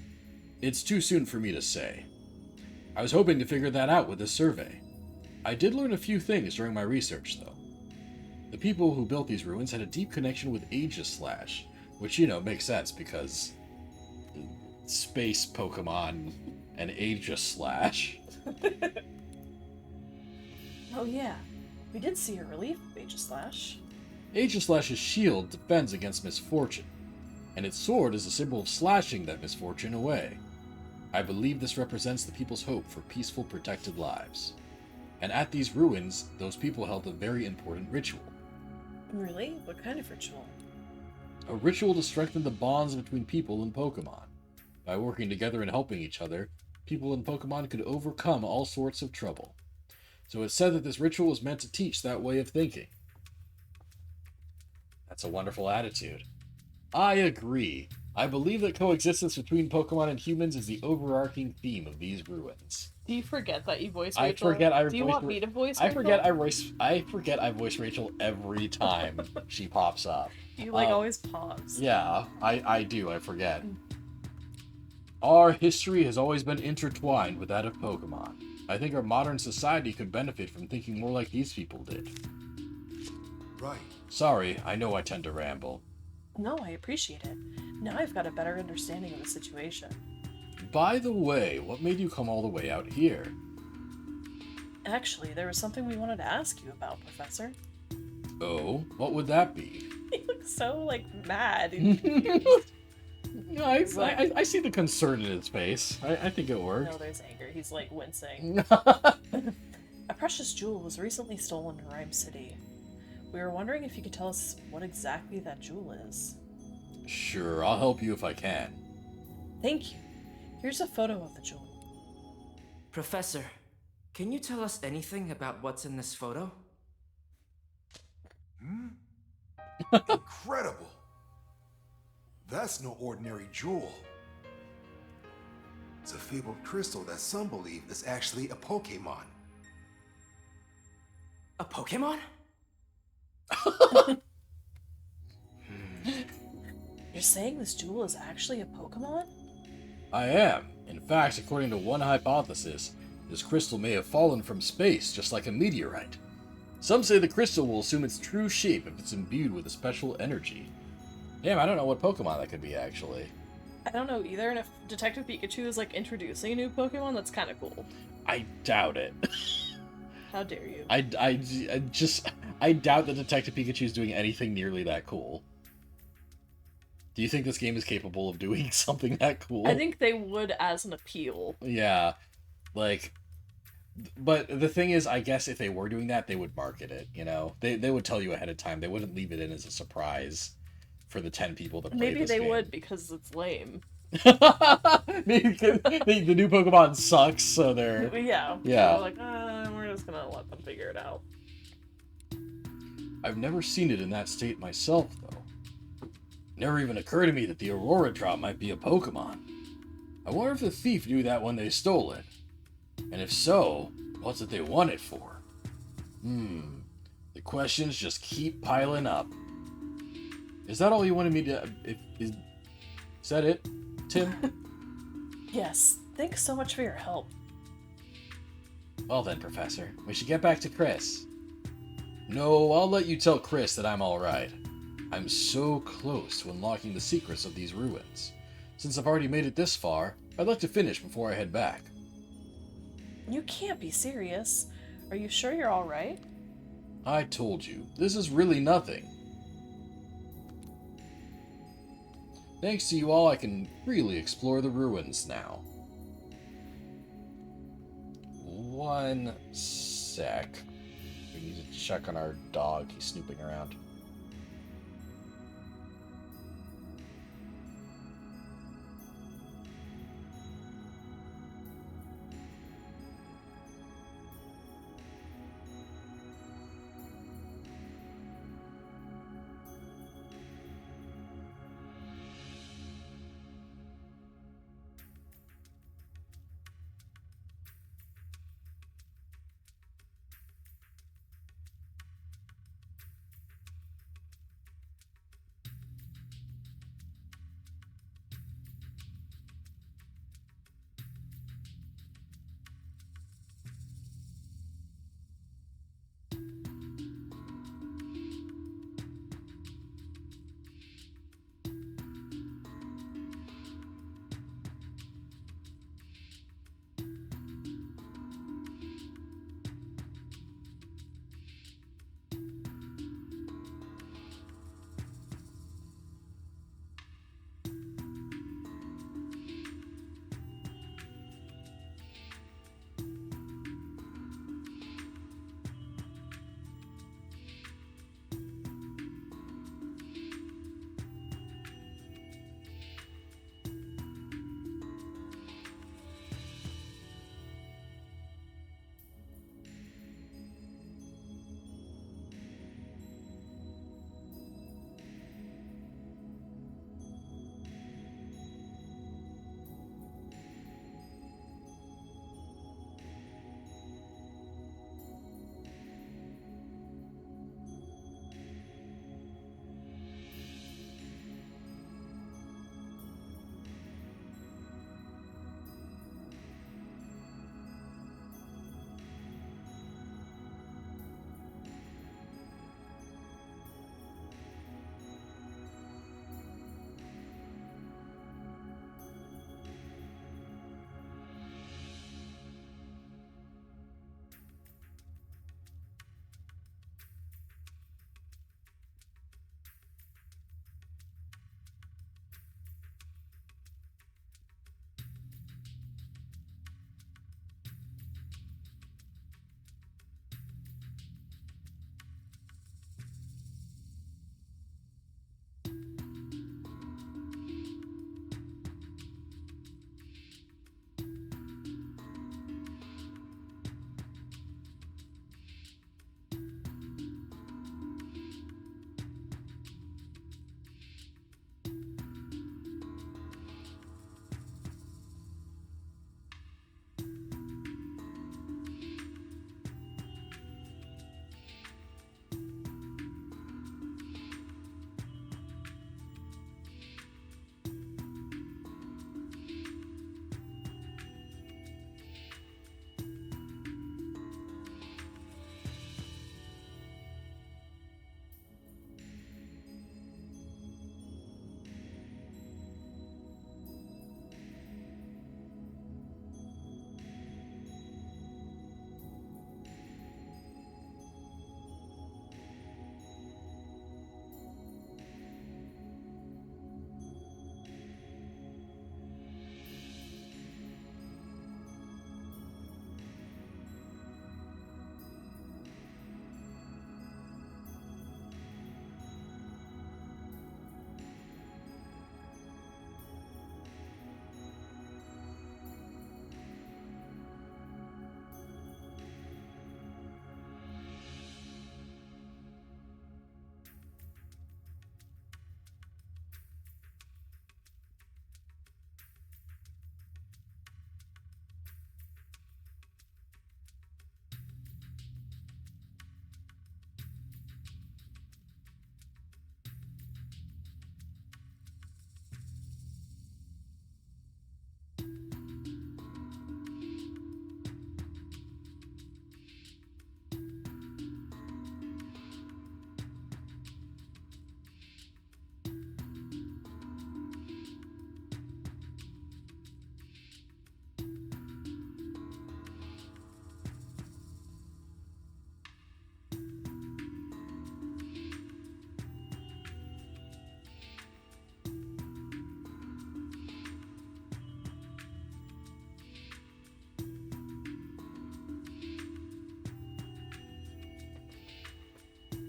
It's too soon for me to say. I was hoping to figure that out with this survey. I did learn a few things during my research, though. The people who built these ruins had a deep connection with Aegislash, which, makes sense because space Pokemon and Aegislash. Oh yeah, we did see a relief of Aegislash. Aegislash's shield defends against misfortune, and its sword is a symbol of slashing that misfortune away. I believe this represents the people's hope for peaceful, protected lives. And at these ruins, those people held a very important ritual. Really? What kind of ritual? A ritual to strengthen the bonds between people and Pokemon. By working together and helping each other, people and Pokemon could overcome all sorts of trouble. So it's said that this ritual was meant to teach that way of thinking. That's a wonderful attitude. I agree. I believe that coexistence between Pokemon and humans is the overarching theme of these ruins. Do you forget that you voice I Rachel? forget I Do you voice want me to voice I Rachel? forget I voice Rachel every time she pops up. You always pause. Yeah, I do, I forget. Our history has always been intertwined with that of Pokemon. I think our modern society could benefit from thinking more like these people did. Right. Sorry, I know I tend to ramble. No, I appreciate it. Now I've got a better understanding of the situation. By the way, what made you come all the way out here? Actually, there was something we wanted to ask you about, Professor. Oh, what would that be? He looks so, mad. No, I see the concern in his face. I think it worked. No, there's anger. He's, wincing. A precious jewel was recently stolen in Rhyme City. We were wondering if you could tell us what exactly that jewel is. Sure, I'll help you if I can. Thank you. Here's a photo of the jewel. Professor, can you tell us anything about what's in this photo? Incredible! That's no ordinary jewel. It's a fabled crystal that some believe is actually a Pokemon. A Pokemon? You're saying this jewel is actually a Pokemon? I am. In fact, according to one hypothesis, this crystal may have fallen from space, just like a meteorite. Some say the crystal will assume its true shape if it's imbued with a special energy. Damn, I don't know what Pokemon that could be, actually. I don't know either, and if Detective Pikachu is, introducing a new Pokemon, that's kind of cool. I doubt it. How dare you? I doubt that Detective Pikachu is doing anything nearly that cool. Do you think this game is capable of doing something that cool? I think they would as an appeal. Yeah. But the thing is, I guess if they were doing that, they would market it, They would tell you ahead of time. They wouldn't leave it in as a surprise for the 10 people that play this game. Maybe they would because it's lame. Maybe the new Pokemon sucks, so they're... Yeah. Yeah. They're we're just gonna let them figure it out. I've never seen it in that state myself, though. Never even occurred to me that the Aurora drop might be a Pokemon. I wonder if the thief knew that when they stole it. And if so, what's it they want it for? The questions just keep piling up. Is that all you wanted me to... Is that it, Tim? Yes, thanks so much for your help. Well then, Professor, we should get back to Chris. No, I'll let you tell Chris that I'm alright. I'm so close to unlocking the secrets of these ruins. Since I've already made it this far, I'd like to finish before I head back. You can't be serious. Are you sure you're alright? I told you, this is really nothing. Thanks to you all, I can really explore the ruins now. One sec. We need to check on our dog. He's snooping around.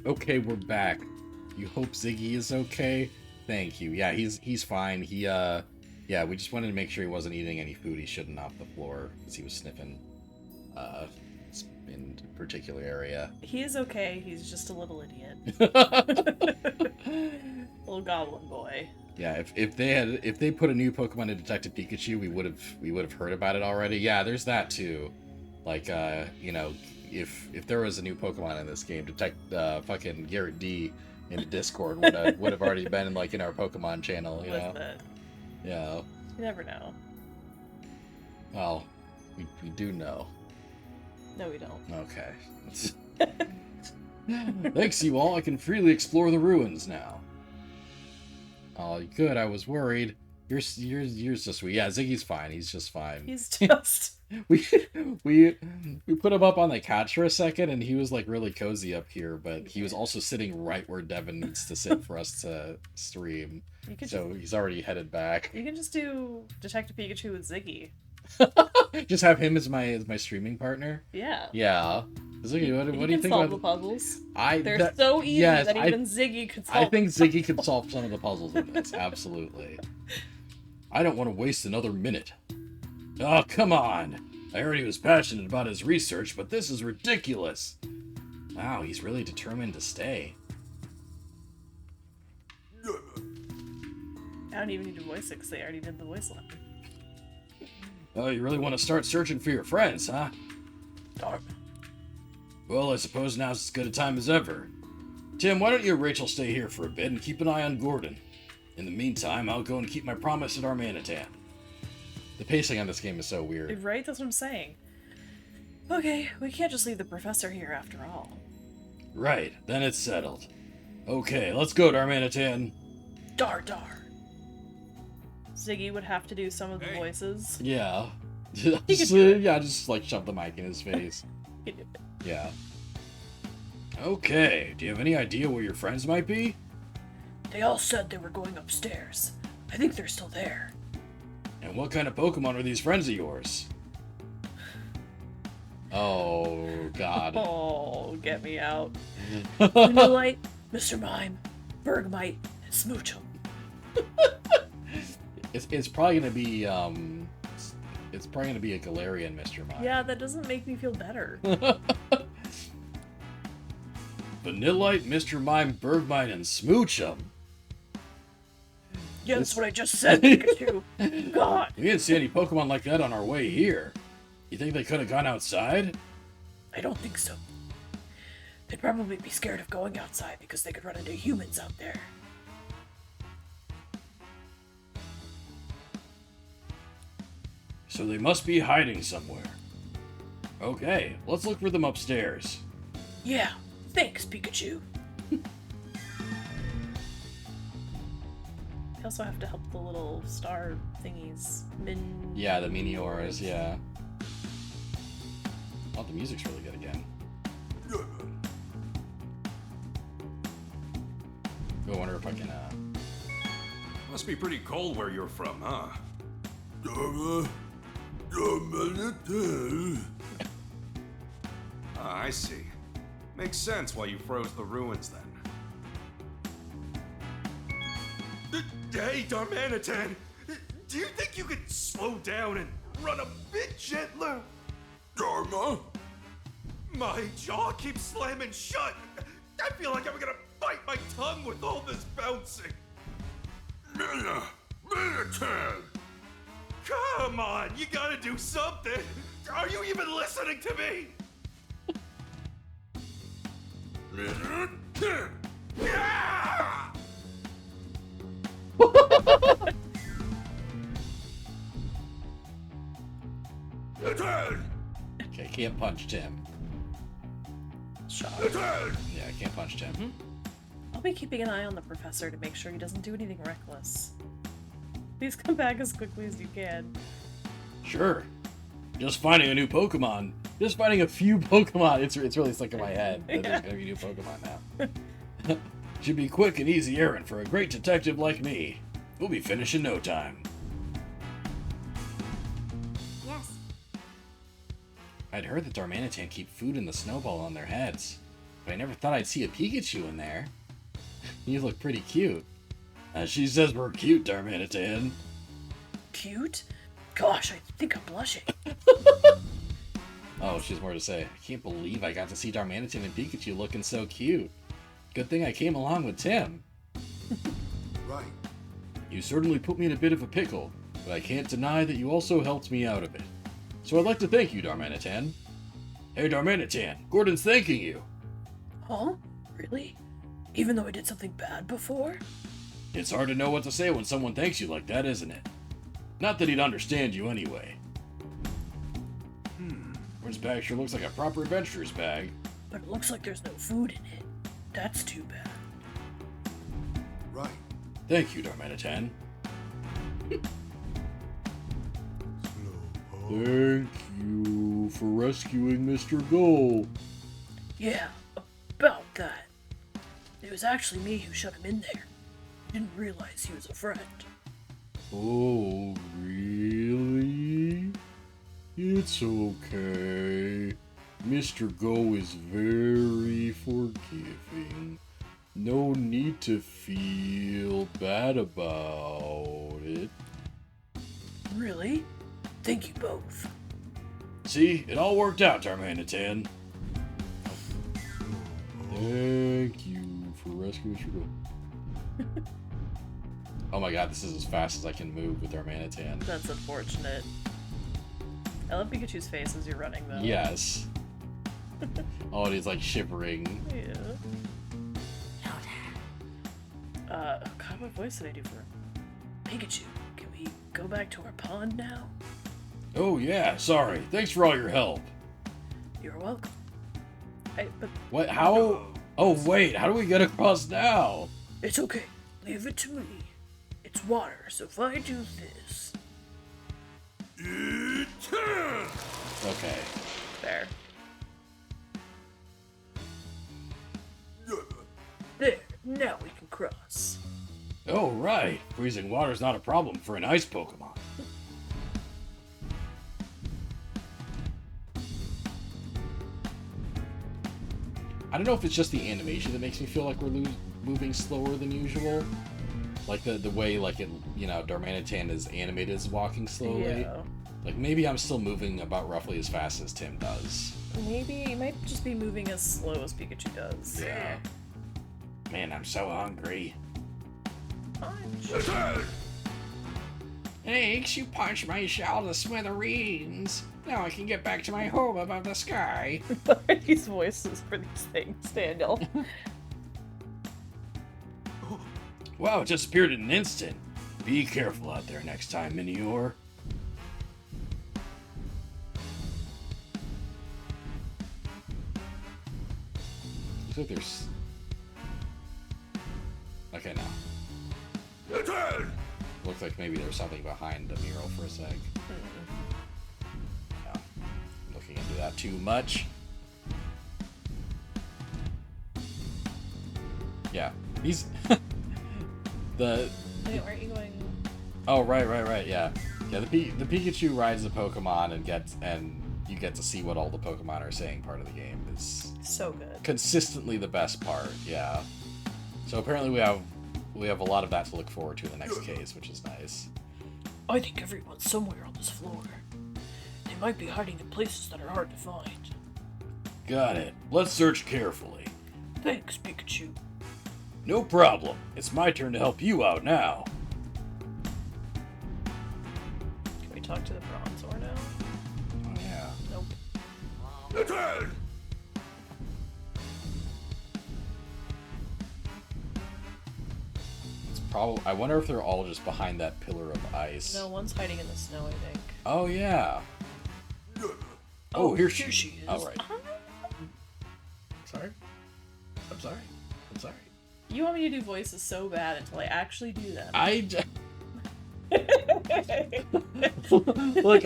Okay, we're back. You hope Ziggy is okay? Thank you. Yeah, he's fine. Yeah, we just wanted to make sure he wasn't eating any food he shouldn't off the floor, because he was sniffing, in a particular area. He is okay, he's just a little idiot. Little goblin boy. Yeah, if they put a new Pokemon in Detective Pikachu, we would have heard about it already. Yeah, there's that too. Like, you know, if there was a new Pokemon in this game, fucking Garrett D in the Discord would have already been like in our Pokemon channel, you know. Yeah. You never know. Well, we do know. No, we don't. Okay. Thanks, you all. I can freely explore the ruins now. Oh, good. I was worried. You're so sweet. Yeah, Ziggy's fine. He's just fine. He's just we put him up on the couch for a second, and he was like really cozy up here, but he was also sitting right where Devyn needs to sit for us to stream. So he's already headed back. You can just do Detective Pikachu with Ziggy. Just have him as my streaming partner. Yeah. Yeah. Ziggy, what do you think solve about the puzzles? They're so easy that even Ziggy could solve. I think Ziggy could solve some of the puzzles in this. Absolutely. I don't want to waste another minute. Oh, come on. I heard he was passionate about his research, but this is ridiculous. Wow, he's really determined to stay. I don't even need to voice it because they already did the voice line. Oh, you really want to start searching for your friends, huh? Darn. Well, I suppose now's as good a time as ever. Tim, why don't you and Rachel stay here for a bit and keep an eye on Gordon? In the meantime, I'll go and keep my promise at Armanitan. The pacing on this game is so weird. Right? That's what I'm saying. Okay, we can't just leave the professor here after all. Right, then it's settled. Okay, let's go, Armanitan. Dar. Ziggy would have to do some of the voices. Yeah. Just like shove the mic in his face. Yeah. Okay, do you have any idea where your friends might be? They all said they were going upstairs. I think they're still there. And what kind of Pokemon are these friends of yours? Oh, God. Oh, get me out. Lunalite, Mr. Mime, Bergmite, and Smoochum. It's probably gonna be it's probably gonna be a Galarian Mr. Mime. Yeah, that doesn't make me feel better. Vanillite, Mr. Mime, Bergmite, and Smoochum. Yeah, that's what I just said, Pikachu. God. We didn't see any Pokemon like that on our way here. You think they could have gone outside? I don't think so. They'd probably be scared of going outside because they could run into humans out there. So they must be hiding somewhere. Okay, let's look for them upstairs. Yeah, thanks, Pikachu. I also have to help the little star thingies. Yeah, the Meteoras, yeah. Oh, the music's really good again. I wonder if I can, Must be pretty cold where you're from, huh? I see. Makes sense why you froze the ruins then. Hey, Darmanitan! Do you think you could slow down and run a bit gentler? Dharma? My jaw keeps slamming shut! I feel like I'm gonna bite my tongue with all this bouncing! Darmanitan! Come on, you gotta do something! Are you even listening to me? Okay, can't punch Tim. Shot. Yeah, I can't punch Tim. I'll be keeping an eye on the professor to make sure he doesn't do anything reckless. Please come back as quickly as you can. Sure. Just finding a new Pokemon. Just finding a few Pokemon. It's really stuck in my head that there's gonna be new Pokemon now. Should be quick and easy errand for a great detective like me. We'll be finished in no time. Yes. I'd heard that Darmanitan keep food in the snowball on their heads. but I never thought I'd see a Pikachu in there. You look pretty cute. She says we're cute, Darmanitan. Cute? Gosh, I think I'm blushing. Oh, she's more to say. I can't believe I got to see Darmanitan and Pikachu looking so cute. Good thing I came along with Tim. Right. You certainly put me in a bit of a pickle, but I can't deny that you also helped me out of it. So I'd like to thank you, Darmanitan. Hey, Darmanitan, Gordon's thanking you. Huh? Really? Even though I did something bad before? It's hard to know what to say when someone thanks you like that, isn't it? Not that he'd understand you anyway. Gordon's bag sure looks like a proper adventurer's bag. But it looks like there's no food in it. That's too bad. Right. Thank you, Darmanitan. Thank you for rescuing Mr. Goal. Yeah, about that. It was actually me who shut him in there. Didn't realize he was a friend. Oh, really? It's okay. Mr. Go is very forgiving. No need to feel bad about it. Really? Thank you both. See, it all worked out, Darmanitan. Thank you for rescuing Mr. Go. Oh my god, this is as fast as I can move with Darmanitan. That's unfortunate. I love Pikachu's face as you're running, though. Yes. Oh, and he's like shivering. Yeah. God, what voice did I do for him? Pikachu, can we go back to our pond now? Oh yeah, sorry. Thanks for all your help. You're welcome. But What? How? Oh wait, how do we get across now? it's okay. Leave it to me. It's water, so if I do this... Okay. There. There, now we can cross. Oh right, freezing water's not a problem for an ice Pokemon. I don't know if it's just the animation that makes me feel like we're moving slower than usual. Like the way, like, it, you know, Darmanitan is animated as walking slowly. Yeah. Like, maybe I'm still moving about roughly as fast as Tim does. Maybe you might just be moving as slow as Pikachu does. Yeah. Man, I'm so hungry. Punch. Thanks, you punched my shell to smithereens. Now I can get back to my home above the sky. What are these voices for these things, Daniel? Wow, it disappeared in an instant. Be careful out there next time, Minior. Looks like there's... Okay, now. Looks like maybe there's something behind the mural for a sec. No, I'm looking into that too much. Yeah, these... the... Wait, where are you going? Oh, right, yeah. Yeah, the Pikachu rides the Pokemon and you get to see what all the Pokemon are saying part of the game is So good. consistently the best part, yeah. So apparently we have a lot of that to look forward to in the next case, which is nice. I think everyone's somewhere on this floor. They might be hiding in places that are hard to find. Got it. Let's search carefully. Thanks, Pikachu. No problem. It's my turn to help you out now. Can we talk to the Bronzor now? Oh, yeah. Nope. It's probably... I wonder if they're all just behind that pillar of ice. No, one's hiding in the snow, I think. Oh, yeah. Oh, here she is. Oh, right. Sorry? I'm sorry. You want me to do voices so bad until I actually do them. Look,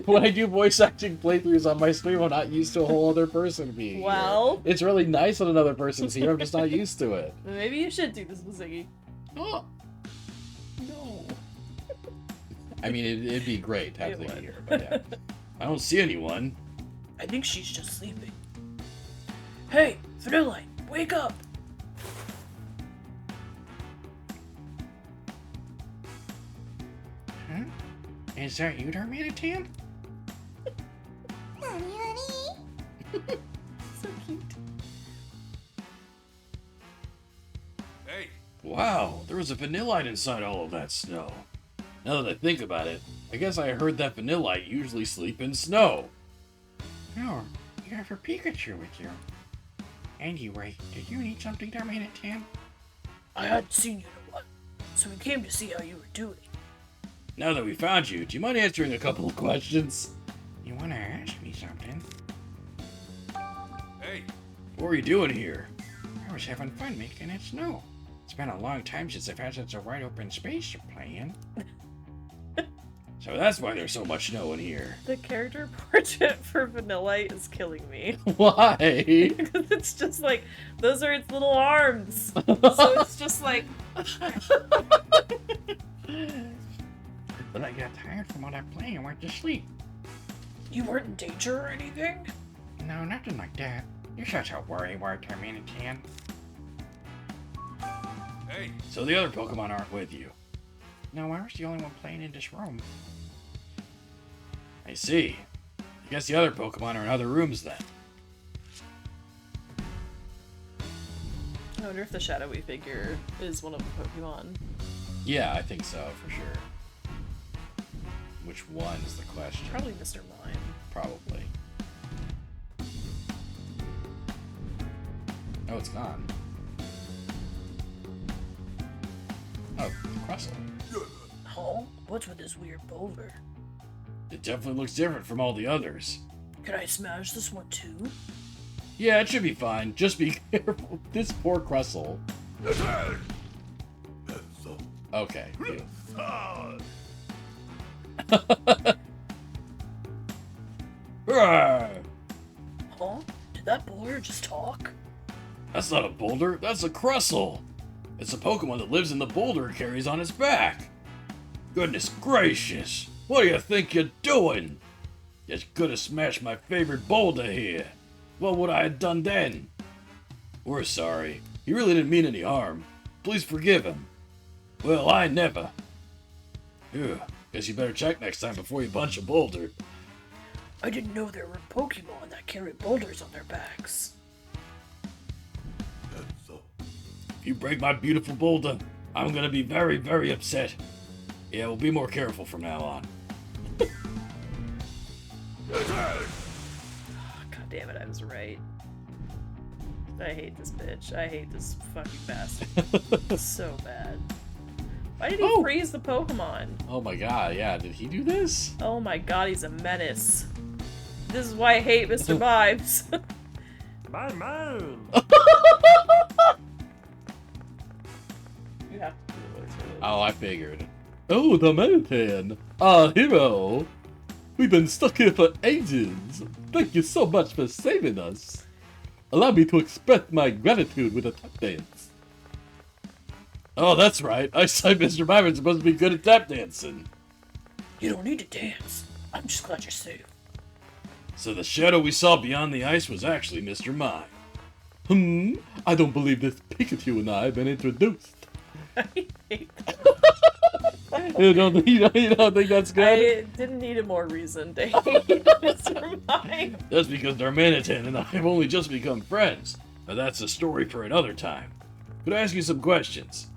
when I do voice acting playthroughs on my stream, I'm not used to a whole other person being Well. here. It's really nice when another person's here. I'm just not used to it. Maybe you should do this with Ziggy. Oh. No. I mean, it'd be great to have It Ziggy would. here, but yeah. I don't see anyone. I think she's just sleeping. Hey, Vanillite, wake up! Huh? Is that you, Darmanitan? Honey, honey. So cute. Hey, Wow, there was a Vanillite inside all of that snow. Now that I think about it, I guess I heard that Vanillite usually sleep in snow. Oh, you have your Pikachu with you. Anyway, did you need something, Darmanitan? I hadn't seen you in a while, so we came to see how you were doing. Now that we found you, do you mind answering a couple of questions? You want to ask me something? hey, What were you doing here? I was having fun making it snow. It's been a long time since I've had such a wide open space to play in. So that's why there's so much snow in here. The character portrait for Vanillite is killing me. Why? Because it's just like, those are its little arms. So it's just like... But I got tired from all that playing and went to sleep. You weren't in danger or anything? No, nothing like that. You're such a worrywart, Darmanitan. hey. So the other Pokemon aren't with you? No, I was the only one playing in this room. I see. I guess the other Pokemon are in other rooms then. I wonder if the shadowy figure is one of the Pokemon. Yeah, I think so, for sure. Which one is the question? Probably Mr. Mime. Probably. Oh, it's gone. Oh, the Crustle. Oh, what's with this weird boulder? It definitely looks different from all the others. Can I smash this one too? Yeah, it should be fine. Just be careful. This poor Crustle. Okay. Phew. Rawr! Huh? Did that boulder just talk? That's not a boulder, that's a Crustle. It's a Pokemon that lives in the boulder it carries on its back. Goodness gracious, what do you think you're doing? You could have smashed my favorite boulder here. What would I have done then? We're sorry. He really didn't mean any harm. Please forgive him. Well, I never. Phew, guess you better check next time before you punch a boulder. I didn't know there were Pokemon that carry boulders on their backs. If you break my beautiful boulder, I'm gonna be very, very upset. Yeah, we'll be more careful from now on. God damn it, I was right. I hate this bitch. I hate this fucking bastard. So bad. Why did he freeze the Pokemon? Oh my god, yeah, did he do this? Oh my god, he's a menace. This is why I hate Mr. Vibes. My man. You have to do the voice for this. Oh, I figured. Oh, the mountain! Our hero! We've been stuck here for ages! Thank you so much for saving us! Allow me to express my gratitude with a tap dance. Oh, that's right. I said Mr. Byron's supposed to be good at tap dancing. You don't need to dance. I'm just glad you're safe. So the shadow we saw beyond the ice was actually Mr. Mime. I don't believe this Pikachu and I have been introduced. I hate that. You don't think that's good? I didn't need a more reason to hate Mr. Mime. That's because Darmanitan and I have only just become friends. But that's a story for another time. Could I ask you some questions?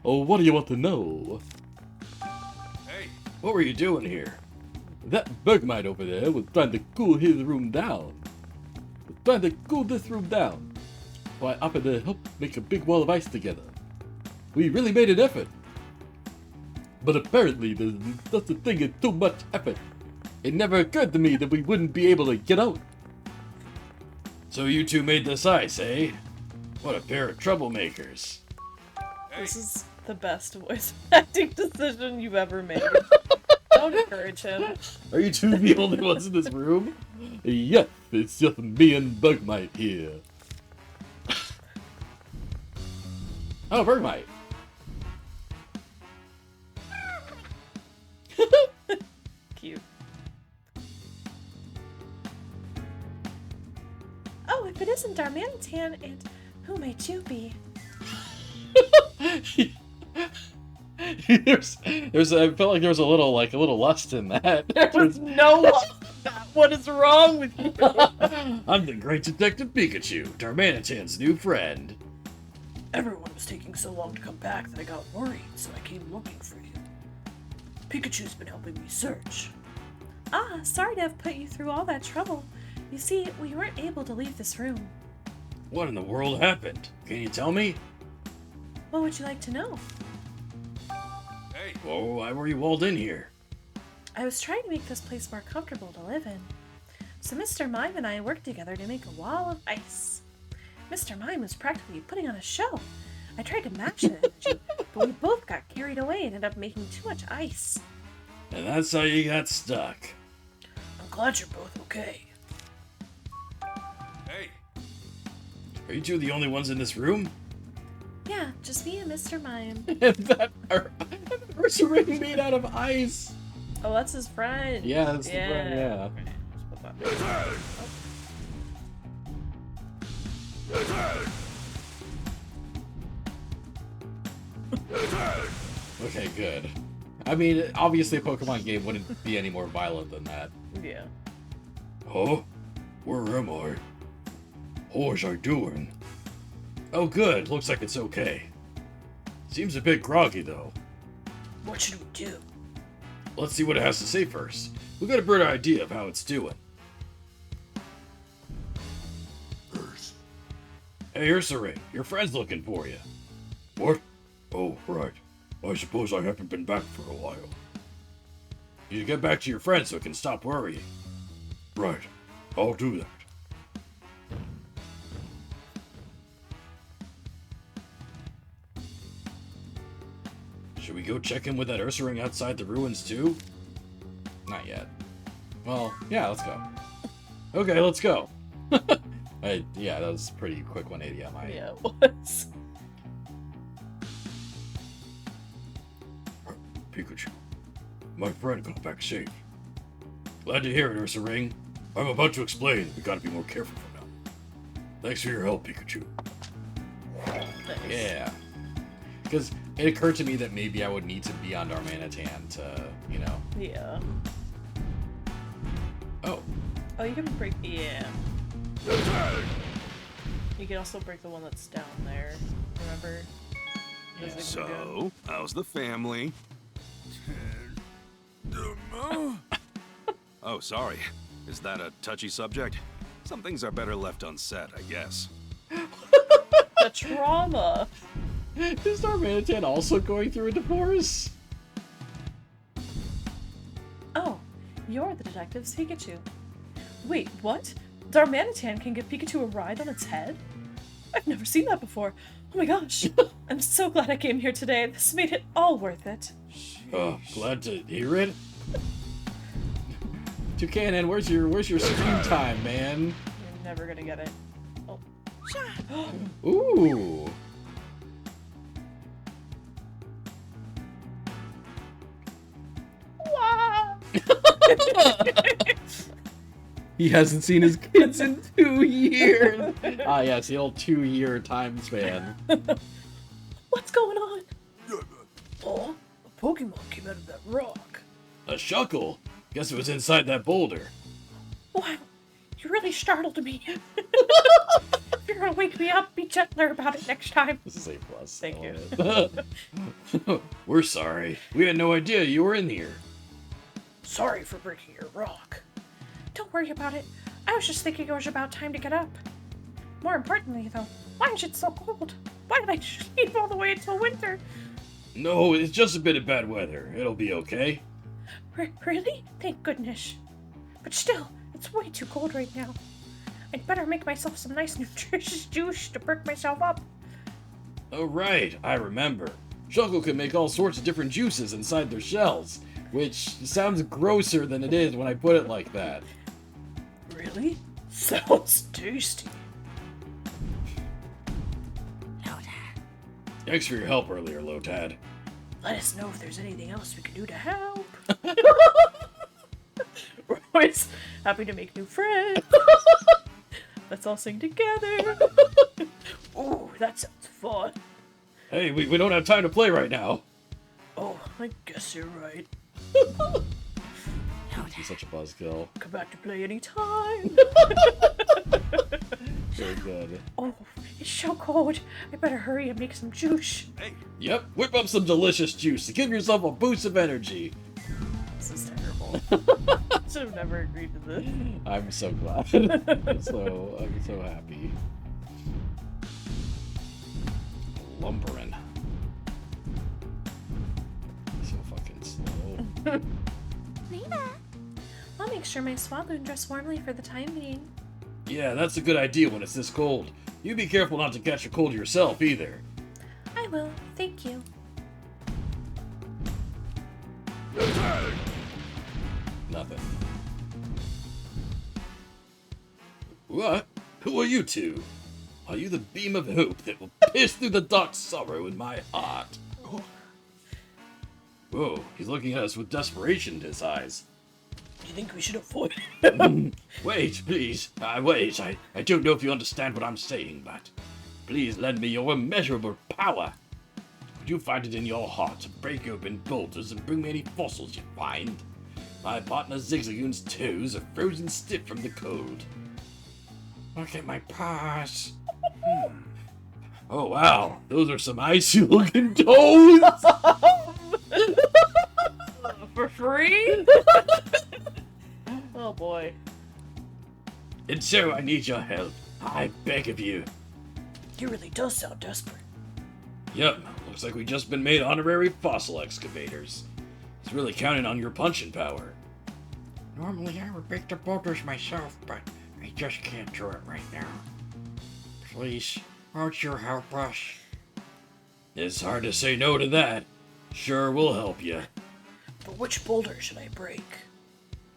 Oh, what do you want to know? Hey. What were you doing here? That Bergmite over there was trying to cool his room down. Was trying to cool this room down. So I offered to help make a big wall of ice together. We really made an effort. But apparently there's such a thing as too much effort. It never occurred to me that we wouldn't be able to get out. So you two made this ice, eh? What a pair of troublemakers. This is the best voice acting decision you've ever made. Don't encourage him. Are you two the only ones in this room? Yes, it's just me and Bergmite here. Oh, Bergmite. Cute. Oh, if it isn't I'm Darmanitan, and who might you be? I felt like there was a little lust in that. There was no lust in that. What is wrong with you? I'm the great detective Pikachu, Darmanitan's new friend. Everyone was taking so long to come back that I got worried, so I came looking for you. Pikachu's been helping me search. Ah, sorry to have put you through all that trouble. You see, we weren't able to leave this room. What in the world happened? Can you tell me? What would you like to know? Hey. Oh, why were you walled in here? I was trying to make this place more comfortable to live in. So Mr. Mime and I worked together to make a wall of ice. Mr. Mime was practically putting on a show. I tried to match the energy, but we both got carried away and ended up making too much ice. And that's how you got stuck. I'm glad you're both okay. Hey. Are you two the only ones in this room? Yeah, just me and Mr. Mime. That Ursa ring made out of ice. Oh, that's his friend. Yeah, that's the friend, yeah. Okay, let's put that. Okay, good. I mean, obviously a Pokemon game wouldn't be any more violent than that. Yeah. Oh? Where am I? How's I doing? Oh good, looks like it's okay. Seems a bit groggy though. What should we do? Let's see what it has to say first. We'll get a better idea of how it's doing. Hey Ursa Ring, your friend's looking for you. What? Oh, right. I suppose I haven't been back for a while. You should get back to your friend so it can stop worrying. Right. I'll do that. Should we go check in with that Ursa Ring outside the ruins too? Not yet. Well, yeah, let's go. Okay, let's go. Yeah, that was a pretty quick 180 on my... Yeah, it was. Pikachu, my friend got back safe. Glad to hear it, Ursa Ring. I'm about to explain. We gotta be more careful from now. Thanks for your help, Pikachu. Nice. Yeah. Because it occurred to me that maybe I would need to be on Darmanitan to, you know... Yeah. Oh. Oh, you can break... Yeah. You can also break the one that's down there. Remember? Yeah. So, how's the family? Oh, sorry. Is that a touchy subject? Some things are better left unsaid, I guess. The trauma! Is Darmanitan also going through a divorce? Oh, you're the detective's Pikachu. Wait, what? Darmanitan can give Pikachu a ride on its head? I've never seen that before. Oh my gosh. I'm so glad I came here today. This made it all worth it. Glad to hear it. Toucanon, where's your screen time, man? You're never gonna get it. Oh. Ooh. Wow. He hasn't seen his kids in 2 years. Ah, yes, the old 2-year time span. What's going on? Oh, a Pokemon came out of that rock. A Shuckle? Guess it was inside that boulder. Wow, you really startled me. If you're gonna wake me up, be gentler about it next time. This is A+. Thank you. We're sorry. We had no idea you were in here. Sorry for breaking your rock. Don't worry about it. I was just thinking it was about time to get up. More importantly, though, why is it so cold? Why did I sleep all the way until winter? No, it's just a bit of bad weather. It'll be okay. Really? Thank goodness. But still, it's way too cold right now. I'd better make myself some nice nutritious juice to perk myself up. Oh, right. I remember. Shuckle can make all sorts of different juices inside their shells, which sounds grosser than it is when I put it like that. Really? Sounds tasty. Lotad. Thanks for your help earlier, Lotad. Let us know if there's anything else we can do to help. We're always happy to make new friends. Let's all sing together. Ooh, that sounds fun. Hey, we don't have time to play right now. Oh, I guess you're right. He's such a buzzkill. Come back to play anytime. Very good. Oh, it's so cold. I better hurry and make some juice. Hey. Yep, whip up some delicious juice to give yourself a boost of energy. This is terrible. Should have never agreed to this. I'm so glad. I'm so happy. Lumbering. So fucking slow. Nina! I'll make sure my Swabloon dress warmly for the time being. Yeah, that's a good idea when it's this cold. You be careful not to catch a cold yourself either. I will, thank you. Nothing. What? Who are you two? Are you the beam of hope that will pierce through the dark sorrow in my heart? Whoa, he's looking at us with desperation in his eyes. Do you think we should avoid Wait, please. Wait, I don't know if you understand what I'm saying, but please lend me your immeasurable power. Would you find it in your heart to break open boulders and bring me any fossils you find? My partner Zigzagoon's toes are frozen stiff from the cold. Look at my paws. Oh wow, those are some icy looking toes! for free? Oh boy. And so I need your help. I beg of you. He really does sound desperate. Yep, looks like we've just been made honorary fossil excavators. He's really counting on your punching power. Normally I would break the boulders myself, but I just can't do it right now. Please, won't you help us? It's hard to say no to that. Sure, we'll help you. But which boulder should I break?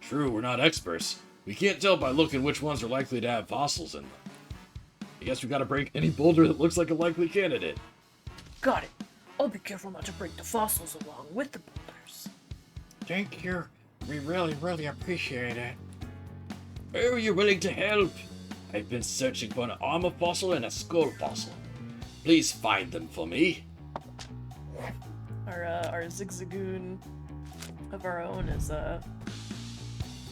True, we're not experts. We can't tell by looking which ones are likely to have fossils in them. I guess we gotta break any boulder that looks like a likely candidate. Got it. I'll be careful not to break the fossils along with the boulders. Thank you. We really appreciate it. Are you willing to help? I've been searching for an armor fossil and a skull fossil. Please find them for me. Our Zigzagoon of our own is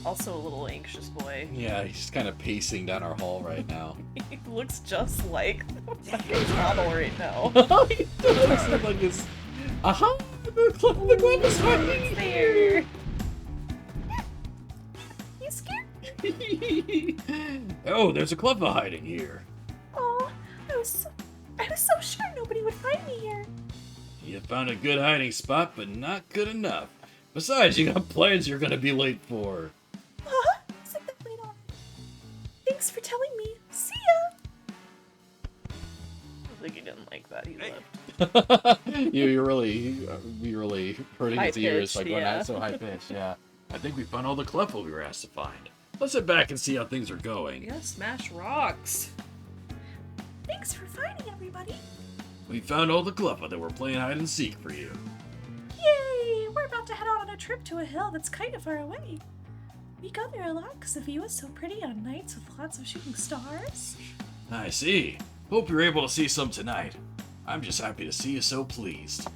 also a little anxious boy. Yeah, he's kind of pacing down our hall right now. He looks just like the fucking model right now. He does look like his... Aha! The glove is hiding here! You scared? Oh, there's a Cleffa hiding here. Oh, I was so sure nobody would find me here. You found a good hiding spot, but not good enough. Besides, you got plans you're gonna be late for. Huh? Sit that late on. Thanks for telling me. See ya! I think he didn't like that. He left. You're really hurting his ears by going yeah. out so high pitched. Yeah, I think we found all the Cleffa we were asked to find. Let's sit back and see how things are going. Yeah, smash rocks. Thanks for finding everybody. We found all the Cleffa that were playing hide and seek for you. Yay! We're about to head out on a trip to a hill that's kind of far away. We go there a lot because the view is so pretty on nights with lots of shooting stars. I see. Hope you're able to see some tonight. I'm just happy to see you so pleased. So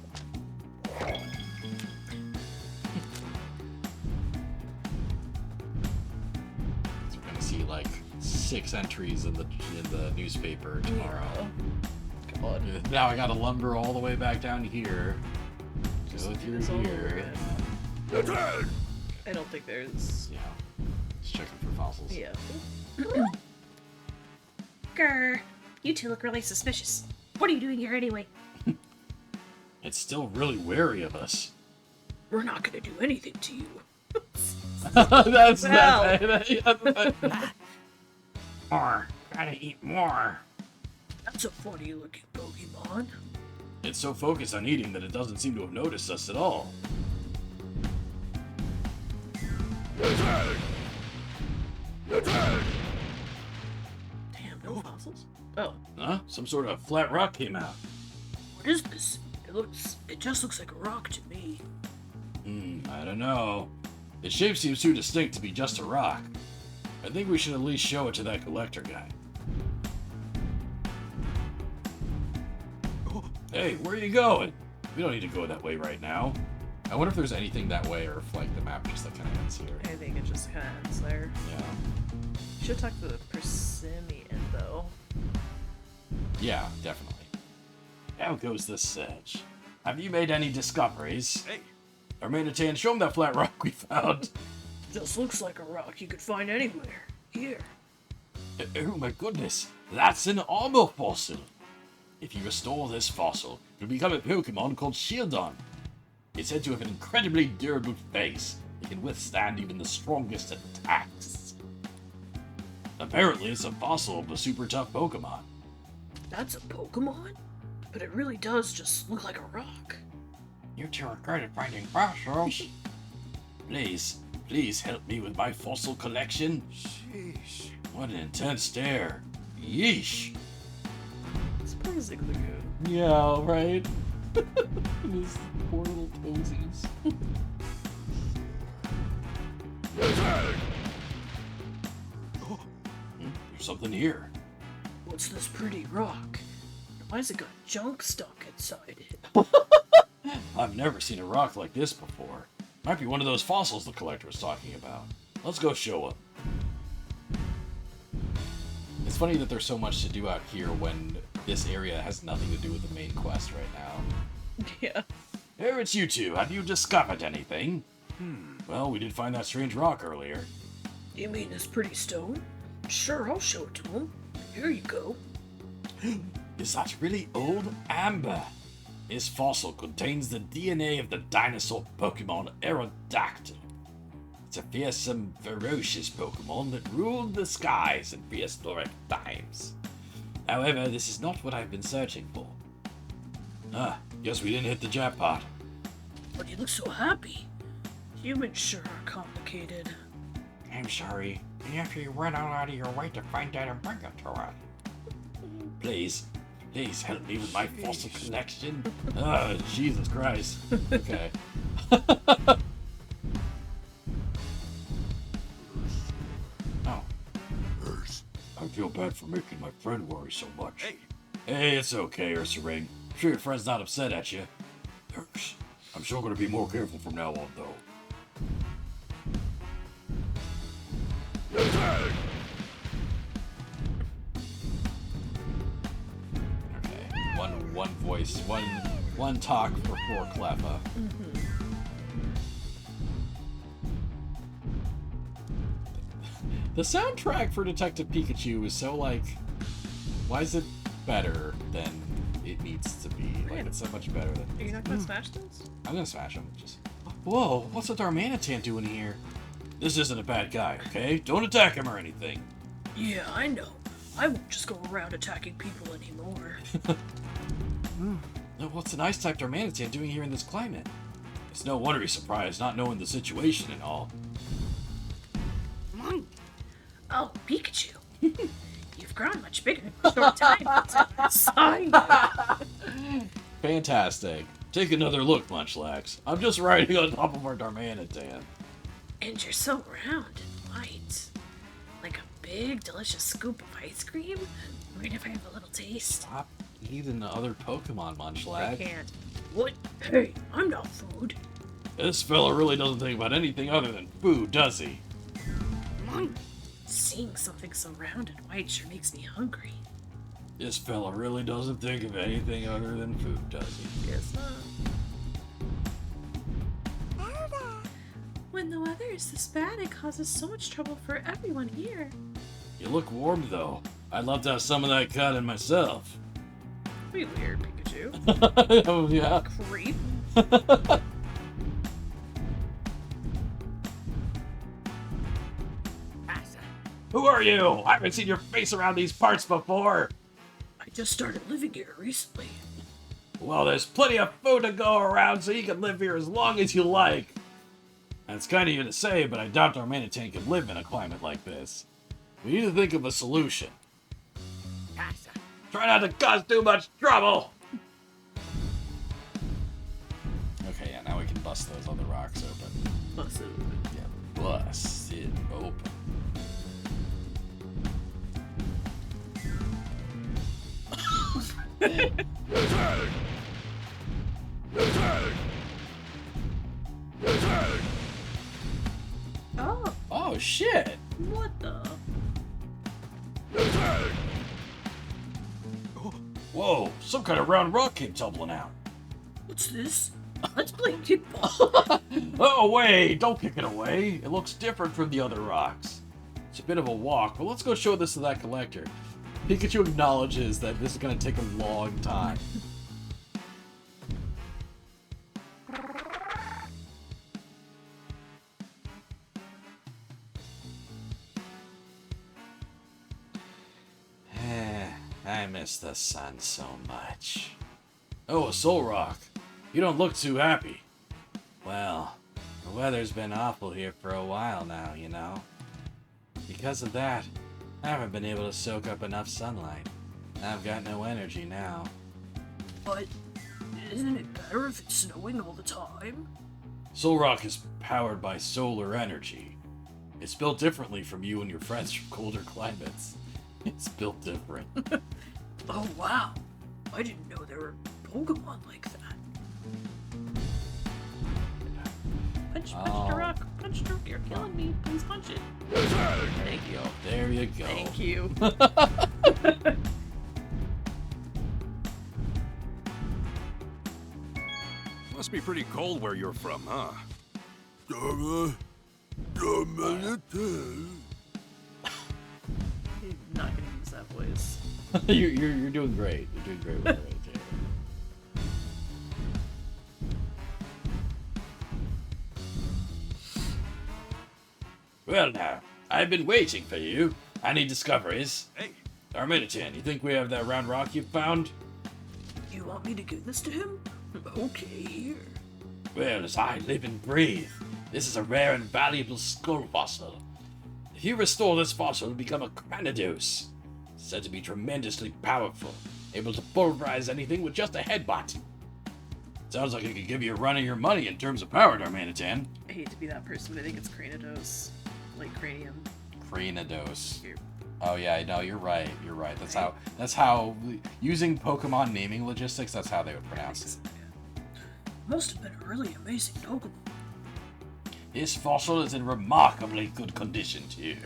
we're gonna see like 6 entries in the newspaper tomorrow. God. Now I gotta lumber all the way back down here. Go through here. I don't think there's... Yeah. Just checking for fossils. Yeah. Grr. You two look really suspicious. What are you doing here anyway? It's still really wary of us. We're not gonna do anything to you. That's Wow. More. Gotta eat more. That's a funny looking Pokemon. It's so focused on eating that it doesn't seem to have noticed us at all. Damn, no fossils? Oh. Huh? Some sort of flat rock came out. What is this? It just looks like a rock to me. I don't know. Its shape seems too distinct to be just a rock. I think we should at least show it to that collector guy. Hey, where are you going? We don't need to go that way right now. I wonder if there's anything that way or if, like, the map just, like, kind of ends here. I think it just kind of ends there. Yeah. Should talk to the Persimmon, though. Yeah, definitely. How goes the search? Have you made any discoveries? Hey! Armanatan, show him that flat rock we found. This looks like a rock you could find anywhere. Here. Oh my goodness, that's an armor fossil. If you restore this fossil, you'll become a Pokemon called Shieldon. It's said to have an incredibly durable face. It can withstand even the strongest attacks. Apparently, it's a fossil of a super tough Pokemon. That's a Pokemon? But it really does just look like a rock. You two are good at finding fossils. Please help me with my fossil collection. Sheesh. What an intense stare. Yeesh. Surprisingly good. Yeah, right? These poor little toesies. There's something here. What's this pretty rock? Why's it got junk stuck inside it? I've never seen a rock like this before. Might be one of those fossils the collector was talking about. Let's go show him. It's funny that there's so much to do out here when this area has nothing to do with the main quest right now. Yeah. Here it's you two. Have you discovered anything? Well, we did find that strange rock earlier. You mean this pretty stone? Sure, I'll show it to him. Here you go. Is that really old amber? This fossil contains the DNA of the dinosaur Pokemon Aerodactyl. It's a fearsome, ferocious Pokemon that ruled the skies in prehistoric times. However, this is not what I've been searching for. Guess we didn't hit the jackpot. But you look so happy. Humans sure are complicated. I'm sorry. And after you went all out of your way to find that and bring it to us. Please help me with my fossil collection. Jesus Christ. Okay. Oh. I feel bad for making my friend worry so much. Hey, it's okay, Ursaring. I'm sure your friend's not upset at you. I'm sure gonna be more careful from now on, though. Okay, one voice, one talk for poor Cleffa. The soundtrack for Detective Pikachu is so, like, why is it better than it needs to be? Like, it's so much better than... Are you not gonna smash those? I'm gonna smash him. Just... Whoa, what's with Darmanitan doing here? This isn't a bad guy, okay? Don't attack him or anything. Yeah, I know. I won't just go around attacking people anymore. What's an ice-type Darmanitan doing here in this climate? It's no wonder he's surprised, not knowing the situation and all. Oh, Pikachu. You've grown much bigger in a short time since I saw you. Fantastic. Take another look, Munchlax. I'm just riding on top of our Darmanitan. And you're so round and white. Like a big, delicious scoop of ice cream. Mind if I have a little taste? Stop eating the other Pokemon, Munchlax. I can't. What? Hey, I'm not food. This fella really doesn't think about anything other than food, does he? Seeing something so round and white sure makes me hungry. This fella really doesn't think of anything other than food, does he? Guess not. When the weather is this bad, it causes so much trouble for everyone here. You look warm, though. I'd love to have some of that cotton myself. Be weird, Pikachu. Oh, yeah. Creep. Who are you? I haven't seen your face around these parts before. I just started living here recently. Well, there's plenty of food to go around, so you can live here as long as you like. That's kind of you to say, but I doubt Darmanitan can live in a climate like this. We need to think of a solution. Try not to cause too much trouble! Okay, yeah, now we can bust those other rocks open. Bust it open. Yeah, bust it open. Oh, Oh shit! what the? Whoa! Some kind of round rock came tumbling out. What's this? Let's play kickball. Oh wait! Don't kick it away. It looks different from the other rocks. It's a bit of a walk, but let's go show this to that collector. Pikachu acknowledges that this is gonna take a long time. I miss the sun so much. Oh, a soul rock. You don't look too happy. Well, the weather's been awful here for a while now, you know. Because of that, I haven't been able to soak up enough sunlight. I've got no energy now. But isn't it better if it's snowing all the time? Soul Rock is powered by solar energy. It's built differently from you and your friends from colder climates. It's built different. Oh wow, I didn't know there were Pokemon like that. Punch the rock, punch the rock, you're killing me. Please punch it. Thank you. There you go. Thank you. Must be pretty cold where you're from, huh? You're not gonna use that voice. you're doing great. You're doing great with it right there. Well now, I've been waiting for you. Any discoveries? Hey. Darmanitan, you think we have that round rock you found? You want me to give this to him? Okay, here. Well, as I live and breathe, this is a rare and valuable skull fossil. If you restore this fossil, it'll become a Cranidos. Said to be tremendously powerful, able to pulverize anything with just a headbutt. Sounds like it could give you a run of your money in terms of power, Darmanitan. I hate to be that person, but I think it's Cranidos. Like cranium. Cranidos. Here. Oh yeah, no, you're right. You're right. That's how using Pokemon naming logistics. That's how they would pronounce it. Must have been a really amazing Pokemon. This fossil is in remarkably good condition too.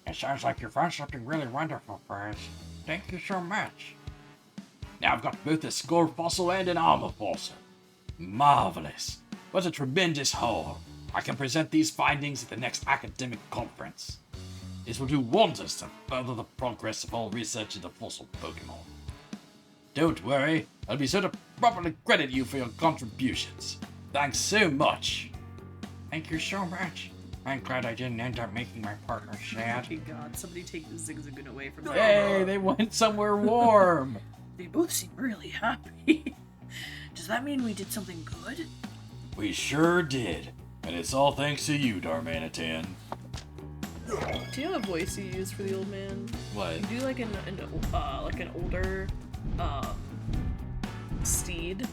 It sounds like you found something really wonderful for us. Thank you so much. Now I've got both a skull fossil and an armor fossil. Marvelous. What a tremendous haul. I can present these findings at the next academic conference. This will do wonders to further the progress of all research into fossil Pokemon. Don't worry, I'll be sure to properly credit you for your contributions. Thanks so much. Thank you so much. I'm glad I didn't end up making my partner sad. Oh god, somebody take the Zigzagoon away from me. Hey, they went somewhere warm. They both seem really happy. Does that mean we did something good? We sure did. And it's all thanks to you, Darmanitan. Do you have a voice you use for the old man? What? You do like an older steed.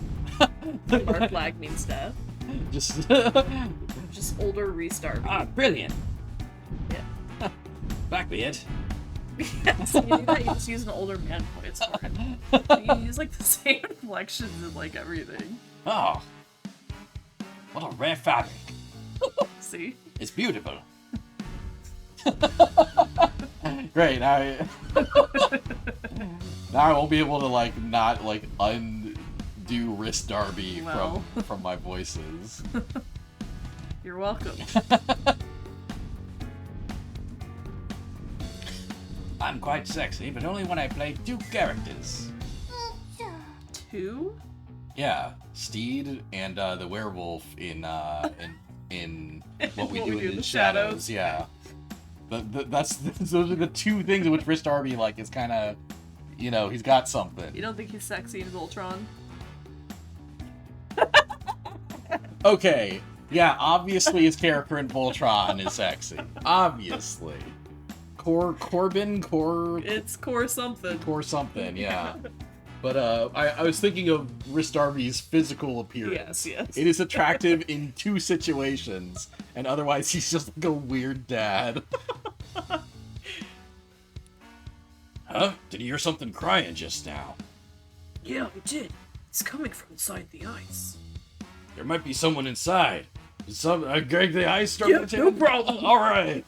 Our flag means death. Just older restart. Ah, brilliant. Yeah. Backbeard. Yes, you do that, you just use an older man voice for it. You use like the same inflections and like everything. Oh. What a rare fabric. See? It's beautiful. Great, now I won't be able to like not like undo Wrist Darby from my voices. You're welcome. I'm quite sexy, but only when I play two characters. Two? Yeah, Steed and the werewolf in What We Do in the Shadows. Yeah, those are the two things in which Wrist Darby like is kind of, you know, he's got something. You don't think he's sexy in Voltron? Okay, yeah, obviously his character in Voltron is sexy. Obviously. Corbin? It's Core something. Core something, yeah. But I was thinking of Wrist Darby's physical appearance. Yes. It is attractive in two situations, and otherwise he's just like a weird dad. Huh? Did you hear something crying just now? Yeah, we did. It's coming from inside the ice. There might be someone inside. Greg the ice start Yeah, no problem. All right.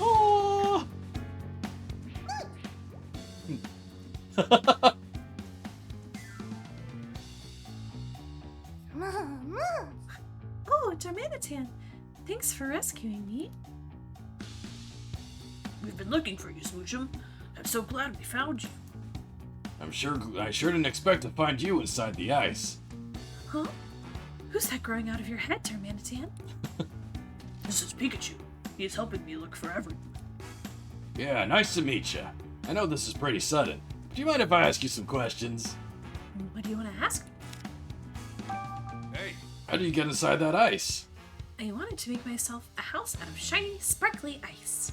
Oh, Darmanitan. Thanks for rescuing me. We've been looking for you, Smoochum. I'm so glad we found you. I sure didn't expect to find you inside the ice. Huh? Who's that growing out of your head, Darmanitan? This is Pikachu. He's helping me look for everyone. Yeah, nice to meet you. I know this is pretty sudden. Do you mind if I ask you some questions? What do you want to ask me? Hey, How do you get inside that ice? I wanted to make myself a house out of shiny, sparkly ice.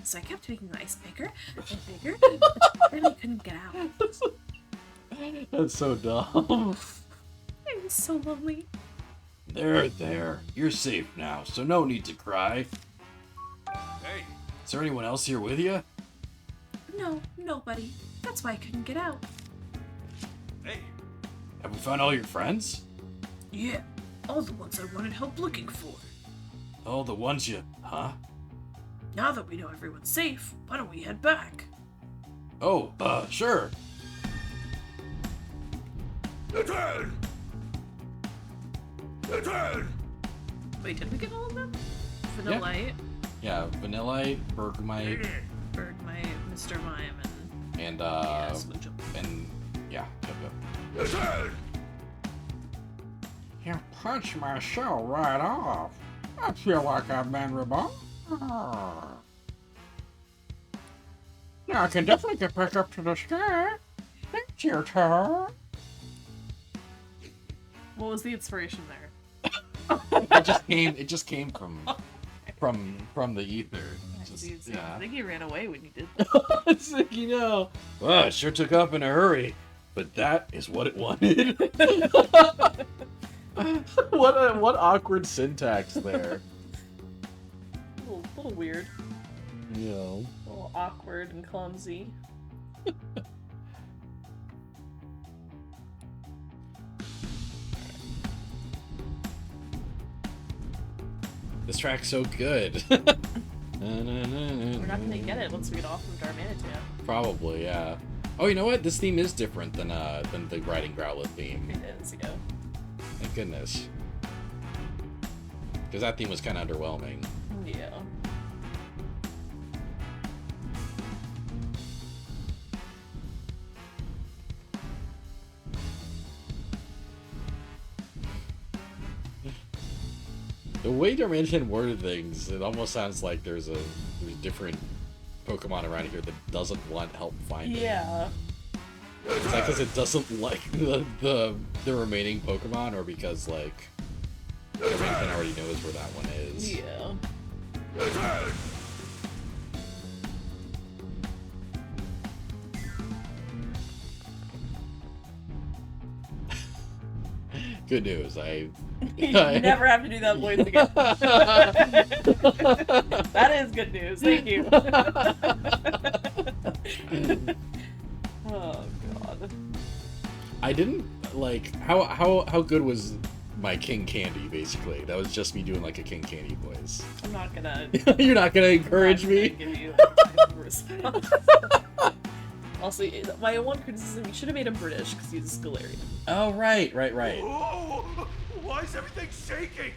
So I kept making the ice bigger and bigger, but then I couldn't get out. That's so dumb. I was so lonely. There. You're safe now, so no need to cry. hey, Is there anyone else here with you? No, nobody. That's why I couldn't get out. hey. Have we found all your friends? Yeah, all the ones I wanted help looking for. All the ones you... Huh? Now that we know everyone's safe, why don't we head back? Oh, sure. Wait, did we get all of them? Vanillite, Yeah, Vanillite, Bergmite, Bergmite, Mr. Mime, and, yeah, Smoochum. and, yeah, yep. You punched my shell right off. I feel like I've been reborn. Now I can definitely get back up to the sky. It's your turn. What was the inspiration there? It just came from the ether. I think he ran away when he did It's like, well, it sure took off in a hurry, but that is what it wanted. What awkward syntax there. A little weird. You know. A little awkward and clumsy. This track's so good. We're not gonna get it once we get off from Darmanitan. Probably, yeah. Oh, you know what? This theme is different than the Riding Growlithe theme. It is, yeah. Thank goodness. Because that theme was kind of underwhelming. Yeah. The way Darmanitan worded things, it almost sounds like there's different Pokemon around here that doesn't want help finding. Yeah. Is that because it doesn't like the remaining Pokemon, or because like Darmanitan already knows where that one is? Yeah. Good news, You never have to do that voice again. That is good news. Thank you. Oh god. I didn't like how good was my King Candy, basically. That was just me doing like a King Candy voice. I'm not gonna You're not gonna encourage me? Give you that type of response. Also, my one criticism, you should have made him British because he's a Galarian. Oh right. Whoa! Why is everything shaking?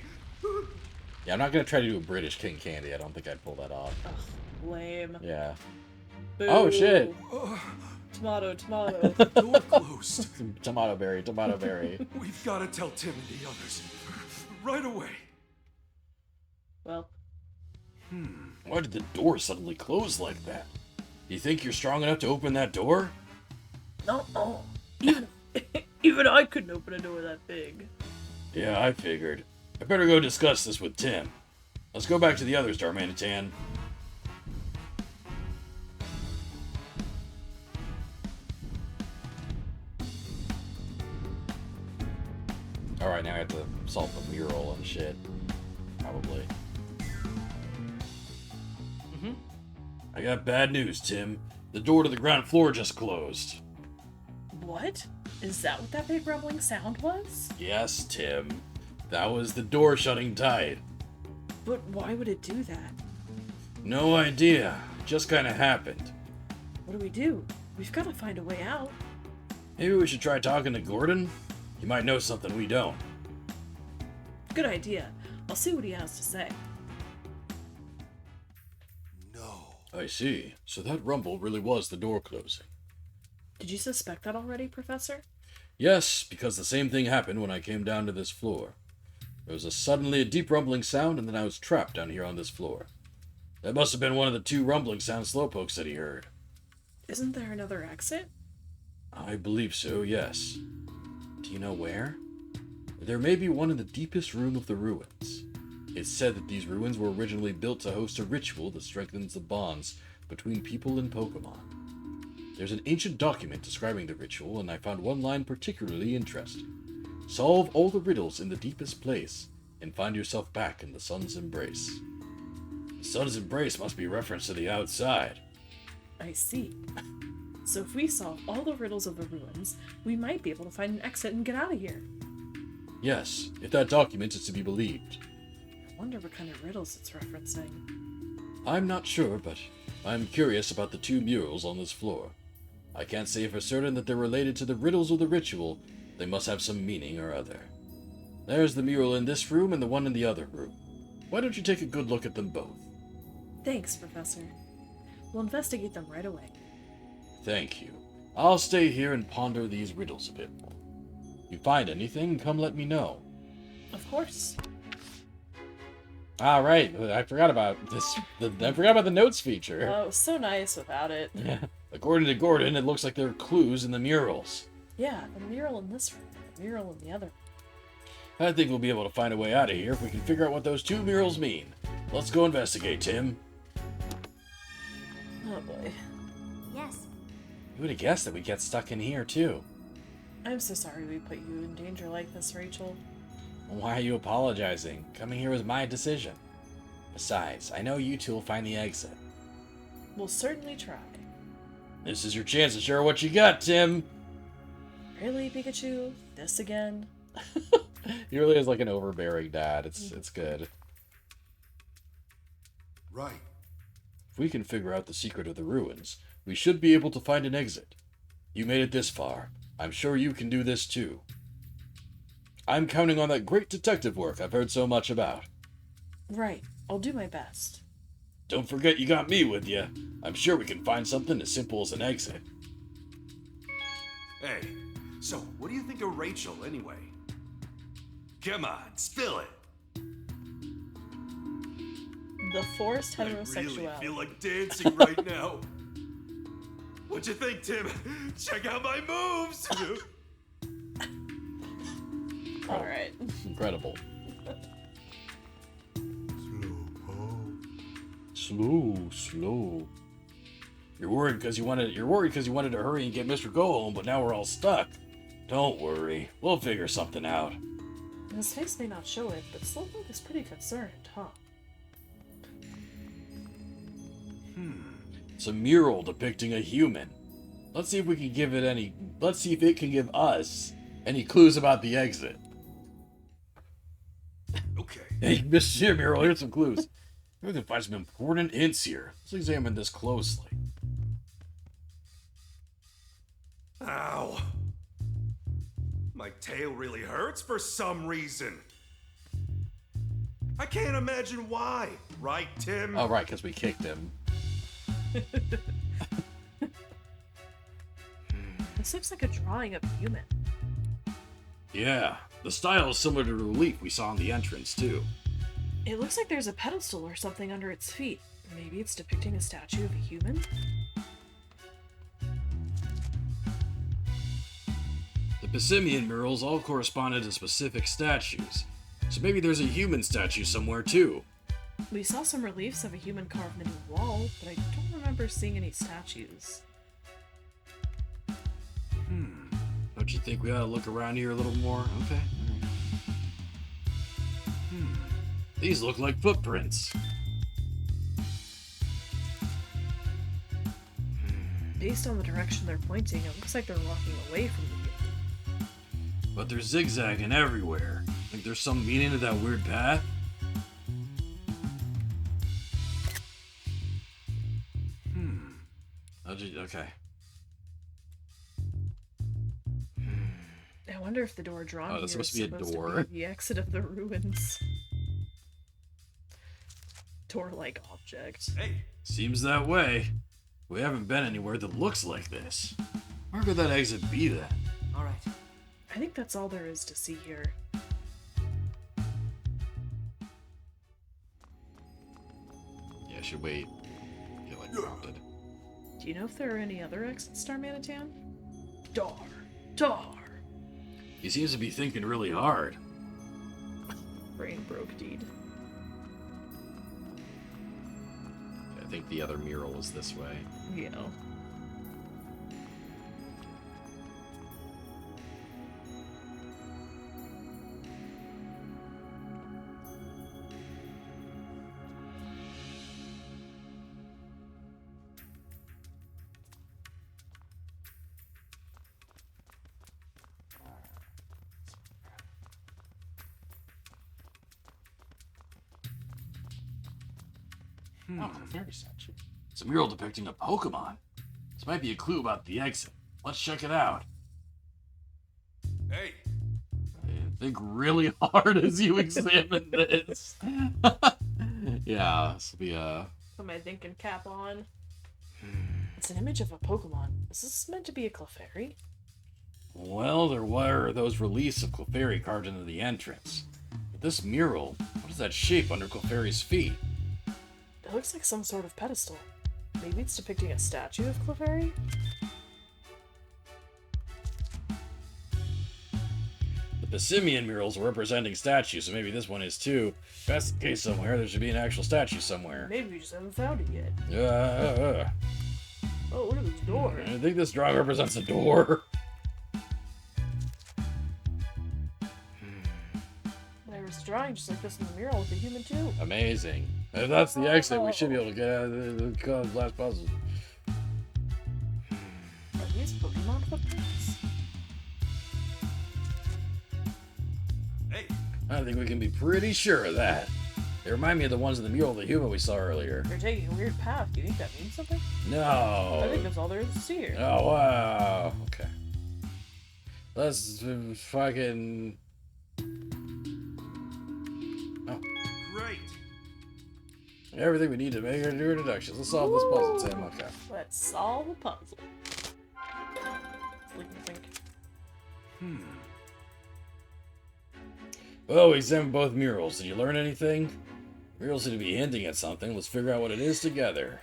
Yeah, I'm not gonna try to do a British King Candy. I don't think I'd pull that off. Ugh, lame. Yeah. Boo. Oh shit. Tomato. Door closed. Tomato berry. We've got to tell Tim and the others right away. Well. Why did the door suddenly close like that? Do you think you're strong enough to open that door? No. Even I couldn't open a door that big. Yeah, I figured. I better go discuss this with Tim. Let's go back to the others, Darmanitan. Alright, now I have to solve the mural and shit. Probably. I got bad news, Tim. The door to the ground floor just closed. What? Is that what that big rumbling sound was? Yes, Tim. That was the door shutting tight. But why would it do that? No idea. It just kinda happened. What do we do? We've got to find a way out. Maybe we should try talking to Gordon? He might know something we don't. Good idea. I'll see what he has to say. I see. So that rumble really was the door closing. Did you suspect that already, Professor? Yes, because the same thing happened when I came down to this floor. There was suddenly a deep rumbling sound, and then I was trapped down here on this floor. That must have been one of the 2 rumbling sounds Slowpoke said he heard. Isn't there another exit? I believe so, yes. Do you know where? There may be one in the deepest room of the ruins. It's said that these ruins were originally built to host a ritual that strengthens the bonds between people and Pokemon. There's an ancient document describing the ritual, and I found one line particularly interesting. Solve all the riddles in the deepest place, and find yourself back in the sun's embrace. The sun's embrace must be reference to the outside. I see. So if we solve all the riddles of the ruins, we might be able to find an exit and get out of here. Yes, if that document is to be believed. I wonder what kind of riddles it's referencing. I'm not sure, but I'm curious about the 2 murals on this floor. I can't say for certain that they're related to the riddles of the ritual. They must have some meaning or other. There's the mural in this room and the one in the other room. Why don't you take a good look at them both? Thanks, Professor. We'll investigate them right away. Thank you. I'll stay here and ponder these riddles a bit more. If you find anything, come let me know. Of course. All right, I forgot about this. I forgot about the notes feature. Oh, it was so nice without it. Yeah. According to Gordon, it looks like there are clues in the murals. Yeah, the mural in this room, the mural in the other. I think we'll be able to find a way out of here if we can figure out what those 2 murals mean. Let's go investigate, Tim. Oh boy. Yes. Who would have guessed that we'd get stuck in here, too? I'm so sorry we put you in danger like this, Rachel. Why are you apologizing? Coming here was my decision. Besides, I know you 2 will find the exit. We'll certainly try. This is your chance to show what you got, Tim. Really, Pikachu? This again? He really is like an overbearing dad. It's good. Right. If we can figure out the secret of the ruins, we should be able to find an exit. You made it this far. I'm sure you can do this too. I'm counting on that great detective work I've heard so much about. Right. I'll do my best. Don't forget you got me with you. I'm sure we can find something as simple as an exit. Hey, so what do you think of Rachel anyway? Come on, spill it. The forced I heterosexuality. really feel like dancing right now. What'd you think, Tim? Check out my moves! Alright. Incredible. Slow. You're worried because you wanted to hurry and get Mr. Go home, but now we're all stuck. Don't worry. We'll figure something out. His face may not show it, but Slowpoke is pretty concerned, huh? It's a mural depicting a human. Let's see if it can give us any clues about the exit. Okay. Hey, Mr. Mural, here's some clues. We can find some important hints here. Let's examine this closely. Ow. My tail really hurts for some reason. I can't imagine why. Right, Tim? Oh, right, because we kicked him. This looks like a drawing of a human. Yeah, the style is similar to the relief we saw in the entrance, too. It looks like there's a pedestal or something under its feet. Maybe it's depicting a statue of a human? The Pissimian murals all corresponded to specific statues, so maybe there's a human statue somewhere, too. We saw some reliefs of a human carved into the wall, but I don't remember seeing any statues. Don't you think we ought to look around here a little more? Okay. These look like footprints. Based on the direction they're pointing, it looks like they're walking away from the human. But they're zigzagging everywhere. Think there's some meaning to that weird path? Okay. I wonder if the door drawn here that's is supposed to be a door. To be the exit of the ruins. Door-like object. Hey! Seems that way. We haven't been anywhere that looks like this. Where could that exit be then? Alright. I think that's all there is to see here. Yeah, I should wait. Get like prompted. Do you know if there are any other exits, Darmanitan? Dar! He seems to be thinking really hard. Brain broke deed. I think the other mural is this way. Yeah. Oh, Clefairy statue. It's a mural depicting a Pokemon. This might be a clue about the exit. Let's check it out. Hey! Think really hard as you examine this. Yeah, this will be a... Put my thinking cap on. It's an image of a Pokemon. Is this meant to be a Clefairy? Well, there were those reliefs of Clefairy carved into the entrance. But this mural, what is that shape under Clefairy's feet? It looks like some sort of pedestal. Maybe it's depicting a statue of Clefairy? The Passimian murals are representing statues, so maybe this one is too. If that's the case somewhere, there should be an actual statue somewhere. Maybe we just haven't found it yet. Oh, look at this door. I think this drawing represents a door. There's a drawing just like this in the mural with the human too. Amazing. If that's the exit, we should be able to get out of the last puzzle. Are these Pokemon footprints? Hey! I think we can be pretty sure of that. They remind me of the ones in the mural of the human we saw earlier. They're taking a weird path. Do you think that means something? No. I think that's all there is to see here. Oh, wow. Okay. Let's fucking... Great! Everything we need to make our new introductions. Let's solve this puzzle, Tim. Okay. Let's solve a puzzle. Think. Well, we examined both murals. Did you learn anything? Murals seem to be hinting at something. Let's figure out what it is together.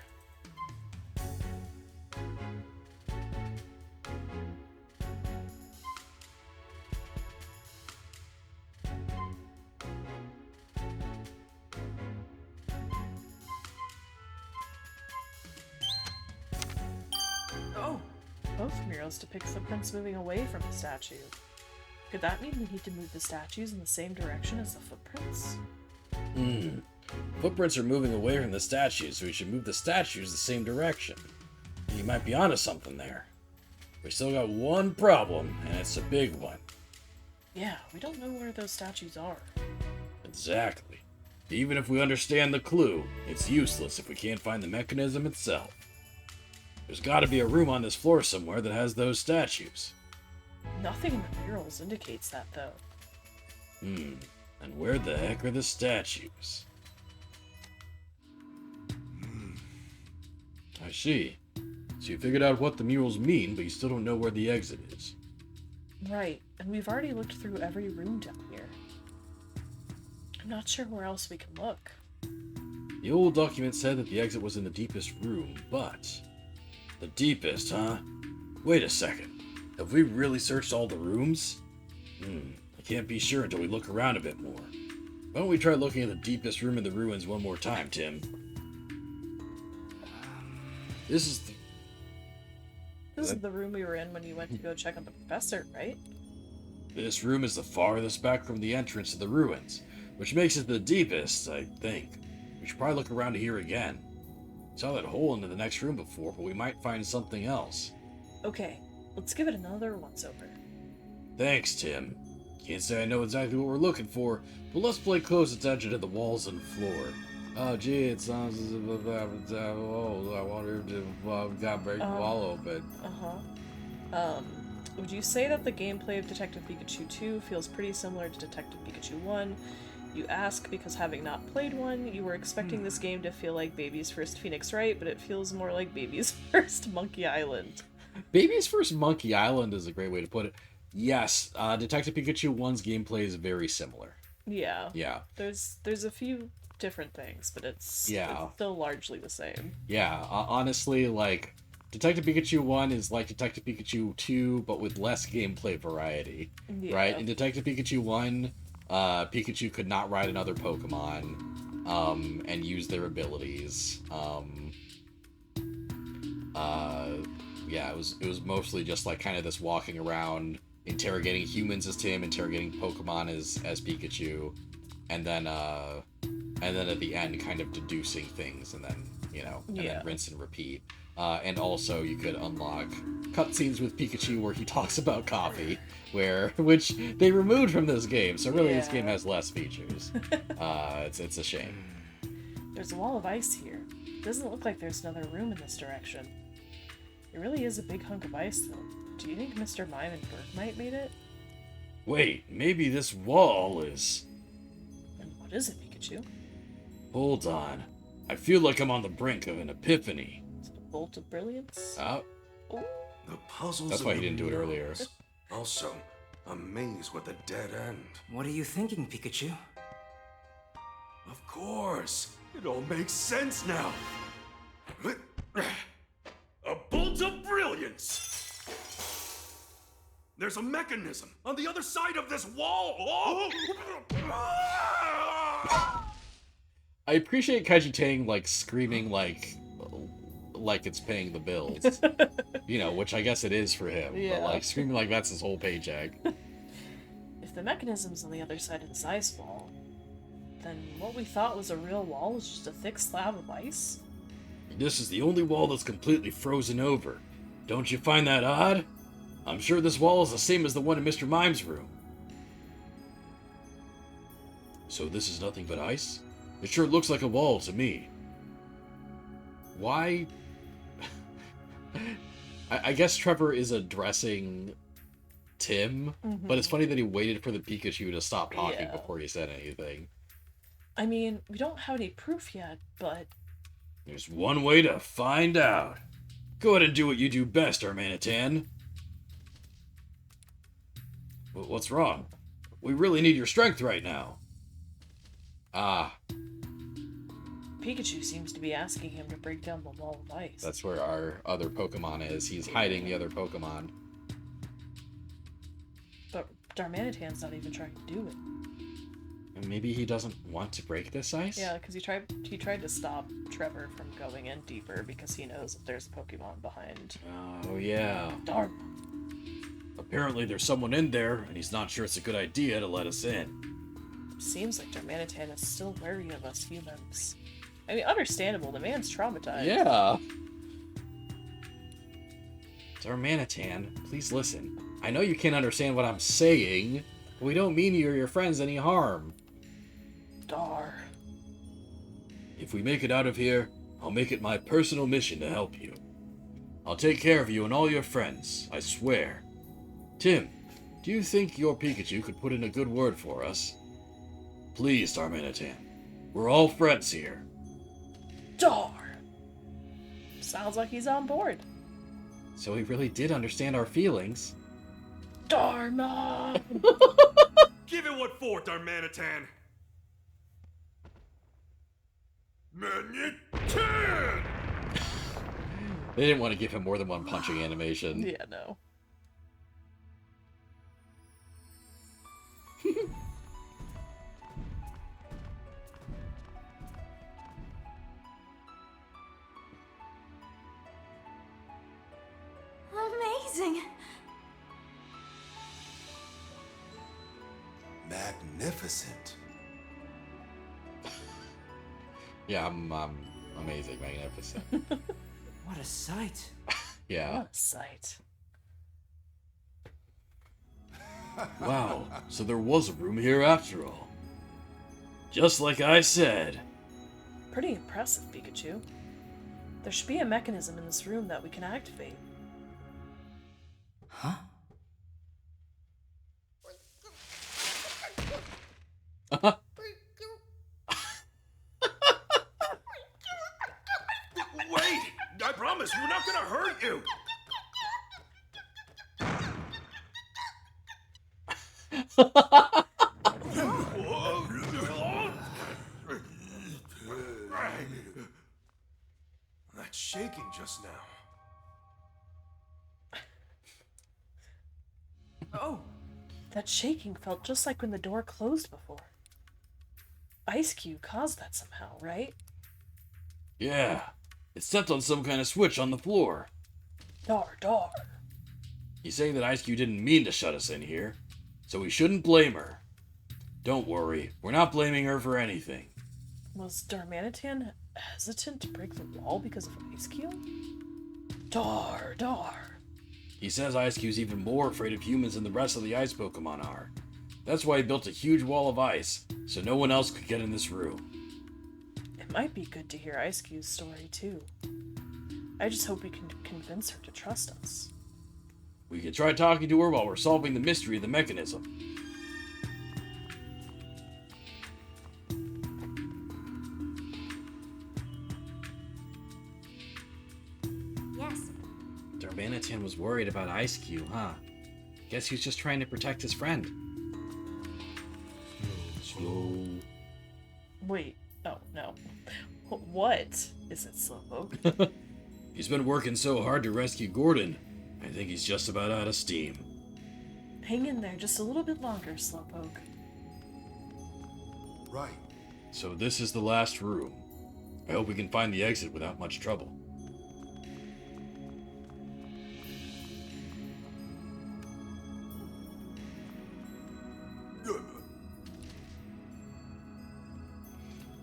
Oh! Both murals depict footprints moving away from the statue. Could that mean we need to move the statues in the same direction as the footprints? Footprints are moving away from the statues, so we should move the statues the same direction. You might be onto something there. We still got one problem, and it's a big one. Yeah, we don't know where those statues are. Exactly. Even if we understand the clue, it's useless if we can't find the mechanism itself. There's gotta be a room on this floor somewhere that has those statues. Nothing in the murals indicates that, though. And where the heck are the statues? I see. So you figured out what the murals mean, but you still don't know where the exit is. Right, and we've already looked through every room down here. I'm not sure where else we can look. The old document said that the exit was in the deepest room, but... The deepest, huh? Wait a second. Have we really searched all the rooms? I can't be sure until we look around a bit more. Why don't we try looking at the deepest room in the ruins one more time, Tim? This is the room we were in when you went to go check on the professor, right? This room is the farthest back from the entrance to the ruins, which makes it the deepest, I think. We should probably look around here again. Saw that hole into the next room before, but we might find something else. Okay, let's give it another once-over. Thanks, Tim. Can't say I know exactly what we're looking for, but let's play close attention to the walls and floor. Oh, gee, it sounds as if I wonder if got break the wall open. Would you say that the gameplay of Detective Pikachu 2 feels pretty similar to Detective Pikachu 1? You ask because having not played one, you were expecting this game to feel like Baby's First Phoenix Wright, but it feels more like Baby's First Monkey Island. Baby's First Monkey Island is a great way to put it. Yes, Detective Pikachu 1's gameplay is very similar. Yeah. Yeah. There's a few different things, but it's still largely the same. Yeah, honestly, like, Detective Pikachu 1 is like Detective Pikachu 2, but with less gameplay variety. Yeah. Right? In Detective Pikachu 1, Pikachu could not ride another Pokemon, and use their abilities. Yeah, it was mostly just like kind of this walking around, interrogating humans as Tim, interrogating Pokemon as Pikachu, and then at the end kind of deducing things, and then, then rinse and repeat. And also you could unlock cutscenes with Pikachu where he talks about coffee, which they removed from this game, so really this game has less features. It's a shame. There's a wall of ice here. Doesn't look like there's another room in this direction. It really is a big hunk of ice, though. Do you think Mr. Mime and Bergmite made it? Wait, maybe this wall is... And what is it, Pikachu? Hold on. I feel like I'm on the brink of an epiphany. Is it a bolt of brilliance? Oh. The puzzles. That's why he didn't do it earlier. Also, a maze with a dead end. What are you thinking, Pikachu? Of course. It all makes sense now. A bolt of brilliance! There's a mechanism on the other side of this wall! I appreciate Kaiji Tang, like, screaming like it's paying the bills. Which I guess it is for him. Yeah. But, like, screaming like that's his whole paycheck. If the mechanism's on the other side of this ice wall, then what we thought was a real wall is just a thick slab of ice? This is the only wall that's completely frozen over. Don't you find that odd? I'm sure this wall is the same as the one in Mr. Mime's room. So this is nothing but ice? It sure looks like a wall to me. Why? I guess Trevor is addressing Tim, but it's funny that he waited for the Pikachu to stop talking before he said anything. I mean, we don't have any proof yet, but... There's one way to find out. Go ahead and do what you do best, Darmanitan. What's wrong? We really need your strength right now. Pikachu seems to be asking him to break down the wall of ice. That's where our other Pokemon is. He's hiding the other Pokemon. But Darmanitan's not even trying to do it. Maybe he doesn't want to break this ice? Yeah, because he tried to stop Trevor from going in deeper because he knows that there's a Pokemon behind. Oh, yeah. Darn. Apparently there's someone in there, and he's not sure it's a good idea to let us in. Seems like Darmanitan is still wary of us humans. I mean, understandable, the man's traumatized. Yeah. Darmanitan, please listen. I know you can't understand what I'm saying, but we don't mean you or your friends any harm. Dar. If we make it out of here, I'll make it my personal mission to help you. I'll take care of you and all your friends, I swear. Tim, do you think your Pikachu could put in a good word for us? Please, Darmanitan. We're all friends here. Dar! Sounds like he's on board. So he really did understand our feelings. Dharma! Give it what for, Darmanitan! Manitan! They didn't want to give him more than one punching animation. Yeah, no. Amazing! Magnificent. Yeah, Amazing, magnificent. What a sight. Yeah. What a sight. Wow, so there was a room here after all. Just like I said. Pretty impressive, Pikachu. There should be a mechanism in this room that we can activate. Huh? Wait! I promise, we're not gonna hurt you! That's shaking just now. Oh! That shaking felt just like when the door closed before. Ice Cube caused that somehow, right? Yeah, it stepped on some kind of switch on the floor. Dar. He's saying that Ice Cube didn't mean to shut us in here, so we shouldn't blame her. Don't worry, we're not blaming her for anything. Was Darmanitan hesitant to break the wall because of Ice Cube? Dar. He says Ice Cube's even more afraid of humans than the rest of the ice Pokemon are. That's why he built a huge wall of ice, so no one else could get in this room. It might be good to hear Ice Cube's story, too. I just hope we can convince her to trust us. We can try talking to her while we're solving the mystery of the mechanism. Yes. Darmanitan was worried about Ice Cube, huh? Guess he was just trying to protect his friend. Slow. Wait, oh no. What is it, Slowpoke? He's been working so hard to rescue Gordon. I think he's just about out of steam. Hang in there just a little bit longer, Slowpoke. Right. So this is the last room. I hope we can find the exit without much trouble.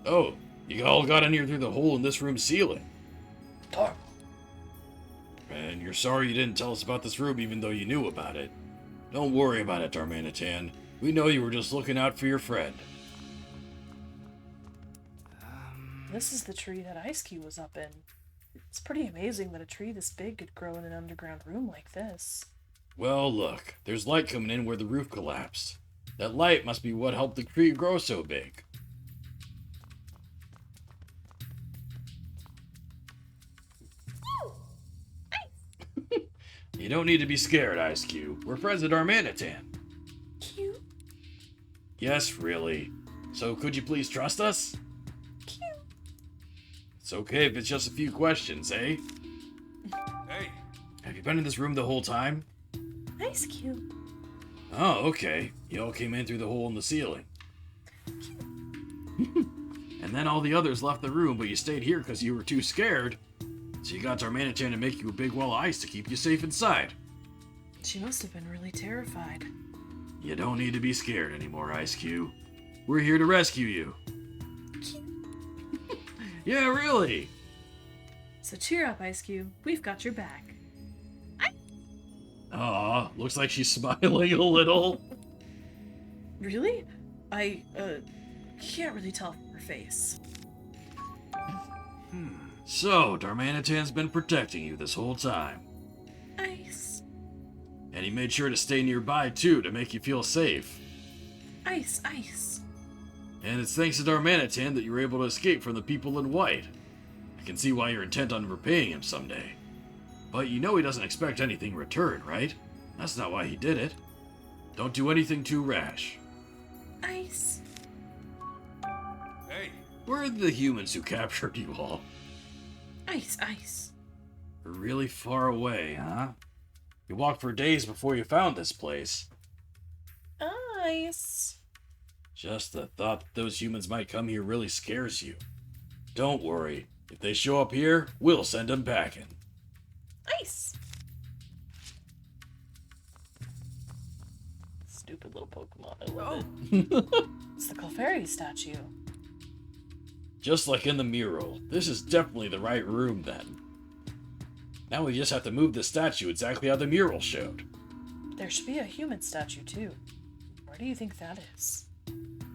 Oh, you all got in here through the hole in this room's ceiling. Dar. And you're sorry you didn't tell us about this room even though you knew about it. Don't worry about it, Darmanitan. We know you were just looking out for your friend. This is the tree that Ice Cube was up in. It's pretty amazing that a tree this big could grow in an underground room like this. Well, look, there's light coming in where the roof collapsed. That light must be what helped the tree grow so big. You don't need to be scared, Ice Cube. We're friends at Darmanitan. Cute. Yes, really. So could you please trust us? Cute. It's okay if it's just a few questions, eh? Hey! Have you been in this room the whole time? Ice Cube. Oh, okay. You all came in through the hole in the ceiling. And then all the others left the room, but you stayed here because you were too scared. So you got Darmanitan to make you a big wall of ice to keep you safe inside. She must have been really terrified. You don't need to be scared anymore, Ice Cube. We're here to rescue you. Yeah, really. So cheer up, Ice Cube. We've got your back. Aw, looks like she's smiling a little. Really? I can't really tell from her face. So, Darmanitan's been protecting you this whole time. Ice. And he made sure to stay nearby, too, to make you feel safe. Ice. And it's thanks to Darmanitan that you were able to escape from the people in white. I can see why you're intent on repaying him someday. But you know he doesn't expect anything in return, right? That's not why he did it. Don't do anything too rash. Ice. Hey! Where are the humans who captured you all? Ice. We're really far away, huh? You walked for days before you found this place. Ice. Just the thought that those humans might come here really scares you. Don't worry. If they show up here, we'll send them packing. Ice. Stupid little Pokemon. I love it. It's the Clefairy statue. Just like in the mural. This is definitely the right room then. Now we just have to move the statue exactly how the mural showed. There should be a human statue too. Where do you think that is?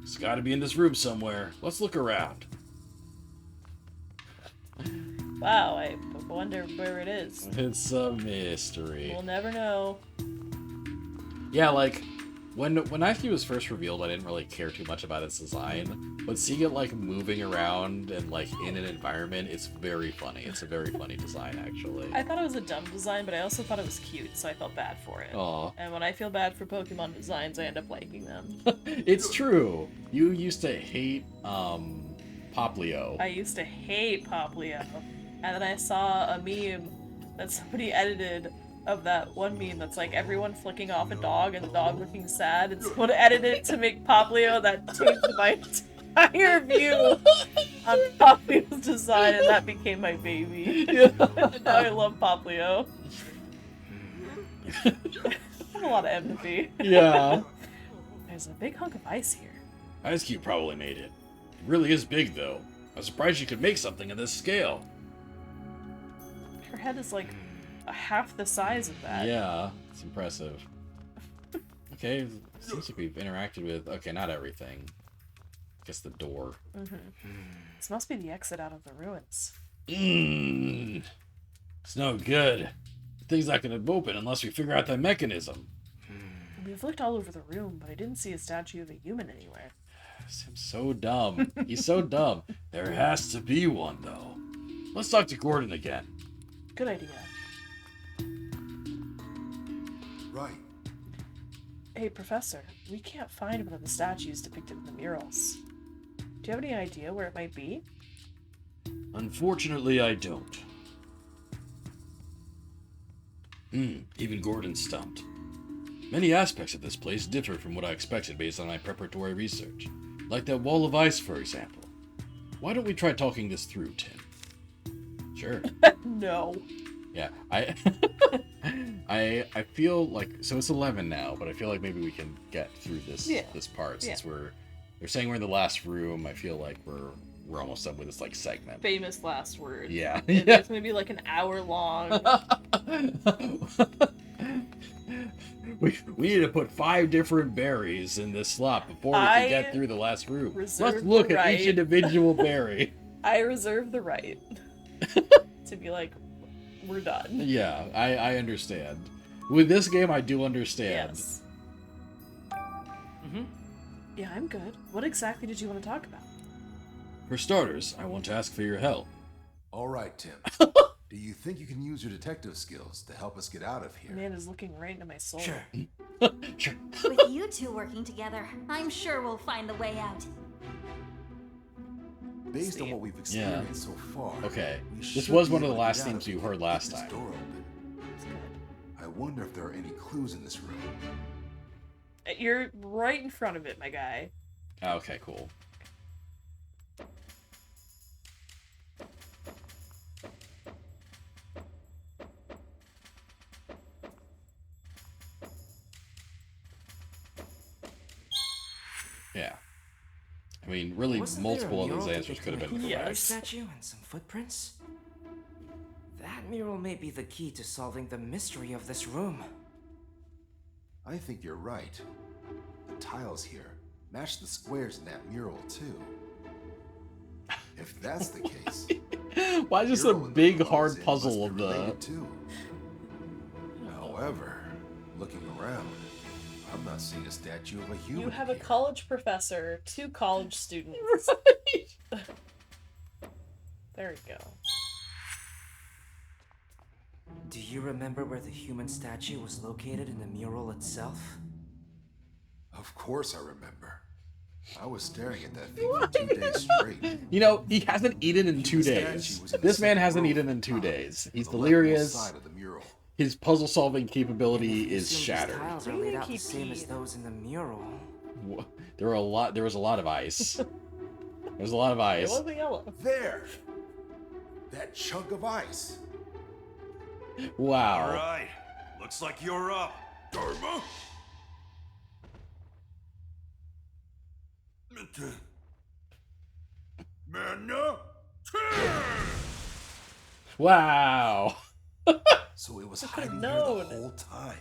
It's gotta be in this room somewhere. Let's look around. Wow, I wonder where it is. It's a mystery. We'll never know. Yeah, like, when Ice Cube was first revealed, I didn't really care too much about its design. But seeing it, like, moving around and, like, in an environment, it's very funny. It's a very funny design, actually. I thought it was a dumb design, but I also thought it was cute, so I felt bad for it. Aw. And when I feel bad for Pokemon designs, I end up liking them. It's true. You used to hate, Poplio. I used to hate Poplio. And then I saw a meme that somebody edited of that one meme that's like everyone flicking off a dog and the dog looking sad, and someone edited it to make Poplio. That changed my entire view on Poplio's design, and that became my baby. And now I love Poplio. I have a lot of empathy. Yeah. There's a big hunk of ice here. Ice Cube probably made it. It really is big, though. I'm surprised you could make something of this scale. Her head is like half the size of that. Yeah, it's impressive. Okay, seems like we've interacted with... Okay, not everything. I guess the door. This must be the exit out of the ruins. It's no good. The thing's not going to open unless we figure out that mechanism. We've looked all over the room, but I didn't see a statue of a human anywhere. Sam's so dumb. He's so dumb. There has to be one, though. Let's talk to Gordon again. Good idea. Right. Hey, Professor, we can't find one of the statues depicted in the murals. Do you have any idea where it might be? Unfortunately, I don't. Even Gordon's stumped. Many aspects of this place differ from what I expected based on my preparatory research. Like that wall of ice, for example. Why don't we try talking this through, Tim? Sure. No. Yeah, I feel like, so it's 11 now, but I feel like maybe we can get through this this part since they're saying we're in the last room. I feel like we're almost done with this like segment. Famous last word. Yeah. It's gonna be like an hour long. We need to put 5 different berries in this slot before we can get through the last room. Let's look at each individual berry. I reserve the right to be like, we're done. Yeah, I understand. With this game, I do understand. Yes. Yeah, I'm good. What exactly did you want to talk about? For starters, I want to ask for your help. All right, Tim. Do you think you can use your detective skills to help us get out of here? Man is looking right into my soul. Sure. With you two working together, I'm sure we'll find a way out. Based on what we've experienced so far, okay. we This should was be one of able the to last get out things if you we heard can last get this time. door open. I wonder if there are any clues in this room. You're right in front of it, my guy. Okay, cool. Yeah. I mean, really, Wasn't multiple there a of those mural answers could have been depicting a correct. statue and some footprints? That mural may be the key to solving the mystery of this room. I think you're right. The tiles here match the squares in that mural, too. If that's the case, why just a big hard puzzle of the... too. However, looking around, I'm not seeing a statue of a human. You have a college professor, 2 college students. There we go. Do you remember where the human statue was located in the mural itself? Of course I remember. I was staring at that thing for 2 days straight. You know, he hasn't eaten in 2 days. This man hasn't eaten in 2 days. He's delirious. Side of the mural. His puzzle-solving capability is These shattered. tiles are laid out the same as those in the mural. There was a lot of ice. There's a lot of ice. It wasn't yellow. There! That chunk of ice. Wow. All right. Looks like you're up, Dharma. Wow. So it was I could've hiding here known. the whole time.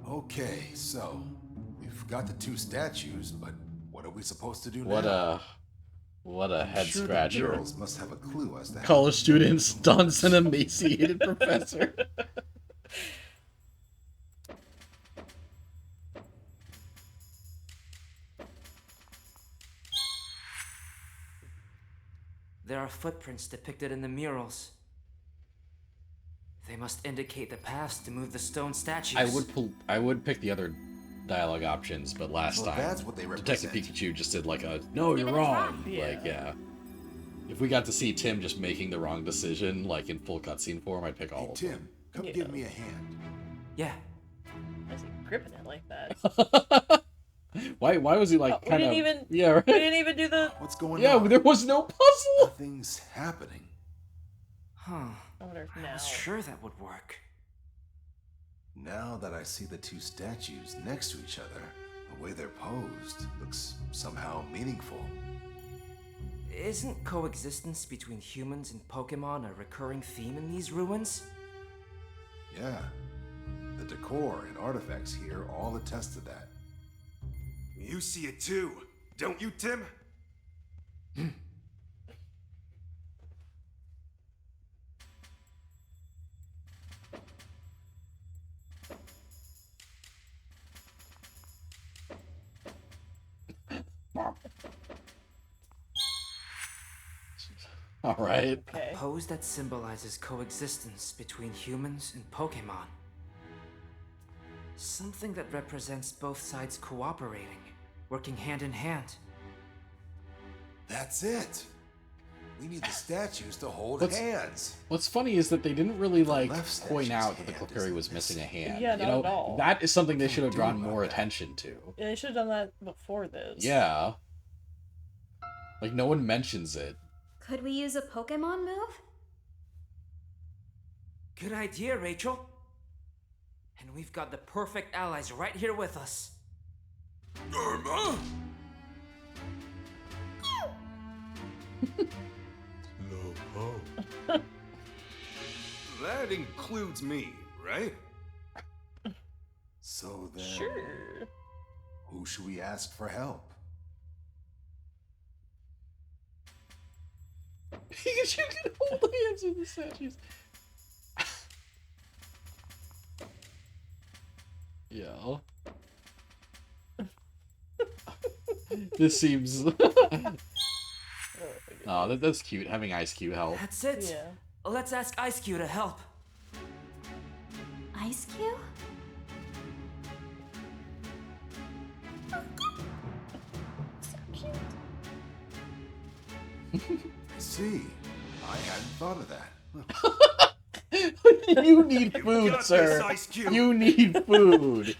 Okay, so we've got the two statues, but what are we supposed to do now? What a head Sure, the scratcher. girls must have a clue as to how College students, dunce, and emaciated professor. There are footprints depicted in the murals. They must indicate the paths to move the stone statues. I would pick the other dialogue options, but last So time that's what they Detective represent. Pikachu just did like a no, you're wrong. Like yeah. If we got to see Tim just making the wrong decision, like in full cutscene form, I'd pick all of them. Tim, come give me a hand. Yeah. Why is he gripping it like that? Why was he like We kind of didn't even. yeah right? We didn't even do the. What's going Yeah, on? there was no puzzle. Nothing's happening. Huh. I wonder if I now. was sure that would work. Now that I see the two statues next to each other, the way they're posed looks somehow meaningful. Isn't coexistence between humans and Pokemon a recurring theme in these ruins? Yeah. The decor and artifacts here all attest to that. You see it too, don't you, Tim? All right. Okay. A pose that symbolizes coexistence between humans and Pokemon. Something that represents both sides cooperating, working hand in hand. That's it. We need the statues to hold What's- hands. What's funny is that they didn't really like left point statue's out that the hand Kokiri is was missing a hand. Yeah, you not know, at all. that is something they should have do drawn about more that? attention to. Yeah, they should have done that before this. Yeah. Like no one mentions it. Could we use a Pokemon move? Good idea, Rachel. And we've got the perfect allies right here with us. Dharma? That includes me, right? So then, Sure. who should we ask for help? Pikachu can hold hands with the statues. Yeah. This seems. Oh, that's cute. Having Ice Cube help. That's it. Yeah. Let's ask Ice Cube to help. Ice Cube? So cute. I see. I hadn't thought of that. You need You food, got sir. this, Ice Cube. You need food.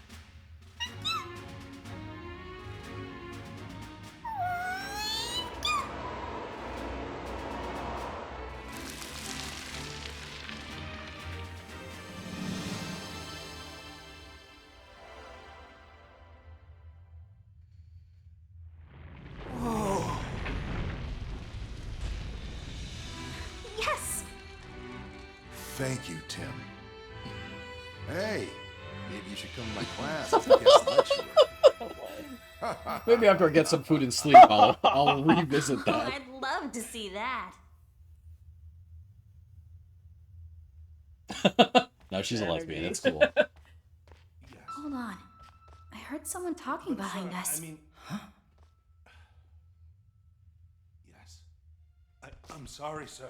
Yes! Thank you, Tim. Hey, maybe you should come to my class as a guest lecturer. Maybe after I get some food and sleep, I'll revisit that. I'd love to see that. No, she's a lesbian. It's cool. Hold on. I heard someone talking behind us. Yes. I'm sorry, sir.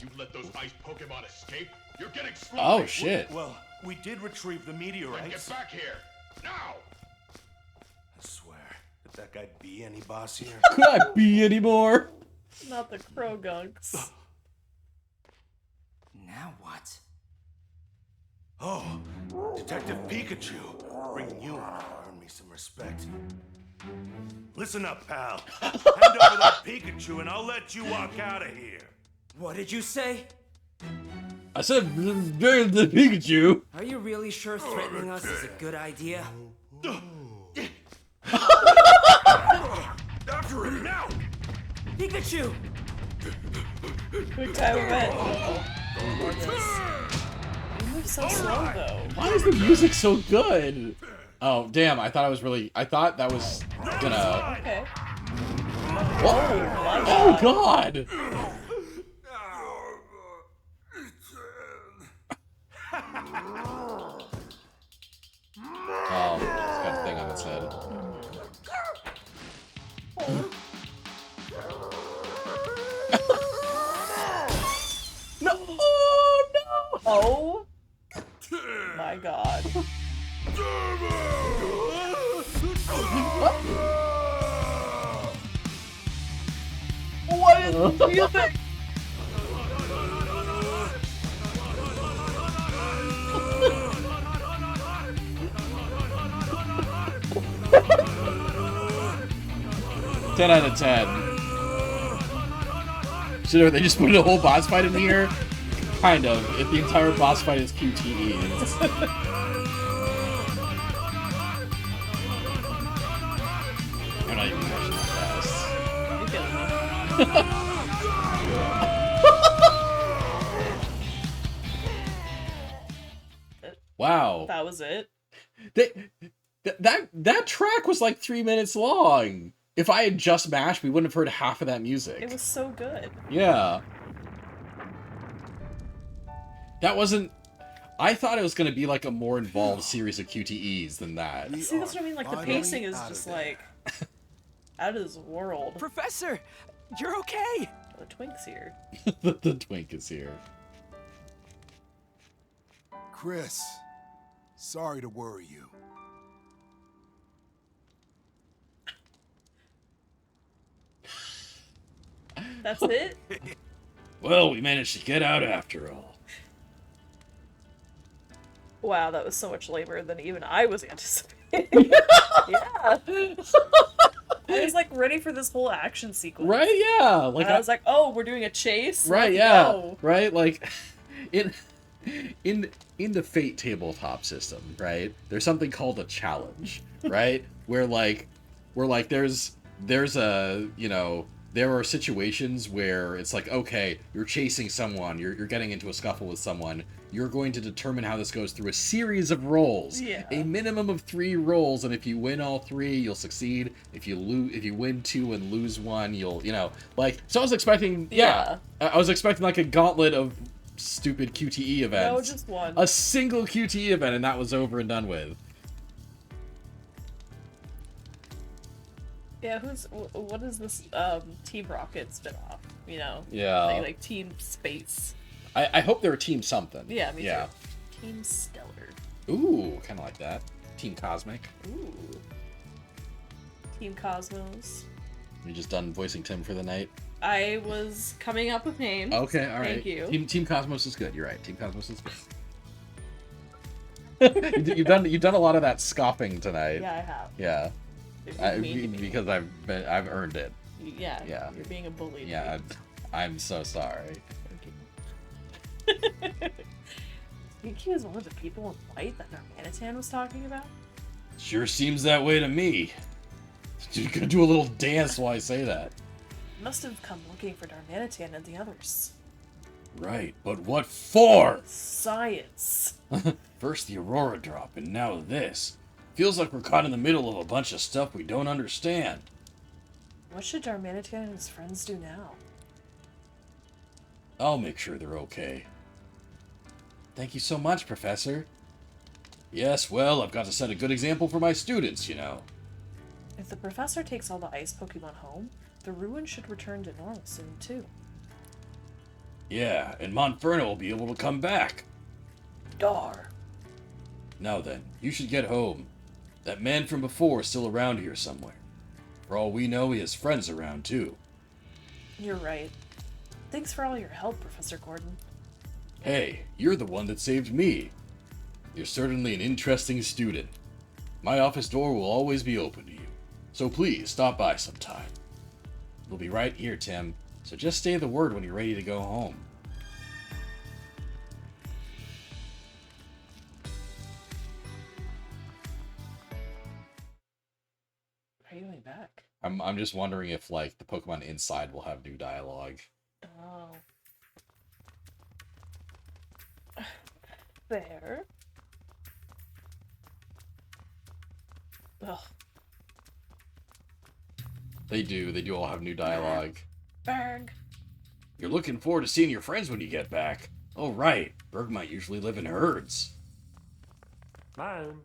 You let those ice Pokemon escape? You're getting screwed. Oh shit. Well, we did retrieve the Then meteorites. get back here now. I swear, could that guy be any bossier? Could I be anymore? Not the Crogunks. Now what? Oh, Detective Pikachu, bringing you on to earn me some respect. Listen up, pal. Hand over that Pikachu and I'll let you walk out of here. What did you say? I said the Pikachu. Are you really sure threatening us is a good idea? Pikachu! Quick time event. Love this. You move so slow though. Why is the music so good? Oh damn! I thought that was gonna. Okay. Whoa. Oh god! Oh, it's got a thing on its head. No! Oh no! Oh my god. What is the music? 10 out of 10. So they just put a whole boss fight in here? Kind of. If the entire boss fight is QTEs. I'm not even watching that fast. Wow. That was it. That track was like 3 minutes long. If I had just mashed, we wouldn't have heard half of that music. It was so good. Yeah. That wasn't... I thought it was going to be like a more involved series of QTEs than that. See, that's what I mean. Like, the pacing is just like... out of this world. Professor! You're okay! The twink's here. The twink is here. Chris, sorry to worry you. That's it? Well, we managed to get out after all. Wow, that was so much labor than even I was anticipating. Yeah. I was like ready for this whole action sequence. Right, yeah. Like and I was like, oh, we're doing a chase? Right, Let's yeah. go. Right, like in the Fate tabletop system, right? There's something called a challenge, right? where there's a, you know, there are situations where it's like, okay, you're chasing someone, you're getting into a scuffle with someone, you're going to determine how this goes through a series of rolls. Yeah. A minimum of 3 rolls, and if you win all 3, you'll succeed. If you win 2 and lose 1, you'll, you know, like, so I was expecting, I was expecting like a gauntlet of stupid QTE events. No, just one. A single QTE event, and that was over and done with. Yeah, what is this Team Rocket spinoff? You know? Yeah. Like Team Space. I hope they're a team something. Yeah, me too. Team Stellar. Ooh, kind of like that. Team Cosmic. Ooh. Team Cosmos. You just done voicing Tim for the night? I was coming up with names. Okay, all right. Thank you. Team Cosmos is good. You're right. Team Cosmos is good. you've done a lot of that scoffing tonight. Yeah, I have. Yeah. Because I've earned it. Yeah. Yeah. You're being a bully. Yeah. I'm so sorry. Think he was one of the people in white that Darmanitan was talking about? Sure seems that way to me. You're gonna do a little dance while I say that. Must have come looking for Darmanitan and the others. Right, but what for? Science. First the Aurora drop, and now this. Feels like we're caught in the middle of a bunch of stuff we don't understand. What should Darmanitan and his friends do now? I'll make sure they're okay. Thank you so much, Professor. Yes, well, I've got to set a good example for my students, you know. If the professor takes all the ice Pokemon home, the ruin should return to normal soon, too. Yeah, and Monferno will be able to come back. Dar. Now then, you should get home. That man from before is still around here somewhere. For all we know, he has friends around, too. You're right. Thanks for all your help, Professor Gordon. Hey, you're the one that saved me. You're certainly an interesting student. My office door will always be open to you, so please stop by sometime. We'll be right here, Tim, so just say the word when you're ready to go home. Are you going back? I'm just wondering if like the Pokemon inside will have new dialogue. Oh. There. Ugh. They do all have new dialogue. Berg. You're looking forward to seeing your friends when you get back. Oh, right. Bergmite usually live in herds. Mime!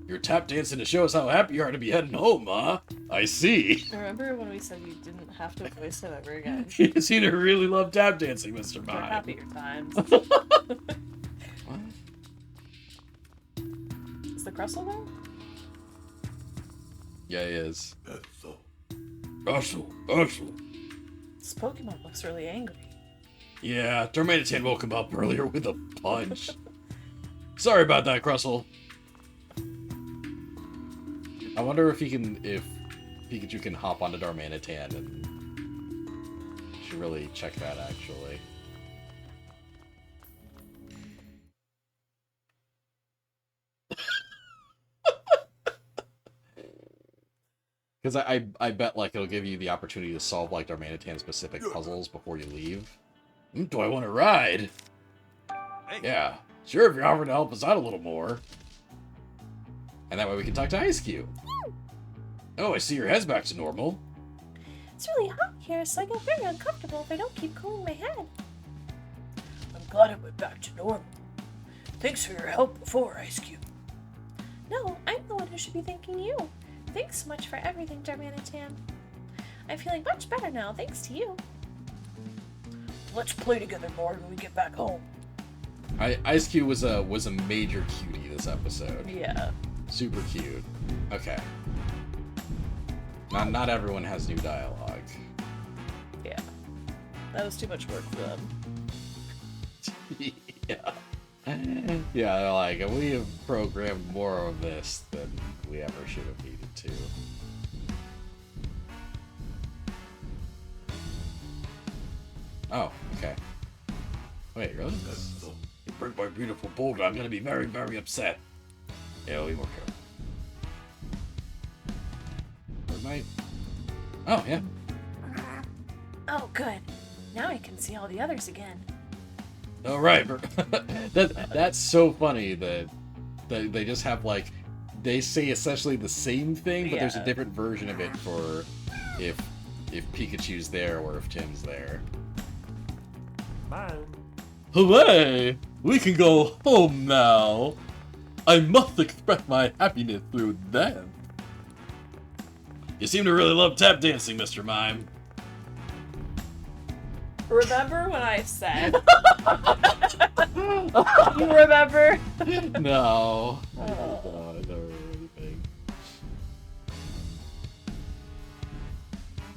You're tap dancing to show us how happy you are to be heading home, huh? I see. Remember when we said you didn't have to voice him ever again? You seem to really love tap dancing, Mr. For Mime. happier times. Is the Crustle there? Yeah, he is. Russell. This Pokemon looks really angry. Yeah, Darmanitan woke him up earlier with a punch. Sorry about that, Crustle. I wonder if Pikachu can hop onto Darmanitan, and should really check that actually. Because I bet like it'll give you the opportunity to solve like Darmanitan specific puzzles before you leave. Do I want to ride? Yeah, sure, if you're offering to help us out a little more. And that way we can talk to Ice Cube. Oh, I see your head's back to normal. It's really hot here, so I get very uncomfortable if I don't keep cooling my head. I'm glad it went back to normal. Thanks for your help before, Ice Cube. No, I'm the one who should be thanking you. Thanks so much for everything, Darmanitan. I'm feeling much better now, thanks to you. Let's play together more when we get back home. Ice Cube was a major cutie this episode. Yeah. Super cute. Okay. Not everyone has new dialogue. Yeah. That was too much work for them. Yeah. Yeah, they're like, we have programmed more of this than we ever should have needed to. Oh, okay. Wait, really? You break my beautiful boulder, I'm gonna be very, very upset. Yeah, we'll be more careful. Oh, yeah. Oh, good. Now I can see all the others again. All right. That's so funny that they just have like they say essentially the same thing, but there's a different version of it for if Pikachu's there or if Tim's there. Hooray! We can go home now. I must express my happiness through them. You seem to really love tap dancing, Mr. Mime. Remember when I said? You remember? No. Oh. I don't remember anything.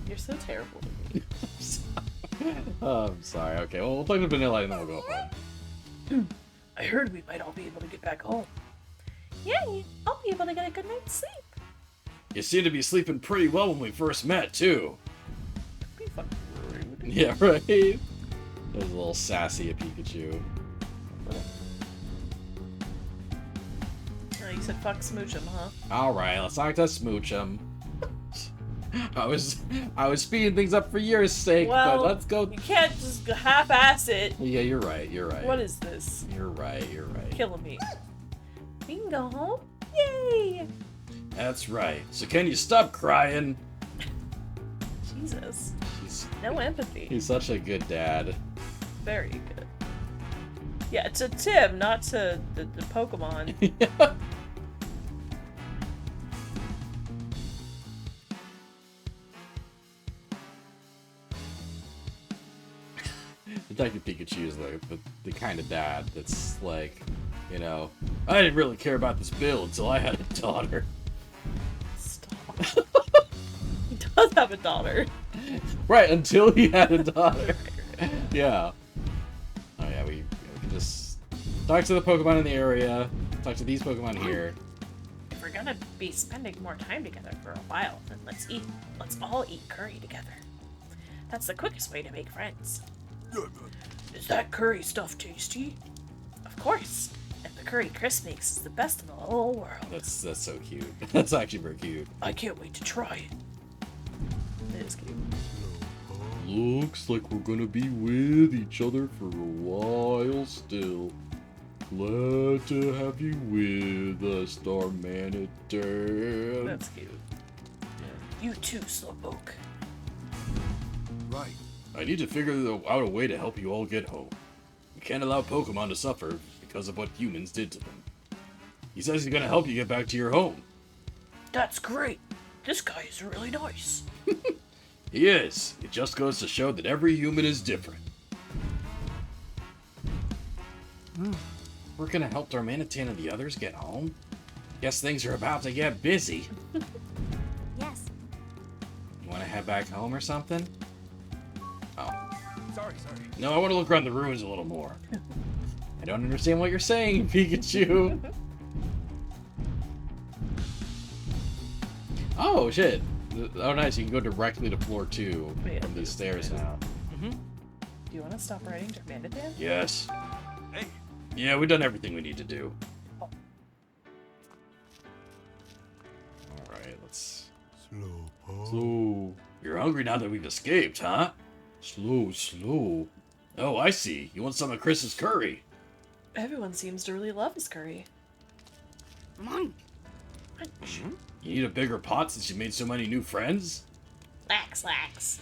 You're so terrible to me. Oh, I'm sorry. Okay, well, we'll talk to Vanilla and then we'll go home. I heard we might all be able to get back home. Yay! I'll be able to get a good night's sleep. You seem to be sleeping pretty well when we first met, too. Be fucking rude. Yeah, right? There's a little sassy at Pikachu. Oh, you said fuck smooch him, huh? Alright, let's not to smooch him. I was speeding things up for your sake, Well, but let's go. You can't just half-ass it. Yeah, you're right. What is this? You're right. Killing me. We can go home? Yay! That's right. So can you stop crying? Jesus. No empathy. He's such a good dad. Very good. Yeah, to Tim, not to the Pokemon. Detective Pikachu is like the kind of dad that's like, you know, I didn't really care about this bill until I had a daughter. Stop. He does have a daughter. Right, until he had a daughter. Yeah. Oh yeah, we can just talk to the Pokemon in the area, talk to these Pokemon here. If we're gonna be spending more time together for a while, then let's all eat curry together. That's the quickest way to make friends. Is that curry stuff tasty? Of course. And the curry Chris makes is the best in the whole world. That's so cute. That's actually very cute. I can't wait to try it. It is cute. Looks like we're gonna be with each other for a while still. Glad to have you with us, Darmanitan. That's cute. You too, Slowpoke. Right. I need to figure out a way to help you all get home. We can't allow Pokemon to suffer because of what humans did to them. He says he's gonna help you get back to your home. That's great. This guy is really nice. He is. It just goes to show that every human is different. We're gonna help Darmanitan and the others get home? Guess things are about to get busy. Yes. You wanna head back home or something? Oh. Sorry. No, I want to look around the ruins a little more. I don't understand what you're saying, Pikachu. Oh, shit. Oh, nice. You can go directly to floor 2 from these stairs now. Do you want to stop riding Darmanitan? Yes. Hey. Yeah, we've done everything we need to do. Alright, let's... Slow. You're hungry now that we've escaped, huh? Slow. Oh, I see. You want some of Chris's curry. Everyone seems to really love his curry. You need a bigger pot since you made so many new friends? Lax.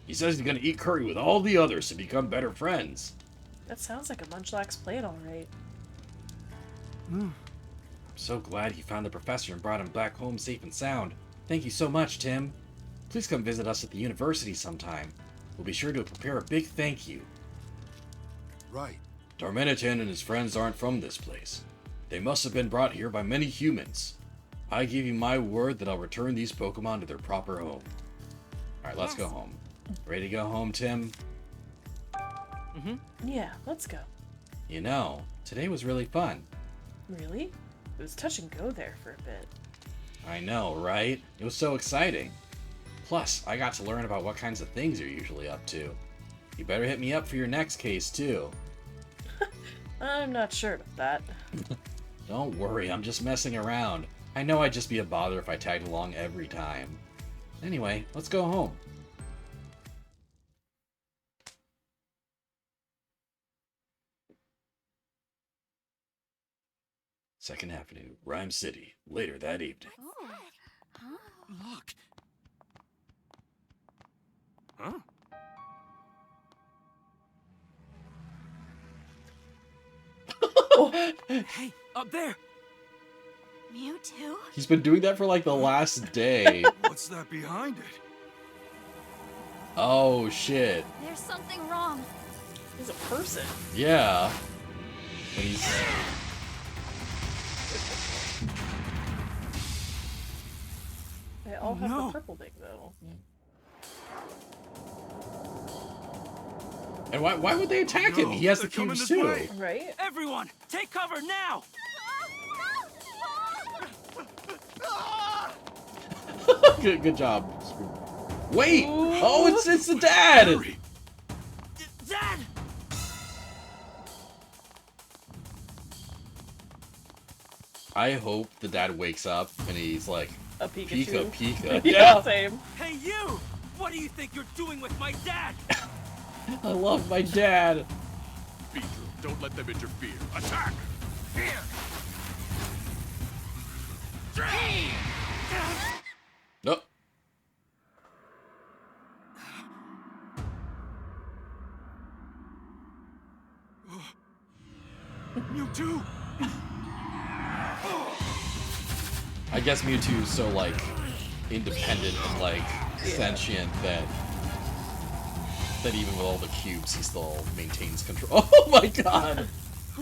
He says he's gonna eat curry with all the others to become better friends. That sounds like a Munchlax plan, alright. I'm so glad he found the professor and brought him back home safe and sound. Thank you so much, Tim. Please come visit us at the university sometime. We'll be sure to prepare a big thank you. Right. Darmanitan and his friends aren't from this place. They must have been brought here by many humans. I give you my word that I'll return these Pokemon to their proper home. Alright, let's go home. Ready to go home, Tim? Yeah, let's go. You know, today was really fun. Really? It was touch and go there for a bit. I know, right? It was so exciting. Plus, I got to learn about what kinds of things you're usually up to. You better hit me up for your next case, too. I'm not sure about that. Don't worry, I'm just messing around. I know I'd just be a bother if I tagged along every time. Anyway, let's go home. Second Avenue, Rhyme City, later that evening. Look. Huh? Hey, up there! Mewtwo? He's been doing that for like the last day. What's that behind it? Oh, shit. There's something wrong. He's a person. Yeah. But he's... They all have the purple thing, though. And why would they attack him? He has the cubes too. Right? Everyone, take cover now! Good job. Wait! Oh, it's the dad! Dad! I hope the dad wakes up and he's like, A Pikachu. Pika. Yeah, same. Hey you! What do you think you're doing with my dad? I love my dad. Beetle, don't let them interfere. Attack! Here! No. Mewtwo! I guess Mewtwo's so like independent and like sentient that even with all the cubes he still maintains control. Oh my god!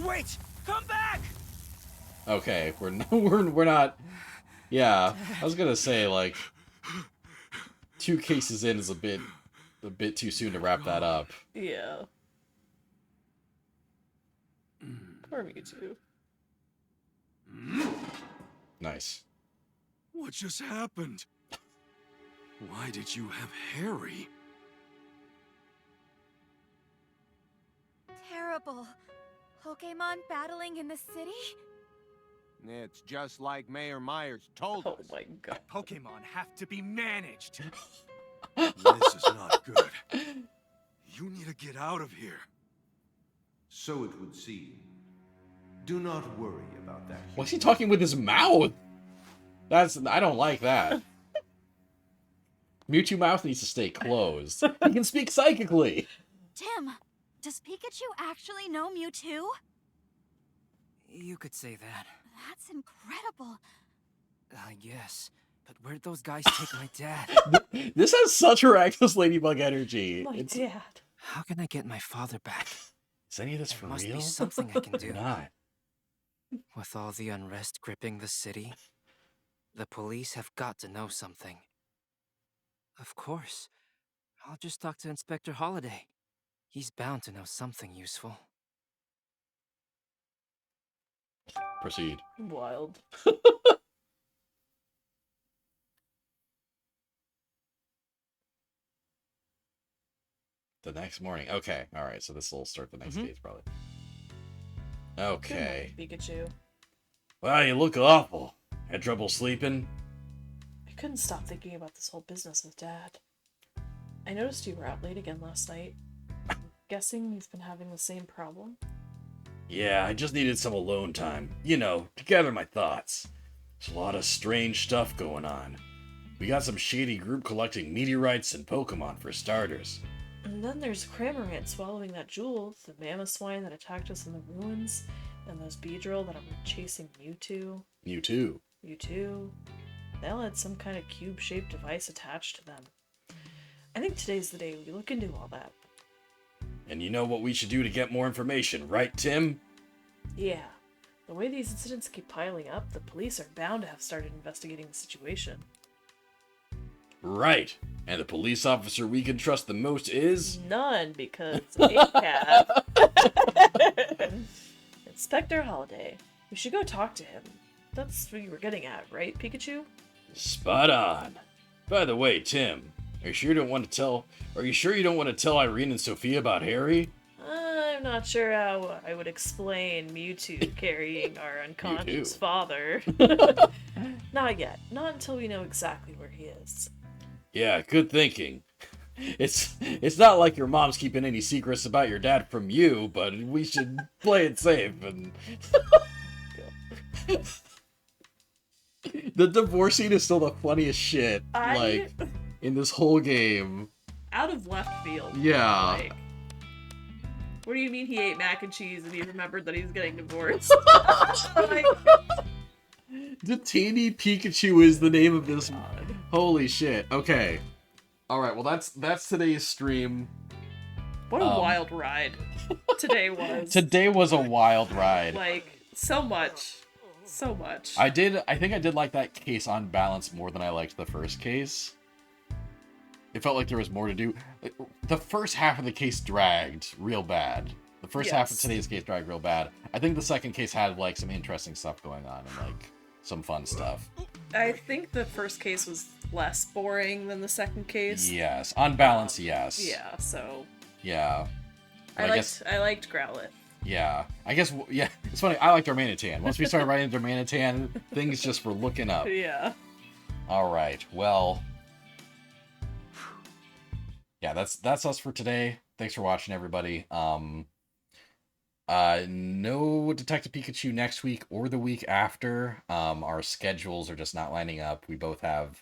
Wait! Come back! Okay, we're not. Yeah, I was gonna say like 2 cases in is a bit too soon to wrap that up. Yeah. Poor Mewtwo. Nice. What just happened? Why did you have Harry? Terrible. Pokemon battling in the city? It's just like Mayor Myers told us. Oh my god. Pokemon have to be managed. This is not good. You need to get out of here. So it would seem. Do not worry about that. Why is he talking with his mouth? I don't like that. Mewtwo mouth needs to stay closed. He can speak psychically. Tim, does Pikachu actually know Mewtwo? You could say that. That's incredible. I guess. But where'd those guys take my dad? This has such Reckless Ladybug energy. My dad. How can I get my father back? Is any of this There for must real? be something I can do. Not. With all the unrest gripping the city, the police have got to know something. Of course. I'll just talk to Inspector Holiday. He's bound to know something useful. Proceed. Wild. The next morning. Okay. All right. So this will start the next Mhm. case probably. Okay. Good morning, Pikachu. Wow, you look awful. Had trouble sleeping? I couldn't stop thinking about this whole business with Dad. I noticed you were out late again last night. I'm guessing you've been having the same problem? Yeah, I just needed some alone time. You know, to gather my thoughts. There's a lot of strange stuff going on. We got some shady group collecting meteorites and Pokemon for starters. And then there's Cramorant swallowing that jewel, the Mammoth Swine that attacked us in the ruins, and those Beedrill that are chasing Mewtwo. Mewtwo. Mewtwo. They all had some kind of cube-shaped device attached to them. I think today's the day we look into all that. And you know what we should do to get more information, right, Tim? Yeah. The way these incidents keep piling up, the police are bound to have started investigating the situation. Right. And the police officer we can trust the most is... None, because ACAB. Inspector Holiday. We should go talk to him. That's what you were getting at, right, Pikachu? Spot on. By the way, Tim, are you sure you don't want to tell Irene and Sophia about Harry? I'm not sure how I would explain Mewtwo carrying our unconscious Mewtwo. father. Not yet. Not until we know exactly where he is. Yeah, good thinking. It's not like your mom's keeping any secrets about your dad from you, but we should play it safe and... The divorce scene is still the funniest shit, like, in this whole game. Out of left field. Yeah. Like, what do you mean he ate mac and cheese and he remembered that he was getting divorced? Like, The Teeny Pikachu is the name of this. Holy shit. Okay. All right. Well, that's today's stream. what a wild ride today was. Today was a wild ride. Like, so much. So much. I think I did like that case on balance more than I liked the first case. It felt like there was more to do. The first half of the case dragged real bad. The first half of Yes. today's case dragged real bad. I think the second case had like some interesting stuff going on and like some fun stuff. I think the first case was less boring than the second case. Yes, on balance, yes. Yeah, so Yeah. I But liked Growlithe. Yeah, I guess, yeah, it's funny, I liked Darmanitan. Once we started writing Darmanitan, things just were looking up. Yeah. Alright, well... Yeah, that's us for today. Thanks for watching, everybody. No Detective Pikachu next week or the week after. Our schedules are just not lining up. We both have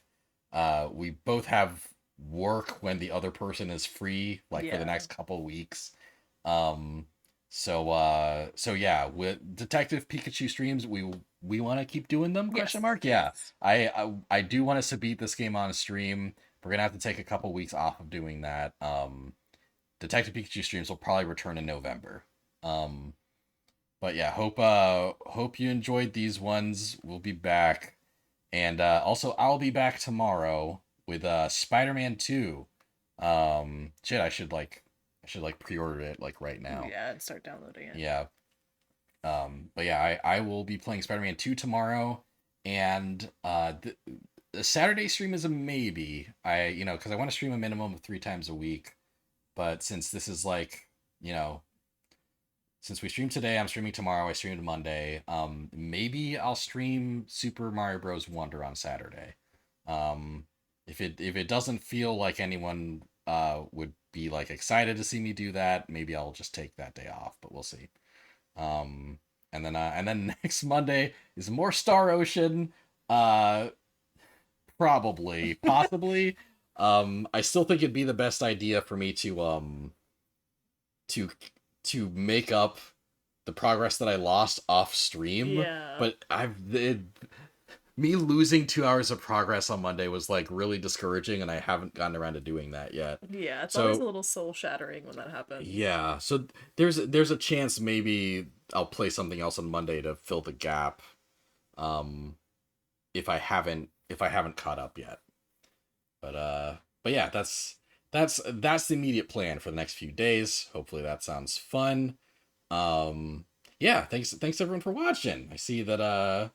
work when the other person is free, like for the Yeah. next couple weeks. So yeah, with Detective Pikachu streams, we want to keep doing them? Question mark? Yeah. I do want us to beat this game on a stream. We're gonna have to take a couple weeks off of doing that. Detective Pikachu streams will probably return in November. But yeah, hope you enjoyed these ones. We'll be back. And also I'll be back tomorrow with Spider-Man 2. Shit, I should pre-order it like right now. Yeah, and start downloading it. Yeah. But yeah, I will be playing Spider-Man 2 tomorrow, and the Saturday stream is a maybe. Because I want to stream a minimum of 3 times a week, but since this is like, since we streamed today, I'm streaming tomorrow. I streamed Monday. Maybe I'll stream Super Mario Bros. Wonder on Saturday. If it doesn't feel like anyone would be like excited to see me do that, maybe I'll just take that day off. But we'll see. And then next Monday is more Star Ocean. Probably, possibly. I still think it'd be the best idea for me to make up the progress that I lost off stream. Yeah. But me losing 2 hours of progress on Monday was like really discouraging, and I haven't gotten around to doing that yet. Yeah, it's always a little soul shattering when that happens. Yeah, so there's a chance maybe I'll play something else on Monday to fill the gap. If I haven't caught up yet. But yeah, that's the immediate plan for the next few days. Hopefully that sounds fun. Yeah, thanks everyone for watching. I see that a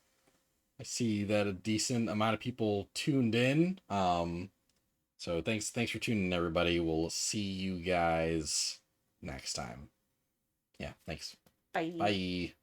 decent amount of people tuned in. So thanks for tuning in, everybody. We'll see you guys next time. Yeah, thanks. Bye. Bye.